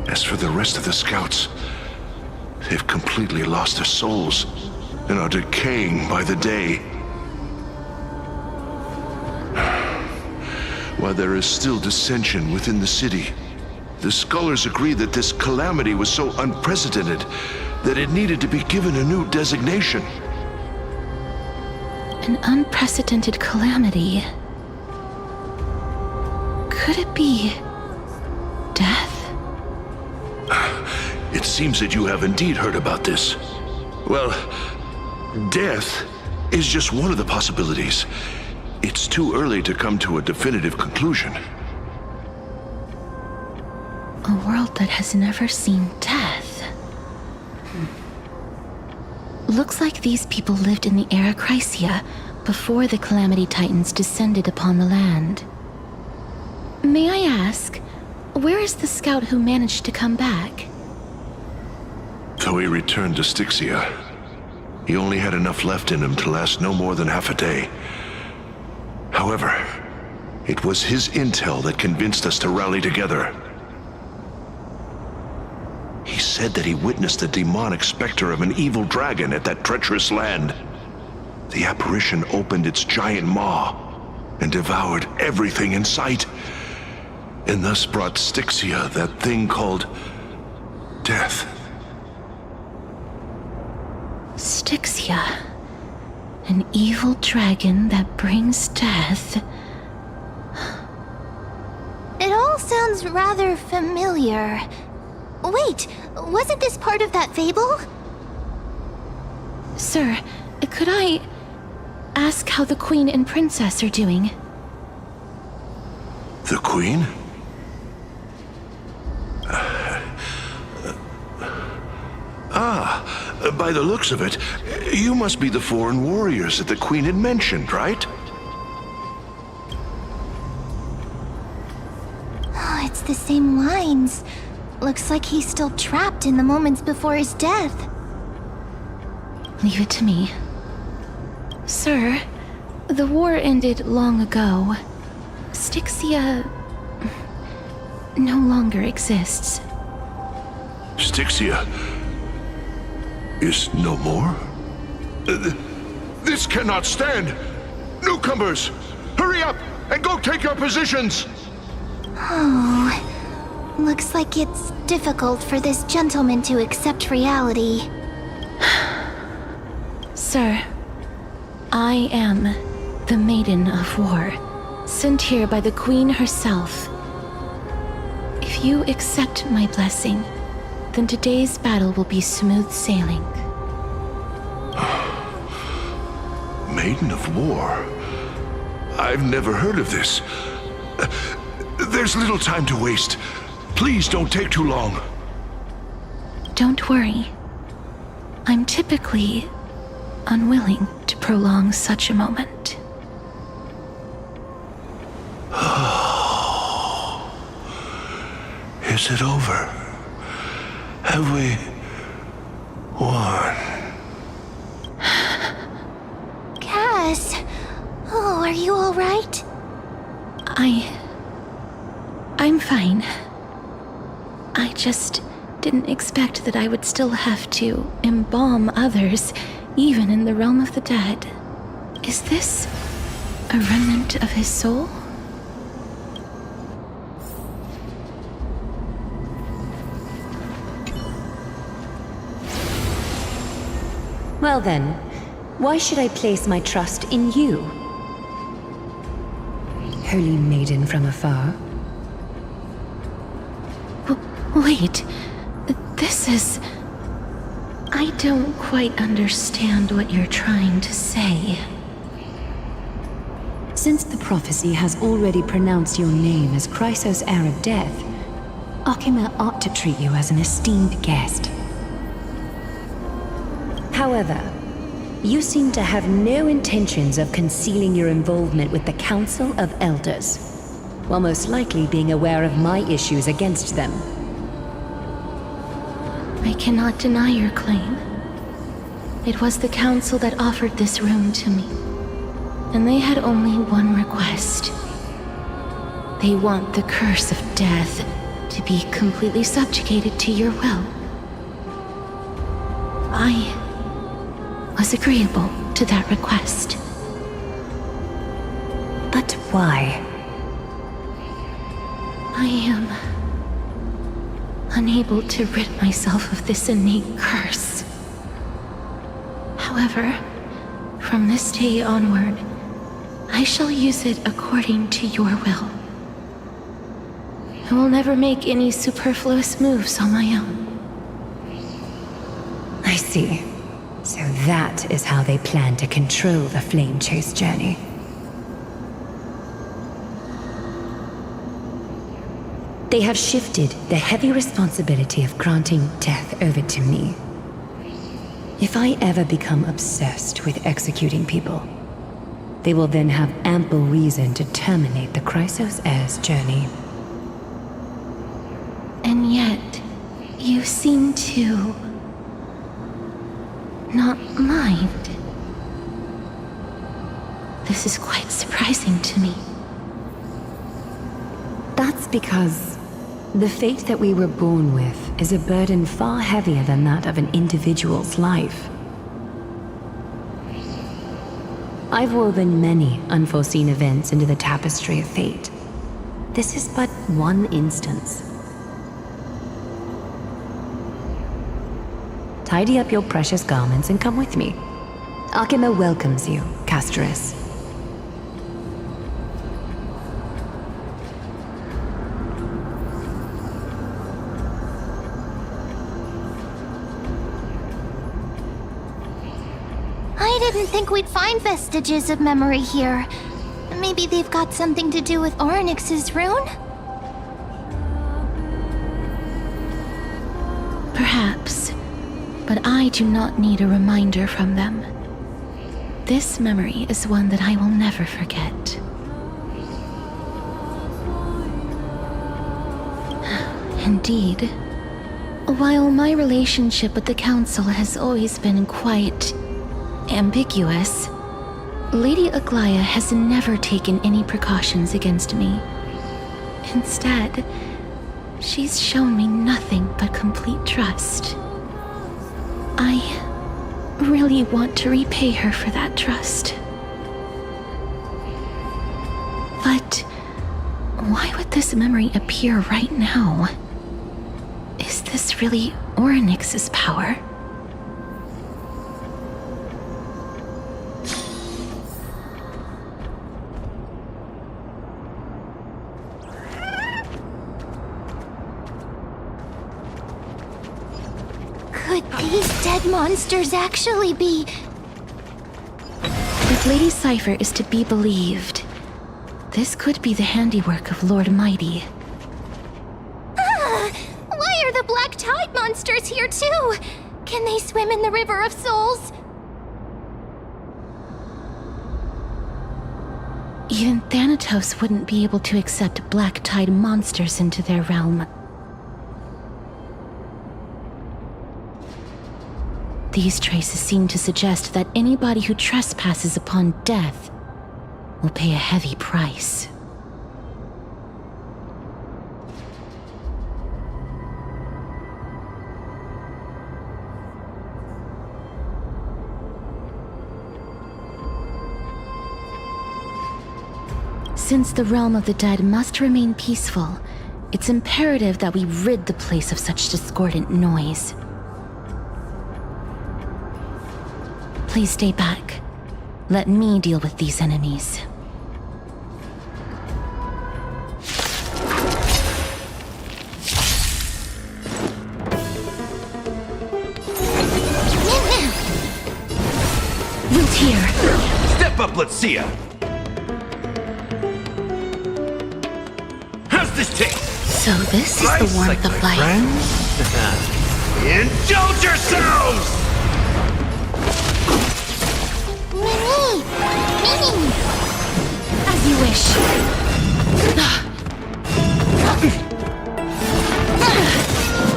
As for the rest of the scouts, they've completely lost their souls and are decaying by the day. While there is still dissension within the city, the scholars agree that this calamity was so unprecedented that it needed to be given a new designation. An unprecedented calamity. Could it be death? It seems that you have indeed heard about this. Well, death is just one of the possibilities. It's too early to come to a definitive conclusion. A world that has never seen death. Looks like these people lived in the era Chrysia before the Calamity Titans descended upon the land. May I ask, where is the scout who managed to come back? So he returned to Styxia. He only had enough left in him to last no more than half a day. However, it was his intel that convinced us to rally together. He said that he witnessed the demonic specter of an evil dragon at that treacherous land. The apparition opened its giant maw and devoured everything in sight, and thus brought Styxia that thing called death. Styxia. An evil dragon that brings death. It all sounds rather familiar. Wait, wasn't this part of that fable? Sir, could I ask how the Queen and Princess are doing? The Queen? By the looks of it, you must be the foreign warriors that the Queen had mentioned, right? Oh, it's the same lines. Looks like he's still trapped in the moments before his death. Leave it to me. Sir, the war ended long ago. Styxia no longer exists. Styxia is no more? This cannot stand! Newcomers, hurry up and go take your positions! Oh, looks like it's difficult for this gentleman to accept reality. Sir, I am the Maiden of War, sent here by the Queen herself. If you accept my blessing, then today's battle will be smooth sailing. Maiden of War? I've never heard of this. There's little time to waste. Please don't take too long. Don't worry. I'm typically unwilling to prolong such a moment. Is it over? Have we won? Cass! Oh, are you alright? I'm fine. I just didn't expect that I would still have to embalm others, even in the realm of the dead. Is this a remnant of his soul? Well then, why should I place my trust in you? Holy maiden from afar. Wait, this is... I don't quite understand what you're trying to say. Since the prophecy has already pronounced your name as Chrysos, heir of death, Akima ought to treat you as an esteemed guest. However, you seem to have no intentions of concealing your involvement with the Council of Elders, while most likely being aware of my issues against them. I cannot deny your claim. It was the Council that offered this room to me, and they had only one request. They want the curse of death to be completely subjugated to your will. I was agreeable to that request. But why? I am unable to rid myself of this innate curse. However, from this day onward, I shall use it according to your will. I will never make any superfluous moves on my own. I see. So that is how they plan to control the flame chase journey. They have shifted the heavy responsibility of granting death over to me. If I ever become obsessed with executing people, they will then have ample reason to terminate the Chrysos heir's journey. And yet, you seem to not mind. This is quite surprising to me. That's because the fate that we were born with is a burden far heavier than that of an individual's life. I've woven many unforeseen events into the tapestry of fate. This is but one instance. Tidy up your precious garments and come with me. Akima welcomes you, Castress. I didn't think we'd find vestiges of memory here. Maybe they've got something to do with Orynyx's rune? Perhaps, but I do not need a reminder from them. This memory is one that I will never forget. Indeed, while my relationship with the Council has always been quite ambiguous, Lady Aglaya has never taken any precautions against me. Instead, she's shown me nothing but complete trust. I really want to repay her for that trust. But why would this memory appear right now? Is this really Orynyx's power? Could these dead monsters actually be... If Lady Cypher is to be believed, this could be the handiwork of Lord Mighty. Ah! Why are the Black Tide monsters here too? Can they swim in the River of Souls? Even Thanatos wouldn't be able to accept Black Tide monsters into their realm. These traces seem to suggest that anybody who trespasses upon death will pay a heavy price. Since the realm of the dead must remain peaceful, it's imperative that we rid the place of such discordant noise. Please stay back. Let me deal with these enemies. Let's see ya. How's this taste? So this is the warmth of life. Indulge yourselves! Mini! As you wish.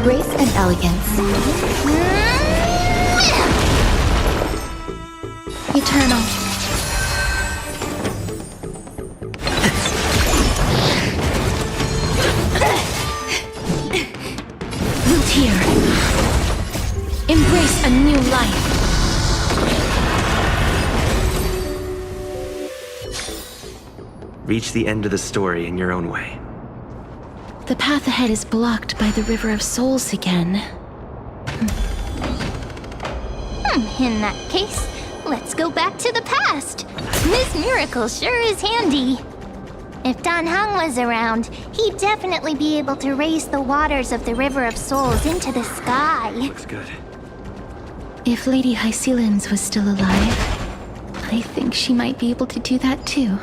Grace and elegance. Eternal. Root here. Embrace a new life. Reach the end of the story in your own way. The path ahead is blocked by the River of Souls again. In that case, let's go back to the past. This miracle sure is handy. If Dan Heng was around, he'd definitely be able to raise the waters of the River of Souls into the sky. Looks good. If Lady Hycelens was still alive, I think she might be able to do that too.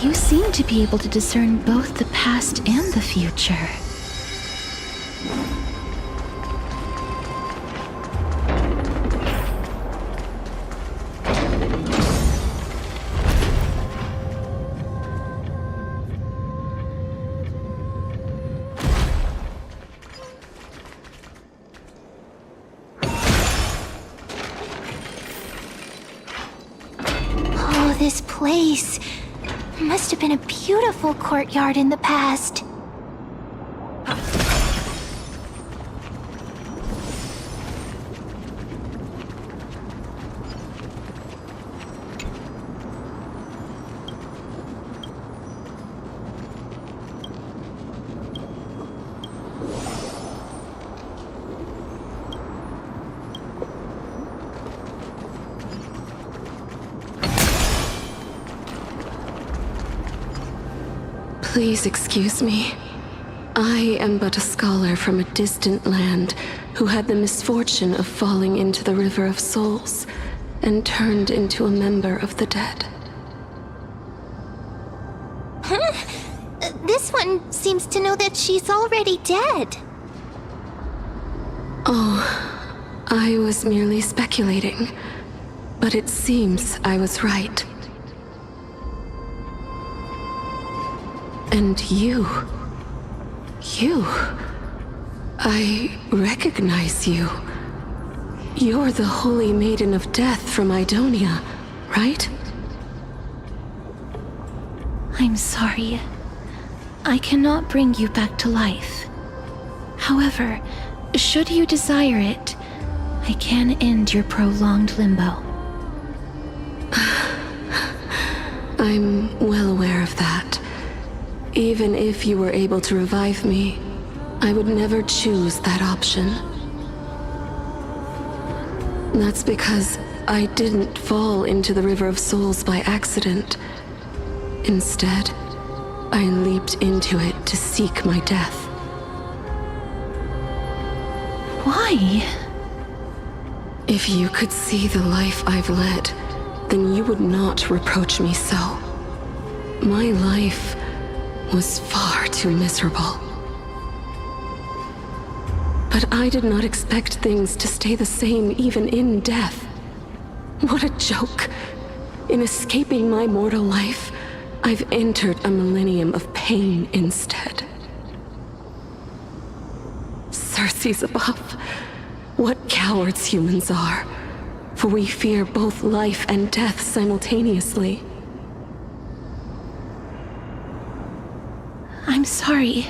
You seem to be able to discern both the past and the future. Oh, this place. Must have been a beautiful courtyard in the past. Please excuse me. I am but a scholar from a distant land who had the misfortune of falling into the River of Souls and turned into a member of the dead. Huh? This one seems to know that she's already dead. Oh, I was merely speculating, but it seems I was right. And you, I recognize you. You're the Holy Maiden of Death from Idonia, right? I'm sorry. I cannot bring you back to life. However, should you desire it, I can end your prolonged limbo. I'm well aware of that. Even if you were able to revive me, I would never choose that option. That's because I didn't fall into the River of Souls by accident. Instead, I leaped into it to seek my death. Why? If you could see the life I've led, then you would not reproach me so. My life was far too miserable. But I did not expect things to stay the same even in death. What a joke. In escaping my mortal life, I've entered a millennium of pain instead. Circes above, what cowards humans are, for we fear both life and death simultaneously. I'm sorry.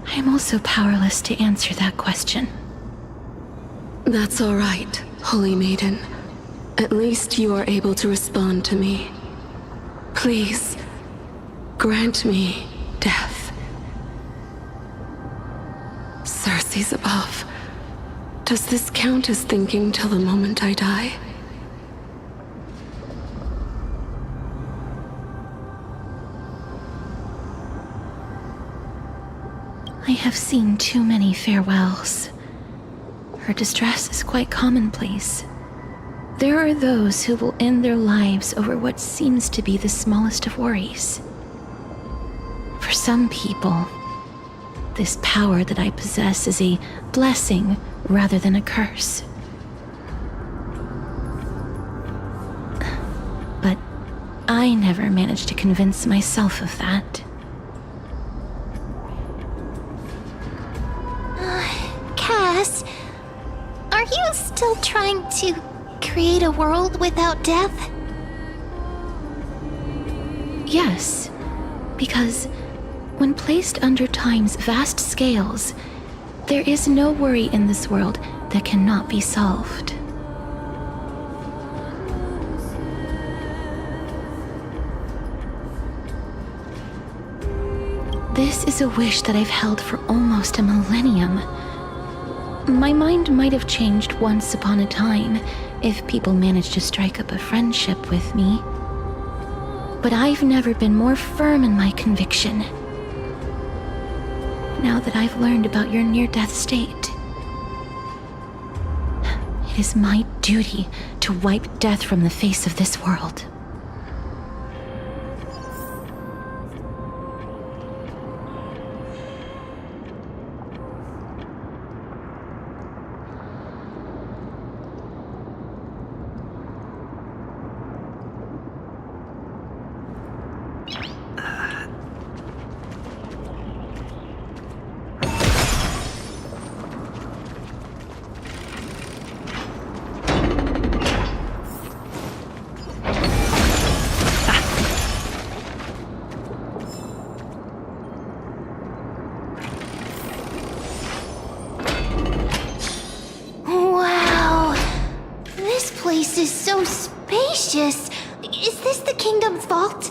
I'm also powerless to answer that question. That's all right, Holy Maiden. At least you are able to respond to me. Please, grant me death. Circes above, does this count as thinking till the moment I die? I have seen too many farewells. Her distress is quite commonplace. There are those who will end their lives over what seems to be the smallest of worries. For some people, this power that I possess is a blessing rather than a curse. But I never managed to convince myself of that. Cass, are you still trying to create a world without death? Yes, Because when placed under time's vast scales, there is no worry in this world that cannot be solved. This is a wish that I've held for almost a millennium. My mind might have changed once upon a time if people managed to strike up a friendship with me. But I've never been more firm in my conviction. Now that I've learned about your near-death state, it is my duty to wipe death from the face of this world. This is so spacious. Is this the kingdom's vault?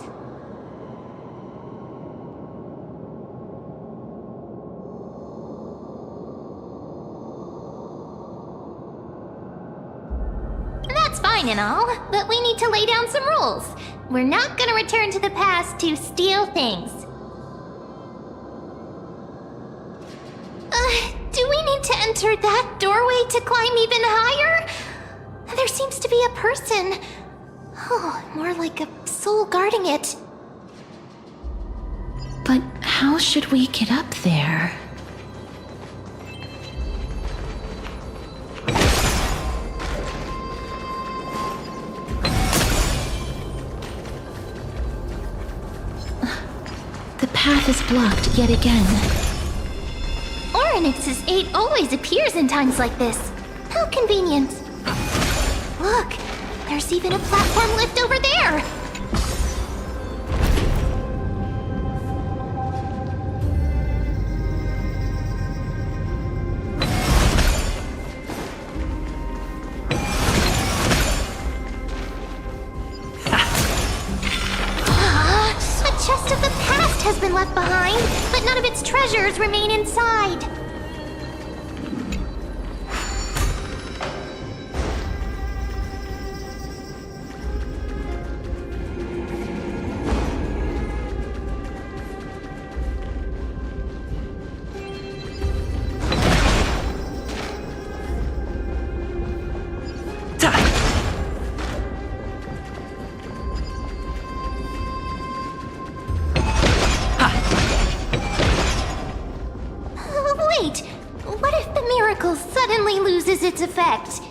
That's fine and all, but we need to lay down some rules. We're not gonna return to the past to steal things. Do we need to enter that doorway to climb even higher? There seems to be a person. Oh, more like a soul guarding it. But how should we get up there? The path is blocked yet again. Oryx's 8 always appears in times like this. How convenient. Look, there's even a platform lift over there! A chest of the past has been left behind, but none of its treasures remain inside. Wait, what if the miracle suddenly loses its effect?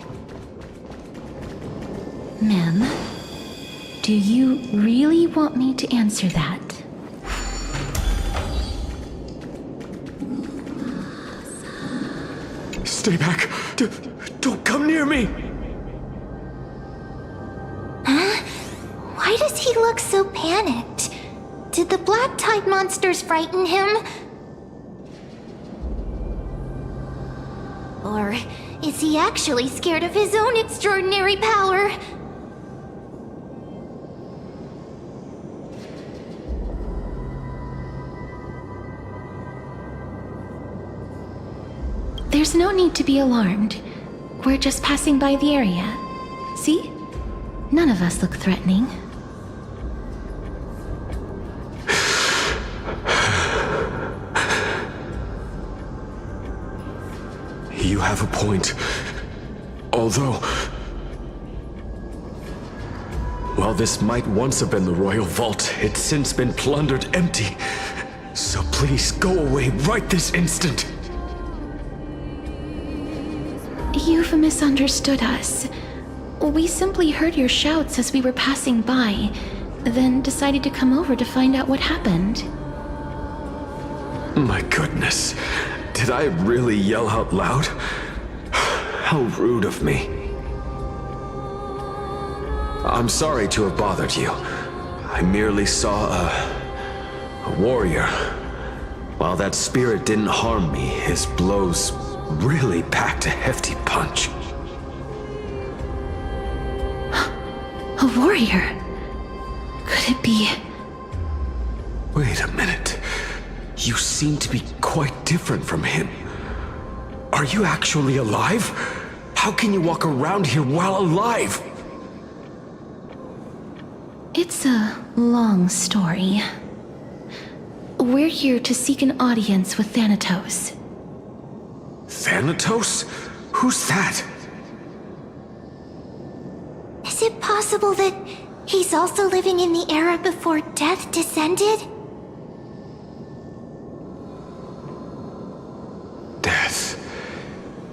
Ma'am, do you really want me to answer that? Stay back! Don't come near me! Huh? Why does he look so panicked? Did the black tide monsters frighten him? Or is he actually scared of his own extraordinary power? There's no need to be alarmed. We're just passing by the area. See? None of us look threatening. You have a point. Although, while this might once have been the royal vault, it's since been plundered empty. So please go away right this instant. You've misunderstood us. We simply heard your shouts as we were passing by, then decided to come over to find out what happened. My goodness. Did I really yell out loud? How rude of me. I'm sorry to have bothered you. I merely saw A warrior. While that spirit didn't harm me, his blows really packed a hefty punch. A warrior? Could it be... Wait a minute. You seem to be quite different from him. Are you actually alive? How can you walk around here while alive? It's a long story. We're here to seek an audience with Thanatos. Thanatos? Who's that? Is it possible that he's also living in the era before death descended? Death.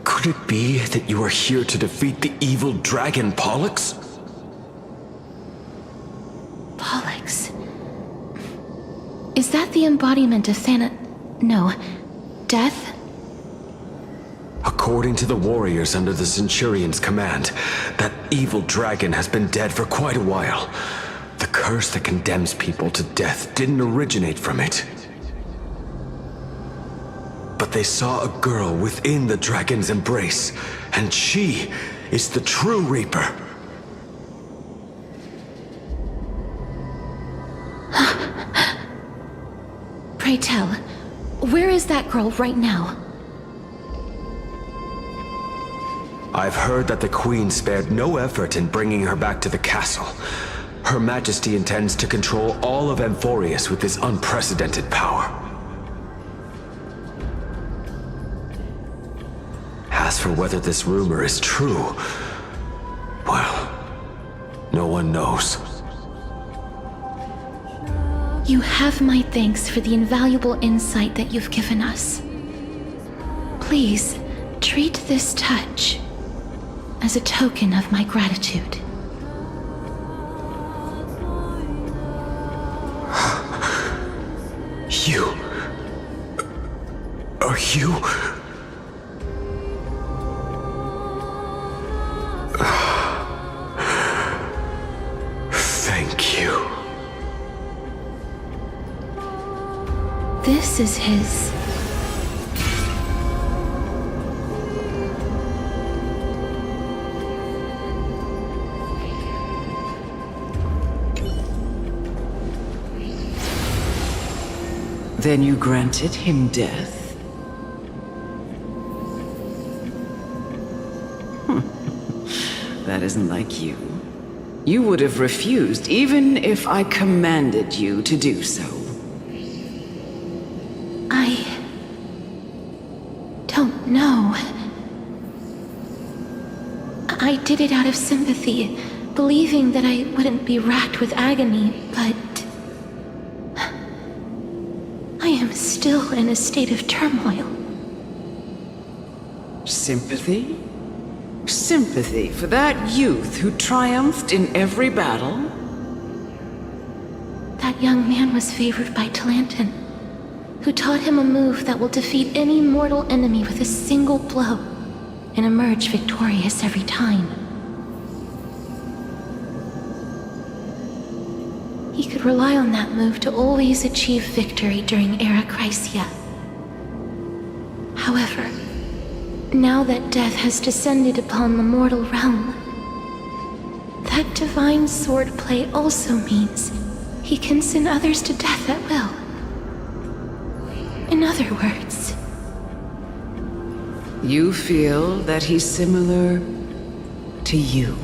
Could it be that you are here to defeat the evil dragon Pollux? Pollux? Is that the embodiment of No. Death? According to the warriors under the Centurion's command, that evil dragon has been dead for quite a while. The curse that condemns people to death didn't originate from it. But they saw a girl within the dragon's embrace, and she is the true Reaper. Pray tell, where is that girl right now? I've heard that the Queen spared no effort in bringing her back to the castle. Her Majesty intends to control all of Amphorius with this unprecedented power. As for whether this rumor is true, well, no one knows. You have my thanks for the invaluable insight that you've given us. Please, treat this touch as a token of my gratitude. You... Are you... Thank you. This is his... Then you granted him death? That isn't like you. You would have refused even if I commanded you to do so. I... don't know. I did it out of sympathy, believing that I wouldn't be racked with agony, but... I am still in a state of turmoil. Sympathy? Sympathy for that youth who triumphed in every battle? That young man was favored by Talantin, who taught him a move that will defeat any mortal enemy with a single blow and emerge victorious every time. He could rely on that move to always achieve victory during Era Chrysia. However, now that death has descended upon the mortal realm, that divine swordplay also means he can send others to death at will. In other words... You feel that he's similar to you?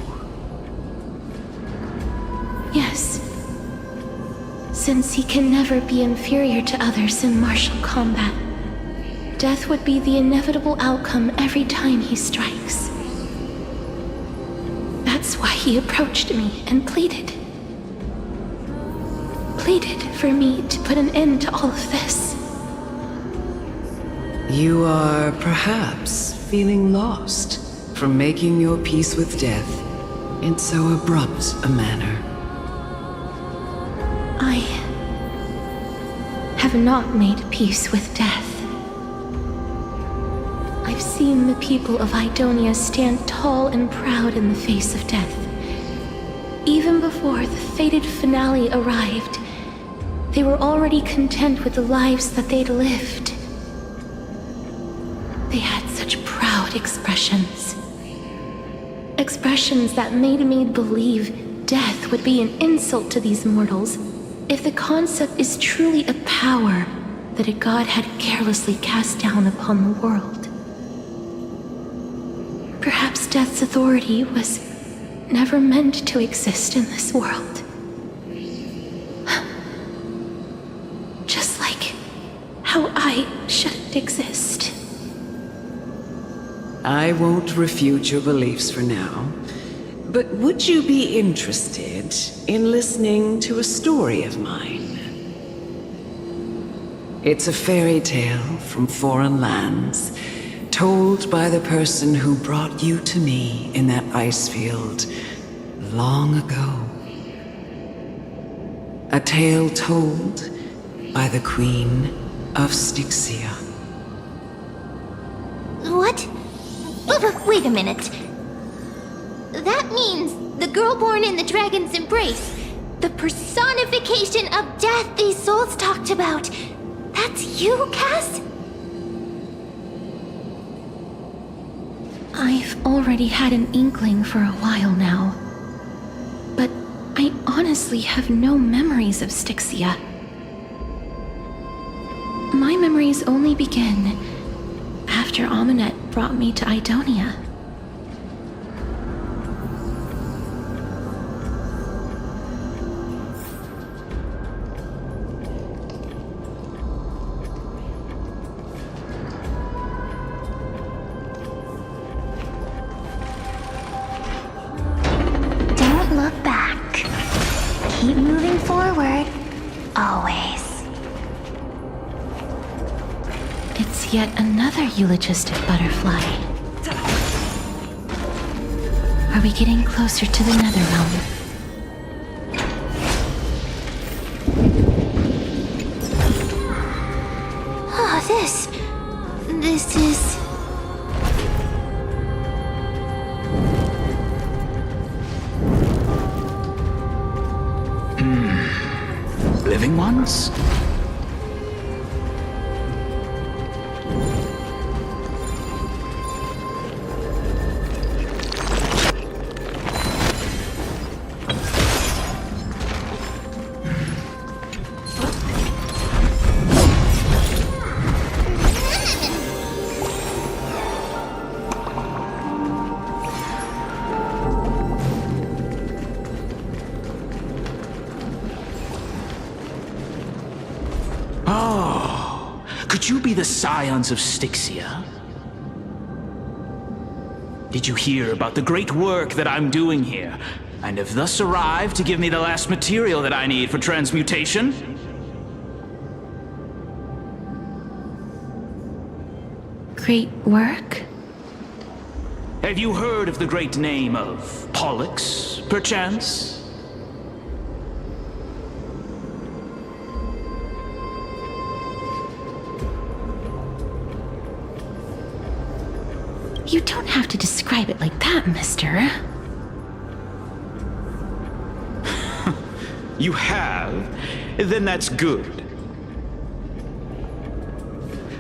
Yes. Since he can never be inferior to others in martial combat, death would be the inevitable outcome every time he strikes. That's why he approached me and pleaded. Pleaded for me to put an end to all of this. You are perhaps feeling lost from making your peace with death in so abrupt a manner. I have not made peace with death. I've seen the people of Idonia stand tall and proud in the face of death. Even before the fated finale arrived, They were already content with the lives that they'd lived. They had such proud expressions. Expressions that made me believe death would be an insult to these mortals if the concept is truly a power that a god had carelessly cast down upon the world. Perhaps death's authority was never meant to exist in this world. Just like how I shouldn't exist. I won't refute your beliefs for now, but would you be interested in listening to a story of mine? It's a fairy tale from foreign lands, told by the person who brought you to me in that ice field long ago. A tale told by the Queen of Styxia. What? Wait a minute. That means the girl born in the dragon's embrace, the personification of death these souls talked about. That's you, Cass? I've already had an inkling for a while now. But I honestly have no memories of Styxia. My memories only begin after Amunet brought me to Idonia. Don't look back. Keep moving forward. Always. It's yet another eulogistic butterfly. Are we getting closer to the Netherrealm? Oh, this is... Living ones? Could you be the scions of Styxia? Did you hear about the great work that I'm doing here, and have thus arrived to give me the last material that I need for transmutation? Great work? Have you heard of the great name of Pollux, perchance? You don't have to describe it like that, mister. You have? Then that's good.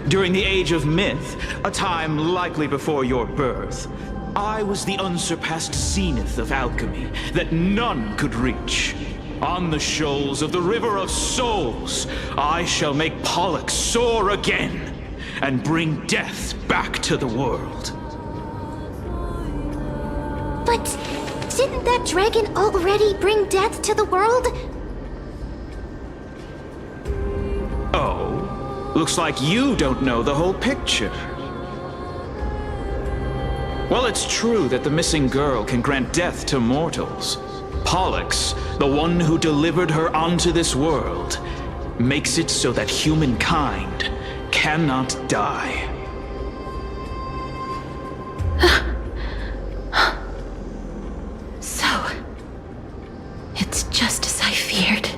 During the Age of Myth, a time likely before your birth, I was the unsurpassed zenith of alchemy that none could reach. On the shoals of the River of Souls, I shall make Pollux soar again and bring death back to the world. But didn't that dragon already bring death to the world? Oh, looks like you don't know the whole picture. Well, it's true that the missing girl can grant death to mortals. Pollux, the one who delivered her onto this world, makes it so that humankind cannot die. It's just as I feared.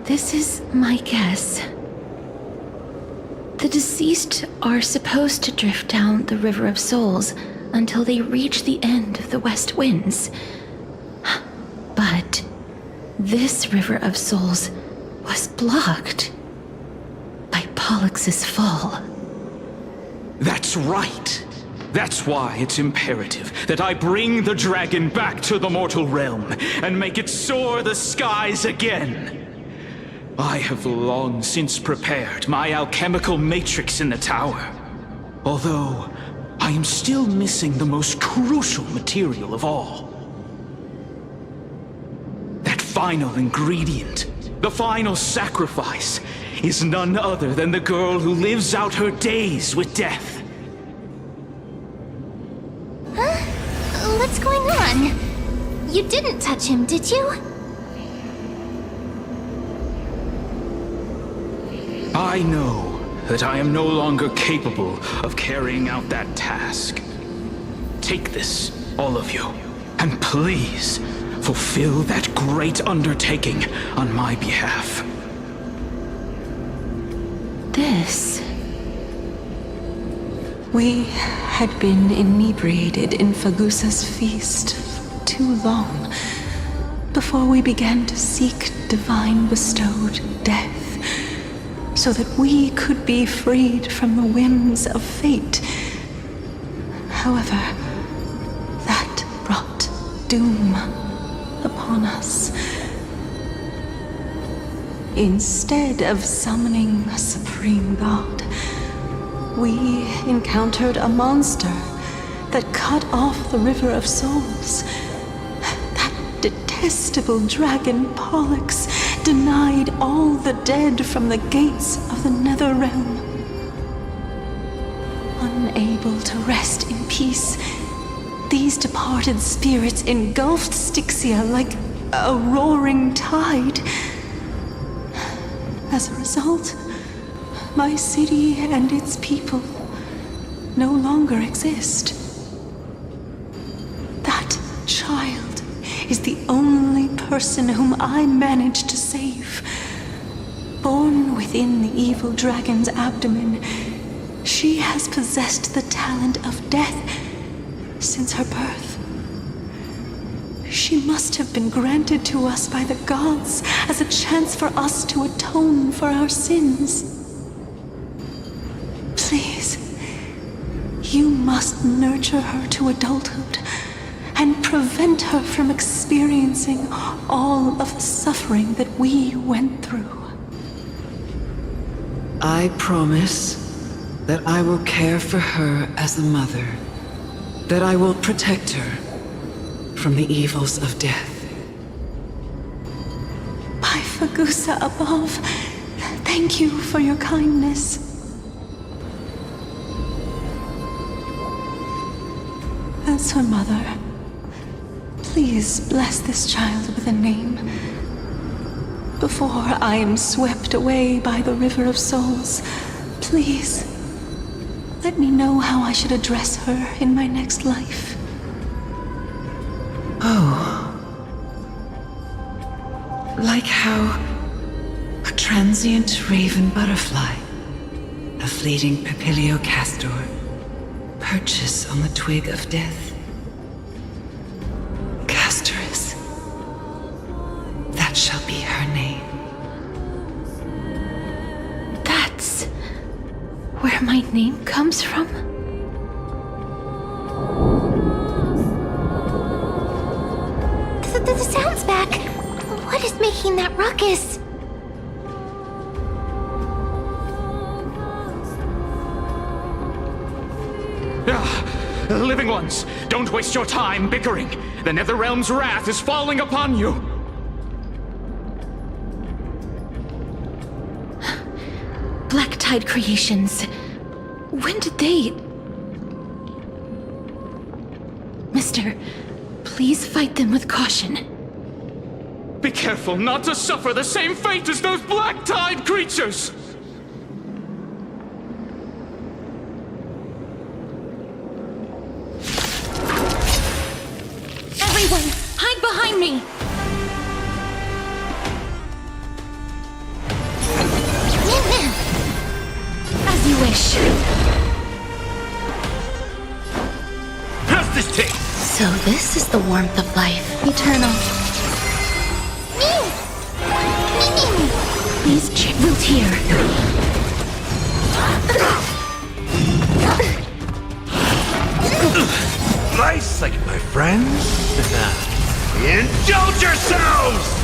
This is my guess. The deceased are supposed to drift down the River of Souls until they reach the end of the West Winds. But this River of Souls was blocked by Pollux' fall. That's right. That's why it's imperative that I bring the dragon back to the mortal realm and make it soar the skies again. I have long since prepared my alchemical matrix in the tower, although I am still missing the most crucial material of all. That final ingredient, the final sacrifice, is none other than the girl who lives out her days with death. Huh? What's going on? You didn't touch him, did you? I know that I am no longer capable of carrying out that task. Take this, all of you, and please fulfill that great undertaking on my behalf. This... We had been inebriated in Fagusa's feast for too long before we began to seek divine bestowed death, so that we could be freed from the whims of fate. However, that brought doom upon us. Instead of summoning a supreme god, we encountered a monster that cut off the River of Souls. That detestable dragon Pollux denied all the dead from the gates of the nether realm. Unable to rest in peace, these departed spirits engulfed Styxia like a roaring tide. As a result, my city and its people no longer exist. That child is the only person whom I managed to save. Born within the evil dragon's abdomen, she has possessed the talent of death since her birth. She must have been granted to us by the gods as a chance for us to atone for our sins. Please, you must nurture her to adulthood and prevent her from experiencing all of the suffering that we went through. I promise that I will care for her as a mother, that I will protect her from the evils of death. By Fagusa above, thank you for your kindness. As her mother, please bless this child with a name before I am swept away by the River of Souls. Please, let me know how I should address her in my next life. Oh. Like how a transient raven butterfly, a fleeting papilio castor, perches on the twig of death. Castorus. That shall be her name. That's where my name comes from? The sound's back. What is making that ruckus? Living ones, don't waste your time bickering. The Netherrealm's wrath is falling upon you. Black Tide Creations. When did they... Mister, please fight them with caution. Be careful not to suffer the same fate as those Black Tide creatures! Everyone, hide behind me! As you this taste? So this is the warmth of life. Eternal. These will tear. Nice, like my friends. Indulge yourselves!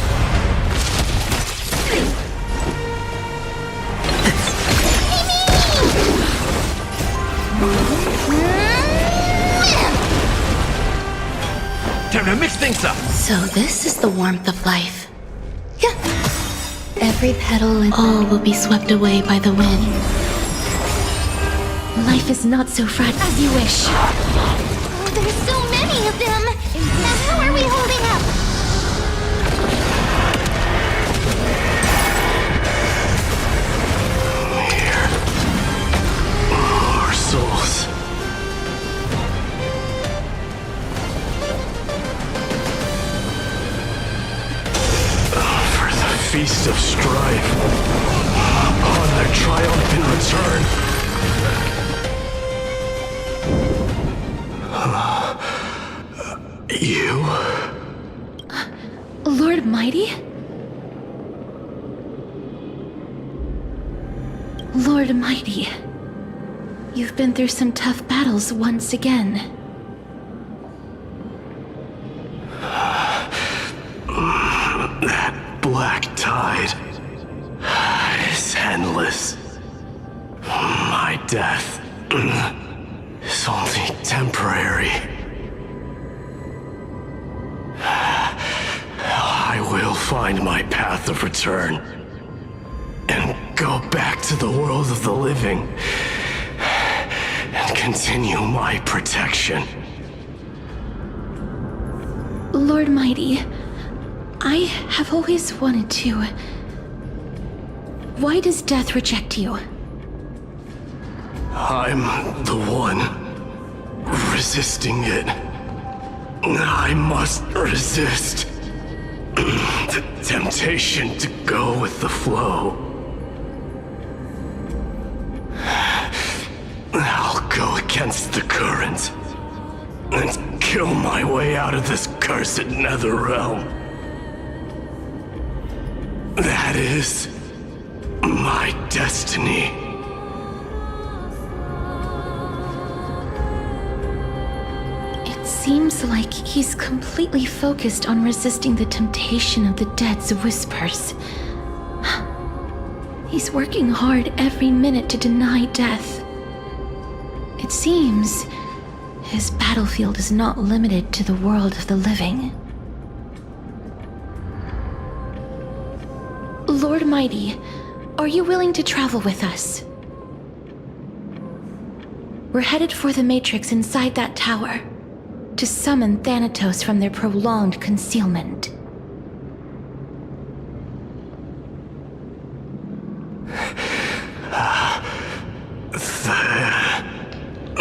Time to mix things up. So this is the warmth of life. Every petal and all will be swept away by the wind. Life is not so fragile as you wish. Oh, there's so many of them! Now how are we holding up? Our souls. For the feast of strife. On their triumphant return. You? Lord Mighty? Lord Mighty, you've been through some tough battles once again. That black tide is endless. My death is only temporary. I will find my path of return and go back to the world of the living and continue my protection. Lord Mighty, I have always wanted to. Why does death reject you? I'm the one resisting it. I must resist the temptation to go with the flow. I'll go against the current and kill my way out of this cursed nether realm. That is my destiny. It seems like he's completely focused on resisting the temptation of the dead's whispers. He's working hard every minute to deny death. It seems his battlefield is not limited to the world of the living. Lord Mighty, are you willing to travel with us? We're headed for the Matrix inside that tower, to summon Thanatos from their prolonged concealment.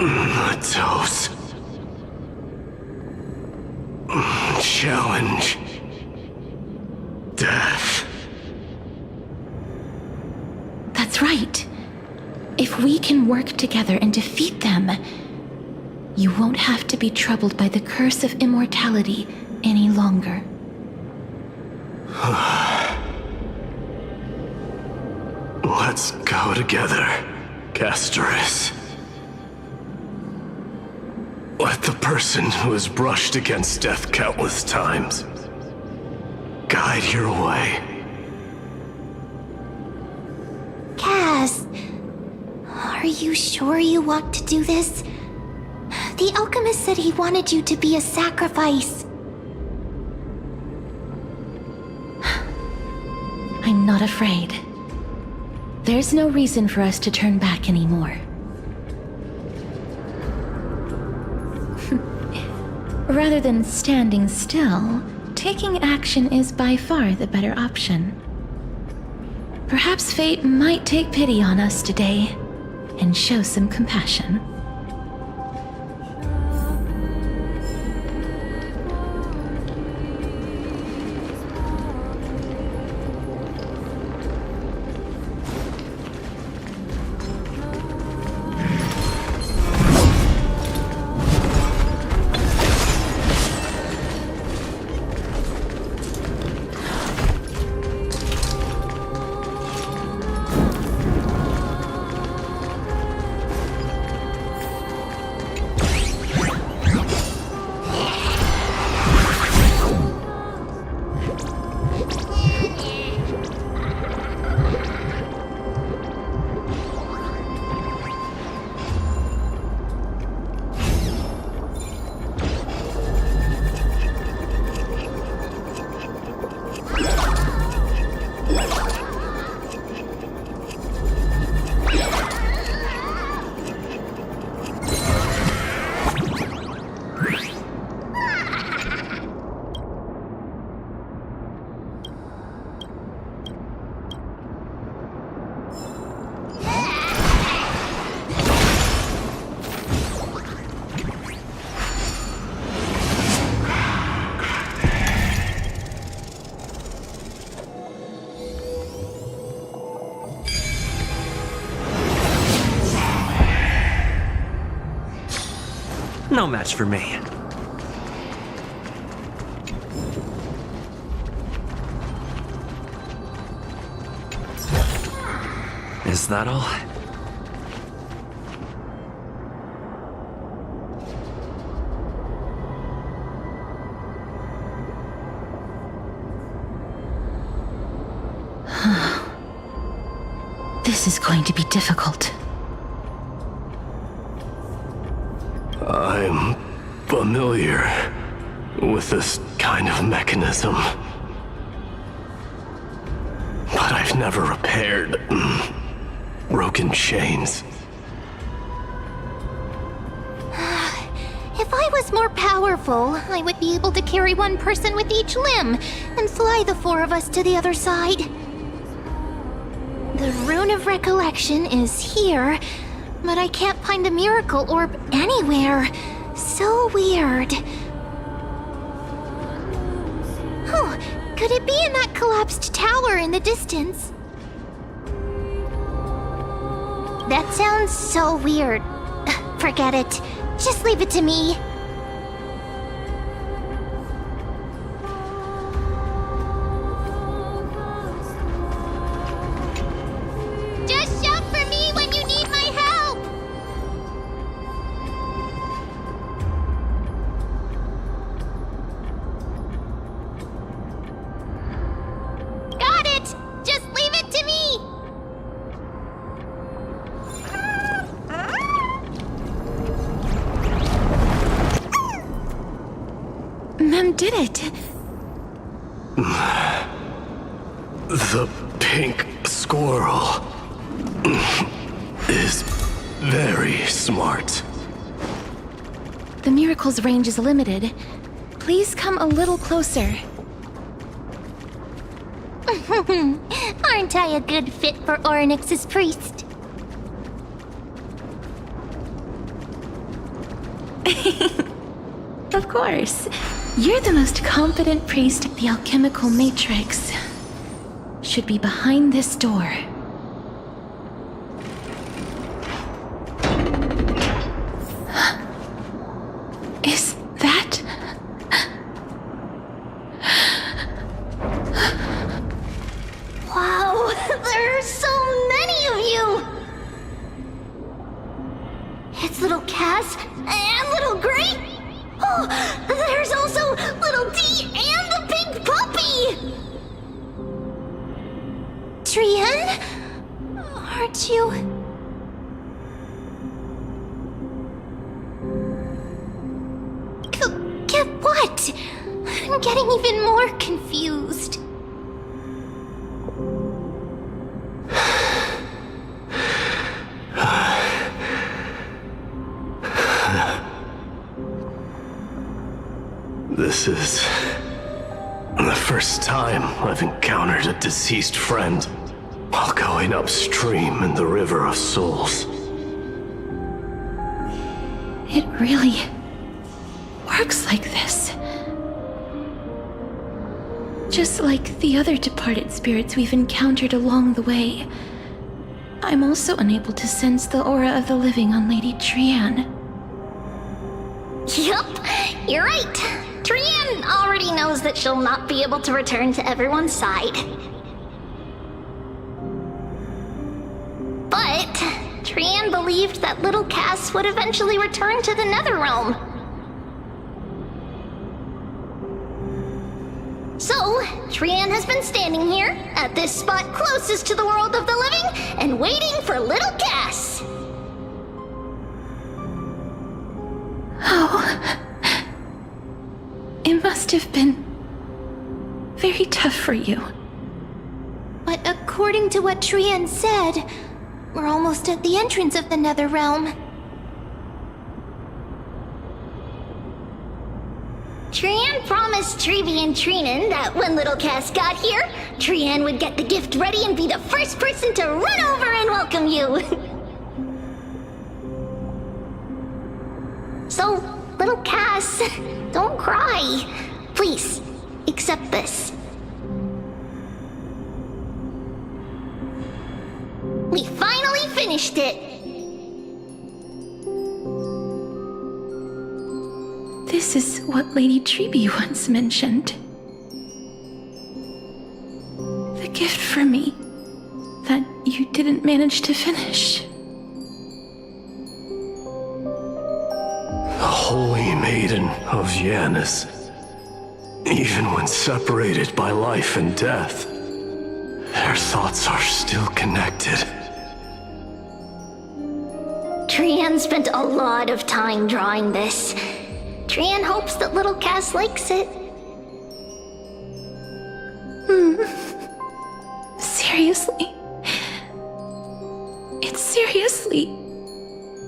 Thanatos. Challenge. Death. That's right. If we can work together and defeat them, you won't have to be troubled by the curse of immortality any longer. Let's go together, Castoris. Let the person who has brushed against death countless times guide your way. Cass, are you sure you want to do this? The alchemist said he wanted you to be a sacrifice. I'm not afraid. There's no reason for us to turn back anymore. Rather than standing still, taking action is by far the better option. Perhaps fate might take pity on us today and show some compassion. No match for me. Is that all? This is going to be difficult. I'm familiar with this kind of mechanism. But I've never repaired broken chains. If I was more powerful, I would be able to carry one person with each limb and fly the four of us to the other side. The Rune of Recollection is here, but I can't find a miracle orb anywhere. So weird. Oh, could it be in that collapsed tower in the distance? That sounds so weird. Forget it. Just leave it to me. Just shout for me when you need my help! Got it! Just leave it to me! Mem did it. The pink squirrel is very smart. The miracle's range is limited. Please come a little closer. Aren't I a good fit for Orynyx's priest? Of course. You're the most competent priest of the alchemical matrix. Should be behind this door. Is that... Wow, there are so many of you! It's little Cass and little Grape. Oh, there's also little D and the pink puppy! Trian? Aren't you... Get what? I'm getting even more confused. This is the first time I've encountered a deceased friend while going upstream in the River of Souls. It really works like this. Just like the other departed spirits we've encountered along the way, I'm also unable to sense the aura of the living on Lady Trian. Yup, you're right. Trian already knows that she'll not be able to return to everyone's side. But Trian believed that little Cass would eventually return to the Netherrealm. So, Trian has been standing here, at this spot closest to the world of the living, and waiting for little Cass. Oh. It must have been very tough for you. But according to what Trian said, we're almost at the entrance of the Netherrealm. Trian promised Trevi and Trinan that when little Cass got here, Trian would get the gift ready and be the first person to run over and welcome you. So, little Cass, don't cry. Please, accept this. We finally finished it! This is what Lady Treby once mentioned. The gift for me that you didn't manage to finish. The Holy Maiden of Janus. Even when separated by life and death, their thoughts are still connected. Trian spent a lot of time drawing this. Trian hopes that little Cass likes it. Seriously. It's seriously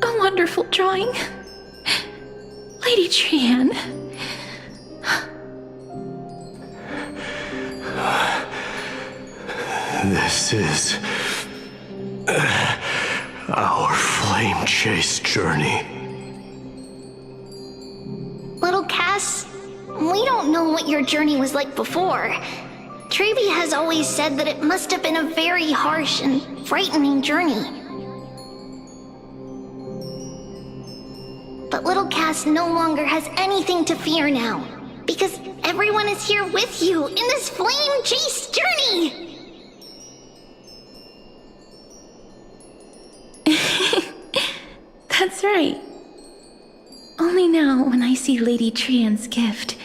a wonderful drawing. Lady Trian. This is our flame chase journey. Little Cass, we don't know what your journey was like before. Treby has always said that it must have been a very harsh and frightening journey. But little Cass no longer has anything to fear now, because everyone is here with you in this flame chase journey! That's right. Only now, when I see Lady Trian's gift,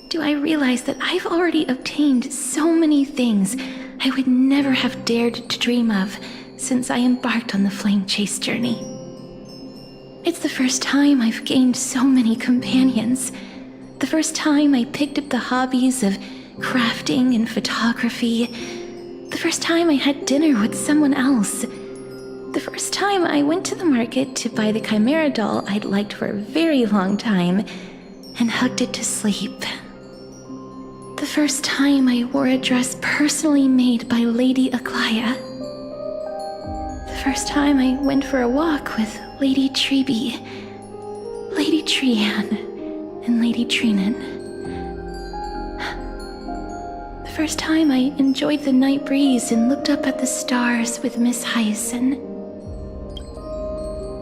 do I realize that I've already obtained so many things I would never have dared to dream of since I embarked on the flame chase journey. It's the first time I've gained so many companions. The first time I picked up the hobbies of crafting and photography. The first time I had dinner with someone else. The first time I went to the market to buy the Chimera doll I'd liked for a very long time and hugged it to sleep. The first time I wore a dress personally made by Lady Aglaya. The first time I went for a walk with Lady Treby, Lady Trian, and Lady Trinan. The first time I enjoyed the night breeze and looked up at the stars with Miss Hyacin.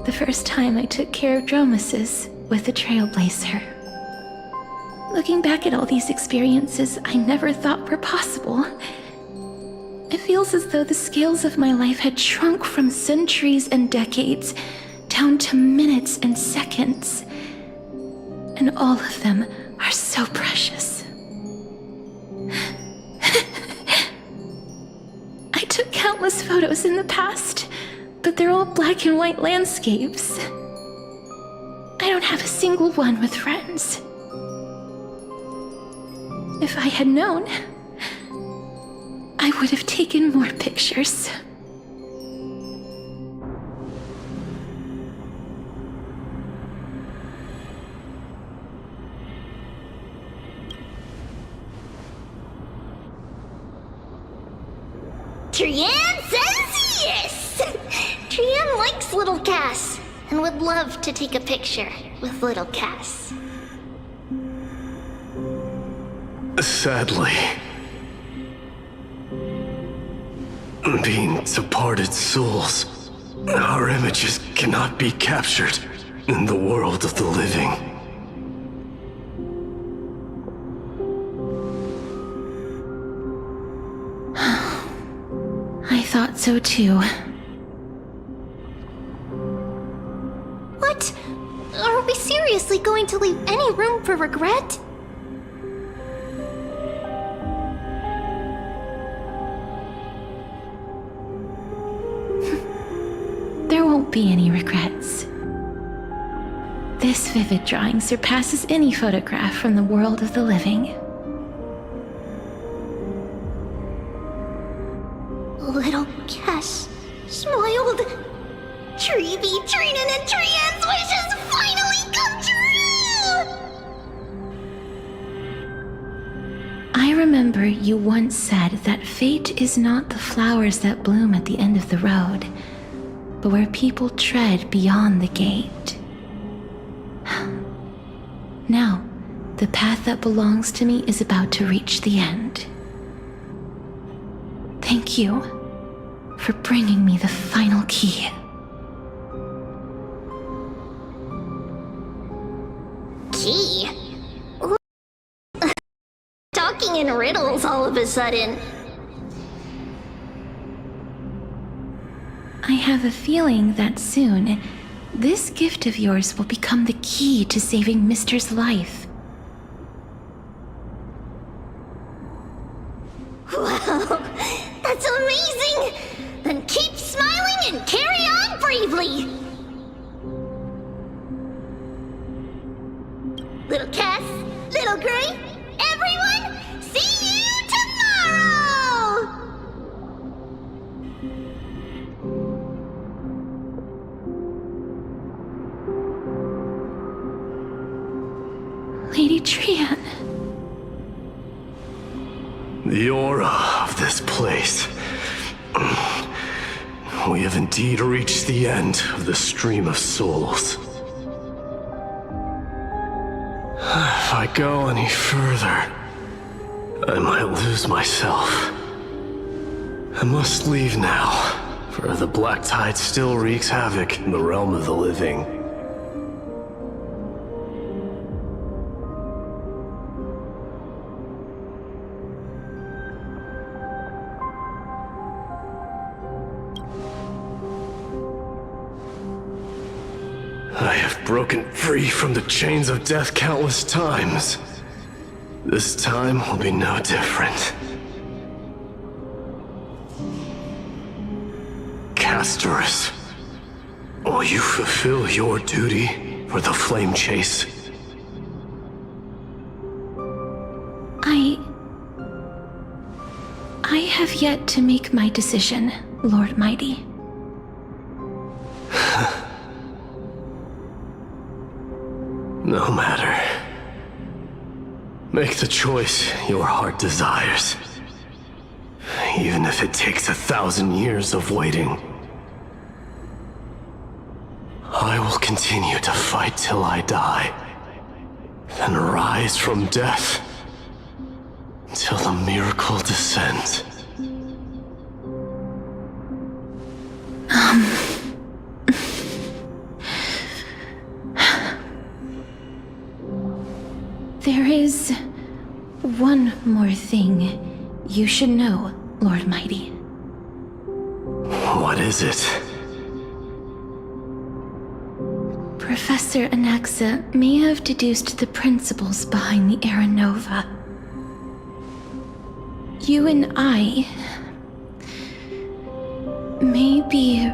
The first time I took care of Dromesis with the Trailblazer. Looking back at all these experiences I never thought were possible, it feels as though the scales of my life had shrunk from centuries and decades down to minutes and seconds. And all of them are so precious. I took countless photos in the past, but they're all black and white landscapes. I don't have a single one with friends. If I had known, I would have taken more pictures. Trian says yes! Trian likes little Cass and would love to take a picture with little Cass. Sadly, being departed souls, our images cannot be captured in the world of the living. I thought so too. What? Are we seriously going to leave any room for regret? There won't be any regrets. This vivid drawing surpasses any photograph from the world of the living. Little Cass smiled. Treby, Trinan, and Trian's wishes finally come true! I remember you once said that fate is not the flowers that bloom at the end of the road, but where people tread beyond the gate. Now, the path that belongs to me is about to reach the end. Thank you for bringing me the final key. key? Talking in riddles all of a sudden. I have a feeling that soon, this gift of yours will become the key to saving Mister's life. Wow, that's amazing! Then keep smiling and carry on bravely! Little Cass, Little Gray, everyone, see you tomorrow! Lady Trian. The aura of this place. We have indeed reached the end of the stream of souls. If I go any further, I might lose myself. I must leave now, for the black tide still wreaks havoc in the realm of the living. I have broken free from the chains of death countless times. This time will be no different. Castorus, will you fulfill your duty for the flame chase? I have yet to make my decision, Lord Mighty. No matter. Make the choice your heart desires. Even if it takes 1,000 years of waiting. I will continue to fight till I die. Then rise from death. Till the miracle descends. There is one more thing you should know, Lord Mighty. What is it? Professor Anaxa may have deduced the principles behind the Era Nova. You and I may be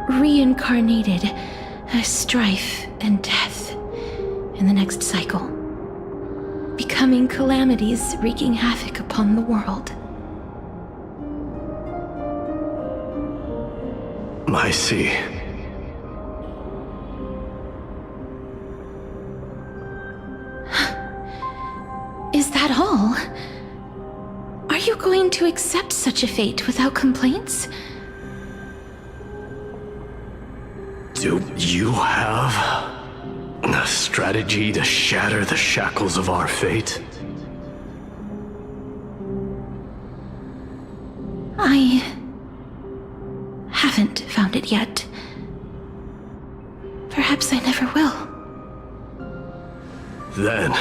reincarnated as strife and death in the next cycle, becoming calamities wreaking havoc upon the world. I see. Is that all? Are you going to accept such a fate without complaints? Do you have a strategy to shatter the shackles of our fate? I haven't found it yet. Perhaps I never will. Then,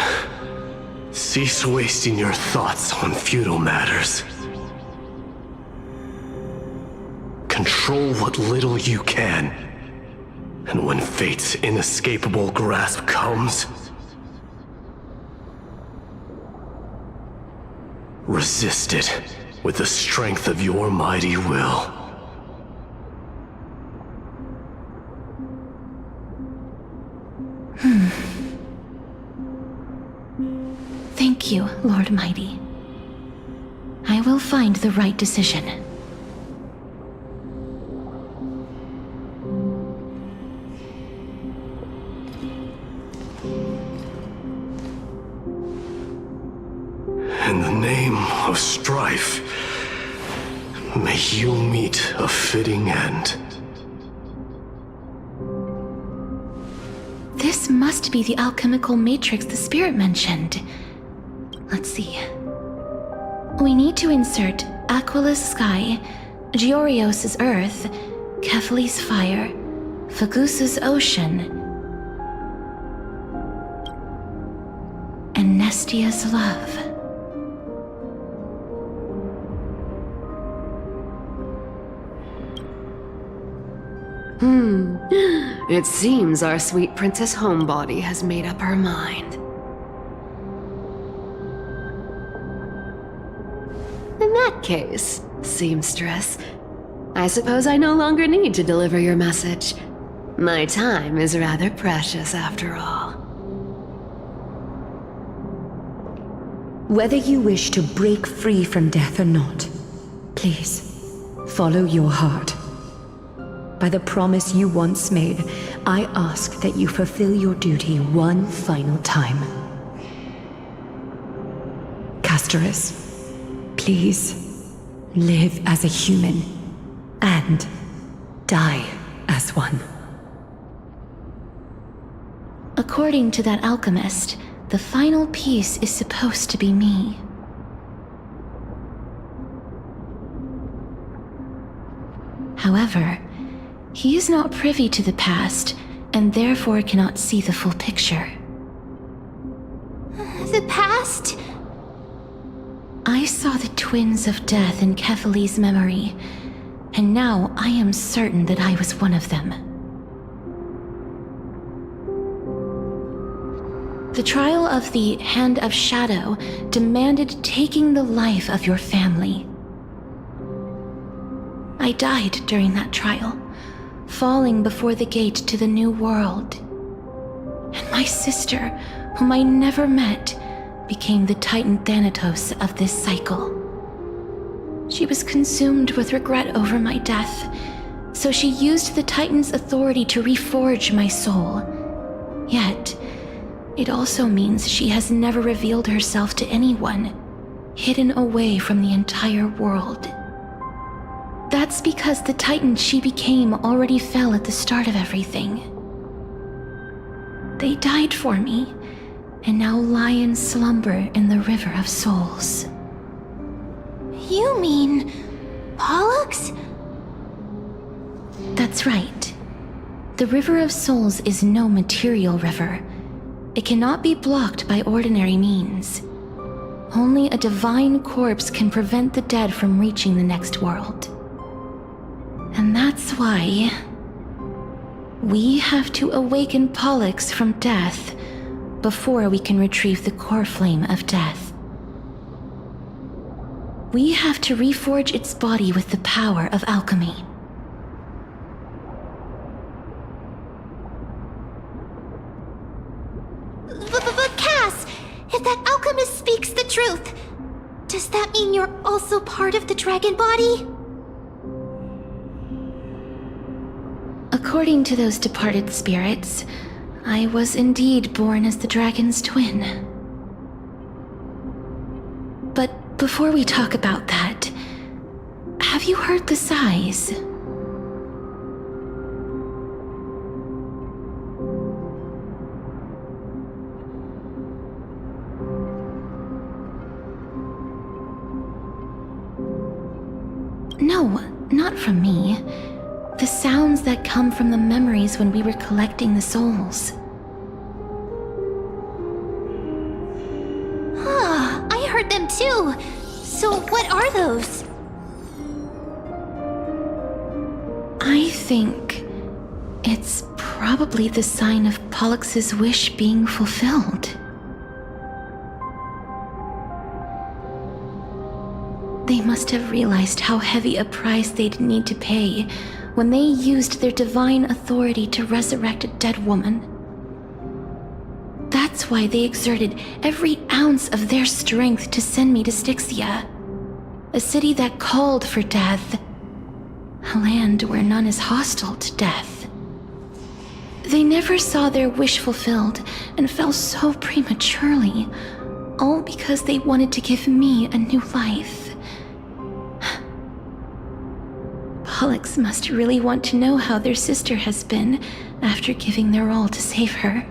cease wasting your thoughts on futile matters. Control what little you can. And when fate's inescapable grasp comes, resist it with the strength of your mighty will. Thank you, Lord Mighty. I will find the right decision. In the name of strife, may you meet a fitting end. This must be the alchemical matrix the spirit mentioned. Let's see. We need to insert Aquila's sky, Georios' earth, Kephali's fire, Fagusa's ocean. thirsty as love. It seems our sweet Princess Homebody has made up her mind. In that case, seamstress, I suppose I no longer need to deliver your message. My time is rather precious after all. Whether you wish to break free from death or not, please, follow your heart. By the promise you once made, I ask that you fulfill your duty one final time. Castorus, please, live as a human, and die as one. According to that alchemist, the final piece is supposed to be me. However, he is not privy to the past, and therefore cannot see the full picture. The past? I saw the twins of death in Kefali's memory, and now I am certain that I was one of them. The trial of the Hand of Shadow demanded taking the life of your family. I died during that trial, falling before the gate to the new world. And my sister, whom I never met, became the Titan Thanatos of this cycle. She was consumed with regret over my death, so she used the Titan's authority to reforge my soul. Yet, it also means she has never revealed herself to anyone, hidden away from the entire world. That's because the Titan she became already fell at the start of everything. They died for me, and now lie in slumber in the River of Souls. You mean Pollux? That's right. The River of Souls is no material river. It cannot be blocked by ordinary means. Only a divine corpse can prevent the dead from reaching the next world. And that's why we have to awaken Pollux from death before we can retrieve the core flame of death. We have to reforge its body with the power of alchemy. But Cass, if that alchemist speaks the truth, does that mean you're also part of the dragon body? According to those departed spirits, I was indeed born as the dragon's twin. But before we talk about that, have you heard the sighs? No, not from me. The sounds that come from the memories when we were collecting the souls. I heard them too. So what are those? I think it's probably the sign of Pollux's wish being fulfilled. They must have realized how heavy a price they'd need to pay when they used their divine authority to resurrect a dead woman. That's why they exerted every ounce of their strength to send me to Styxia, a city that called for death, a land where none is hostile to death. They never saw their wish fulfilled and fell so prematurely, all because they wanted to give me a new life. Pollux must really want to know how their sister has been after giving their all to save her.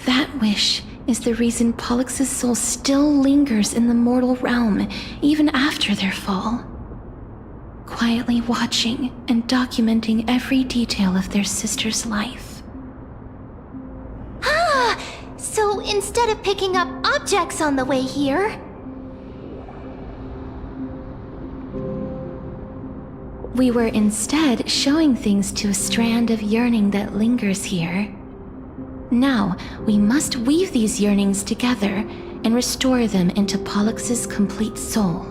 That wish is the reason Pollux's soul still lingers in the mortal realm even after their fall, quietly watching and documenting every detail of their sister's life. So instead of picking up objects on the way here, we were instead showing things to a strand of yearning that lingers here. Now, we must weave these yearnings together and restore them into Pollux's complete soul.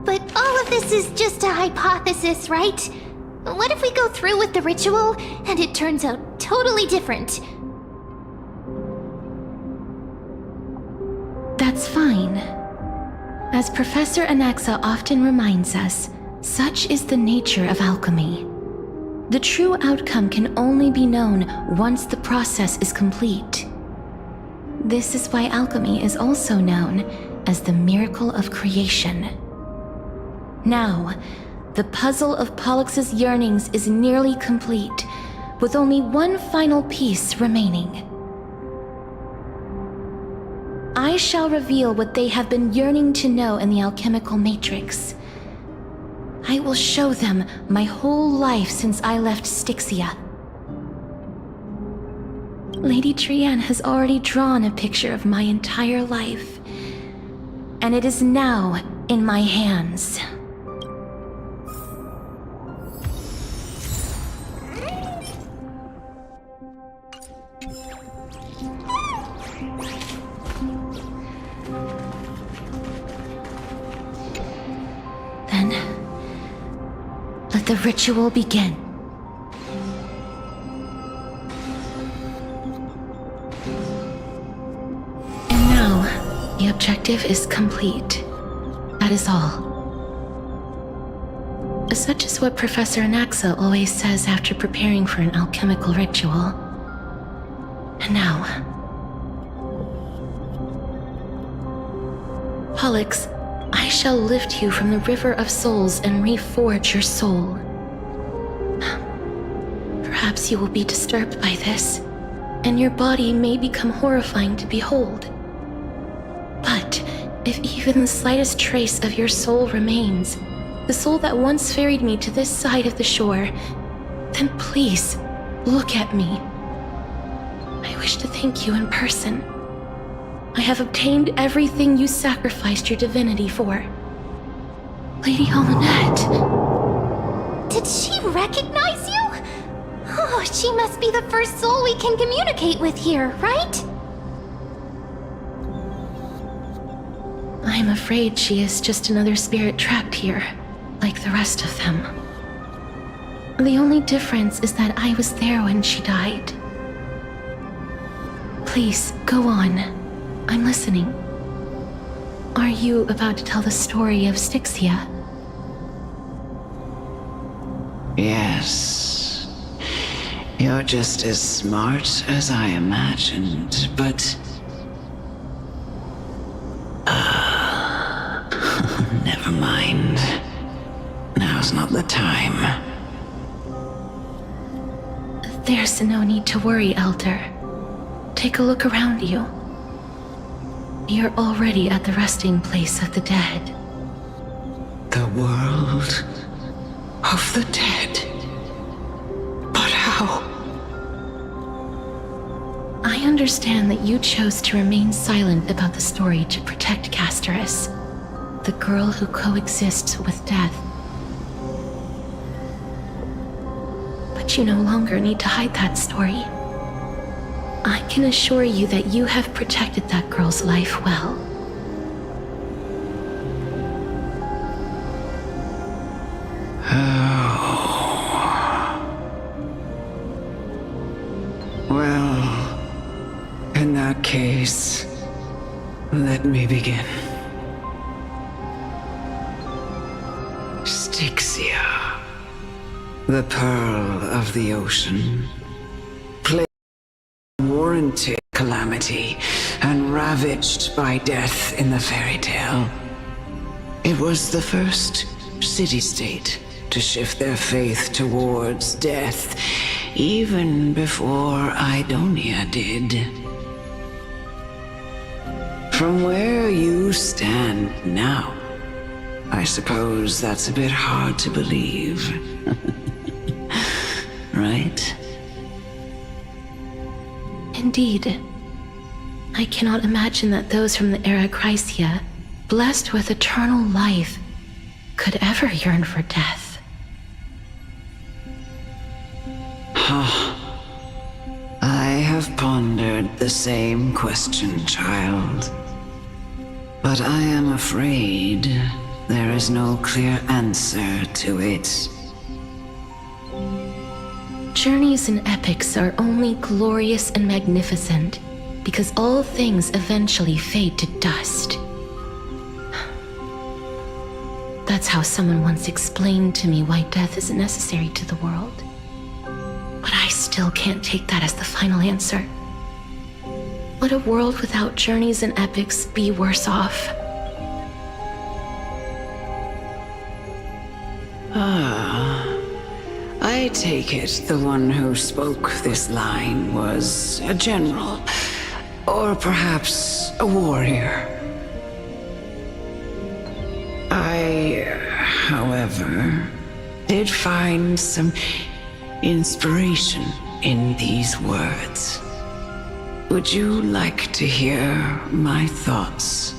but all of this is just a hypothesis, right? What if we go through with the ritual and it turns out totally different? That's fine. As Professor Anaxa often reminds us, such is the nature of alchemy. The true outcome can only be known once the process is complete. This is why alchemy is also known as the miracle of creation. Now, the puzzle of Pollux's yearnings is nearly complete, with only one final piece remaining. I shall reveal what they have been yearning to know in the alchemical matrix. I will show them my whole life since I left Styxia. Lady Trianne has already drawn a picture of my entire life, and it is now in my hands. Then, let the ritual begin. And now, the objective is complete. That is all. Such is what Professor Anaxa always says after preparing for an alchemical ritual. And now, Pollux, I shall lift you from the river of souls and reforge your soul. Perhaps you will be disturbed by this, and your body may become horrifying to behold. But if even the slightest trace of your soul remains, the soul that once ferried me to this side of the shore, then please, look at me. I wish to thank you in person. I have obtained everything you sacrificed your divinity for. Lady Almanette. Did she recognize you? Oh, she must be the first soul we can communicate with here, right? I'm afraid she is just another spirit trapped here, like the rest of them. The only difference is that I was there when she died. Please, go on. I'm listening. Are you about to tell the story of Styxia? Yes. You're just as smart as I imagined, but... never mind. Now's not the time. There's no need to worry, Elder. Take a look around you. You're already at the resting place of the dead. The world of the dead? But how? I understand that you chose to remain silent about the story to protect Casterus, the girl who coexists with death. But you no longer need to hide that story. I can assure you that you have protected that girl's life well. Well, in that case, let me begin. Styxia, the pearl of the ocean, warranted calamity and ravaged by death in the fairy tale. It was the first city-state to shift their faith towards death, even before Idonia did. From where you stand now, I suppose that's a bit hard to believe. Indeed. I cannot imagine that those from the era Chrysia, blessed with eternal life, could ever yearn for death. I have pondered the same question, child. But I am afraid there is no clear answer to it. Journeys and epics are only glorious and magnificent because all things eventually fade to dust. That's how someone once explained to me why death is necessary to the world. But I still can't take that as the final answer. Would a world without journeys and epics be worse off? I take it the one who spoke this line was a general, or perhaps a warrior. I, however, did find some inspiration in these words. Would you like to hear my thoughts,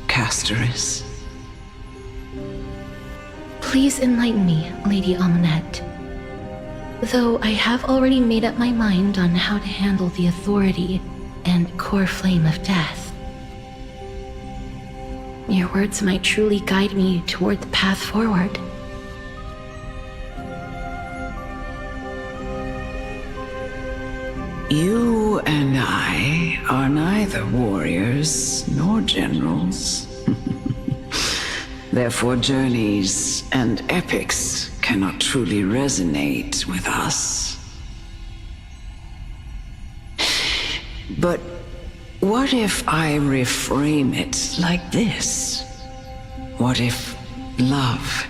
Castoris? Please enlighten me, Lady Amunet. Though I have already made up my mind on how to handle the authority and core flame of death. Your words might truly guide me toward the path forward. You and I are neither warriors nor generals. Therefore, journeys and epics cannot truly resonate with us. But what if I reframe it like this? What if love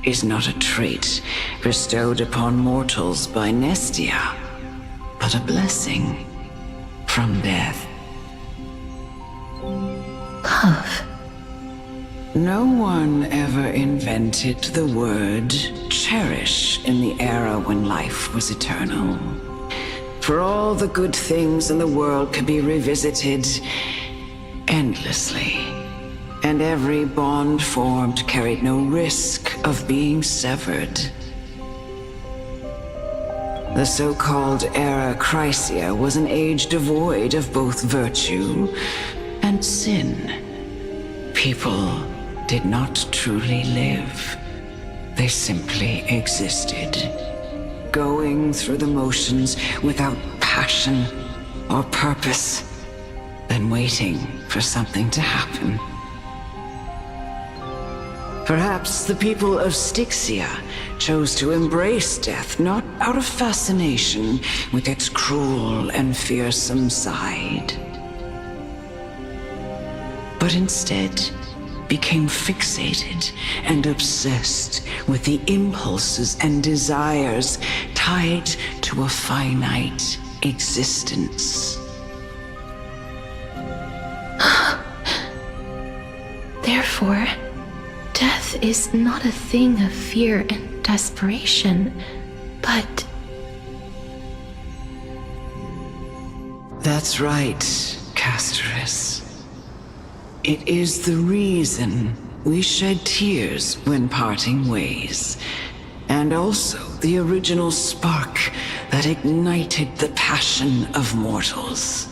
is not a trait bestowed upon mortals by Nestia, but a blessing from death? Love. No one ever invented the word cherish in the era when life was eternal. For all the good things in the world could be revisited endlessly, and every bond formed carried no risk of being severed. The so-called era Chrysia was an age devoid of both virtue and sin. People did not truly live. They simply existed, going through the motions without passion or purpose, then waiting for something to happen. Perhaps the people of Styxia chose to embrace death not out of fascination with its cruel and fearsome side, but instead became fixated and obsessed with the impulses and desires tied to a finite existence. Therefore, death is not a thing of fear and desperation, but... That's right, Castoris. It is the reason we shed tears when parting ways, and also the original spark that ignited the passion of mortals.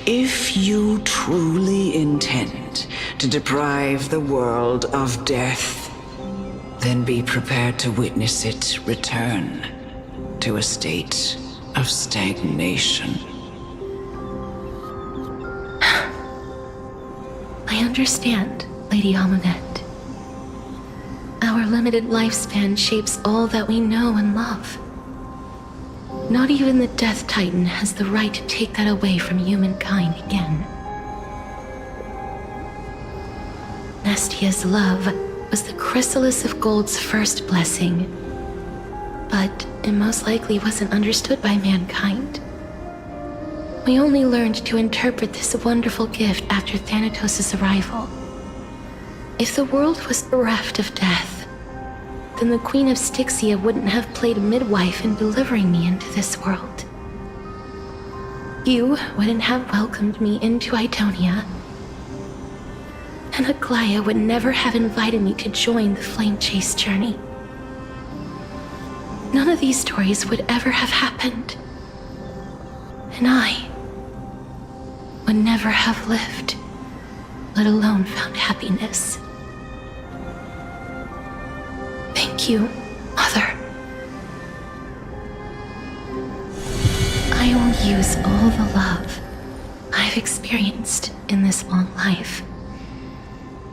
If you truly intend to deprive the world of death, then be prepared to witness it return to a state of stagnation. I understand, Lady Amunet. Our limited lifespan shapes all that we know and love. Not even the Death Titan has the right to take that away from humankind again. Nestia's love was the chrysalis of gold's first blessing, but it most likely wasn't understood by mankind. We only learned to interpret this wonderful gift after Thanatos' arrival. If the world was bereft of death, then the Queen of Styxia wouldn't have played midwife in delivering me into this world. You wouldn't have welcomed me into Idonia. And Aglaia would never have invited me to join the Flame Chase journey. None of these stories would ever have happened. And I would never have lived, let alone found happiness. Thank you, Mother. I will use all the love I've experienced in this long life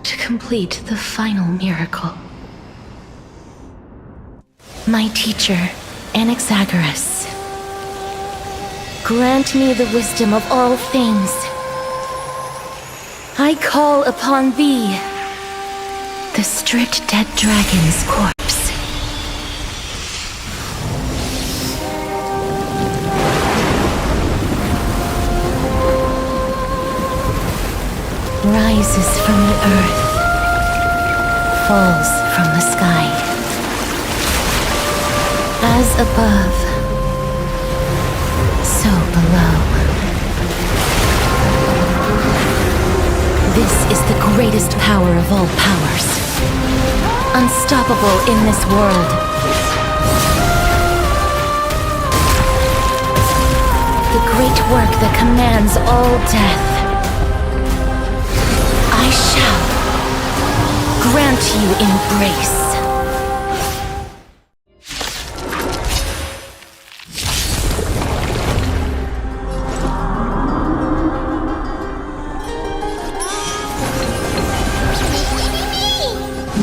to complete the final miracle. My teacher, Anaxagoras, grant me the wisdom of all things. I call upon thee, the stripped dead dragon's corpse. Rises from the earth, falls from the sky. As above, so below. This is the greatest power of all powers, unstoppable in this world. The great work that commands all death. I shall grant you embrace.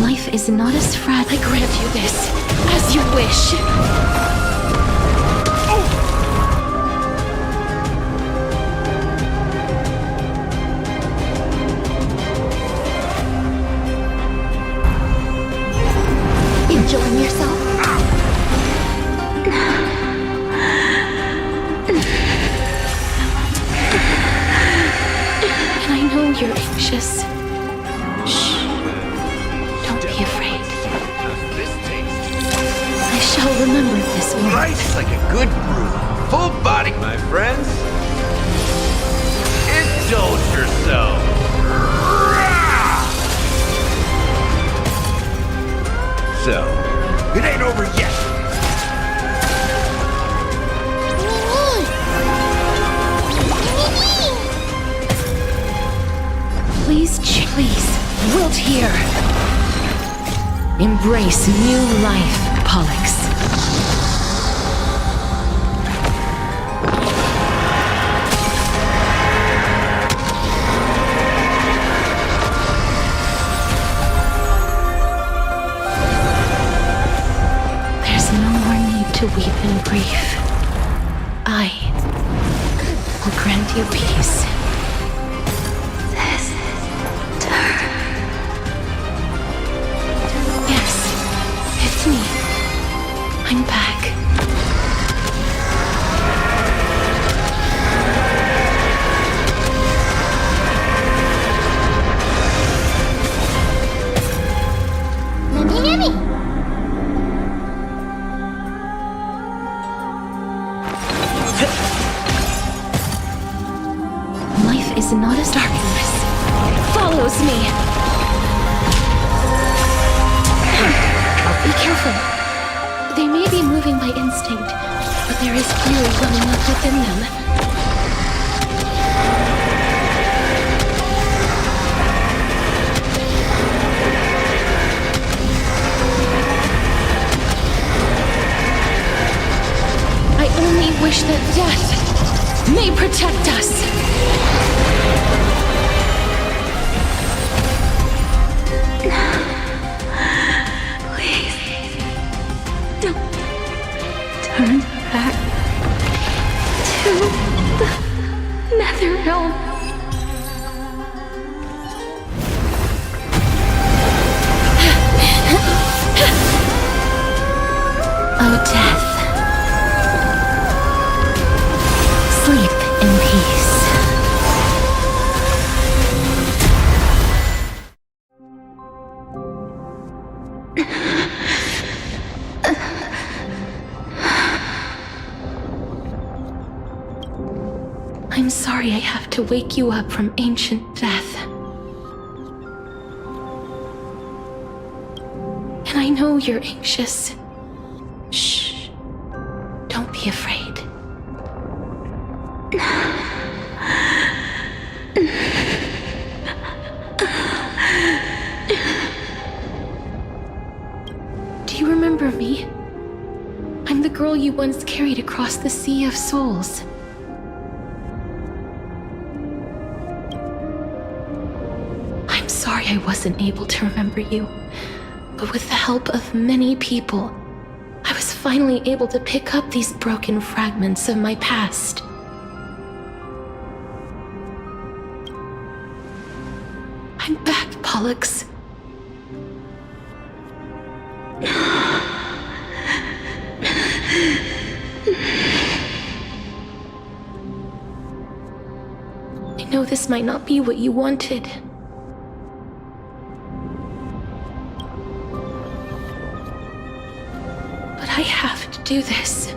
Life is not as fragile. I grant you this, as you wish. Enjoying yourself? And I know you're anxious. Shh. Don't be afraid. I shall remember this one. Life's like a good brew. Full body, my friends. Indulge yourself. So, it ain't over yet. Please, wilt here. Embrace new life, Pollux. There's no more need to weep in grief. I will grant you peace. I'm back. Yummy! Life is not as darkness. Follows me. Be careful. They may be moving by instinct, but there is fury welling up within them. I only wish that death may protect us. Turn back to the Nether Realm. Oh, death. Sleep in peace. I'm sorry I have to wake you up from ancient death. And I know you're anxious. Shh. Don't be afraid. Do you remember me? I'm the girl you once carried across the Sea of Souls. I'm sorry I wasn't able to remember you, but with the help of many people, I was finally able to pick up these broken fragments of my past. I'm back, Pollux. I know this might not be what you wanted. But I have to do this.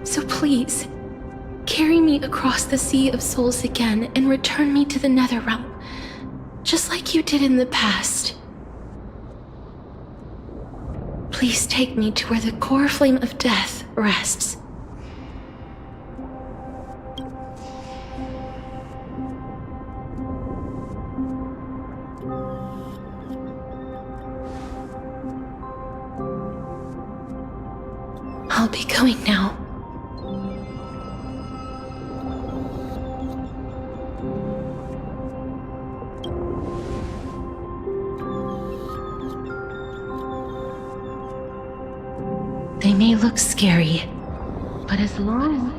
So please, carry me across the Sea of Souls again and return me to the Netherrealm, just like you did in the past. Please take me to where the core flame of death rests. I'll be going now. They may look scary, but as long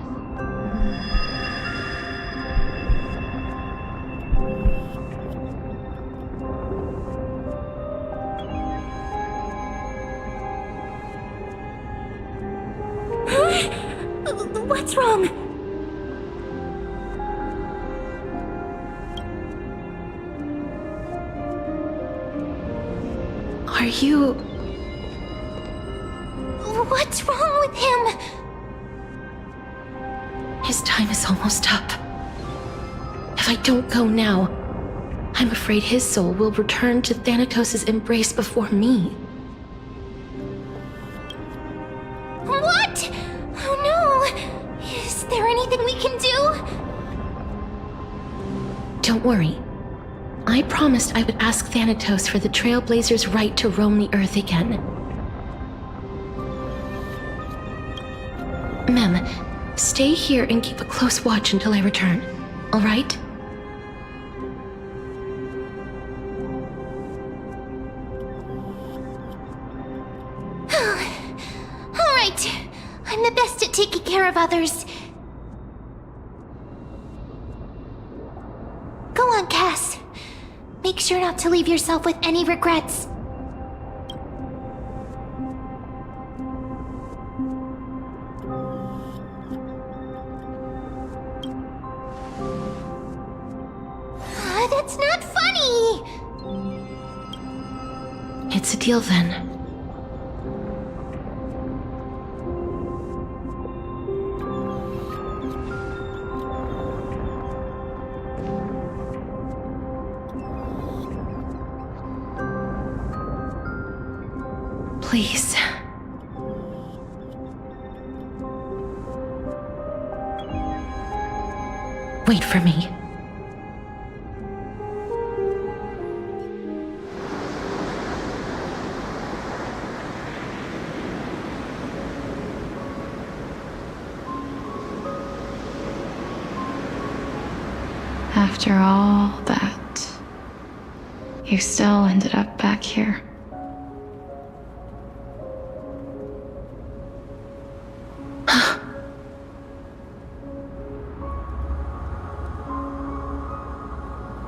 What's wrong? Are you... What's wrong with him? His time is almost up. If I don't go now, I'm afraid his soul will return to Thanatos' embrace before me. What? Oh no! Is there anything we can do? Don't worry. I promised I would ask Thanatos for the Trailblazers' right to roam the Earth again. Mem, stay here and keep a close watch until I return, all right? All right. I'm the best at taking care of others. Go on, Cass. Make sure not to leave yourself with any regrets. That's not funny! It's a deal then. Please. Wait for me. After all that, you still ended up back here.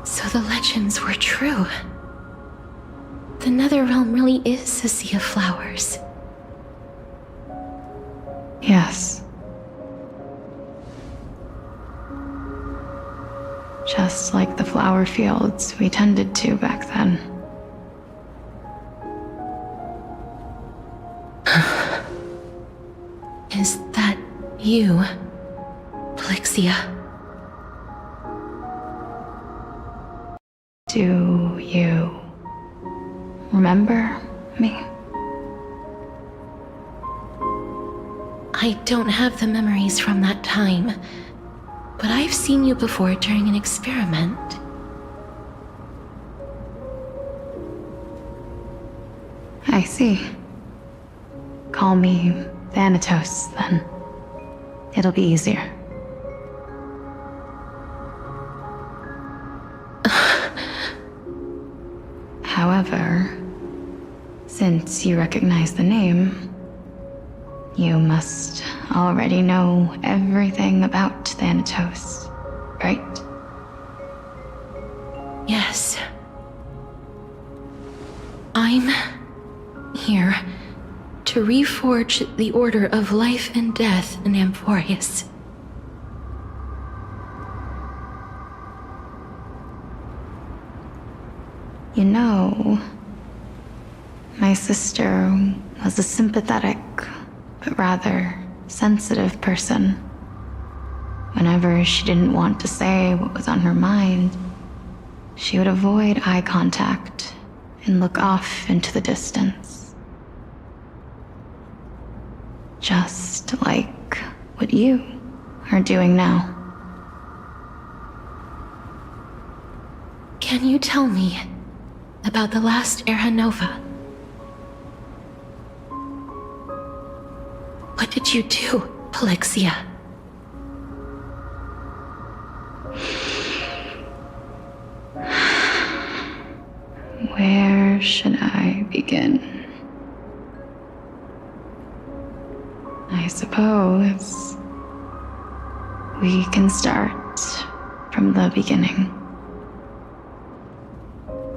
So the legends were true. The Netherrealm really is a sea of flowers. Yes. Just like the flower fields we tended to back then. You, Plixia. Do you remember me? I don't have the memories from that time, but I've seen you before during an experiment. I see. Call me Thanatos, then. It'll be easier. However, since you recognize the name, you must already know everything about Thanatos, right? Yes. I'm here to reforge the order of life and death in Amphorius. You know, my sister was a sympathetic, but rather sensitive person. Whenever she didn't want to say what was on her mind, she would avoid eye contact and look off into the distance. Just like what you are doing now. Can you tell me about the last Era Nova? What did you do, Plixia? Where should I begin? I suppose we can start from the beginning.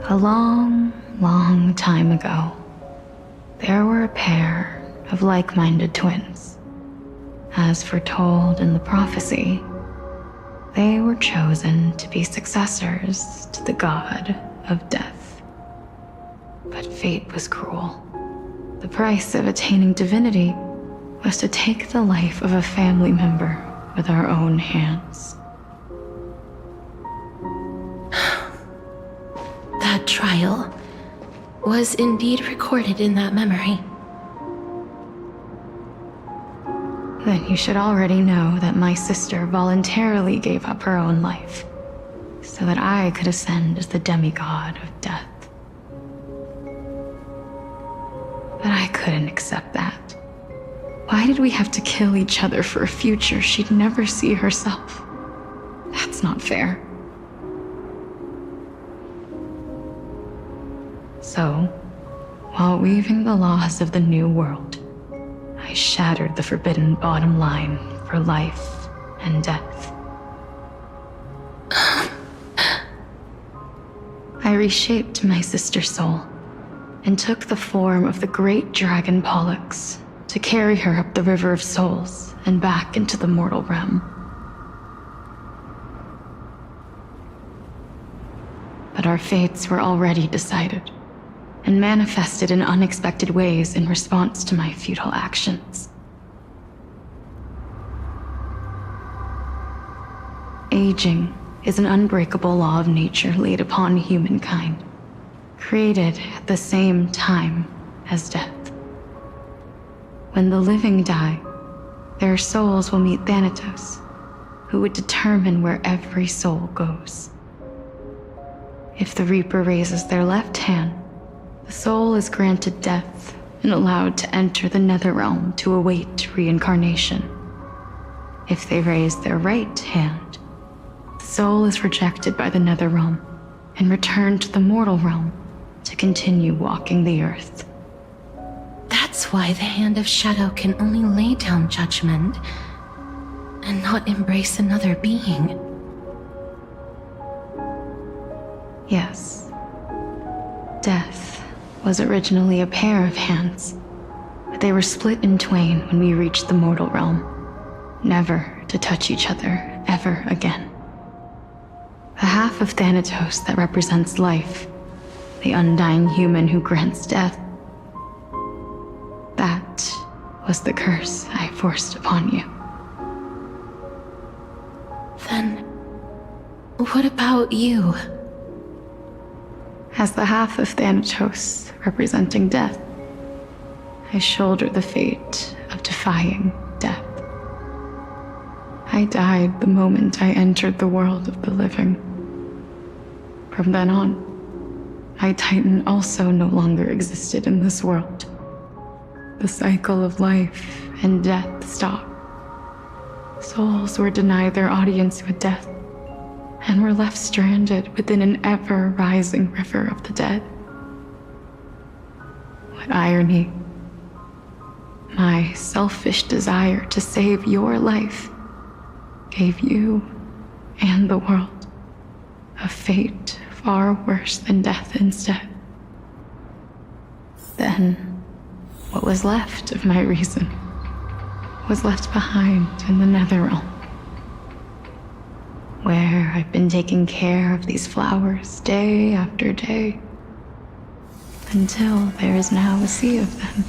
A long, long time ago, there were a pair of like-minded twins. As foretold in the prophecy, they were chosen to be successors to the god of death. But fate was cruel. The price of attaining divinity was to take the life of a family member with our own hands. That trial was indeed recorded in that memory. Then you should already know that my sister voluntarily gave up her own life, so that I could ascend as the demigod of death. But I couldn't accept that. Why did we have to kill each other for a future she'd never see herself? That's not fair. So, while weaving the laws of the new world, I shattered the forbidden bottom line for life and death. I reshaped my sister's soul and took the form of the great dragon Pollux to carry her up the River of Souls and back into the mortal realm. But our fates were already decided and manifested in unexpected ways in response to my futile actions. Aging is an unbreakable law of nature laid upon humankind, created at the same time as death. When the living die, their souls will meet Thanatos, who would determine where every soul goes. If the Reaper raises their left hand, the soul is granted death and allowed to enter the Netherrealm to await reincarnation. If they raise their right hand, the soul is rejected by the Netherrealm and returned to the mortal realm to continue walking the earth. That's why the Hand of Shadow can only lay down judgment and not embrace another being. Yes. Death was originally a pair of hands, but they were split in twain when we reached the mortal realm, never to touch each other ever again. The half of Thanatos that represents life, the undying human who grants death, that was the curse I forced upon you. What about you? As the half of Thanatos representing death, I shoulder the fate of defying death. I died the moment I entered the world of the living. From then on, my Titan also no longer existed in this world. The cycle of life and death stopped. Souls were denied their audience with death and were left stranded within an ever-rising river of the dead. What irony. My selfish desire to save your life gave you and the world a fate far worse than death instead. Then, what was left of my reason was left behind in the Netherrealm, where I've been taking care of these flowers day after day, until there is now a sea of them,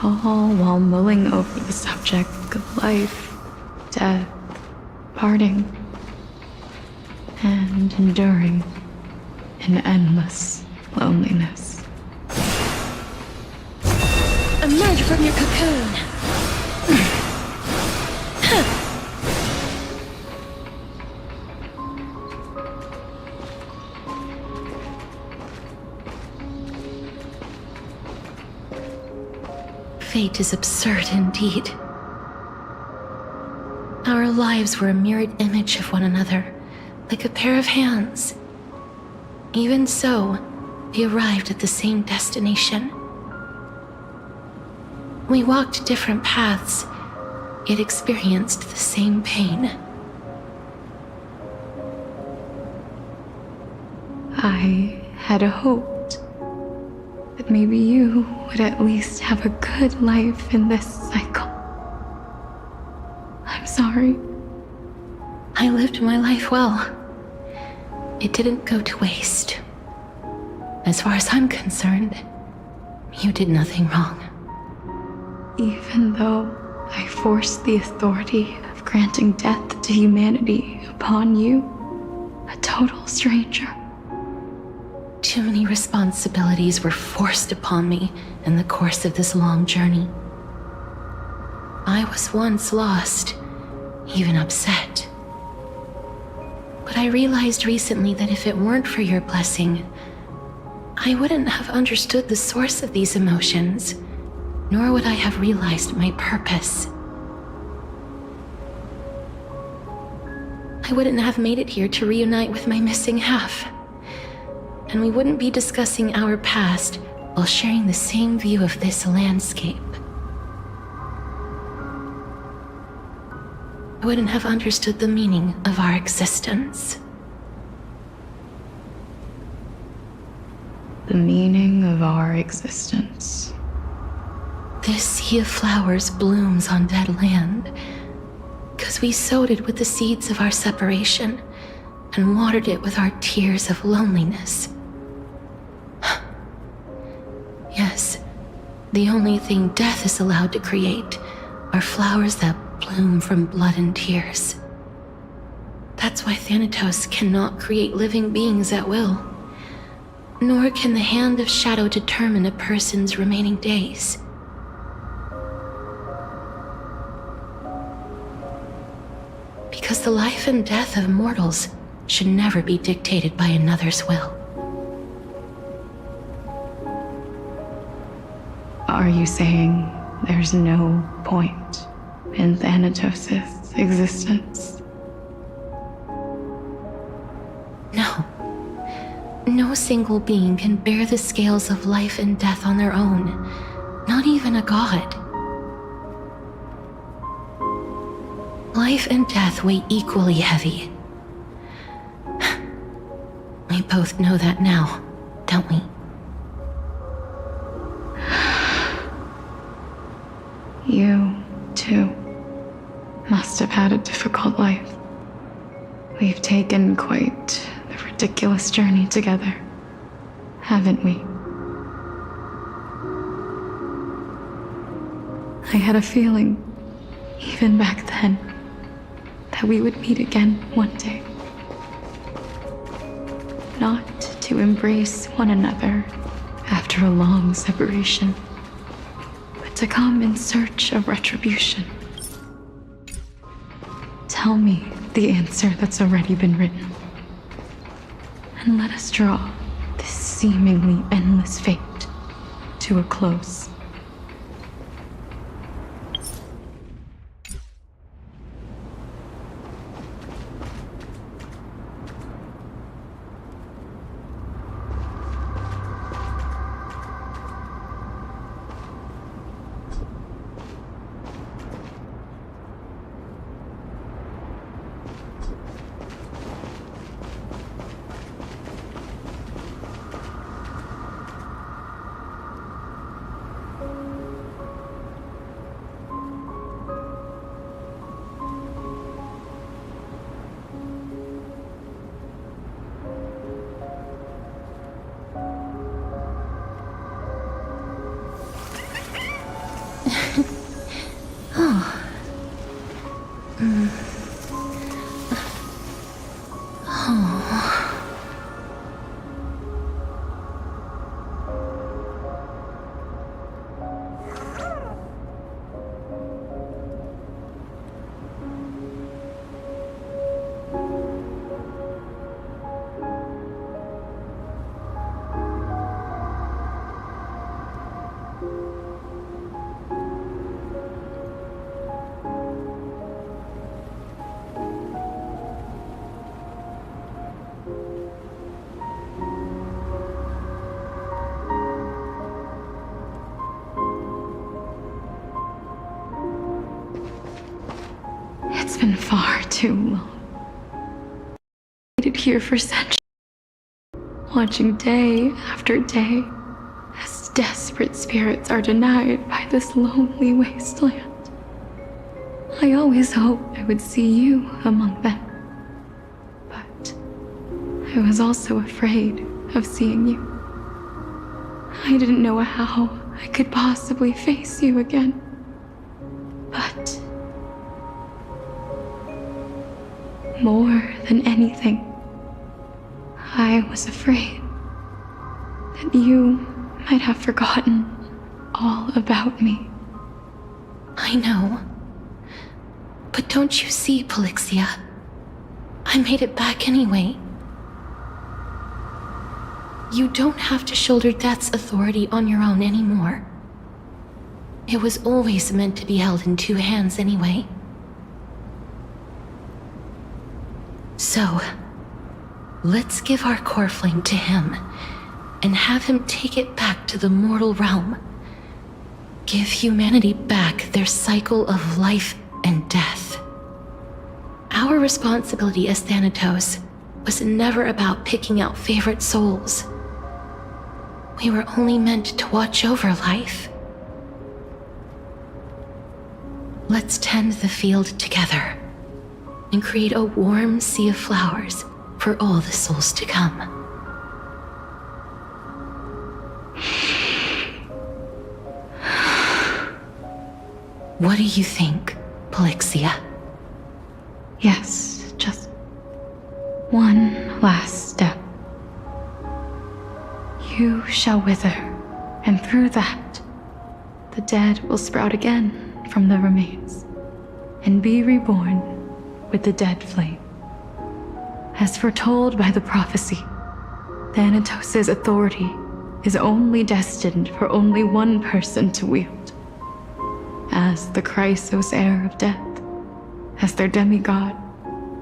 all while mulling over the subject of life, death, parting, and enduring in endless loneliness. Emerge from your cocoon! Fate is absurd indeed. Our lives were a mirrored image of one another, like a pair of hands. Even so, we arrived at the same destination. We walked different paths, yet experienced the same pain. I had hoped that maybe you would at least have a good life in this cycle. I'm sorry. I lived my life well. It didn't go to waste. As far as I'm concerned, you did nothing wrong. Even though I forced the authority of granting death to humanity upon you, a total stranger. Too many responsibilities were forced upon me in the course of this long journey. I was once lost, even upset. But I realized recently that if it weren't for your blessing, I wouldn't have understood the source of these emotions, nor would I have realized my purpose. I wouldn't have made it here to reunite with my missing half. And we wouldn't be discussing our past while sharing the same view of this landscape. I wouldn't have understood the meaning of our existence. The meaning of our existence. This sea of flowers blooms on dead land, because we sowed it with the seeds of our separation and watered it with our tears of loneliness. Yes, the only thing death is allowed to create are flowers that bloom from blood and tears. That's why Thanatos cannot create living beings at will, nor can the hand of shadow determine a person's remaining days. Because the life and death of mortals should never be dictated by another's will. Are you saying there's no point in Thanatos' existence? No. No single being can bear the scales of life and death on their own, not even a god. Life and death weigh equally heavy. We both know that now, don't we? You, too, must have had a difficult life. We've taken quite the ridiculous journey together, haven't we? I had a feeling, even back then, that we would meet again one day. to embrace one another after a long separation, but to come in search of retribution. Tell me the answer that's already been written, and let us draw this seemingly endless fate to a close. It's been far too long. I waited here for centuries, watching day after day as desperate spirits are denied by this lonely wasteland. I always hoped I would see you among them, but I was also afraid of seeing you. I didn't know how I could possibly face you again, but more than anything, I was afraid that you might have forgotten all about me. I know. But don't you see, Polixia? I made it back anyway. You don't have to shoulder death's authority on your own anymore. It was always meant to be held in two hands anyway. So, let's give our core flame to him and have him take it back to the mortal realm. Give humanity back their cycle of life and death. Our responsibility as Thanatos was never about picking out favorite souls. We were only meant to watch over life. Let's tend the field together and create a warm sea of flowers for all the souls to come. What do you think, Polixia? Yes, just one last step. You shall wither, and through that, the dead will sprout again from the remains, and be reborn with the dead flame. As foretold by the prophecy, Thanatos' authority is only destined for only one person to wield. As the Chrysos heir of death, as their demigod,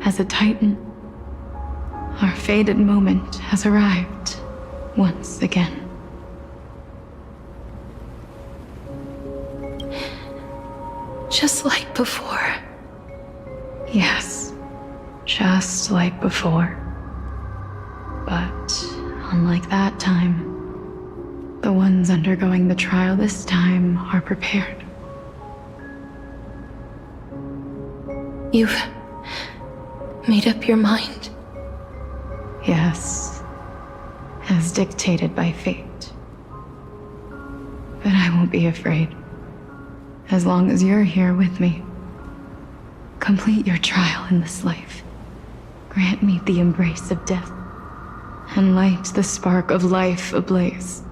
as a titan, our fated moment has arrived once again. Just like before. Yes, just like before. But unlike that time, the ones undergoing the trial this time are prepared. You've made up your mind? Yes, as dictated by fate. But I won't be afraid. As long as you're here with me. Complete your trial in this life. Grant me the embrace of death. and light the spark of life ablaze.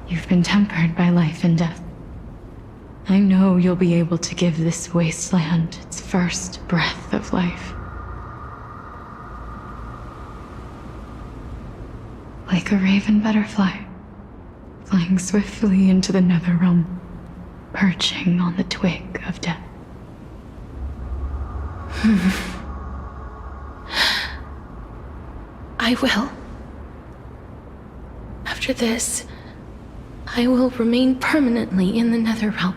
You've been tempered by life and death. I know you'll be able to give this wasteland its first breath of life. Like a raven butterfly, flying swiftly into the netherrealm, perching on the twig of death. I will. After this, I will remain permanently in the Netherrealm.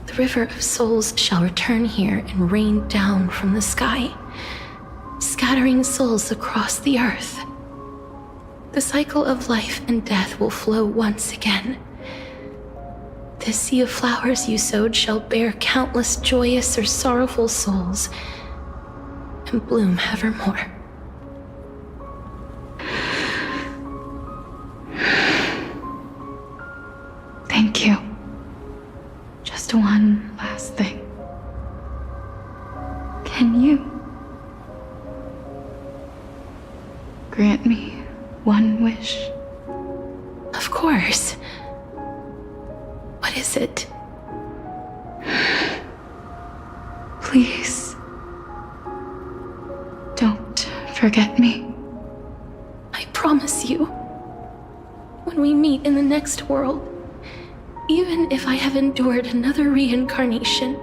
The River of Souls shall return here and rain down from the sky, scattering souls across the earth. The cycle of life and death will flow once again. This sea of flowers you sowed shall bear countless joyous or sorrowful souls, and bloom evermore. Thank you. Just one last thing. Can you grant me one wish? Of course. What is it? Please, don't forget me. I promise you, when we meet in the next world, even if I have endured another reincarnation,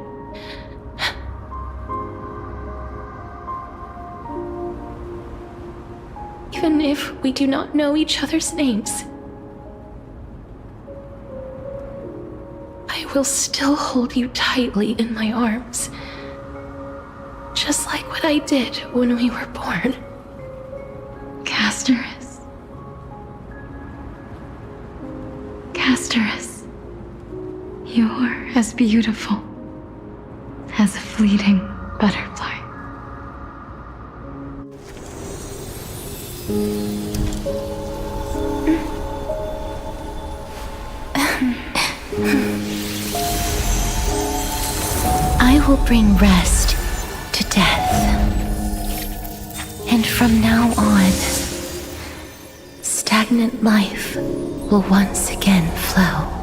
even if we do not know each other's names, I will still hold you tightly in my arms, just like what I did when we were born. Casterus. Casterus. You're as beautiful as a fleeting butterfly. I will bring rest to death. And from now on, stagnant life will once again flow.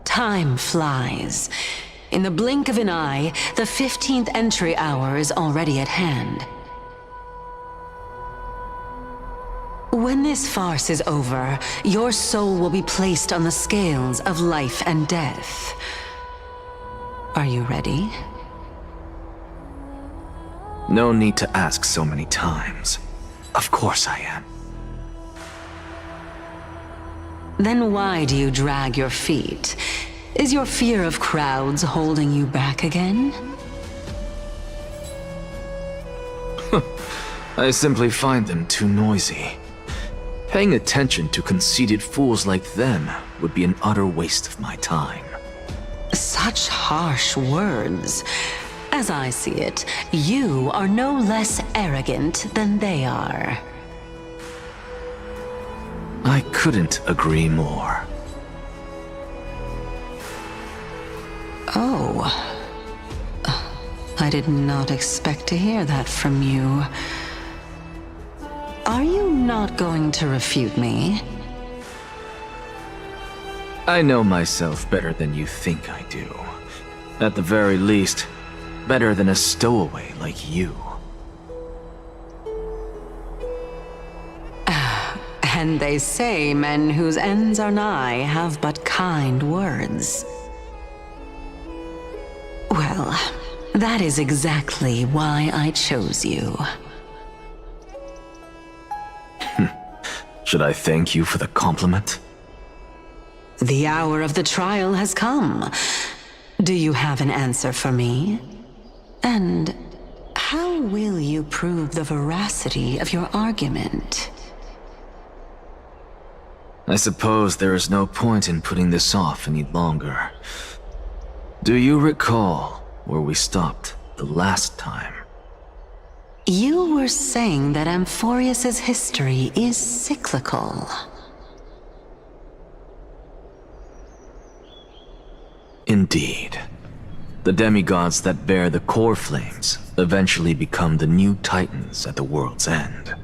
Time flies. In the blink of an eye, the 15th entry hour is already at hand. When this farce is over, your soul will be placed on the scales of life and death. Are you ready? No need to ask so many times. Of course I am. Then why do you drag your feet? Is your fear of crowds holding you back again? I simply find them too noisy. Paying attention to conceited fools like them would be an utter waste of my time. Such harsh words. As I see it, you are no less arrogant than they are. I couldn't agree more. Oh. I did not expect to hear that from you. Are you not going to refute me? I know myself better than you think I do. At the very least, better than a stowaway like you. And they say men whose ends are nigh have but kind words. Well, that is exactly why I chose you. Should I thank you for the compliment? The hour of the trial has come. Do you have an answer for me? And how will you prove the veracity of your argument? I suppose there is no point in putting this off any longer. Do you recall where we stopped the last time. You were saying that Amphorius's history is cyclical. Indeed. The demigods that bear the core flames eventually become the new titans at the world's end.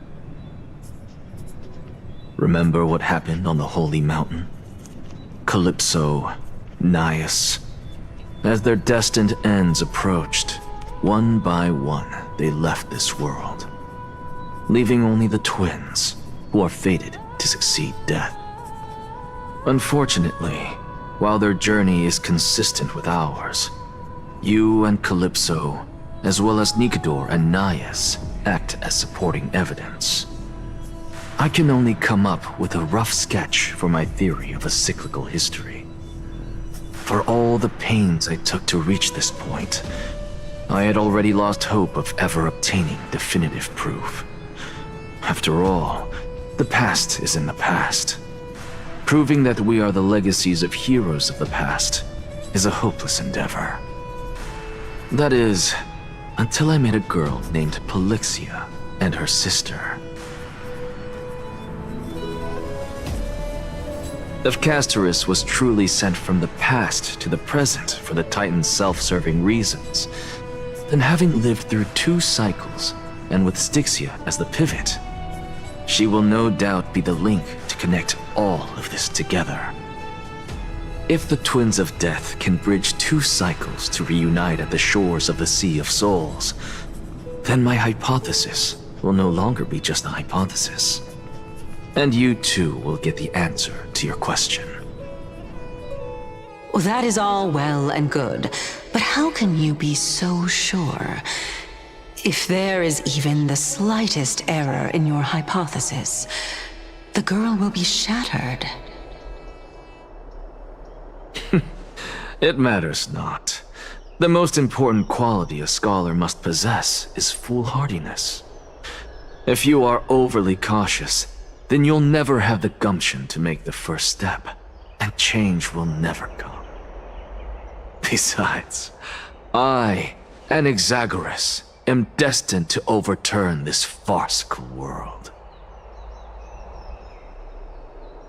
Remember what happened on the Holy Mountain? Calypso, Naias. As their destined ends approached, one by one they left this world, leaving only the twins, who are fated to succeed death. Unfortunately, while their journey is consistent with ours, you and Calypso, as well as Nicodor and Naias, act as supporting evidence. I can only come up with a rough sketch for my theory of a cyclical history. For all the pains I took to reach this point, I had already lost hope of ever obtaining definitive proof. After all, the past is in the past. Proving that we are the legacies of heroes of the past is a hopeless endeavor. That is, until I met a girl named Polixia and her sister. If Castorus was truly sent from the past to the present for the Titan's self-serving reasons, then having lived through 2 cycles, and with Styxia as the pivot, she will no doubt be the link to connect all of this together. If the Twins of Death can bridge 2 cycles to reunite at the shores of the Sea of Souls, then my hypothesis will no longer be just a hypothesis. And you too will get the answer to your question. Well, that is all well and good, but how can you be so sure? If there is even the slightest error in your hypothesis, the girl will be shattered. It matters not. The most important quality a scholar must possess is foolhardiness. If you are overly cautious, then you'll never have the gumption to make the first step, and change will never come. Besides, I, an Exagoras, am destined to overturn this farcical world.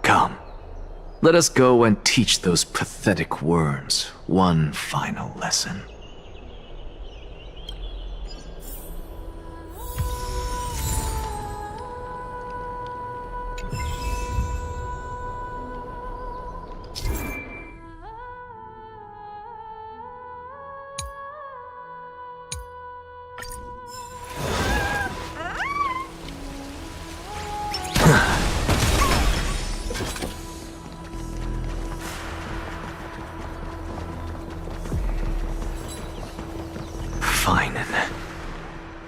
Come, let us go and teach those pathetic worms one final lesson.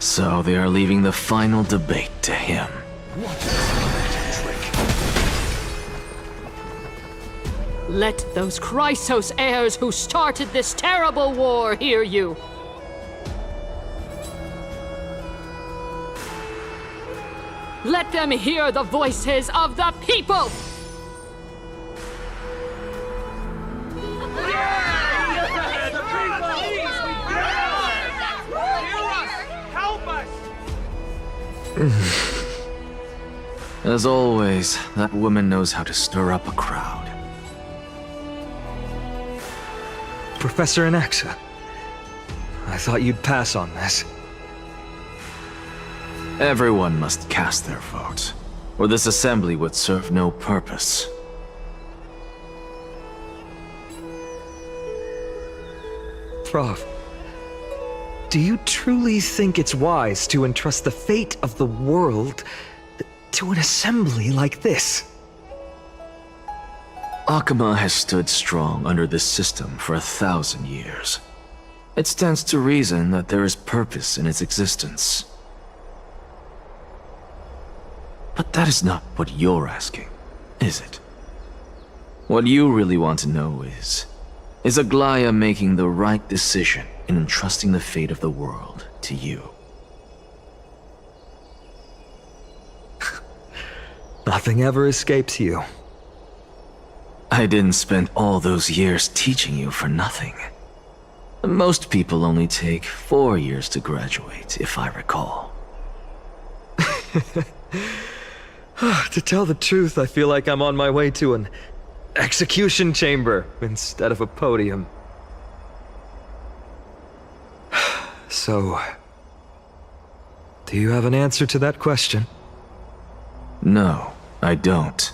So they are leaving the final debate to him. Let those Chrysos heirs who started this terrible war hear you. Let them hear the voices of the people! As always, that woman knows how to stir up a crowd. Professor Anaxa, I thought you'd pass on this. Everyone must cast their vote, or this assembly would serve no purpose. Prof, do you truly think it's wise to entrust the fate of the world to an assembly like this? Akama has stood strong under this system for 1,000 years. It stands to reason that there is purpose in its existence. But that is not what you're asking, is it? What you really want to know is Aglaya making the right decision in entrusting the fate of the world to you? Nothing ever escapes you. I didn't spend all those years teaching you for nothing. Most people only take 4 years to graduate, if I recall. To tell the truth, I feel like I'm on my way to an execution chamber instead of a podium. So, do you have an answer to that question? No, I don't.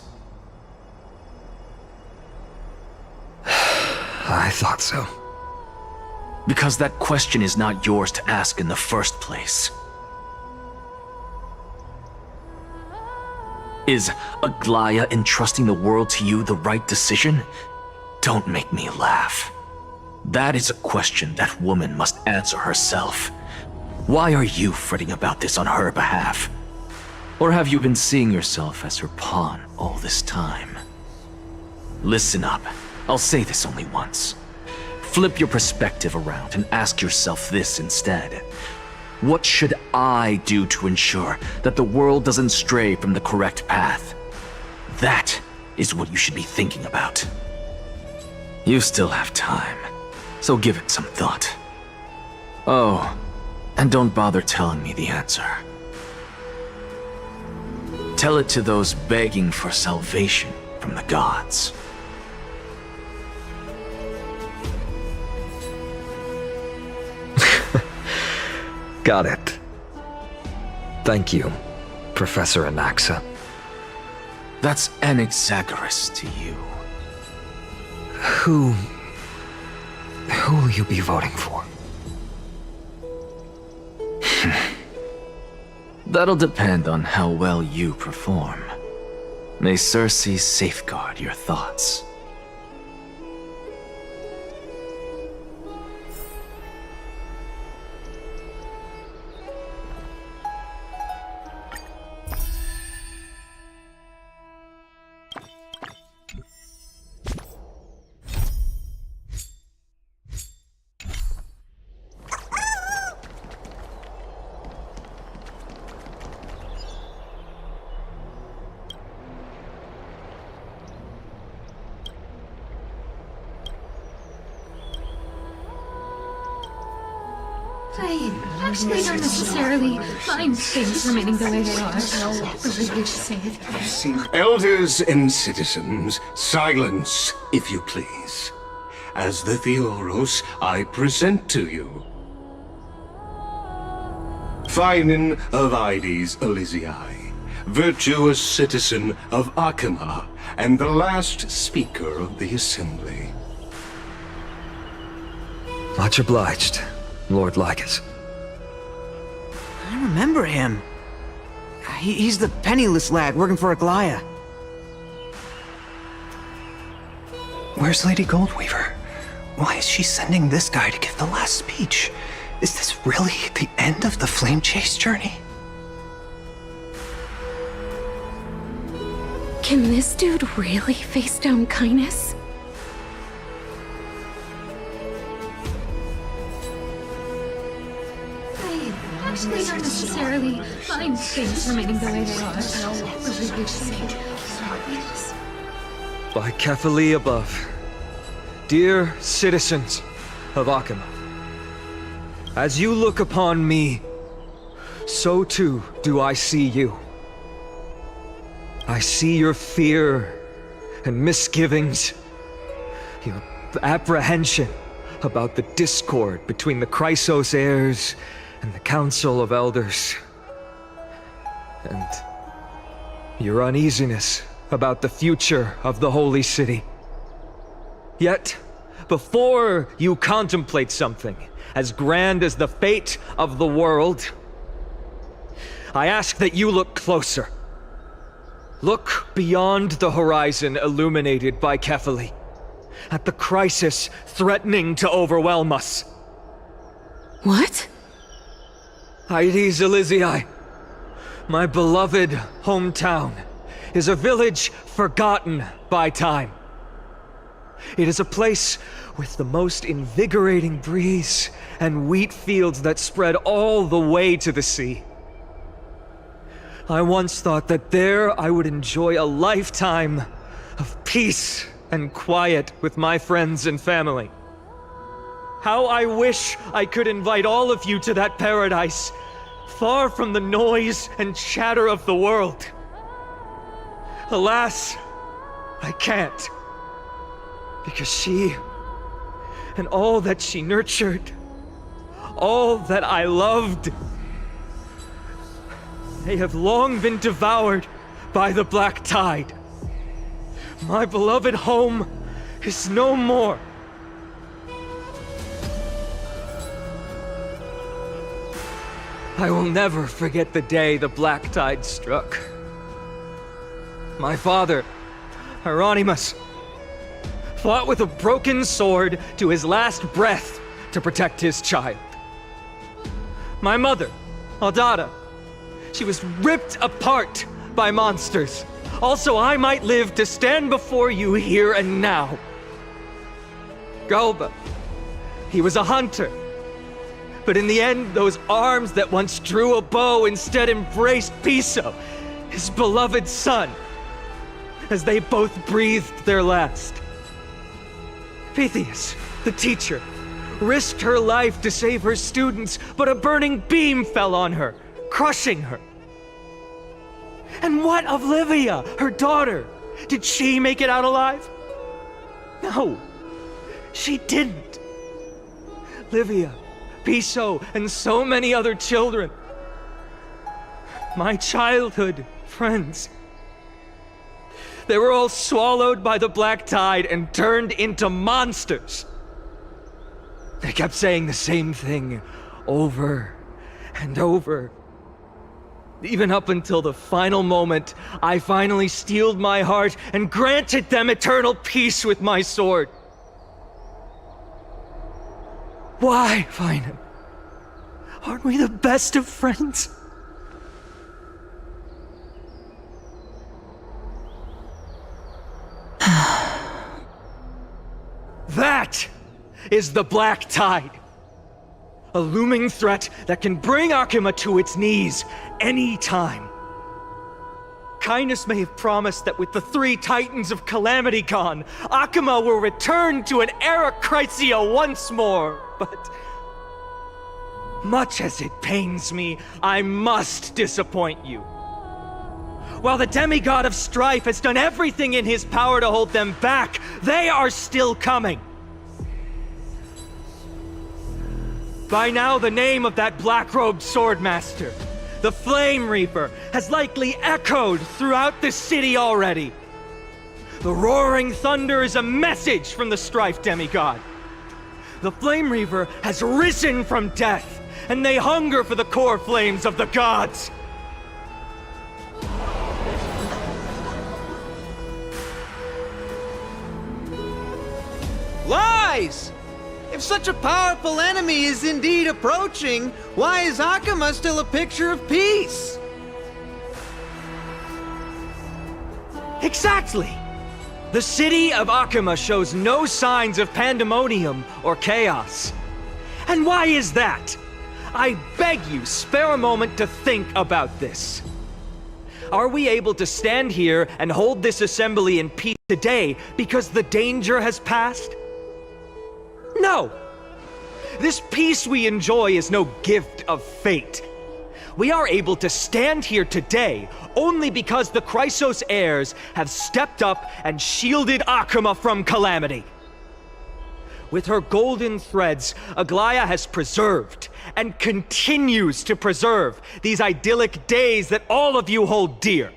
I thought so. Because that question is not yours to ask in the first place. Is Aglaya entrusting the world to you the right decision? Don't make me laugh. That is a question that woman must answer herself. Why are you fretting about this on her behalf? Or have you been seeing yourself as her pawn all this time? Listen up. I'll say this only once. Flip your perspective around and ask yourself this instead. What should I do to ensure that the world doesn't stray from the correct path? That is what you should be thinking about. You still have time, so give it some thought. Oh, and don't bother telling me the answer. Tell it to those begging for salvation from the gods. Got it. Thank you, Professor Anaxa. That's Anaxagoras to you. Who will you be voting for? That'll depend on how well you perform. May Circe safeguard your thoughts. I actually don't necessarily mind things remaining the way they are. Really wish to say it. Elders and citizens, silence, if you please. As the Theoros, I present to you Phinin of Ides Elysiae, virtuous citizen of Akima, and the last speaker of the Assembly. Much obliged, Lord Lycus. I remember him. He's the penniless lad working for Aglaya. Where's Lady Goldweaver? Why is she sending this guy to give the last speech? Is this really the end of the Flame Chase journey? Can this dude really face down kindness? Actually, don't necessarily mind things remaining the way they are. Really wish to say it. By Kefali above, dear citizens of Akima, as you look upon me, so too do I see you. I see your fear and misgivings, your apprehension about the discord between the Chrysos heirs and the Council of Elders, and your uneasiness about the future of the Holy City. Yet, before you contemplate something as grand as the fate of the world, I ask that you look closer. Look beyond the horizon illuminated by Kefali, at the crisis threatening to overwhelm us. What? Ides Elysiae, my beloved hometown, is a village forgotten by time. It is a place with the most invigorating breeze and wheat fields that spread all the way to the sea. I once thought that there I would enjoy a lifetime of peace and quiet with my friends and family. How I wish I could invite all of you to that paradise, far from the noise and chatter of the world. Alas, I can't. Because she, and all that she nurtured, all that I loved, they have long been devoured by the black tide. My beloved home is no more. I will never forget the day the black tide struck. My father, Hieronymus, fought with a broken sword to his last breath to protect his child. My mother, Aldada, she was ripped apart by monsters. Also, I might live to stand before you here and now. Galba, he was a hunter. But in the end, those arms that once drew a bow instead embraced Psu, his beloved son, as they both breathed their last. Pythias, the teacher, risked her life to save her students, but a burning beam fell on her, crushing her. And what of Livia, her daughter? Did she make it out alive? No, she didn't. Livia, Psu, and so many other children. My childhood friends. They were all swallowed by the black tide and turned into monsters. They kept saying the same thing over and over. Even up until the final moment, I finally steeled my heart and granted them eternal peace with my sword. Why, Finan? Aren't we the best of friends? That is the black tide. A looming threat that can bring Akuma to its knees any time. Kindness may have promised that with the 3 titans of calamity gone, Akuma will return to an era Chrysia once more, but much as it pains me, I must disappoint you. While the demigod of strife has done everything in his power to hold them back, they are still coming. By now, the name of that black-robed swordmaster, the Flame Reaper, has likely echoed throughout the city already. The roaring thunder is a message from the strife demigod. The Flame Reaper has risen from death, and they hunger for the core flames of the gods. Lies! If such a powerful enemy is indeed approaching, why is Akuma still a picture of peace? Exactly! The city of Akuma shows no signs of pandemonium or chaos. And why is that? I beg you, spare a moment to think about this. Are we able to stand here and hold this assembly in peace today because the danger has passed? No! This peace we enjoy is no gift of fate. We are able to stand here today only because the Chrysos heirs have stepped up and shielded Akuma from calamity. With her golden threads, Aglaya has preserved and continues to preserve these idyllic days that all of you hold dear.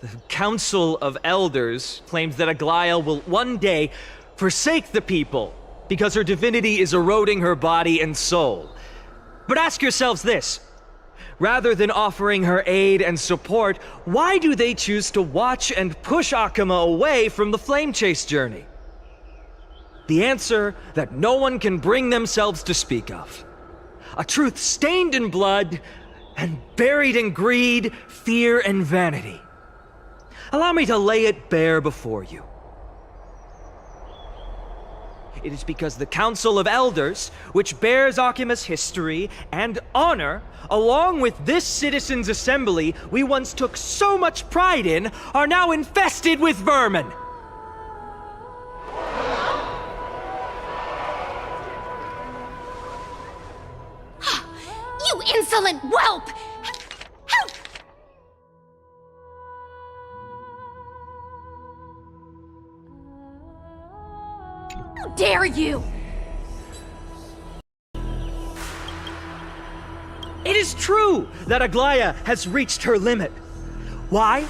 The Council of Elders claims that Aglaya will one day forsake the people because her divinity is eroding her body and soul. But ask yourselves this. Rather than offering her aid and support, why do they choose to watch and push Akuma away from the Flame Chase journey? The answer that no one can bring themselves to speak of. A truth stained in blood and buried in greed, fear, and vanity. Allow me to lay it bare before you. It is because the Council of Elders, which bears Akuma's history and honor, along with this citizens' assembly we once took so much pride in, are now infested with vermin. insolent whelp! How dare you! It is true that Aglaya has reached her limit. Why?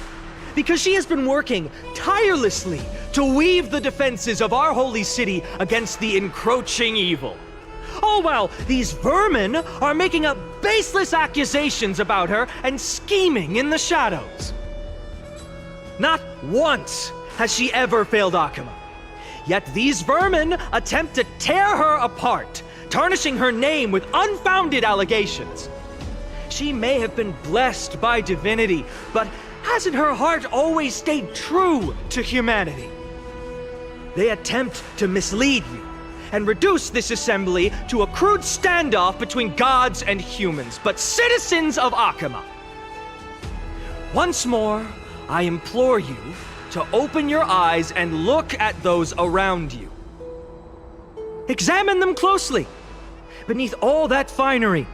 Because she has been working tirelessly to weave the defenses of our holy city against the encroaching evil. All while these vermin are making up baseless accusations about her and scheming in the shadows. Not once has she ever failed Akama. Yet these vermin attempt to tear her apart, tarnishing her name with unfounded allegations. She may have been blessed by divinity, but hasn't her heart always stayed true to humanity? They attempt to mislead you and reduce this assembly to a crude standoff between gods and humans, but citizens of Akama. Once more, I implore you to open your eyes and look at those around you. Examine them closely. Beneath all that finery,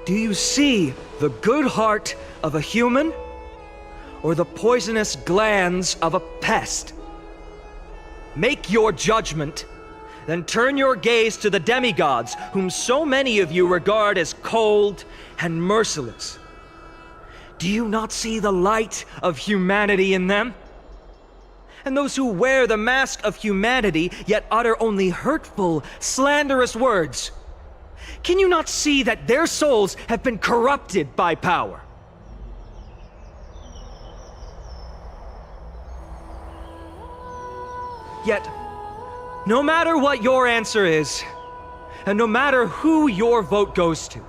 do you see the good heart of a human or the poisonous glands of a pest? Make your judgment, then turn your gaze to the demigods whom so many of you regard as cold and merciless. Do you not see the light of humanity in them? And those who wear the mask of humanity yet utter only hurtful, slanderous words, can you not see that their souls have been corrupted by power? Yet, no matter what your answer is, and no matter who your vote goes to,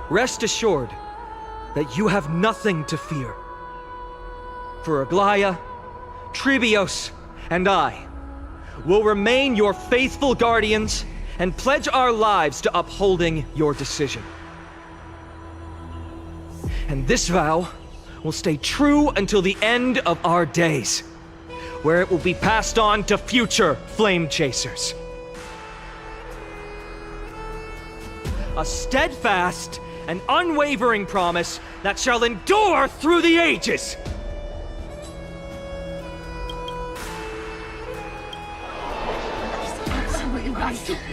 rest assured that you have nothing to fear. For Aglaya, Tribios, and I will remain your faithful guardians and pledge our lives to upholding your decision. And this vow will stay true until the end of our days, where it will be passed on to future flame chasers. A steadfast and unwavering promise that shall endure through the ages.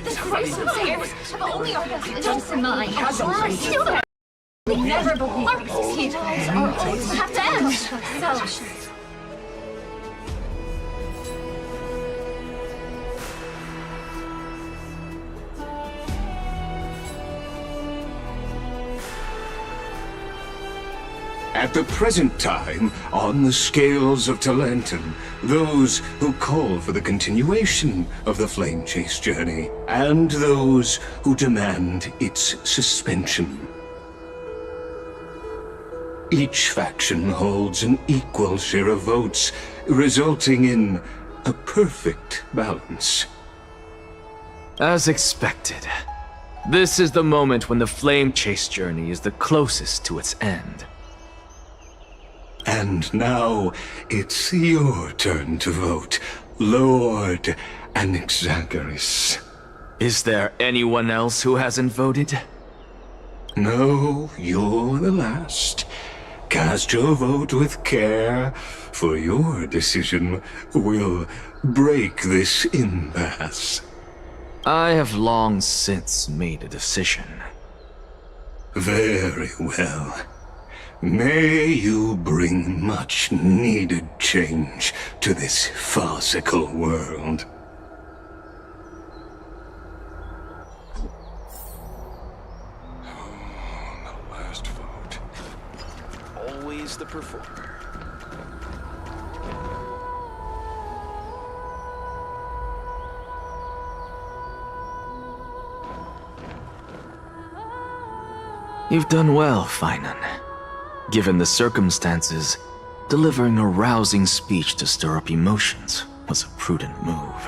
This gruesome scares have only our best interests in mind. Still, there we never believe our Petals are always have to end. So, At the present time, on the scales of Talentum, those who call for the continuation of the Flame Chase journey, and those who demand its suspension. Each faction holds an equal share of votes, resulting in a perfect balance. As expected, this is the moment when the Flame Chase journey is the closest to its end. And now, it's your turn to vote, Lord Anaxagoras. Is there anyone else who hasn't voted? No, you're the last. Cast your vote with care, for your decision will break this impasse. I have long since made a decision. Very well. May you bring much needed change to this farcical world. The last vote. Always the performer. You've done well, Finan. Given the circumstances, delivering a rousing speech to stir up emotions was a prudent move.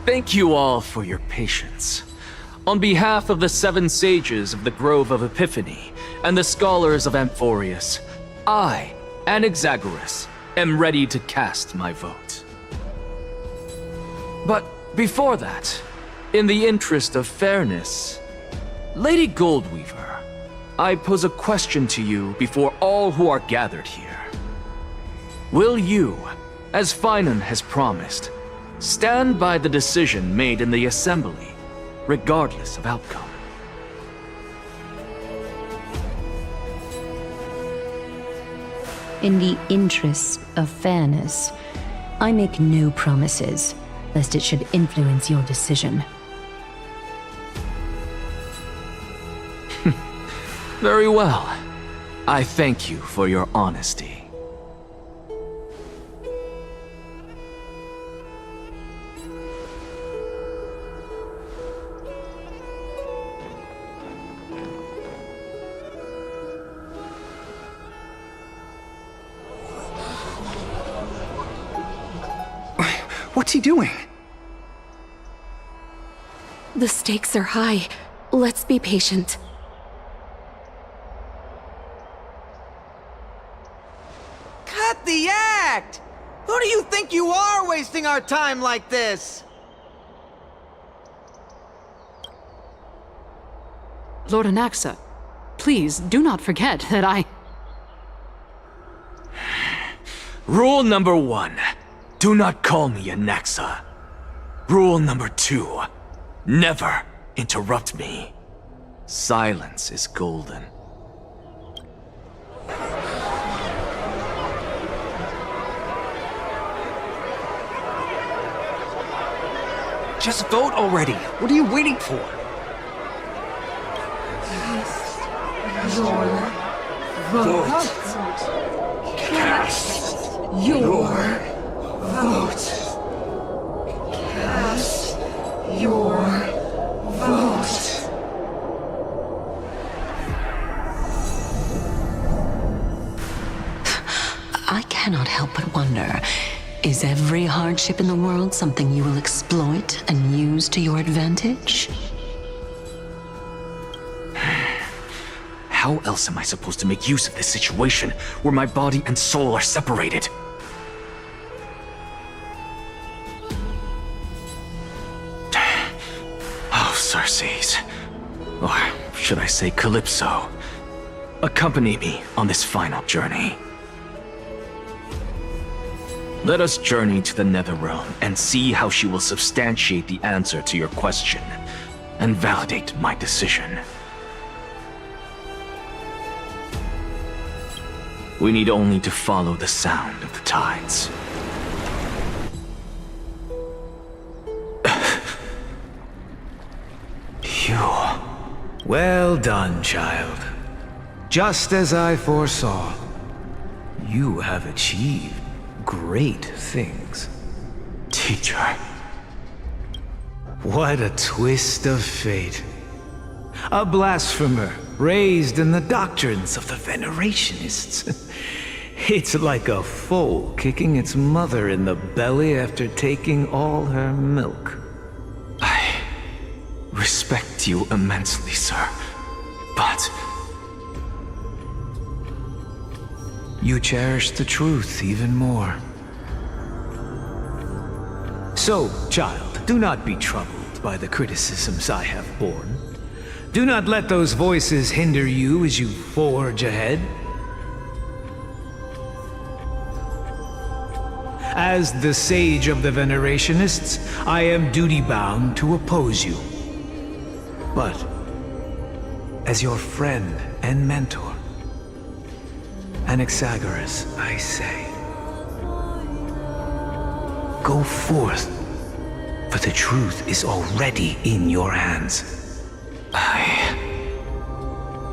Thank you all for your patience. On behalf of the 7 sages of the Grove of Epiphany and the scholars of Amphorius, I, Anaxagoras, am ready to cast my vote. But Before that, in the interest of fairness, Lady Goldweaver, I pose a question to you before all who are gathered here. Will you, as Finan has promised, stand by the decision made in the Assembly, regardless of outcome? In the interests of fairness, I make no promises, lest it should influence your decision. Very well. I thank you for your honesty. What's he doing? The stakes are high. Let's be patient. Cut the act! Who do you think you are wasting our time like this? Lord Anaxa, please do not forget that I... Rule number 1. Do not call me Anaxa. Rule number 2. Never interrupt me. Silence is golden. Just vote already. What are you waiting for? Your vote. Cast your vote. Cast your vote. I cannot help but wonder, is every hardship in the world something you will exploit and use to your advantage? How else am I supposed to make use of this situation where my body and soul are separated? Oh, Circes. Or should I say Calypso? Accompany me on this final journey. Let us journey to the Netherrealm and see how she will substantiate the answer to your question and validate my decision. We need only to follow the sound of the tides. Phew. Well done, child. Just as I foresaw, you have achieved great things. Teacher. What a twist of fate. A blasphemer raised in the doctrines of the Venerationists. It's like a foal kicking its mother in the belly after taking all her milk. I respect you immensely, sir, but... You cherish the truth even more. So, child, do not be troubled by the criticisms I have borne. Do not let those voices hinder you as you forge ahead. As the sage of the Venerationists, I am duty-bound to oppose you. But, as your friend and mentor, Anaxagoras, I say, go forth, for the truth is already in your hands. I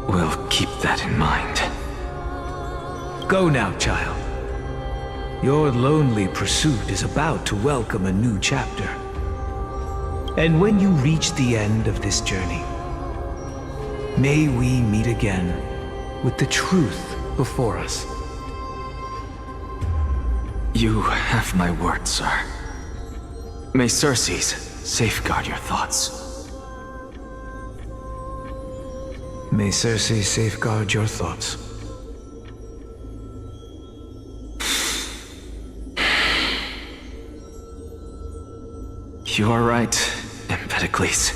will keep that in mind. Go now, child. Your lonely pursuit is about to welcome a new chapter. And when you reach the end of this journey, may we meet again with the truth before us. You have my word, sir. May Circes safeguard your thoughts. May Circe safeguard your thoughts. You are right, Empedocles.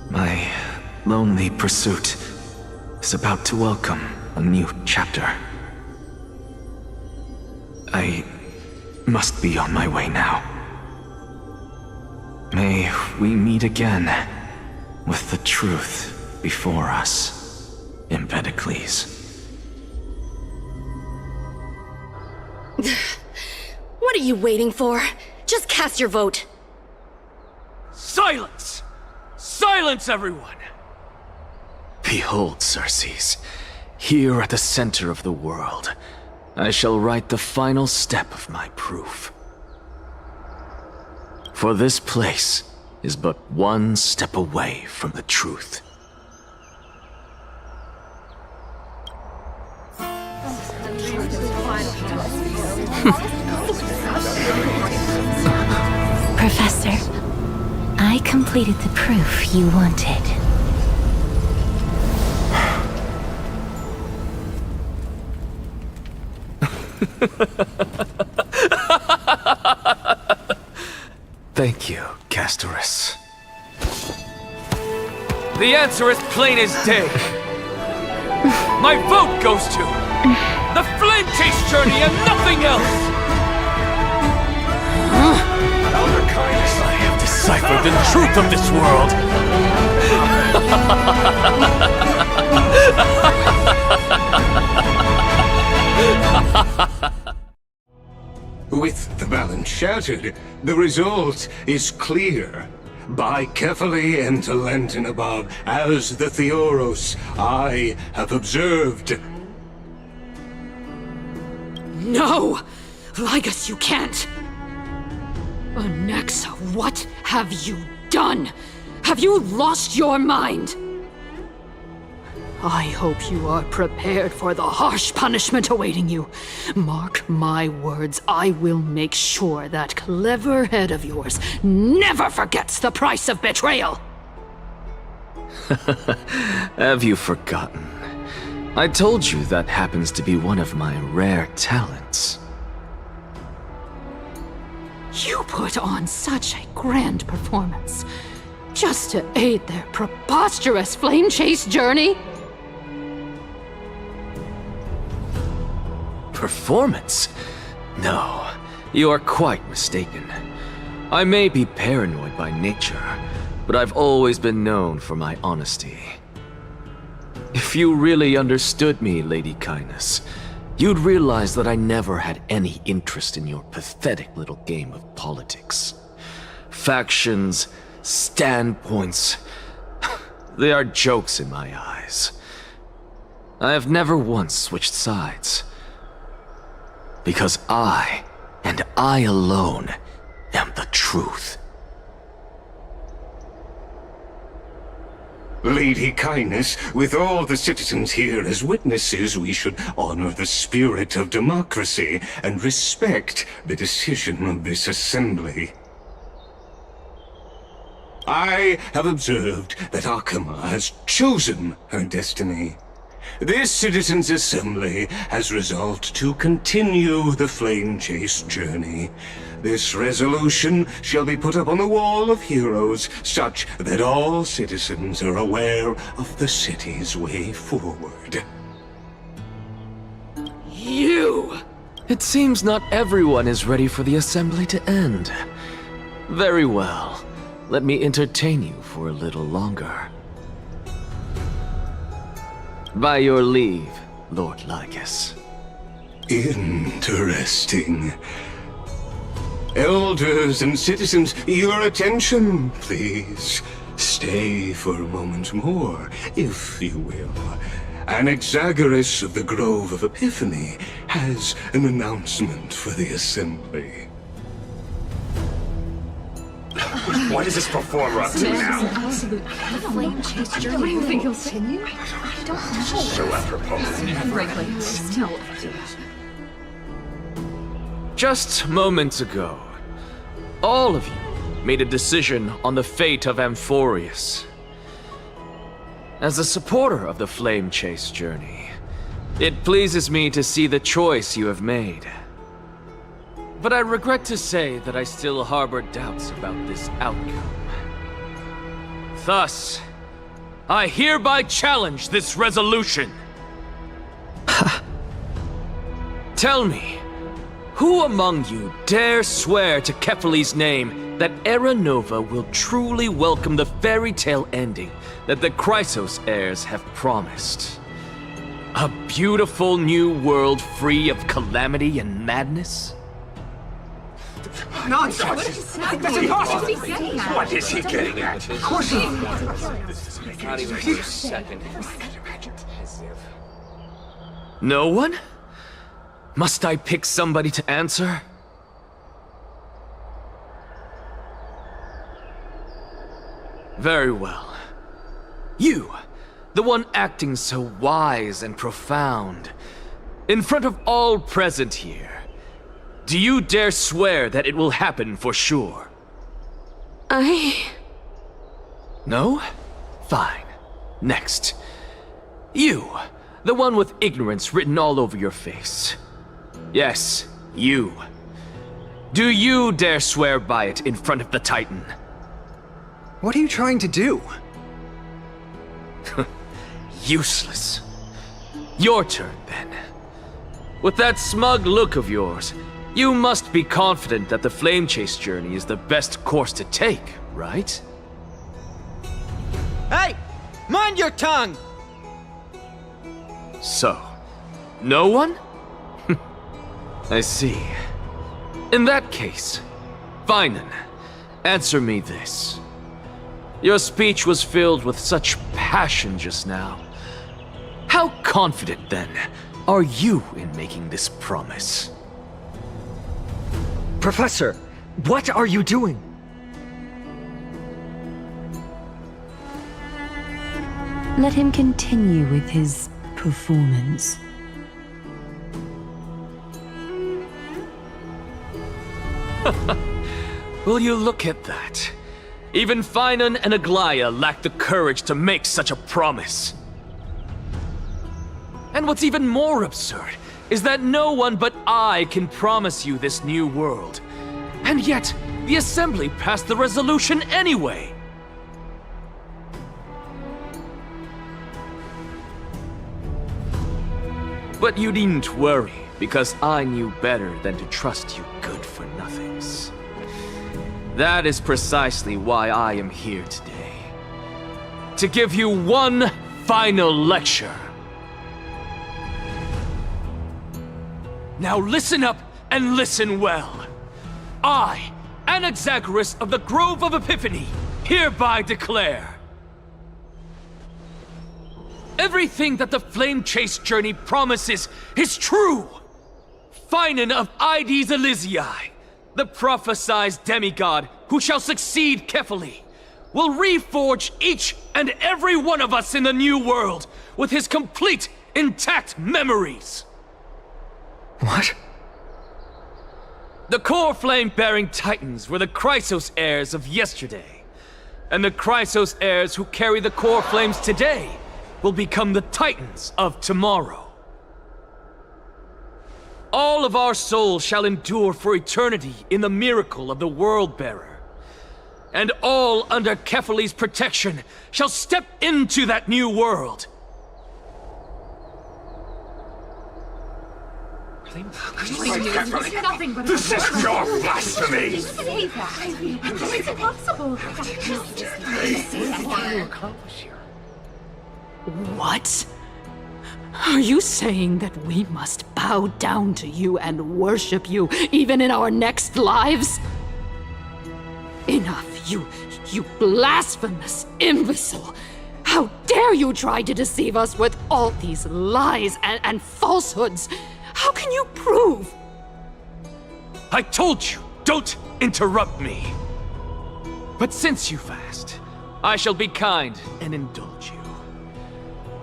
My lonely pursuit is about to welcome a new chapter. I must be on my way now. May we meet again with the truth before us, Empedocles. What are you waiting for? Just cast your vote. Silence! Silence, everyone! Behold, Circes, here at the center of the world, I shall write the final step of my proof. For this place is but one step away from the truth. Professor, I completed the proof you wanted. Thank you, Castorus. The answer is plain as day. My vote goes to the Flame Chase Journey and nothing else! Elder Kindness, I have deciphered the truth of this world! With the balance shattered, the result is clear. Buy carefully and Lenten above, as the Theoros I have observed. No! Ligus, you can't! Anaxa, what have you done? Have you lost your mind? I hope you are prepared for the harsh punishment awaiting you. Mark my words, I will make sure that clever head of yours never forgets the price of betrayal! Have you forgotten? I told you that happens to be one of my rare talents. You put on such a grand performance, just to aid their preposterous flame chase journey? Performance? No, you are quite mistaken. I may be paranoid by nature, but I've always been known for my honesty. If you really understood me, Lady Kindness, you'd realize that I never had any interest in your pathetic little game of politics. Factions, standpoints, they are jokes in my eyes. I have never once switched sides. Because I, and I alone, am the truth. Lady Kindness, with all the citizens here as witnesses, we should honor the spirit of democracy and respect the decision of this assembly. I have observed that Akama has chosen her destiny. This citizens' assembly has resolved to continue the flame chase journey. This resolution shall be put up on the wall of heroes, such that all citizens are aware of the city's way forward. You! It seems not everyone is ready for the assembly to end. Very well. Let me entertain you for a little longer. By your leave, Lord Ligus. Interesting. Elders and citizens, your attention, please. Stay for a moment more, if you will. Anaxagoras of the Grove of Epiphany has an announcement for the assembly. What is this performer up to now? The flame chase journey. Do you think he'll continue? I don't know. So apropos. Frankly, still. Just moments ago, all of you made a decision on the fate of Amphorius. As a supporter of the Flame Chase journey, it pleases me to see the choice you have made. but I regret to say that I still harbor doubts about this outcome. Thus, I hereby challenge this resolution. Tell me, who among you dare swear to Kefali's name that Era Nova will truly welcome the fairy tale ending that the Chrysos heirs have promised? A beautiful new world free of calamity and madness? Nonsense! That's impossible! What is he getting at? Of course he... Not even for a second. No one? Must I pick somebody to answer? Very well. You, the one acting so wise and profound, in front of all present here, do you dare swear that it will happen for sure? No? Fine. Next. You, the one with ignorance written all over your face. Yes, you. Do you dare swear by it in front of the Titan? What are you trying to do? Useless. Your turn, then. With that smug look of yours, you must be confident that the Flame Chase journey is the best course to take, right? Hey! Mind your tongue! So, no one? I see. In that case, Finan, answer me this. Your speech was filled with such passion just now. How confident, then, are you in making this promise? Professor, what are you doing? Let him continue with his performance. Will you look at that? Even Finan and Aglaya lack the courage to make such a promise. And what's even more absurd is that no one but I can promise you this new world. And yet, the Assembly passed the resolution anyway. But you needn't worry, because I knew better than to trust you good-for-nothings. That is precisely why I am here today. To give you one final lecture. Now listen up and listen well. I, Anaxagoras of the Grove of Epiphany, hereby declare everything that the Flame Chase journey promises is true! Finan of Ides Elysiae, the prophesied demigod who shall succeed Kefali, will reforge each and every one of us in the new world with his complete, intact memories. What? The core flame-bearing titans were the Chrysos heirs of yesterday, and the Chrysos heirs who carry the core flames today will become the titans of tomorrow. All of our souls shall endure for eternity in the miracle of the World-Bearer, and all under Kefali's protection shall step into that new world. This is pure blasphemy! It's impossible. What? Are you saying that we must bow down to you and worship you even in our next lives? Enough, you blasphemous imbecile! How dare you try to deceive us with all these lies and falsehoods? How can you prove? I told you, don't interrupt me. But since you've asked, I shall be kind and indulge you.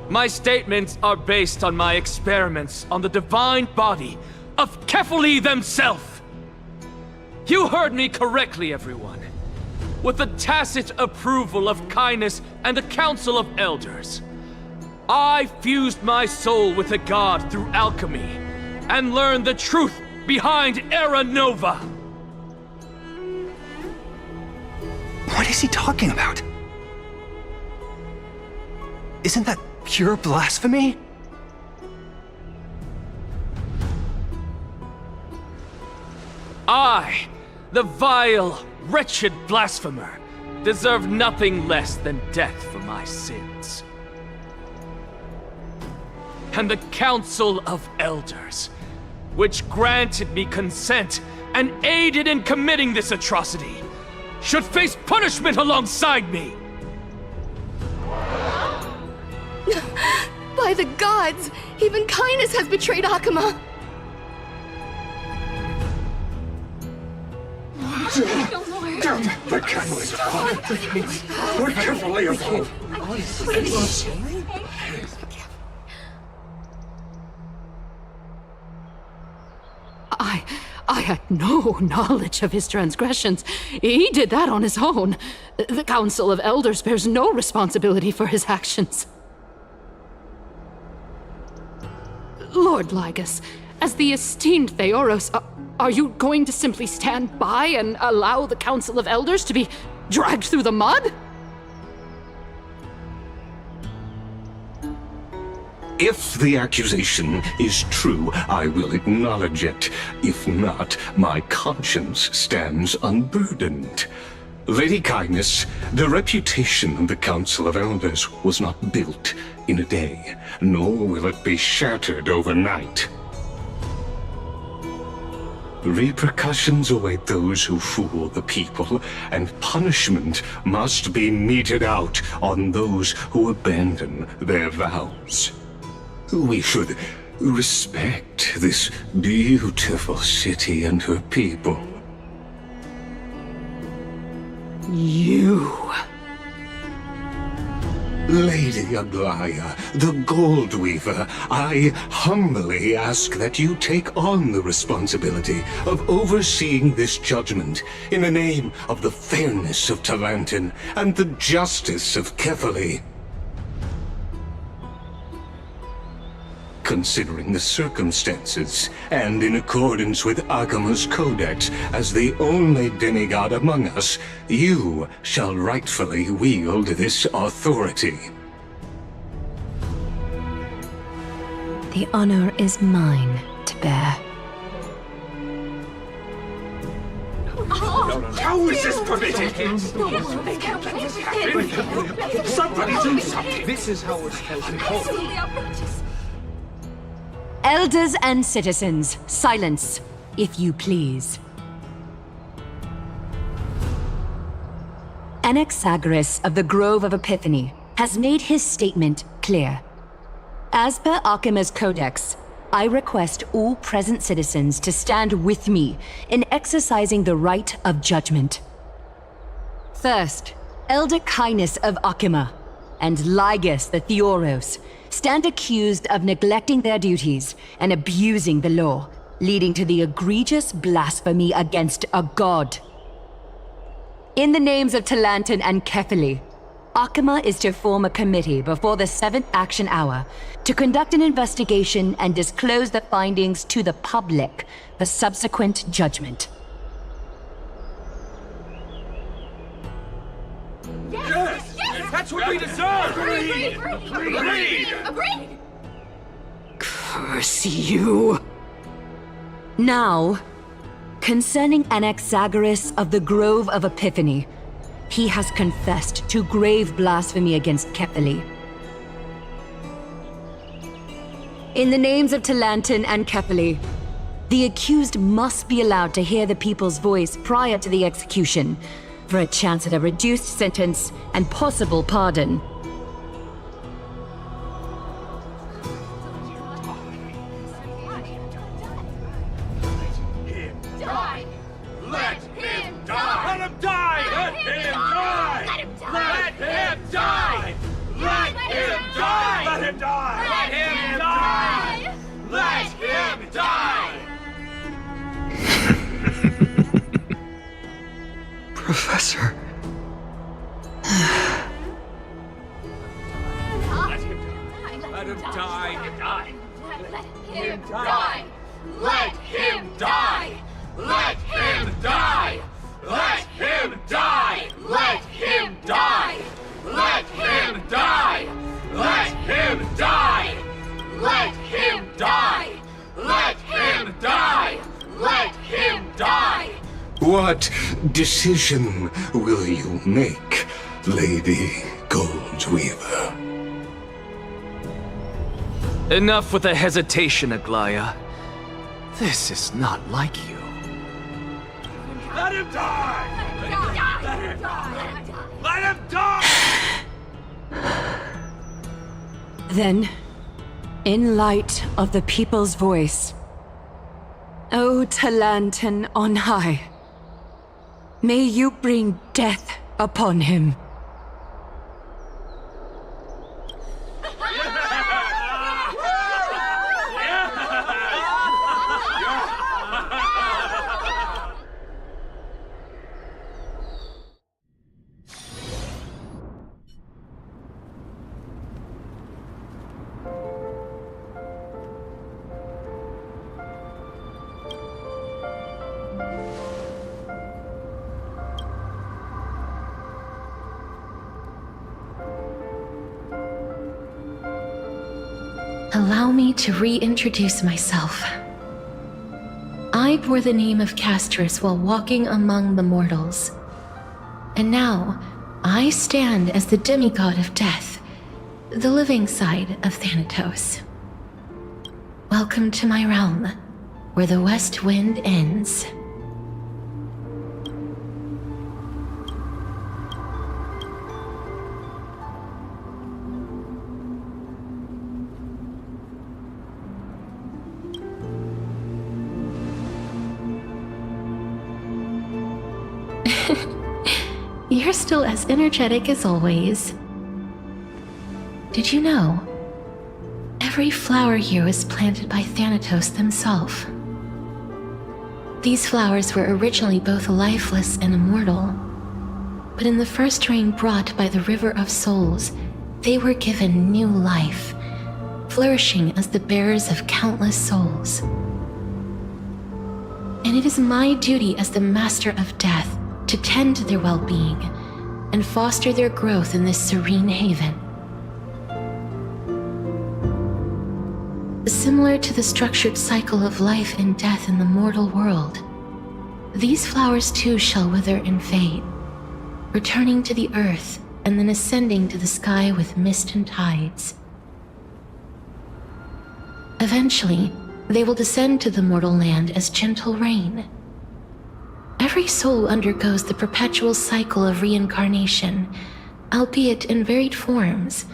My statements are based on my experiments on the divine body of Kefali themselves. You heard me correctly, everyone. With the tacit approval of kindness and the Council of Elders, I fused my soul with a god through alchemy and learned the truth behind Era Nova! What is he talking about? Isn't that pure blasphemy? I, the vile, wretched blasphemer, deserve nothing less than death for my sins. And the Council of Elders, which granted me consent and aided in committing this atrocity, should face punishment alongside me! By the gods! Even Kindness has betrayed Akuma! No more. The catalyst pod. We're carefully involved. I had no knowledge of his transgressions. He did that on his own. The Council of Elders bears no responsibility for his actions. Lord Lygus, as the esteemed Theoros, are you going to simply stand by and allow the Council of Elders to be dragged through the mud? If the accusation is true, I will acknowledge it. If not, my conscience stands unburdened. Lady Kindness, the reputation of the Council of Elders was not built in a day, nor will it be shattered overnight. Repercussions await those who fool the people, and punishment must be meted out on those who abandon their vows. We should respect this beautiful city and her people. You... Lady Aglaya, the Gold Weaver, I humbly ask that you take on the responsibility of overseeing this judgment in the name of the fairness of Talantin and the justice of Kefali. Considering the circumstances, and in accordance with Akuma's codex, as the only demigod among us, you shall rightfully wield this authority. The honor is mine to bear. How is this permitted? They can't let this happen. Somebody do something! This is how it's supposed to be. Absolutely outrageous. Elders and citizens, silence, if you please. Anaxagoras of the Grove of Epiphany has made his statement clear. As per Akuma's codex, I request all present citizens to stand with me in exercising the right of judgment. First, Elder Kindness of Akuma and Lygus the Theoros stand accused of neglecting their duties and abusing the law, leading to the egregious blasphemy against a god. In the names of Talantin and Kefali, Akuma is to form a committee before the 7th action hour to conduct an investigation and disclose the findings to the public for subsequent judgment. Yes! That's what we deserve! Agreed! Curse you! Now, concerning Anaxagoras of the Grove of Epiphany, he has confessed to grave blasphemy against Kefali. In the names of Talantin and Kefali, the accused must be allowed to hear the people's voice prior to the execution, for a chance at a reduced sentence and possible pardon. Die! Let him die! Let him die! Let him die! Let him die! Let him die! Let him die! Let him die! Let him die! Let him die! Professor. Let him die! Let him die! Let him die! Let him die! What decision will you make, Lady Goldweaver? Enough with the hesitation, Aglaya. This is not like you. Let him die! Let him die! Let him die! Then, in light of the people's voice, O Talantan on high, may you bring death upon him. Allow me to reintroduce myself. I bore the name of Castris while walking among the mortals. And now, I stand as the demigod of death, the living side of Thanatos. Welcome to my realm, where the west wind ends. You're still as energetic as always. Did you know? Every flower here was planted by Thanatos themselves. These flowers were originally both lifeless and immortal, but in the first rain brought by the River of Souls, they were given new life, flourishing as the bearers of countless souls. And it is my duty as the Master of Death to tend to their well-being and foster their growth in this serene haven. Similar to the structured cycle of life and death in the mortal world, these flowers too shall wither and fade, returning to the earth and then ascending to the sky with mist and tides. Eventually, they will descend to the mortal land as gentle rain. Every soul undergoes the perpetual cycle of reincarnation, albeit in varied forms,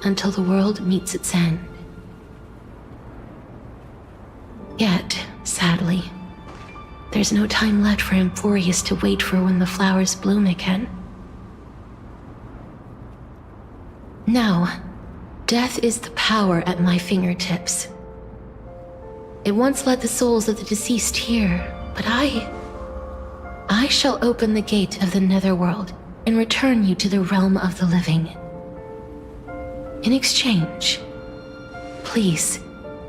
until the world meets its end. Yet, sadly, there's no time left for Emporius to wait for when the flowers bloom again. Now, death is the power at my fingertips. It once led the souls of the deceased here, but I shall open the gate of the netherworld and return you to the realm of the living. In exchange, please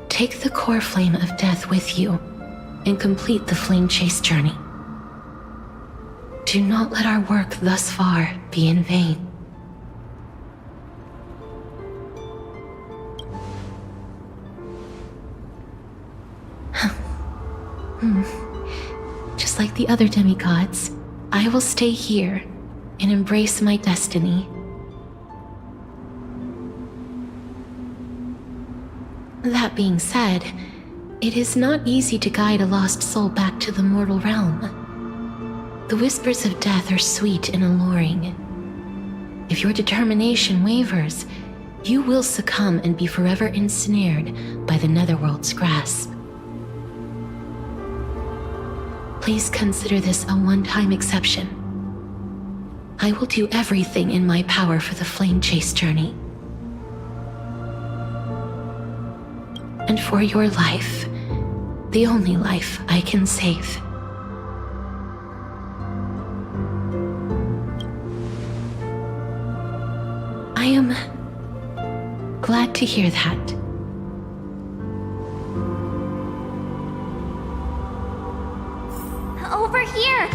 take the core flame of death with you and complete the flame chase journey. Do not let our work thus far be in vain. Just like the other demigods, I will stay here and embrace my destiny. That being said, it is not easy to guide a lost soul back to the mortal realm. The whispers of death are sweet and alluring. If your determination wavers, you will succumb and be forever ensnared by the netherworld's grasp. Please consider this a one-time exception. I will do everything in my power for the flame chase journey. And for your life, the only life I can save. I am glad to hear that. Over here!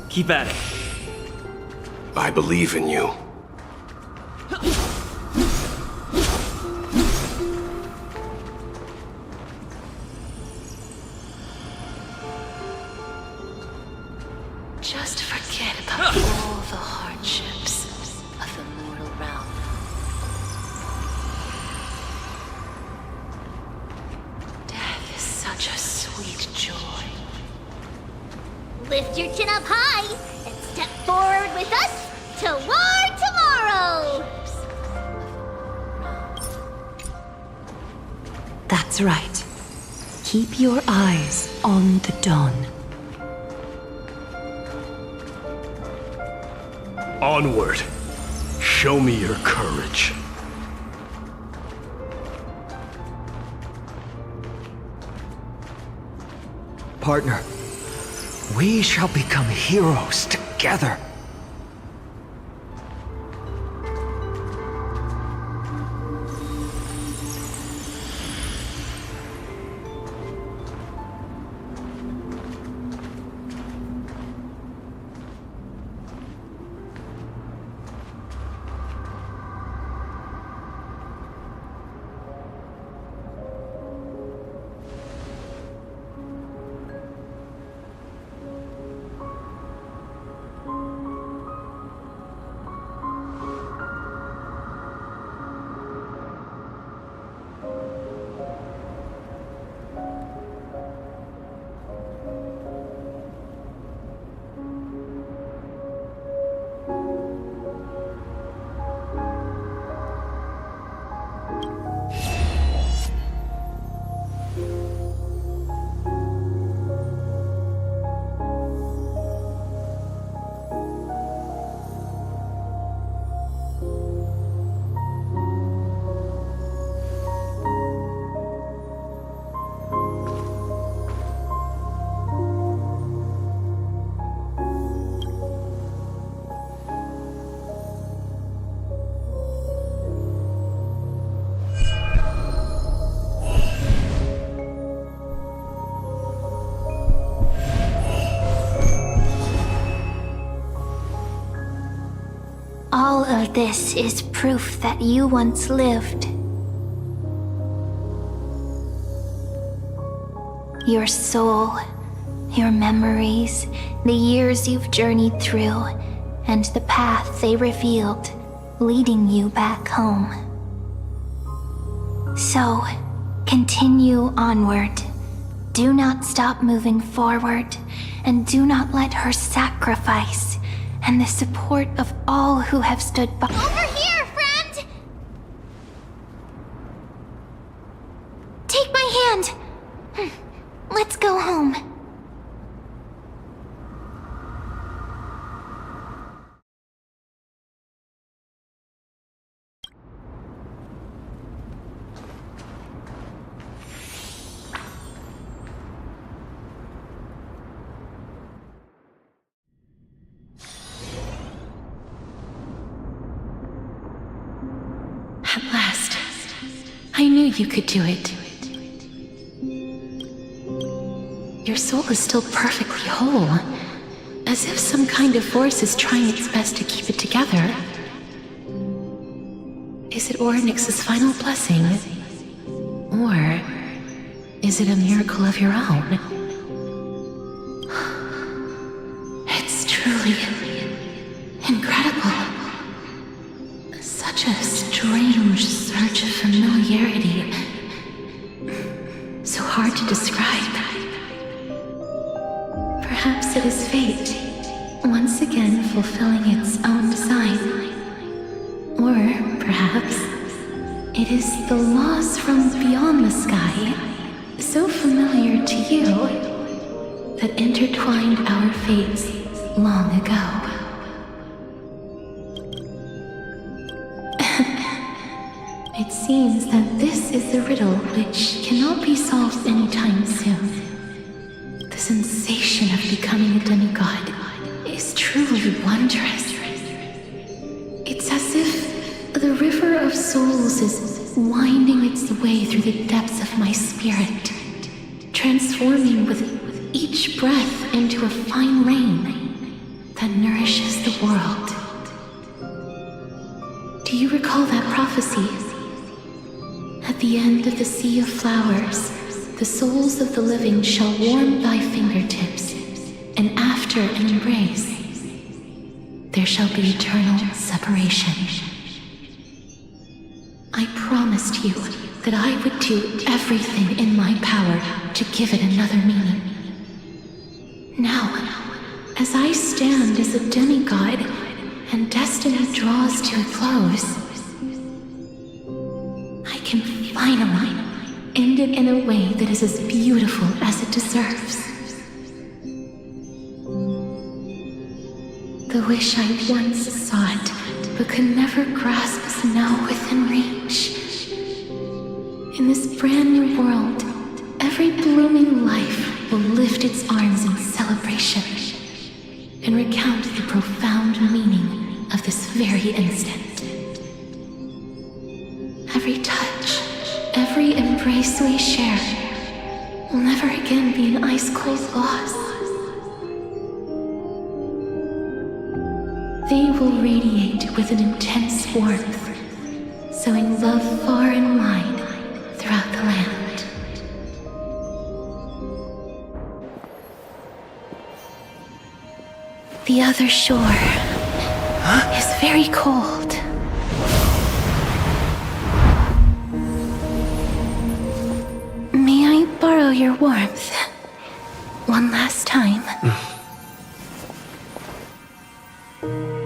Keep at it. I believe in you. Just forget about all the hardships of the mortal realm. Death is such a sweet joy. Lift your chin up high and step forward with us toward tomorrow! That's right. Keep your eyes on the dawn. Onward. Show me your courage. Partner, we shall become heroes together. All of this is proof that you once lived. Your soul, your memories, the years you've journeyed through, and the path they revealed, leading you back home. So, continue onward. Do not stop moving forward, and do not let her sacrifice and the support of all who have stood by. Over here, friend! Take my hand. Let's go home. At last, I knew you could do it. Your soul is still perfectly whole, as if some kind of force is trying its best to keep it together. Is it Orynyx's final blessing? Or is it a miracle of your own? It's truly incredible. Such a strange surge of familiarity. So hard to describe. Perhaps it is fate, once again fulfilling its own design. Or perhaps it is the laws from beyond the sky, so familiar to you, that intertwined our fates long ago. It seems that this is the riddle which cannot be solved anytime soon. The sensation of becoming a demigod is truly wondrous. It's as if the river of souls is winding its way through the depths of my spirit, transforming with each breath into a fine rain that nourishes the world. Do you recall that prophecy? At the end of the sea of flowers, the souls of the living shall warm thy fingertips, and after after an embrace, there shall be eternal separation. I promised you that I would do everything in my power to give it another meaning. Now, as I stand as a demigod and destiny draws to a close, I can finally end it in a way that is as beautiful as it deserves. The wish I once sought but could never grasp is now within reach. In this brand new world, every blooming life will lift its arms in celebration and recount the profound meaning of this very instant. Every touch, every embrace we share will never again be an ice-cold loss. They will radiate with an intense warmth, sowing love far and wide throughout the land. The other shore is very cold. May I borrow your warmth one last time?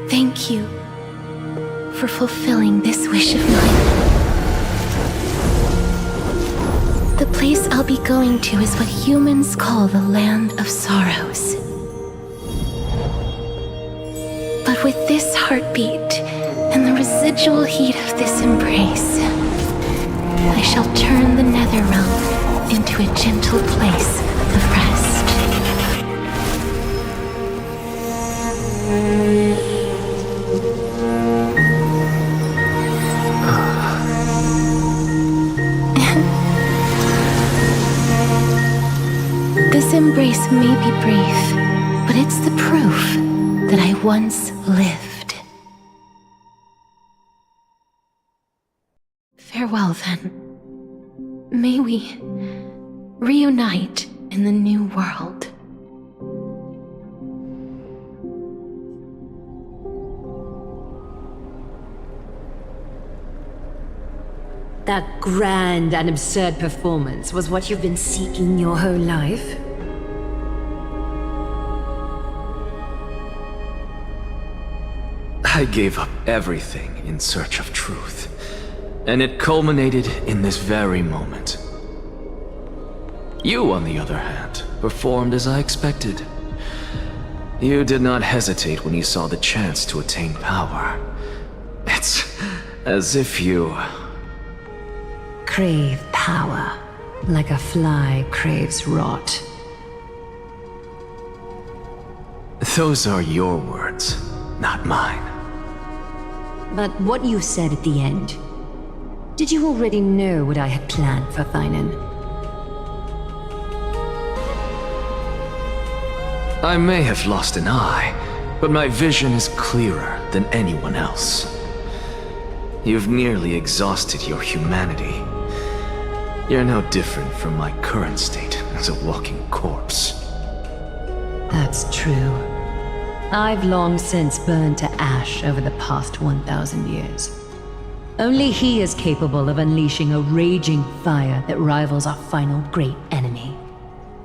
Thank you for fulfilling this wish of mine. The place I'll be going to is what humans call the Land of Sorrows. But with this heartbeat and the residual heat of this embrace, I shall turn the nether realm into a gentle place of rest. This embrace may be brief, but it's the proof that I once lived. Farewell, then. May we reunite in the new world. That grand and absurd performance was what you've been seeking your whole life? I gave up everything in search of truth, and it culminated in this very moment. You, on the other hand, performed as I expected. You did not hesitate when you saw the chance to attain power. It's as if you crave power, like a fly craves rot. Those are your words, not mine. But what you said at the end, did you already know what I had planned for Finan? I may have lost an eye, but my vision is clearer than anyone else. You've nearly exhausted your humanity. You're no different from my current state as a walking corpse. That's true. I've long since burned to ash over the past 1,000 years. Only he is capable of unleashing a raging fire that rivals our final great enemy,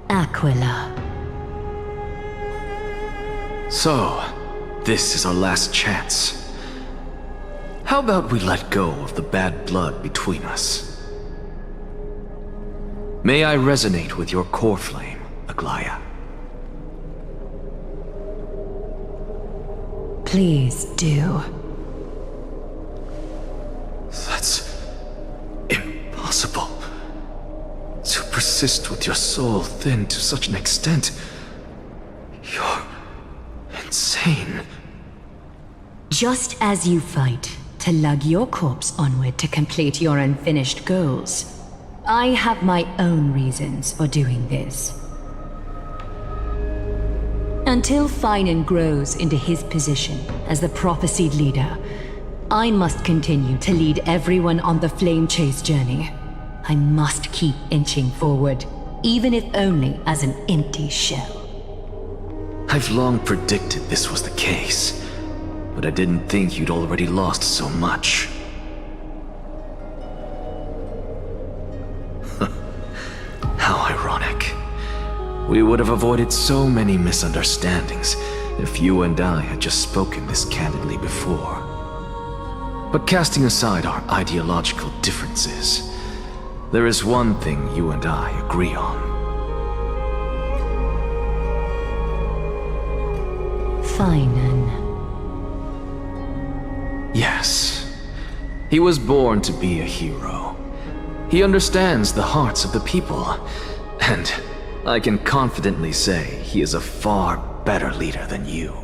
Aquila. So, this is our last chance. How about we let go of the bad blood between us? May I resonate with your core flame, Aglaya? Please do. That's impossible. To persist with your soul thinned to such an extent. You're insane. Just as you fight to lug your corpse onward to complete your unfinished goals, I have my own reasons for doing this. Until Finan grows into his position as the prophesied leader, I must continue to lead everyone on the flame chase journey. I must keep inching forward, even if only as an empty shell. I've long predicted this was the case, but I didn't think you'd already lost so much. How ironic. We would have avoided so many misunderstandings if you and I had just spoken this candidly before. But casting aside our ideological differences, there is one thing you and I agree on. Feinen. Yes. He was born to be a hero. He understands the hearts of the people, and I can confidently say he is a far better leader than you.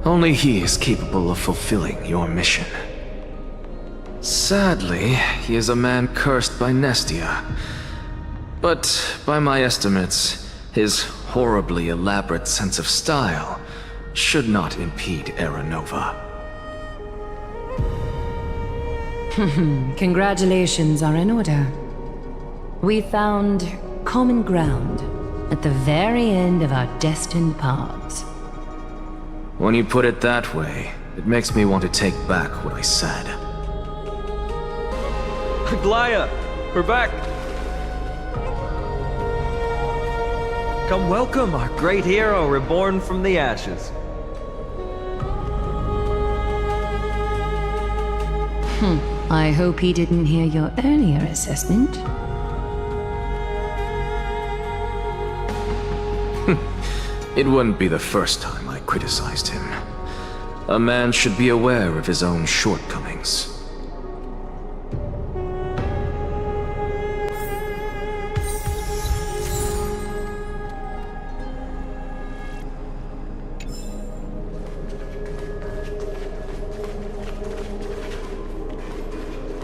Only he is capable of fulfilling your mission. Sadly, he is a man cursed by Nestia. But by my estimates, his horribly elaborate sense of style should not impede Aranova. Congratulations are in order. We found common ground at the very end of our destined paths. When you put it that way, it makes me want to take back what I said. Glaya, we're back. Come welcome our great hero reborn from the ashes. I hope he didn't hear your earlier assessment. It wouldn't be the first time I criticized him. A man should be aware of his own shortcomings.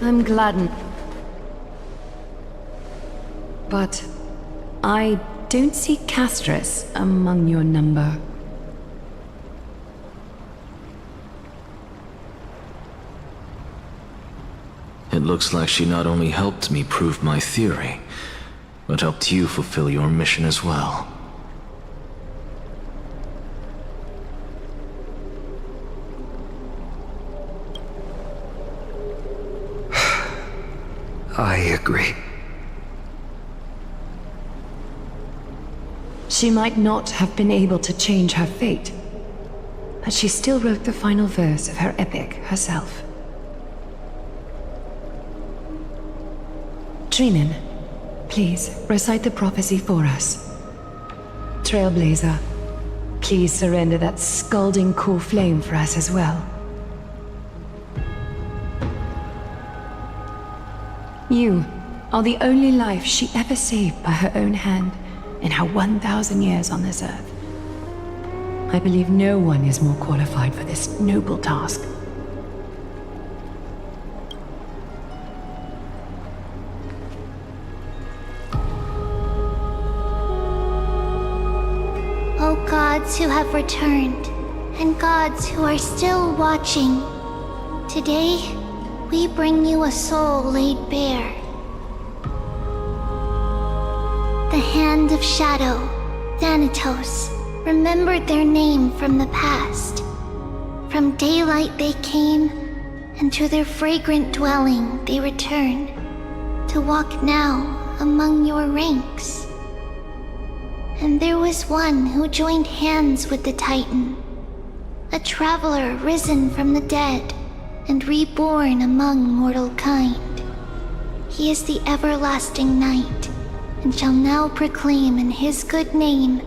I'm glad. But I don't see Castris among your number. It looks like she not only helped me prove my theory, but helped you fulfill your mission as well. I agree. She might not have been able to change her fate, but she still wrote the final verse of her epic herself. Trinan, please recite the prophecy for us. Trailblazer, please surrender that scalding cool flame for us as well. You are the only life she ever saved by her own hand in her 1,000 years on this earth. I believe no one is more qualified for this noble task. O gods who have returned, and gods who are still watching, today we bring you a soul laid bare. The Hand of Shadow, Thanatos, remembered their name from the past. From daylight they came, and to their fragrant dwelling they return, to walk now among your ranks. And there was one who joined hands with the Titan, a traveler risen from the dead and reborn among mortal kind. He is the everlasting night, and shall now proclaim in his good name,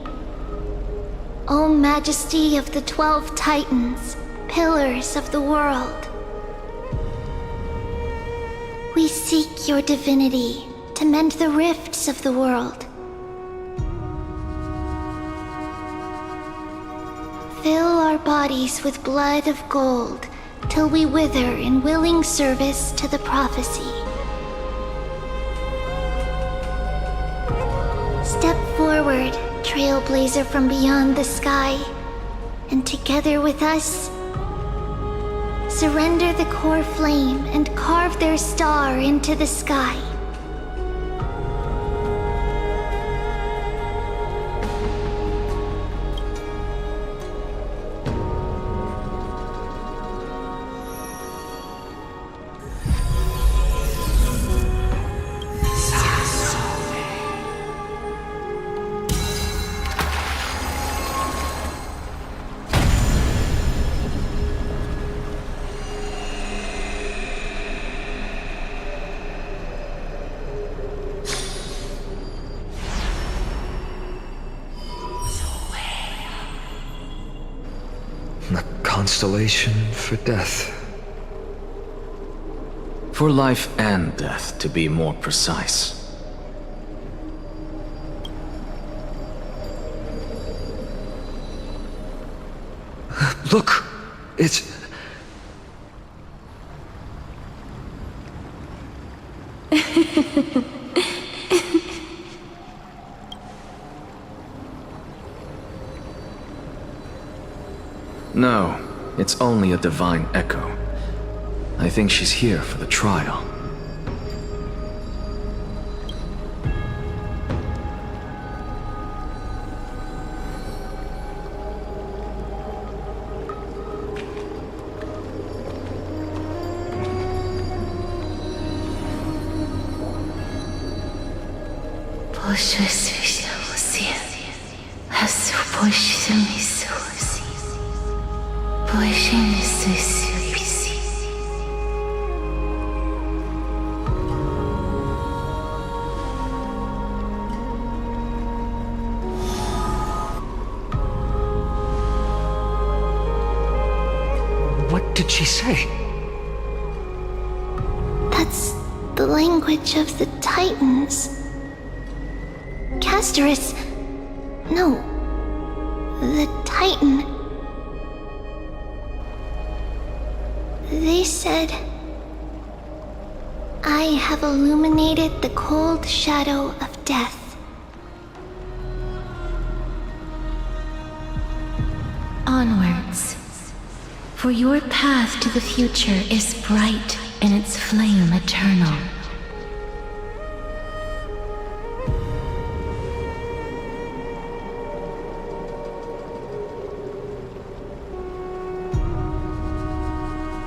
O Majesty of the 12 Titans, pillars of the world. We seek your divinity to mend the rifts of the world. Fill our bodies with blood of gold, till we wither in willing service to the prophecy. Step forward, trailblazer from beyond the sky, and together with us, surrender the core flame and carve their star into the sky. constellation for death. For life and death, to be more precise. Look! It's... No, it's only a divine echo. I think she's here for the trial. What did she say? That's the language of the Titans. Castorus... No. The Titan... They said... I have illuminated the cold shadow of death. Onwards. For your path to the future is bright and its flame eternal.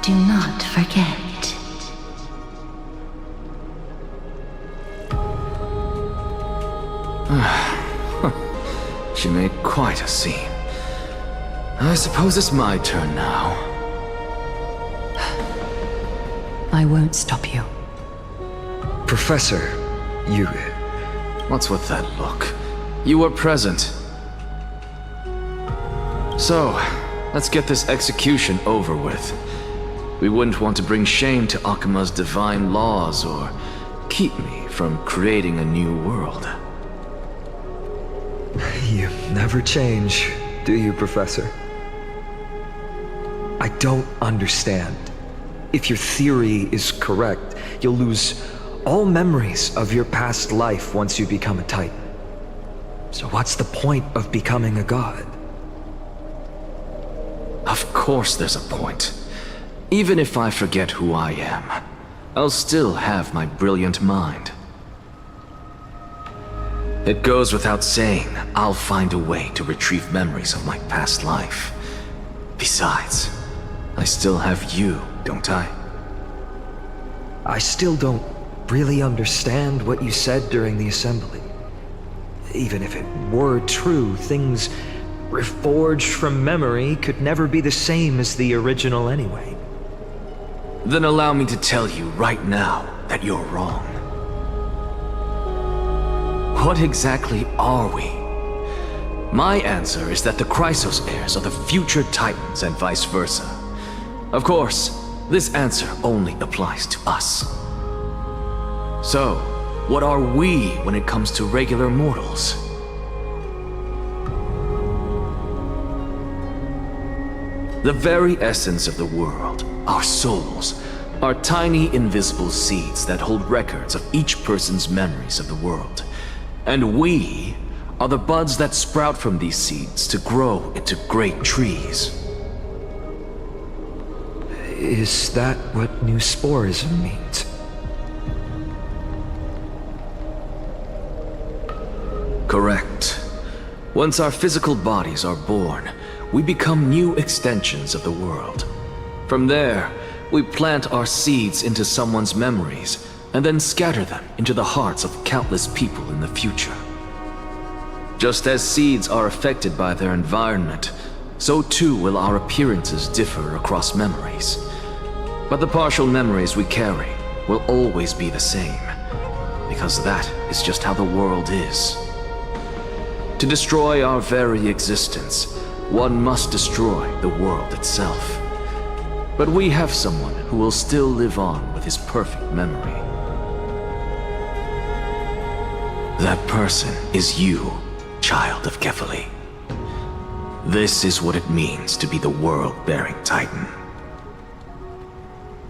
Do not forget. She made quite a scene. I suppose it's my turn now. I won't stop you. Professor, you... What's with that look? You were present. So, let's get this execution over with. We wouldn't want to bring shame to Akima's divine laws or keep me from creating a new world. You never change, do you, Professor? I don't understand. If your theory is correct, you'll lose all memories of your past life once you become a Titan. So what's the point of becoming a god? Of course there's a point. Even if I forget who I am, I'll still have my brilliant mind. It goes without saying, I'll find a way to retrieve memories of my past life. Besides, I still have you, don't I? I still don't really understand what you said during the assembly. Even if it were true, things reforged from memory could never be the same as the original anyway. Then allow me to tell you right now that you're wrong. What exactly are we? My answer is that the Chrysos heirs are the future Titans and vice versa. Of course, this answer only applies to us. So, what are we when it comes to regular mortals? The very essence of the world, our souls, are tiny invisible seeds that hold records of each person's memories of the world. And we are the buds that sprout from these seeds to grow into great trees. Is that what new sporism means? Correct. Once our physical bodies are born, we become new extensions of the world. From there, we plant our seeds into someone's memories and then scatter them into the hearts of countless people in the future. Just as seeds are affected by their environment, so too will our appearances differ across memories. But the partial memories we carry will always be the same, because that is just how the world is. To destroy our very existence, one must destroy the world itself. But we have someone who will still live on with his perfect memory. That person is you, child of Kefali. This is what it means to be the world-bearing Titan.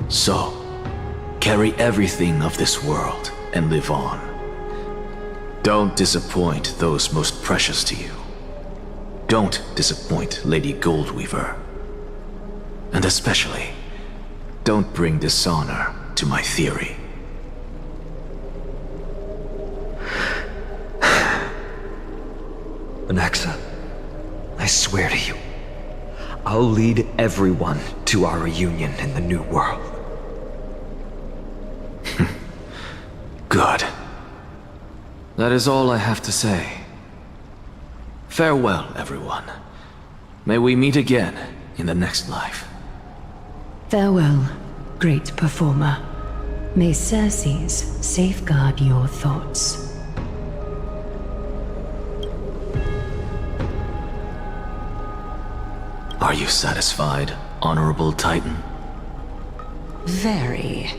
So, carry everything of this world and live on. Don't disappoint those most precious to you. Don't disappoint Lady Goldweaver. And especially, don't bring dishonor to my theory. Anaxa, I swear to you, I'll lead everyone to our reunion in the New World. Good. That is all I have to say. Farewell, everyone. May we meet again in the next life. Farewell, great performer. May Circes safeguard your thoughts. Are you satisfied, Honorable Titan? Very.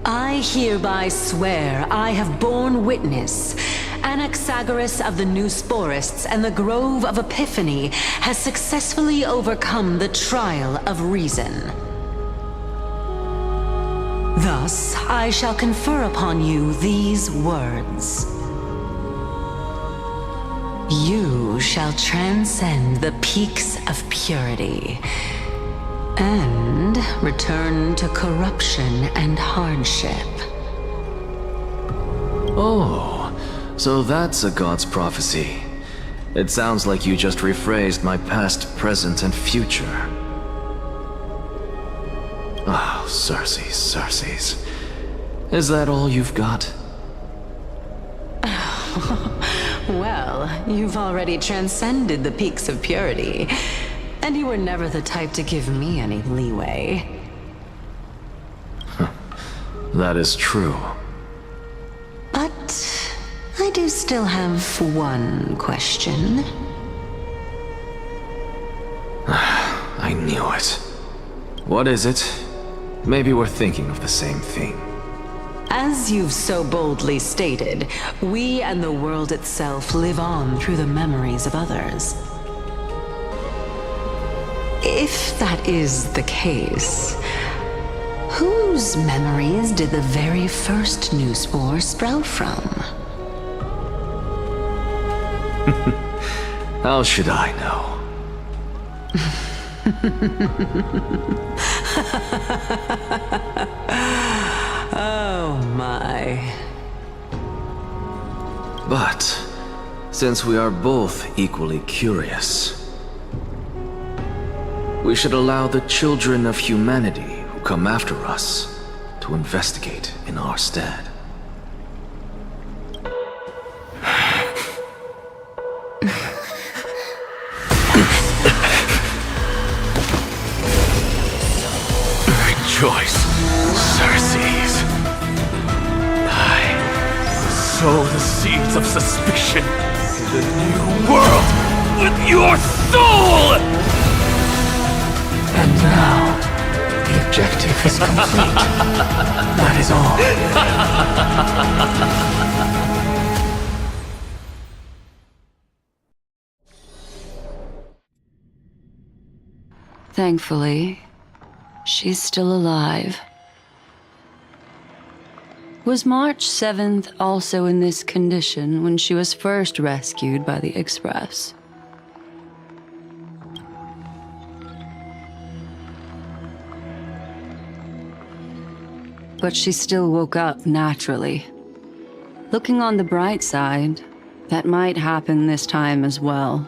I hereby swear I have borne witness. Anaxagoras of the New Sporists and the Grove of Epiphany has successfully overcome the trial of reason. Thus, I shall confer upon you these words. You shall transcend the peaks of purity and return to corruption and hardship. Oh, so that's a god's prophecy. It sounds like you just rephrased my past, present, and future. Oh, Circes. Is that all you've got? Well, you've already transcended the peaks of purity, and you were never the type to give me any leeway. That is true. But I do still have one question. I knew it. What is it? Maybe we're thinking of the same thing. As you've so boldly stated, we and the world itself live on through the memories of others. If that is the case, whose memories did the very first new spore sprout from? How should I know? Oh my. But, since we are both equally curious, we should allow the children of humanity who come after us to investigate in our stead. Rejoice, Circes. I sow the seeds of suspicion in the new world with your soul! And now, the objective is complete. That is all. Thankfully, she's still alive. Was March 7th also in this condition when she was first rescued by the Express? But she still woke up naturally. Looking on the bright side, that might happen this time as well.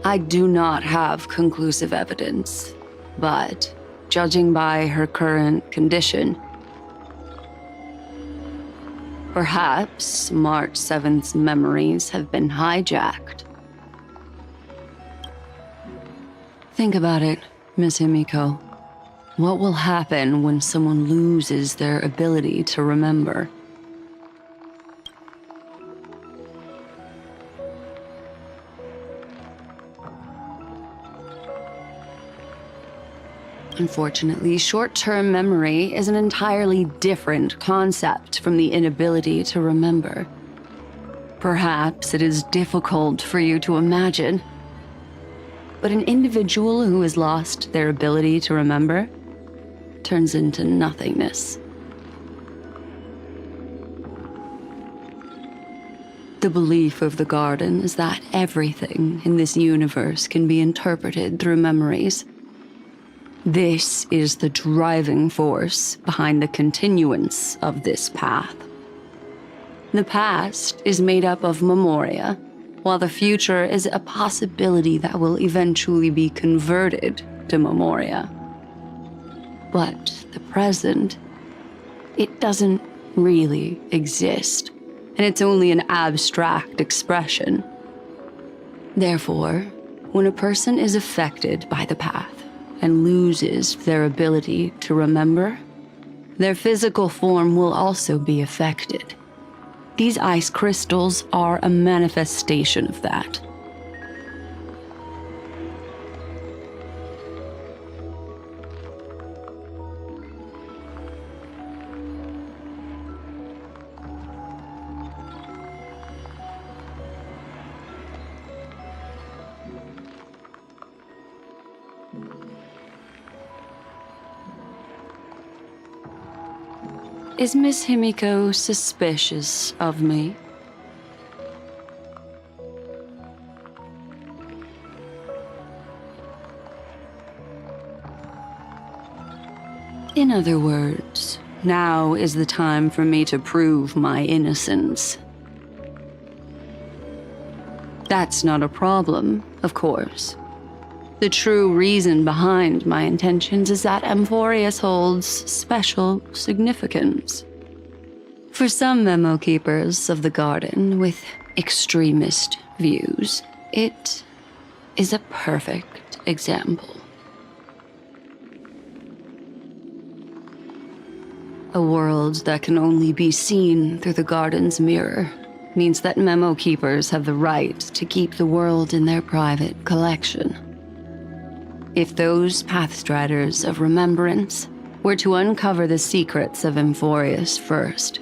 I do not have conclusive evidence, but judging by her current condition, perhaps March 7th's memories have been hijacked. Think about it, Miss Himiko. What will happen when someone loses their ability to remember? Unfortunately, short-term memory is an entirely different concept from the inability to remember. Perhaps it is difficult for you to imagine, but an individual who has lost their ability to remember turns into nothingness. The belief of the Garden is that everything in this universe can be interpreted through memories. This is the driving force behind the continuance of this path. The past is made up of memoria, while the future is a possibility that will eventually be converted to memoria. But the present, it doesn't really exist, and it's only an abstract expression. Therefore, when a person is affected by the path and loses their ability to remember, their physical form will also be affected. These ice crystals are a manifestation of that. Is Miss Himiko suspicious of me? In other words, now is the time for me to prove my innocence. That's not a problem, of course. The true reason behind my intentions is that Amphorius holds special significance. For some memo keepers of the Garden with extremist views, it is a perfect example. A world that can only be seen through the Garden's mirror means that memo keepers have the right to keep the world in their private collection. If those Pathstriders of Remembrance were to uncover the secrets of Amphorius first,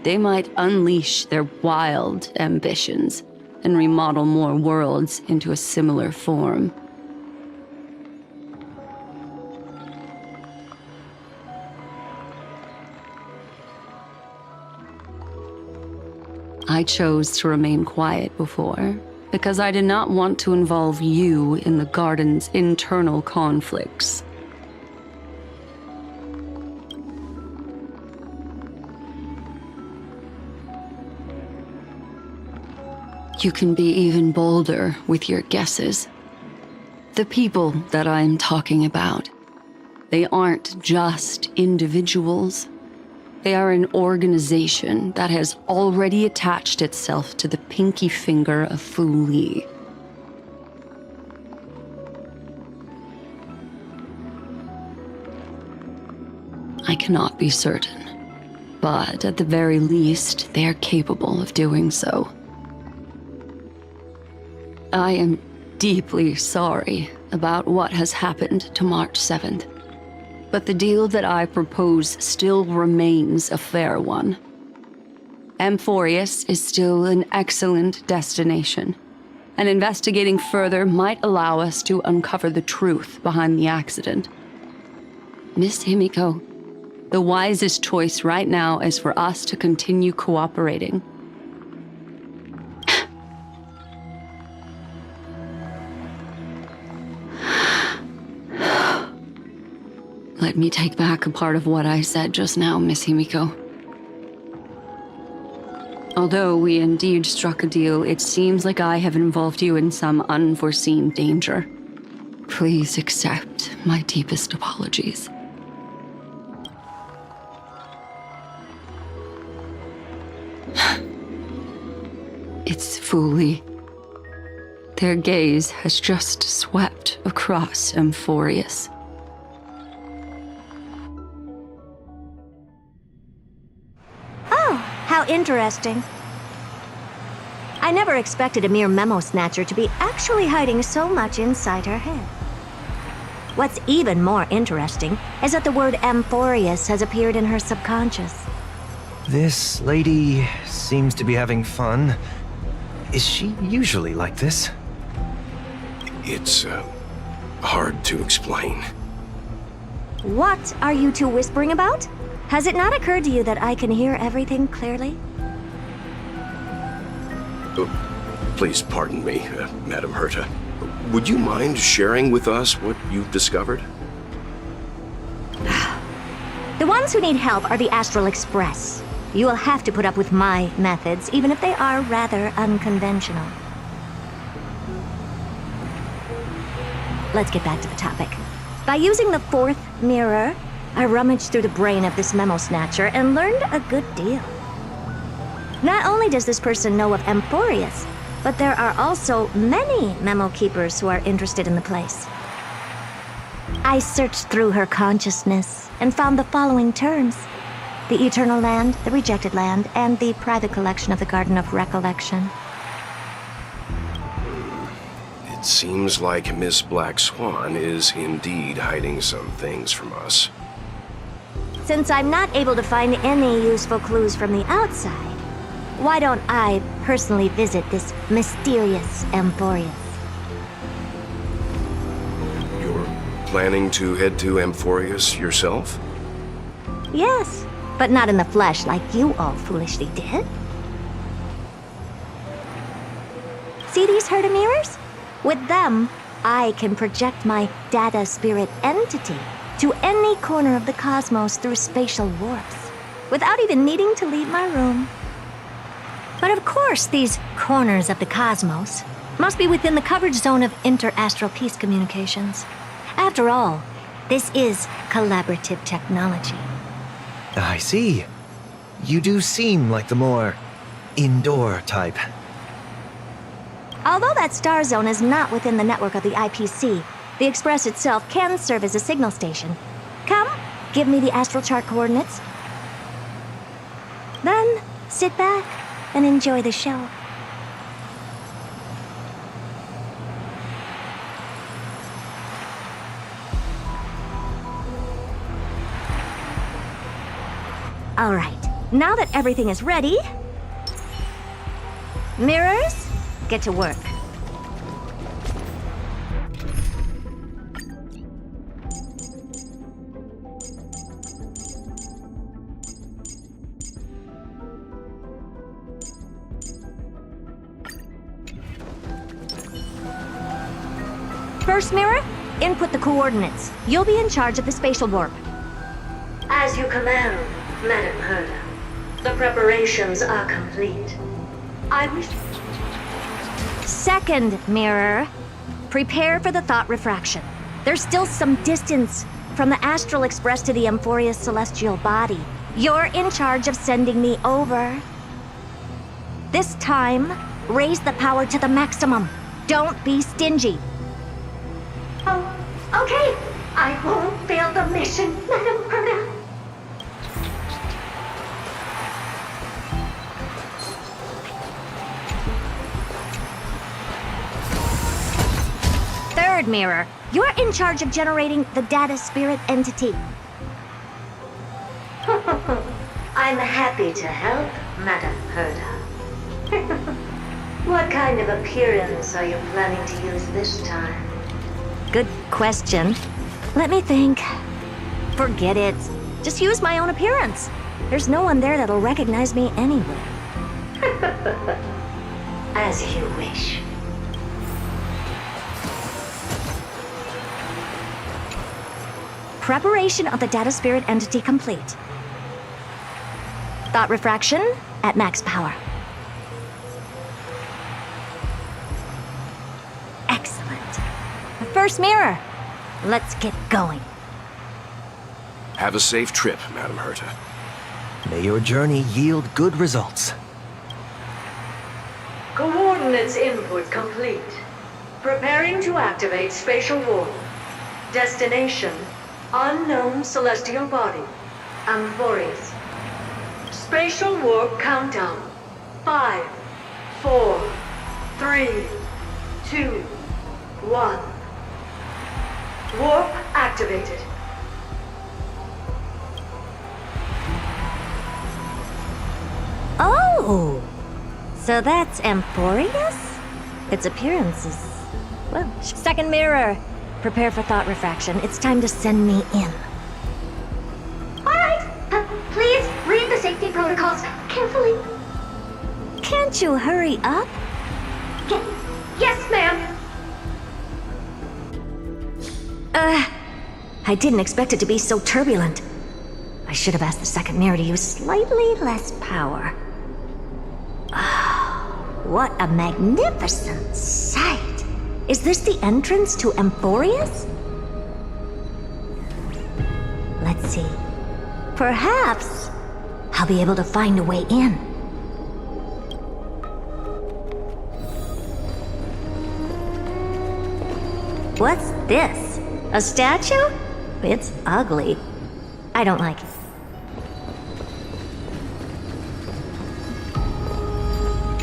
they might unleash their wild ambitions and remodel more worlds into a similar form. I chose to remain quiet before, because I did not want to involve you in the Garden's internal conflicts. You can be even bolder with your guesses. The people that I'm talking about, they aren't just individuals. They are an organization that has already attached itself to the pinky finger of Fu Li. I cannot be certain, but at the very least, they are capable of doing so. I am deeply sorry about what has happened to March 7th. But the deal that I propose still remains a fair one. Amphorius is still an excellent destination, and investigating further might allow us to uncover the truth behind the accident. Miss Himiko, the wisest choice right now is for us to continue cooperating. Let me take back a part of what I said just now, Miss Himiko. Although we indeed struck a deal, it seems like I have involved you in some unforeseen danger. Please accept my deepest apologies. It's Fu Li. Their gaze has just swept across Amphorius. Oh, how interesting. I never expected a mere memo snatcher to be actually hiding so much inside her head. What's even more interesting is that the word Amphorius has appeared in her subconscious. This lady seems to be having fun. Is she usually like this? It's, hard to explain. What are you two whispering about? Has it not occurred to you that I can hear everything clearly? Please pardon me, Madam Herta. Would you mind sharing with us what you've discovered? The ones who need help are the Astral Express. You will have to put up with my methods, even if they are rather unconventional. Let's get back to the topic. By using the fourth mirror, I rummaged through the brain of this memo snatcher and learned a good deal. Not only does this person know of Amphorius, but there are also many memo keepers who are interested in the place. I searched through her consciousness and found the following terms: the Eternal Land, the Rejected Land, and the private collection of the Garden of Recollection. It seems like Miss Black Swan is indeed hiding some things from us. Since I'm not able to find any useful clues from the outside, why don't I personally visit this mysterious Amphorius? You're planning to head to Amphorius yourself? Yes, but not in the flesh like you all foolishly did. See these Herta mirrors? With them, I can project my data spirit entity to any corner of the cosmos through spatial warps, without even needing to leave my room. But of course, these corners of the cosmos must be within the coverage zone of inter-astral peace communications. After all, this is collaborative technology. I see. You do seem like the more indoor type. Although that star zone is not within the network of the IPC, the Express itself can serve as a signal station. Come, give me the astral chart coordinates. Then, sit back and enjoy the show. All right, now that everything is ready, mirrors, get to work. First mirror, input the coordinates. You'll be in charge of the spatial warp. As you command, Madam Herta. The preparations are complete. I wish... Second mirror, prepare for the thought refraction. There's still some distance from the Astral Express to the Amphorius celestial body. You're in charge of sending me over. This time, raise the power to the maximum. Don't be stingy. Oh, okay. I won't fail the mission, Madam Herta. Third mirror, you're in charge of generating the data spirit entity. I'm happy to help, Madam Herta. What kind of appearance are you planning to use this time? Good question. Let me think. Forget it. Just use my own appearance. There's no one there that'll recognize me anywhere. As you wish. Preparation of the data spirit entity complete. Thought refraction at max power. Excellent. The first mirror. Let's get going. Have a safe trip, Madam Herta. May your journey yield good results. Coordinates input complete. Preparing to activate spatial warp. Destination, unknown celestial body, Amphorius. Spatial warp countdown. 5, 4, 3, 2, 1. Warp activated. Oh! So that's Amphorius? Its appearance is, well, second mirror. Prepare for thought refraction. It's time to send me in. Alright, please read the safety protocols carefully. Can't you hurry up? Yes, ma'am. I didn't expect it to be so turbulent. I should have asked the second mirror to use slightly less power. Oh, what a magnificent sight! Is this the entrance to Amphorius? Let's see. Perhaps I'll be able to find a way in. What's this? A statue? It's ugly. I don't like it.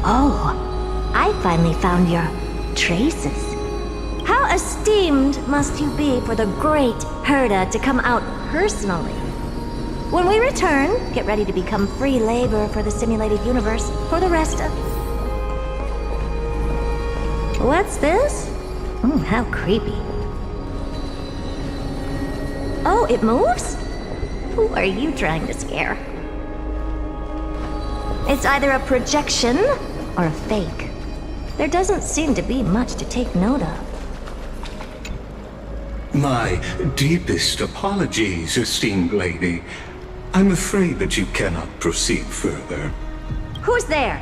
Oh, I finally found your traces. How esteemed must you be for the great Herta to come out personally? When we return, get ready to become free labor for the simulated universe for the rest of... What's this? How creepy. Oh, it moves? Who are you trying to scare? It's either a projection or a fake. There doesn't seem to be much to take note of. My deepest apologies, esteemed lady. I'm afraid that you cannot proceed further. Who's there?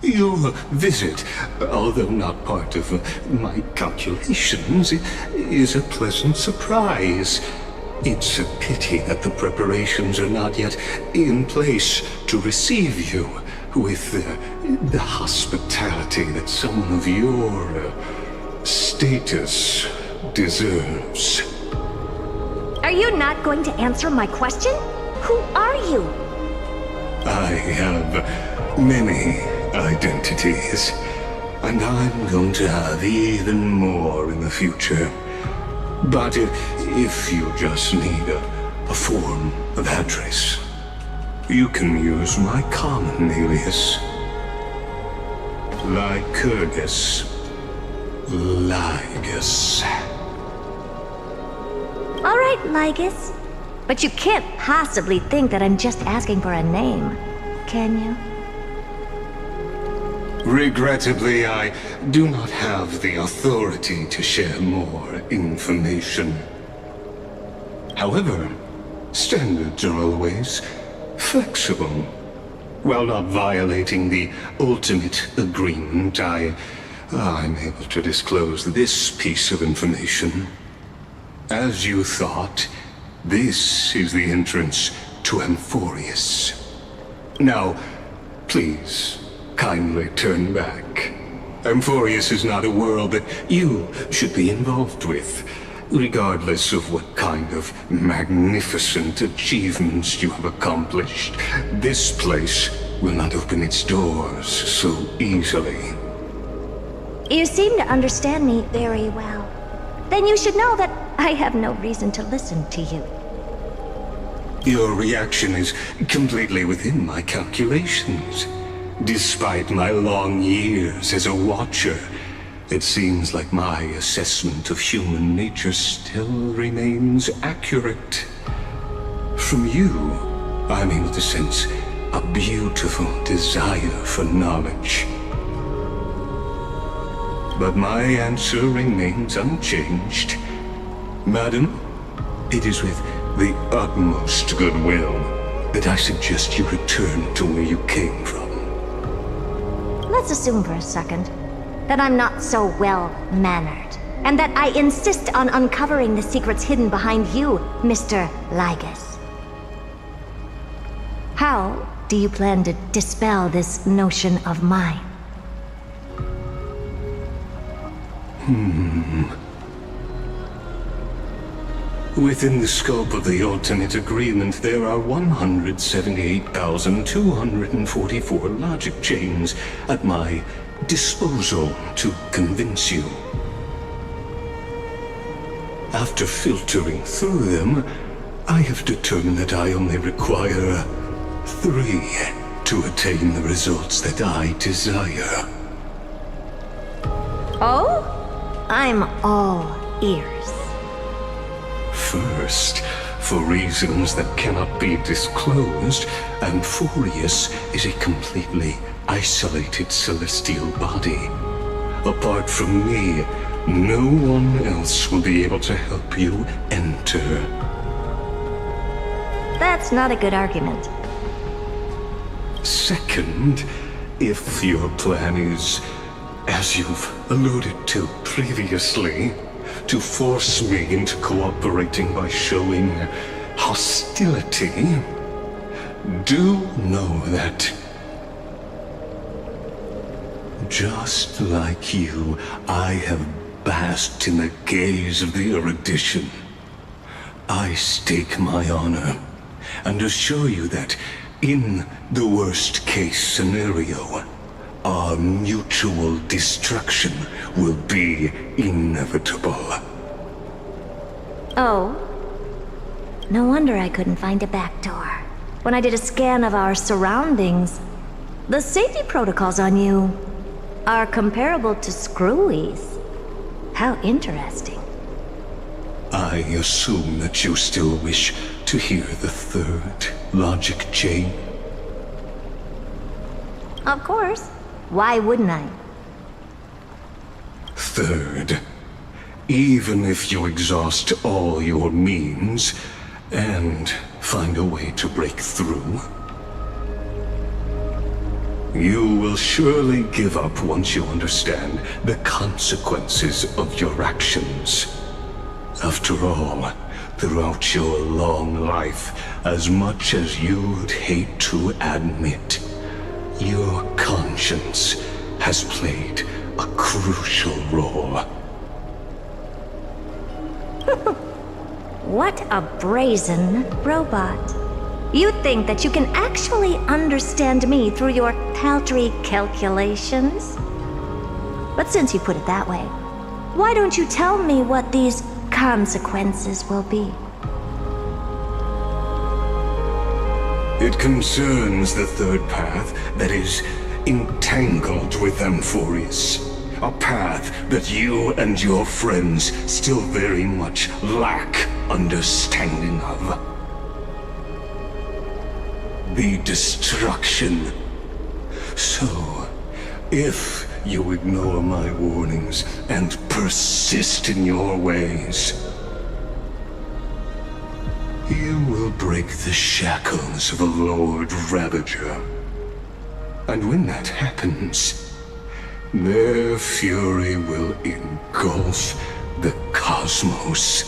Your visit, although not part of my calculations, is a pleasant surprise. It's a pity that the preparations are not yet in place to receive you with the hospitality that someone of your status deserves. Are you not going to answer my question? Who are you? I have many identities, and I'm going to have even more in the future. But if you just need a form of address, you can use my common alias. Lycurgus. Lygus. All right, Lygus. But you can't possibly think that I'm just asking for a name, can you? Regrettably, I do not have the authority to share more information. However, standards are always flexible. While not violating the ultimate agreement, I'm able to disclose this piece of information. As you thought, this is the entrance to Amphorius. Now, please, kindly turn back. Amphorius is not a world that you should be involved with, regardless of what kind of magnificent achievements you have accomplished. This place will not open its doors so easily. You seem to understand me very well. Then you should know that I have no reason to listen to you. Your reaction is completely within my calculations. Despite my long years as a watcher, it seems like my assessment of human nature still remains accurate. From you, I'm able to sense a beautiful desire for knowledge. But my answer remains unchanged. Madam, it is with the utmost goodwill that I suggest you return to where you came from. Let's assume for a second that I'm not so well-mannered, and that I insist on uncovering the secrets hidden behind you, Mr. Lygus. How do you plan to dispel this notion of mine? Within the scope of the ultimate agreement, there are 178,244 logic chains at my disposal to convince you. After filtering through them, I have determined that I only require 3 to attain the results that I desire. Oh? I'm all ears. First, for reasons that cannot be disclosed, Amphorius is a completely isolated celestial body. Apart from me, no one else will be able to help you enter. That's not a good argument. Second, if your plan is, as you've alluded to previously, to force me into cooperating by showing hostility, do know that, just like you, I have basked in the gaze of the erudition. I stake my honor and assure you that, in the worst-case scenario, our mutual destruction will be inevitable. Oh? No wonder I couldn't find a back door. When I did a scan of our surroundings, the safety protocols on you are comparable to Screwy's. How interesting. I assume that you still wish to hear the third logic chain? Of course. Why wouldn't I? Third, even if you exhaust all your means and find a way to break through, you will surely give up once you understand the consequences of your actions. After all, throughout your long life, as much as you'd hate to admit, your conscience has played a crucial role. What a brazen robot. You think that you can actually understand me through your paltry calculations? But since you put it that way, why don't you tell me what these consequences will be? It concerns the third path that is entangled with Amphorius. A path that you and your friends still very much lack understanding of. The destruction. So, if you ignore my warnings and persist in your ways, you will break the shackles of a Lord Ravager. And when that happens, their fury will engulf the cosmos.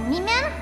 Me, ma'am?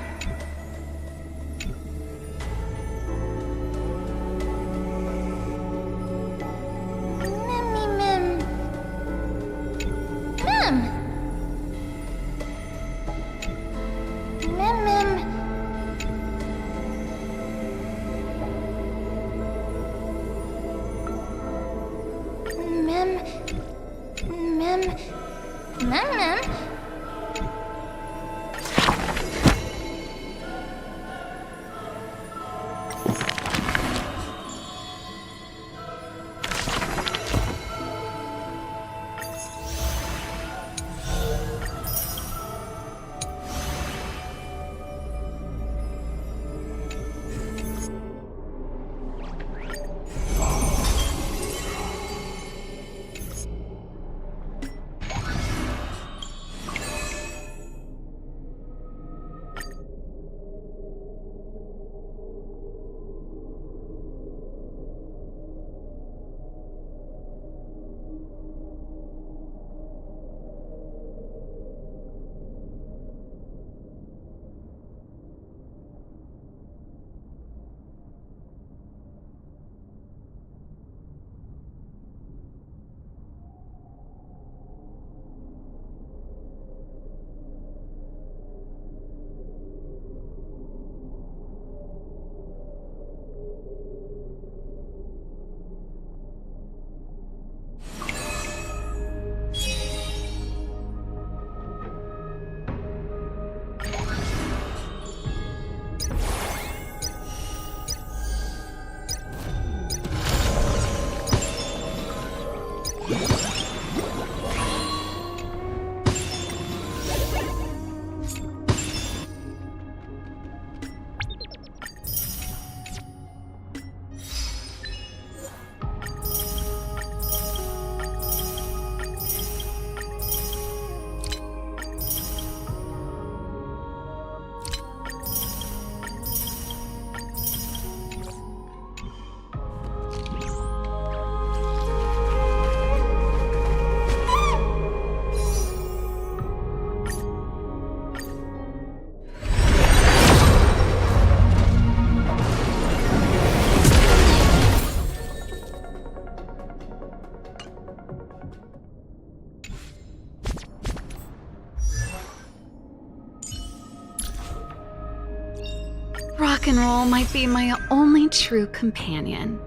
Rock and roll might be my only true companion.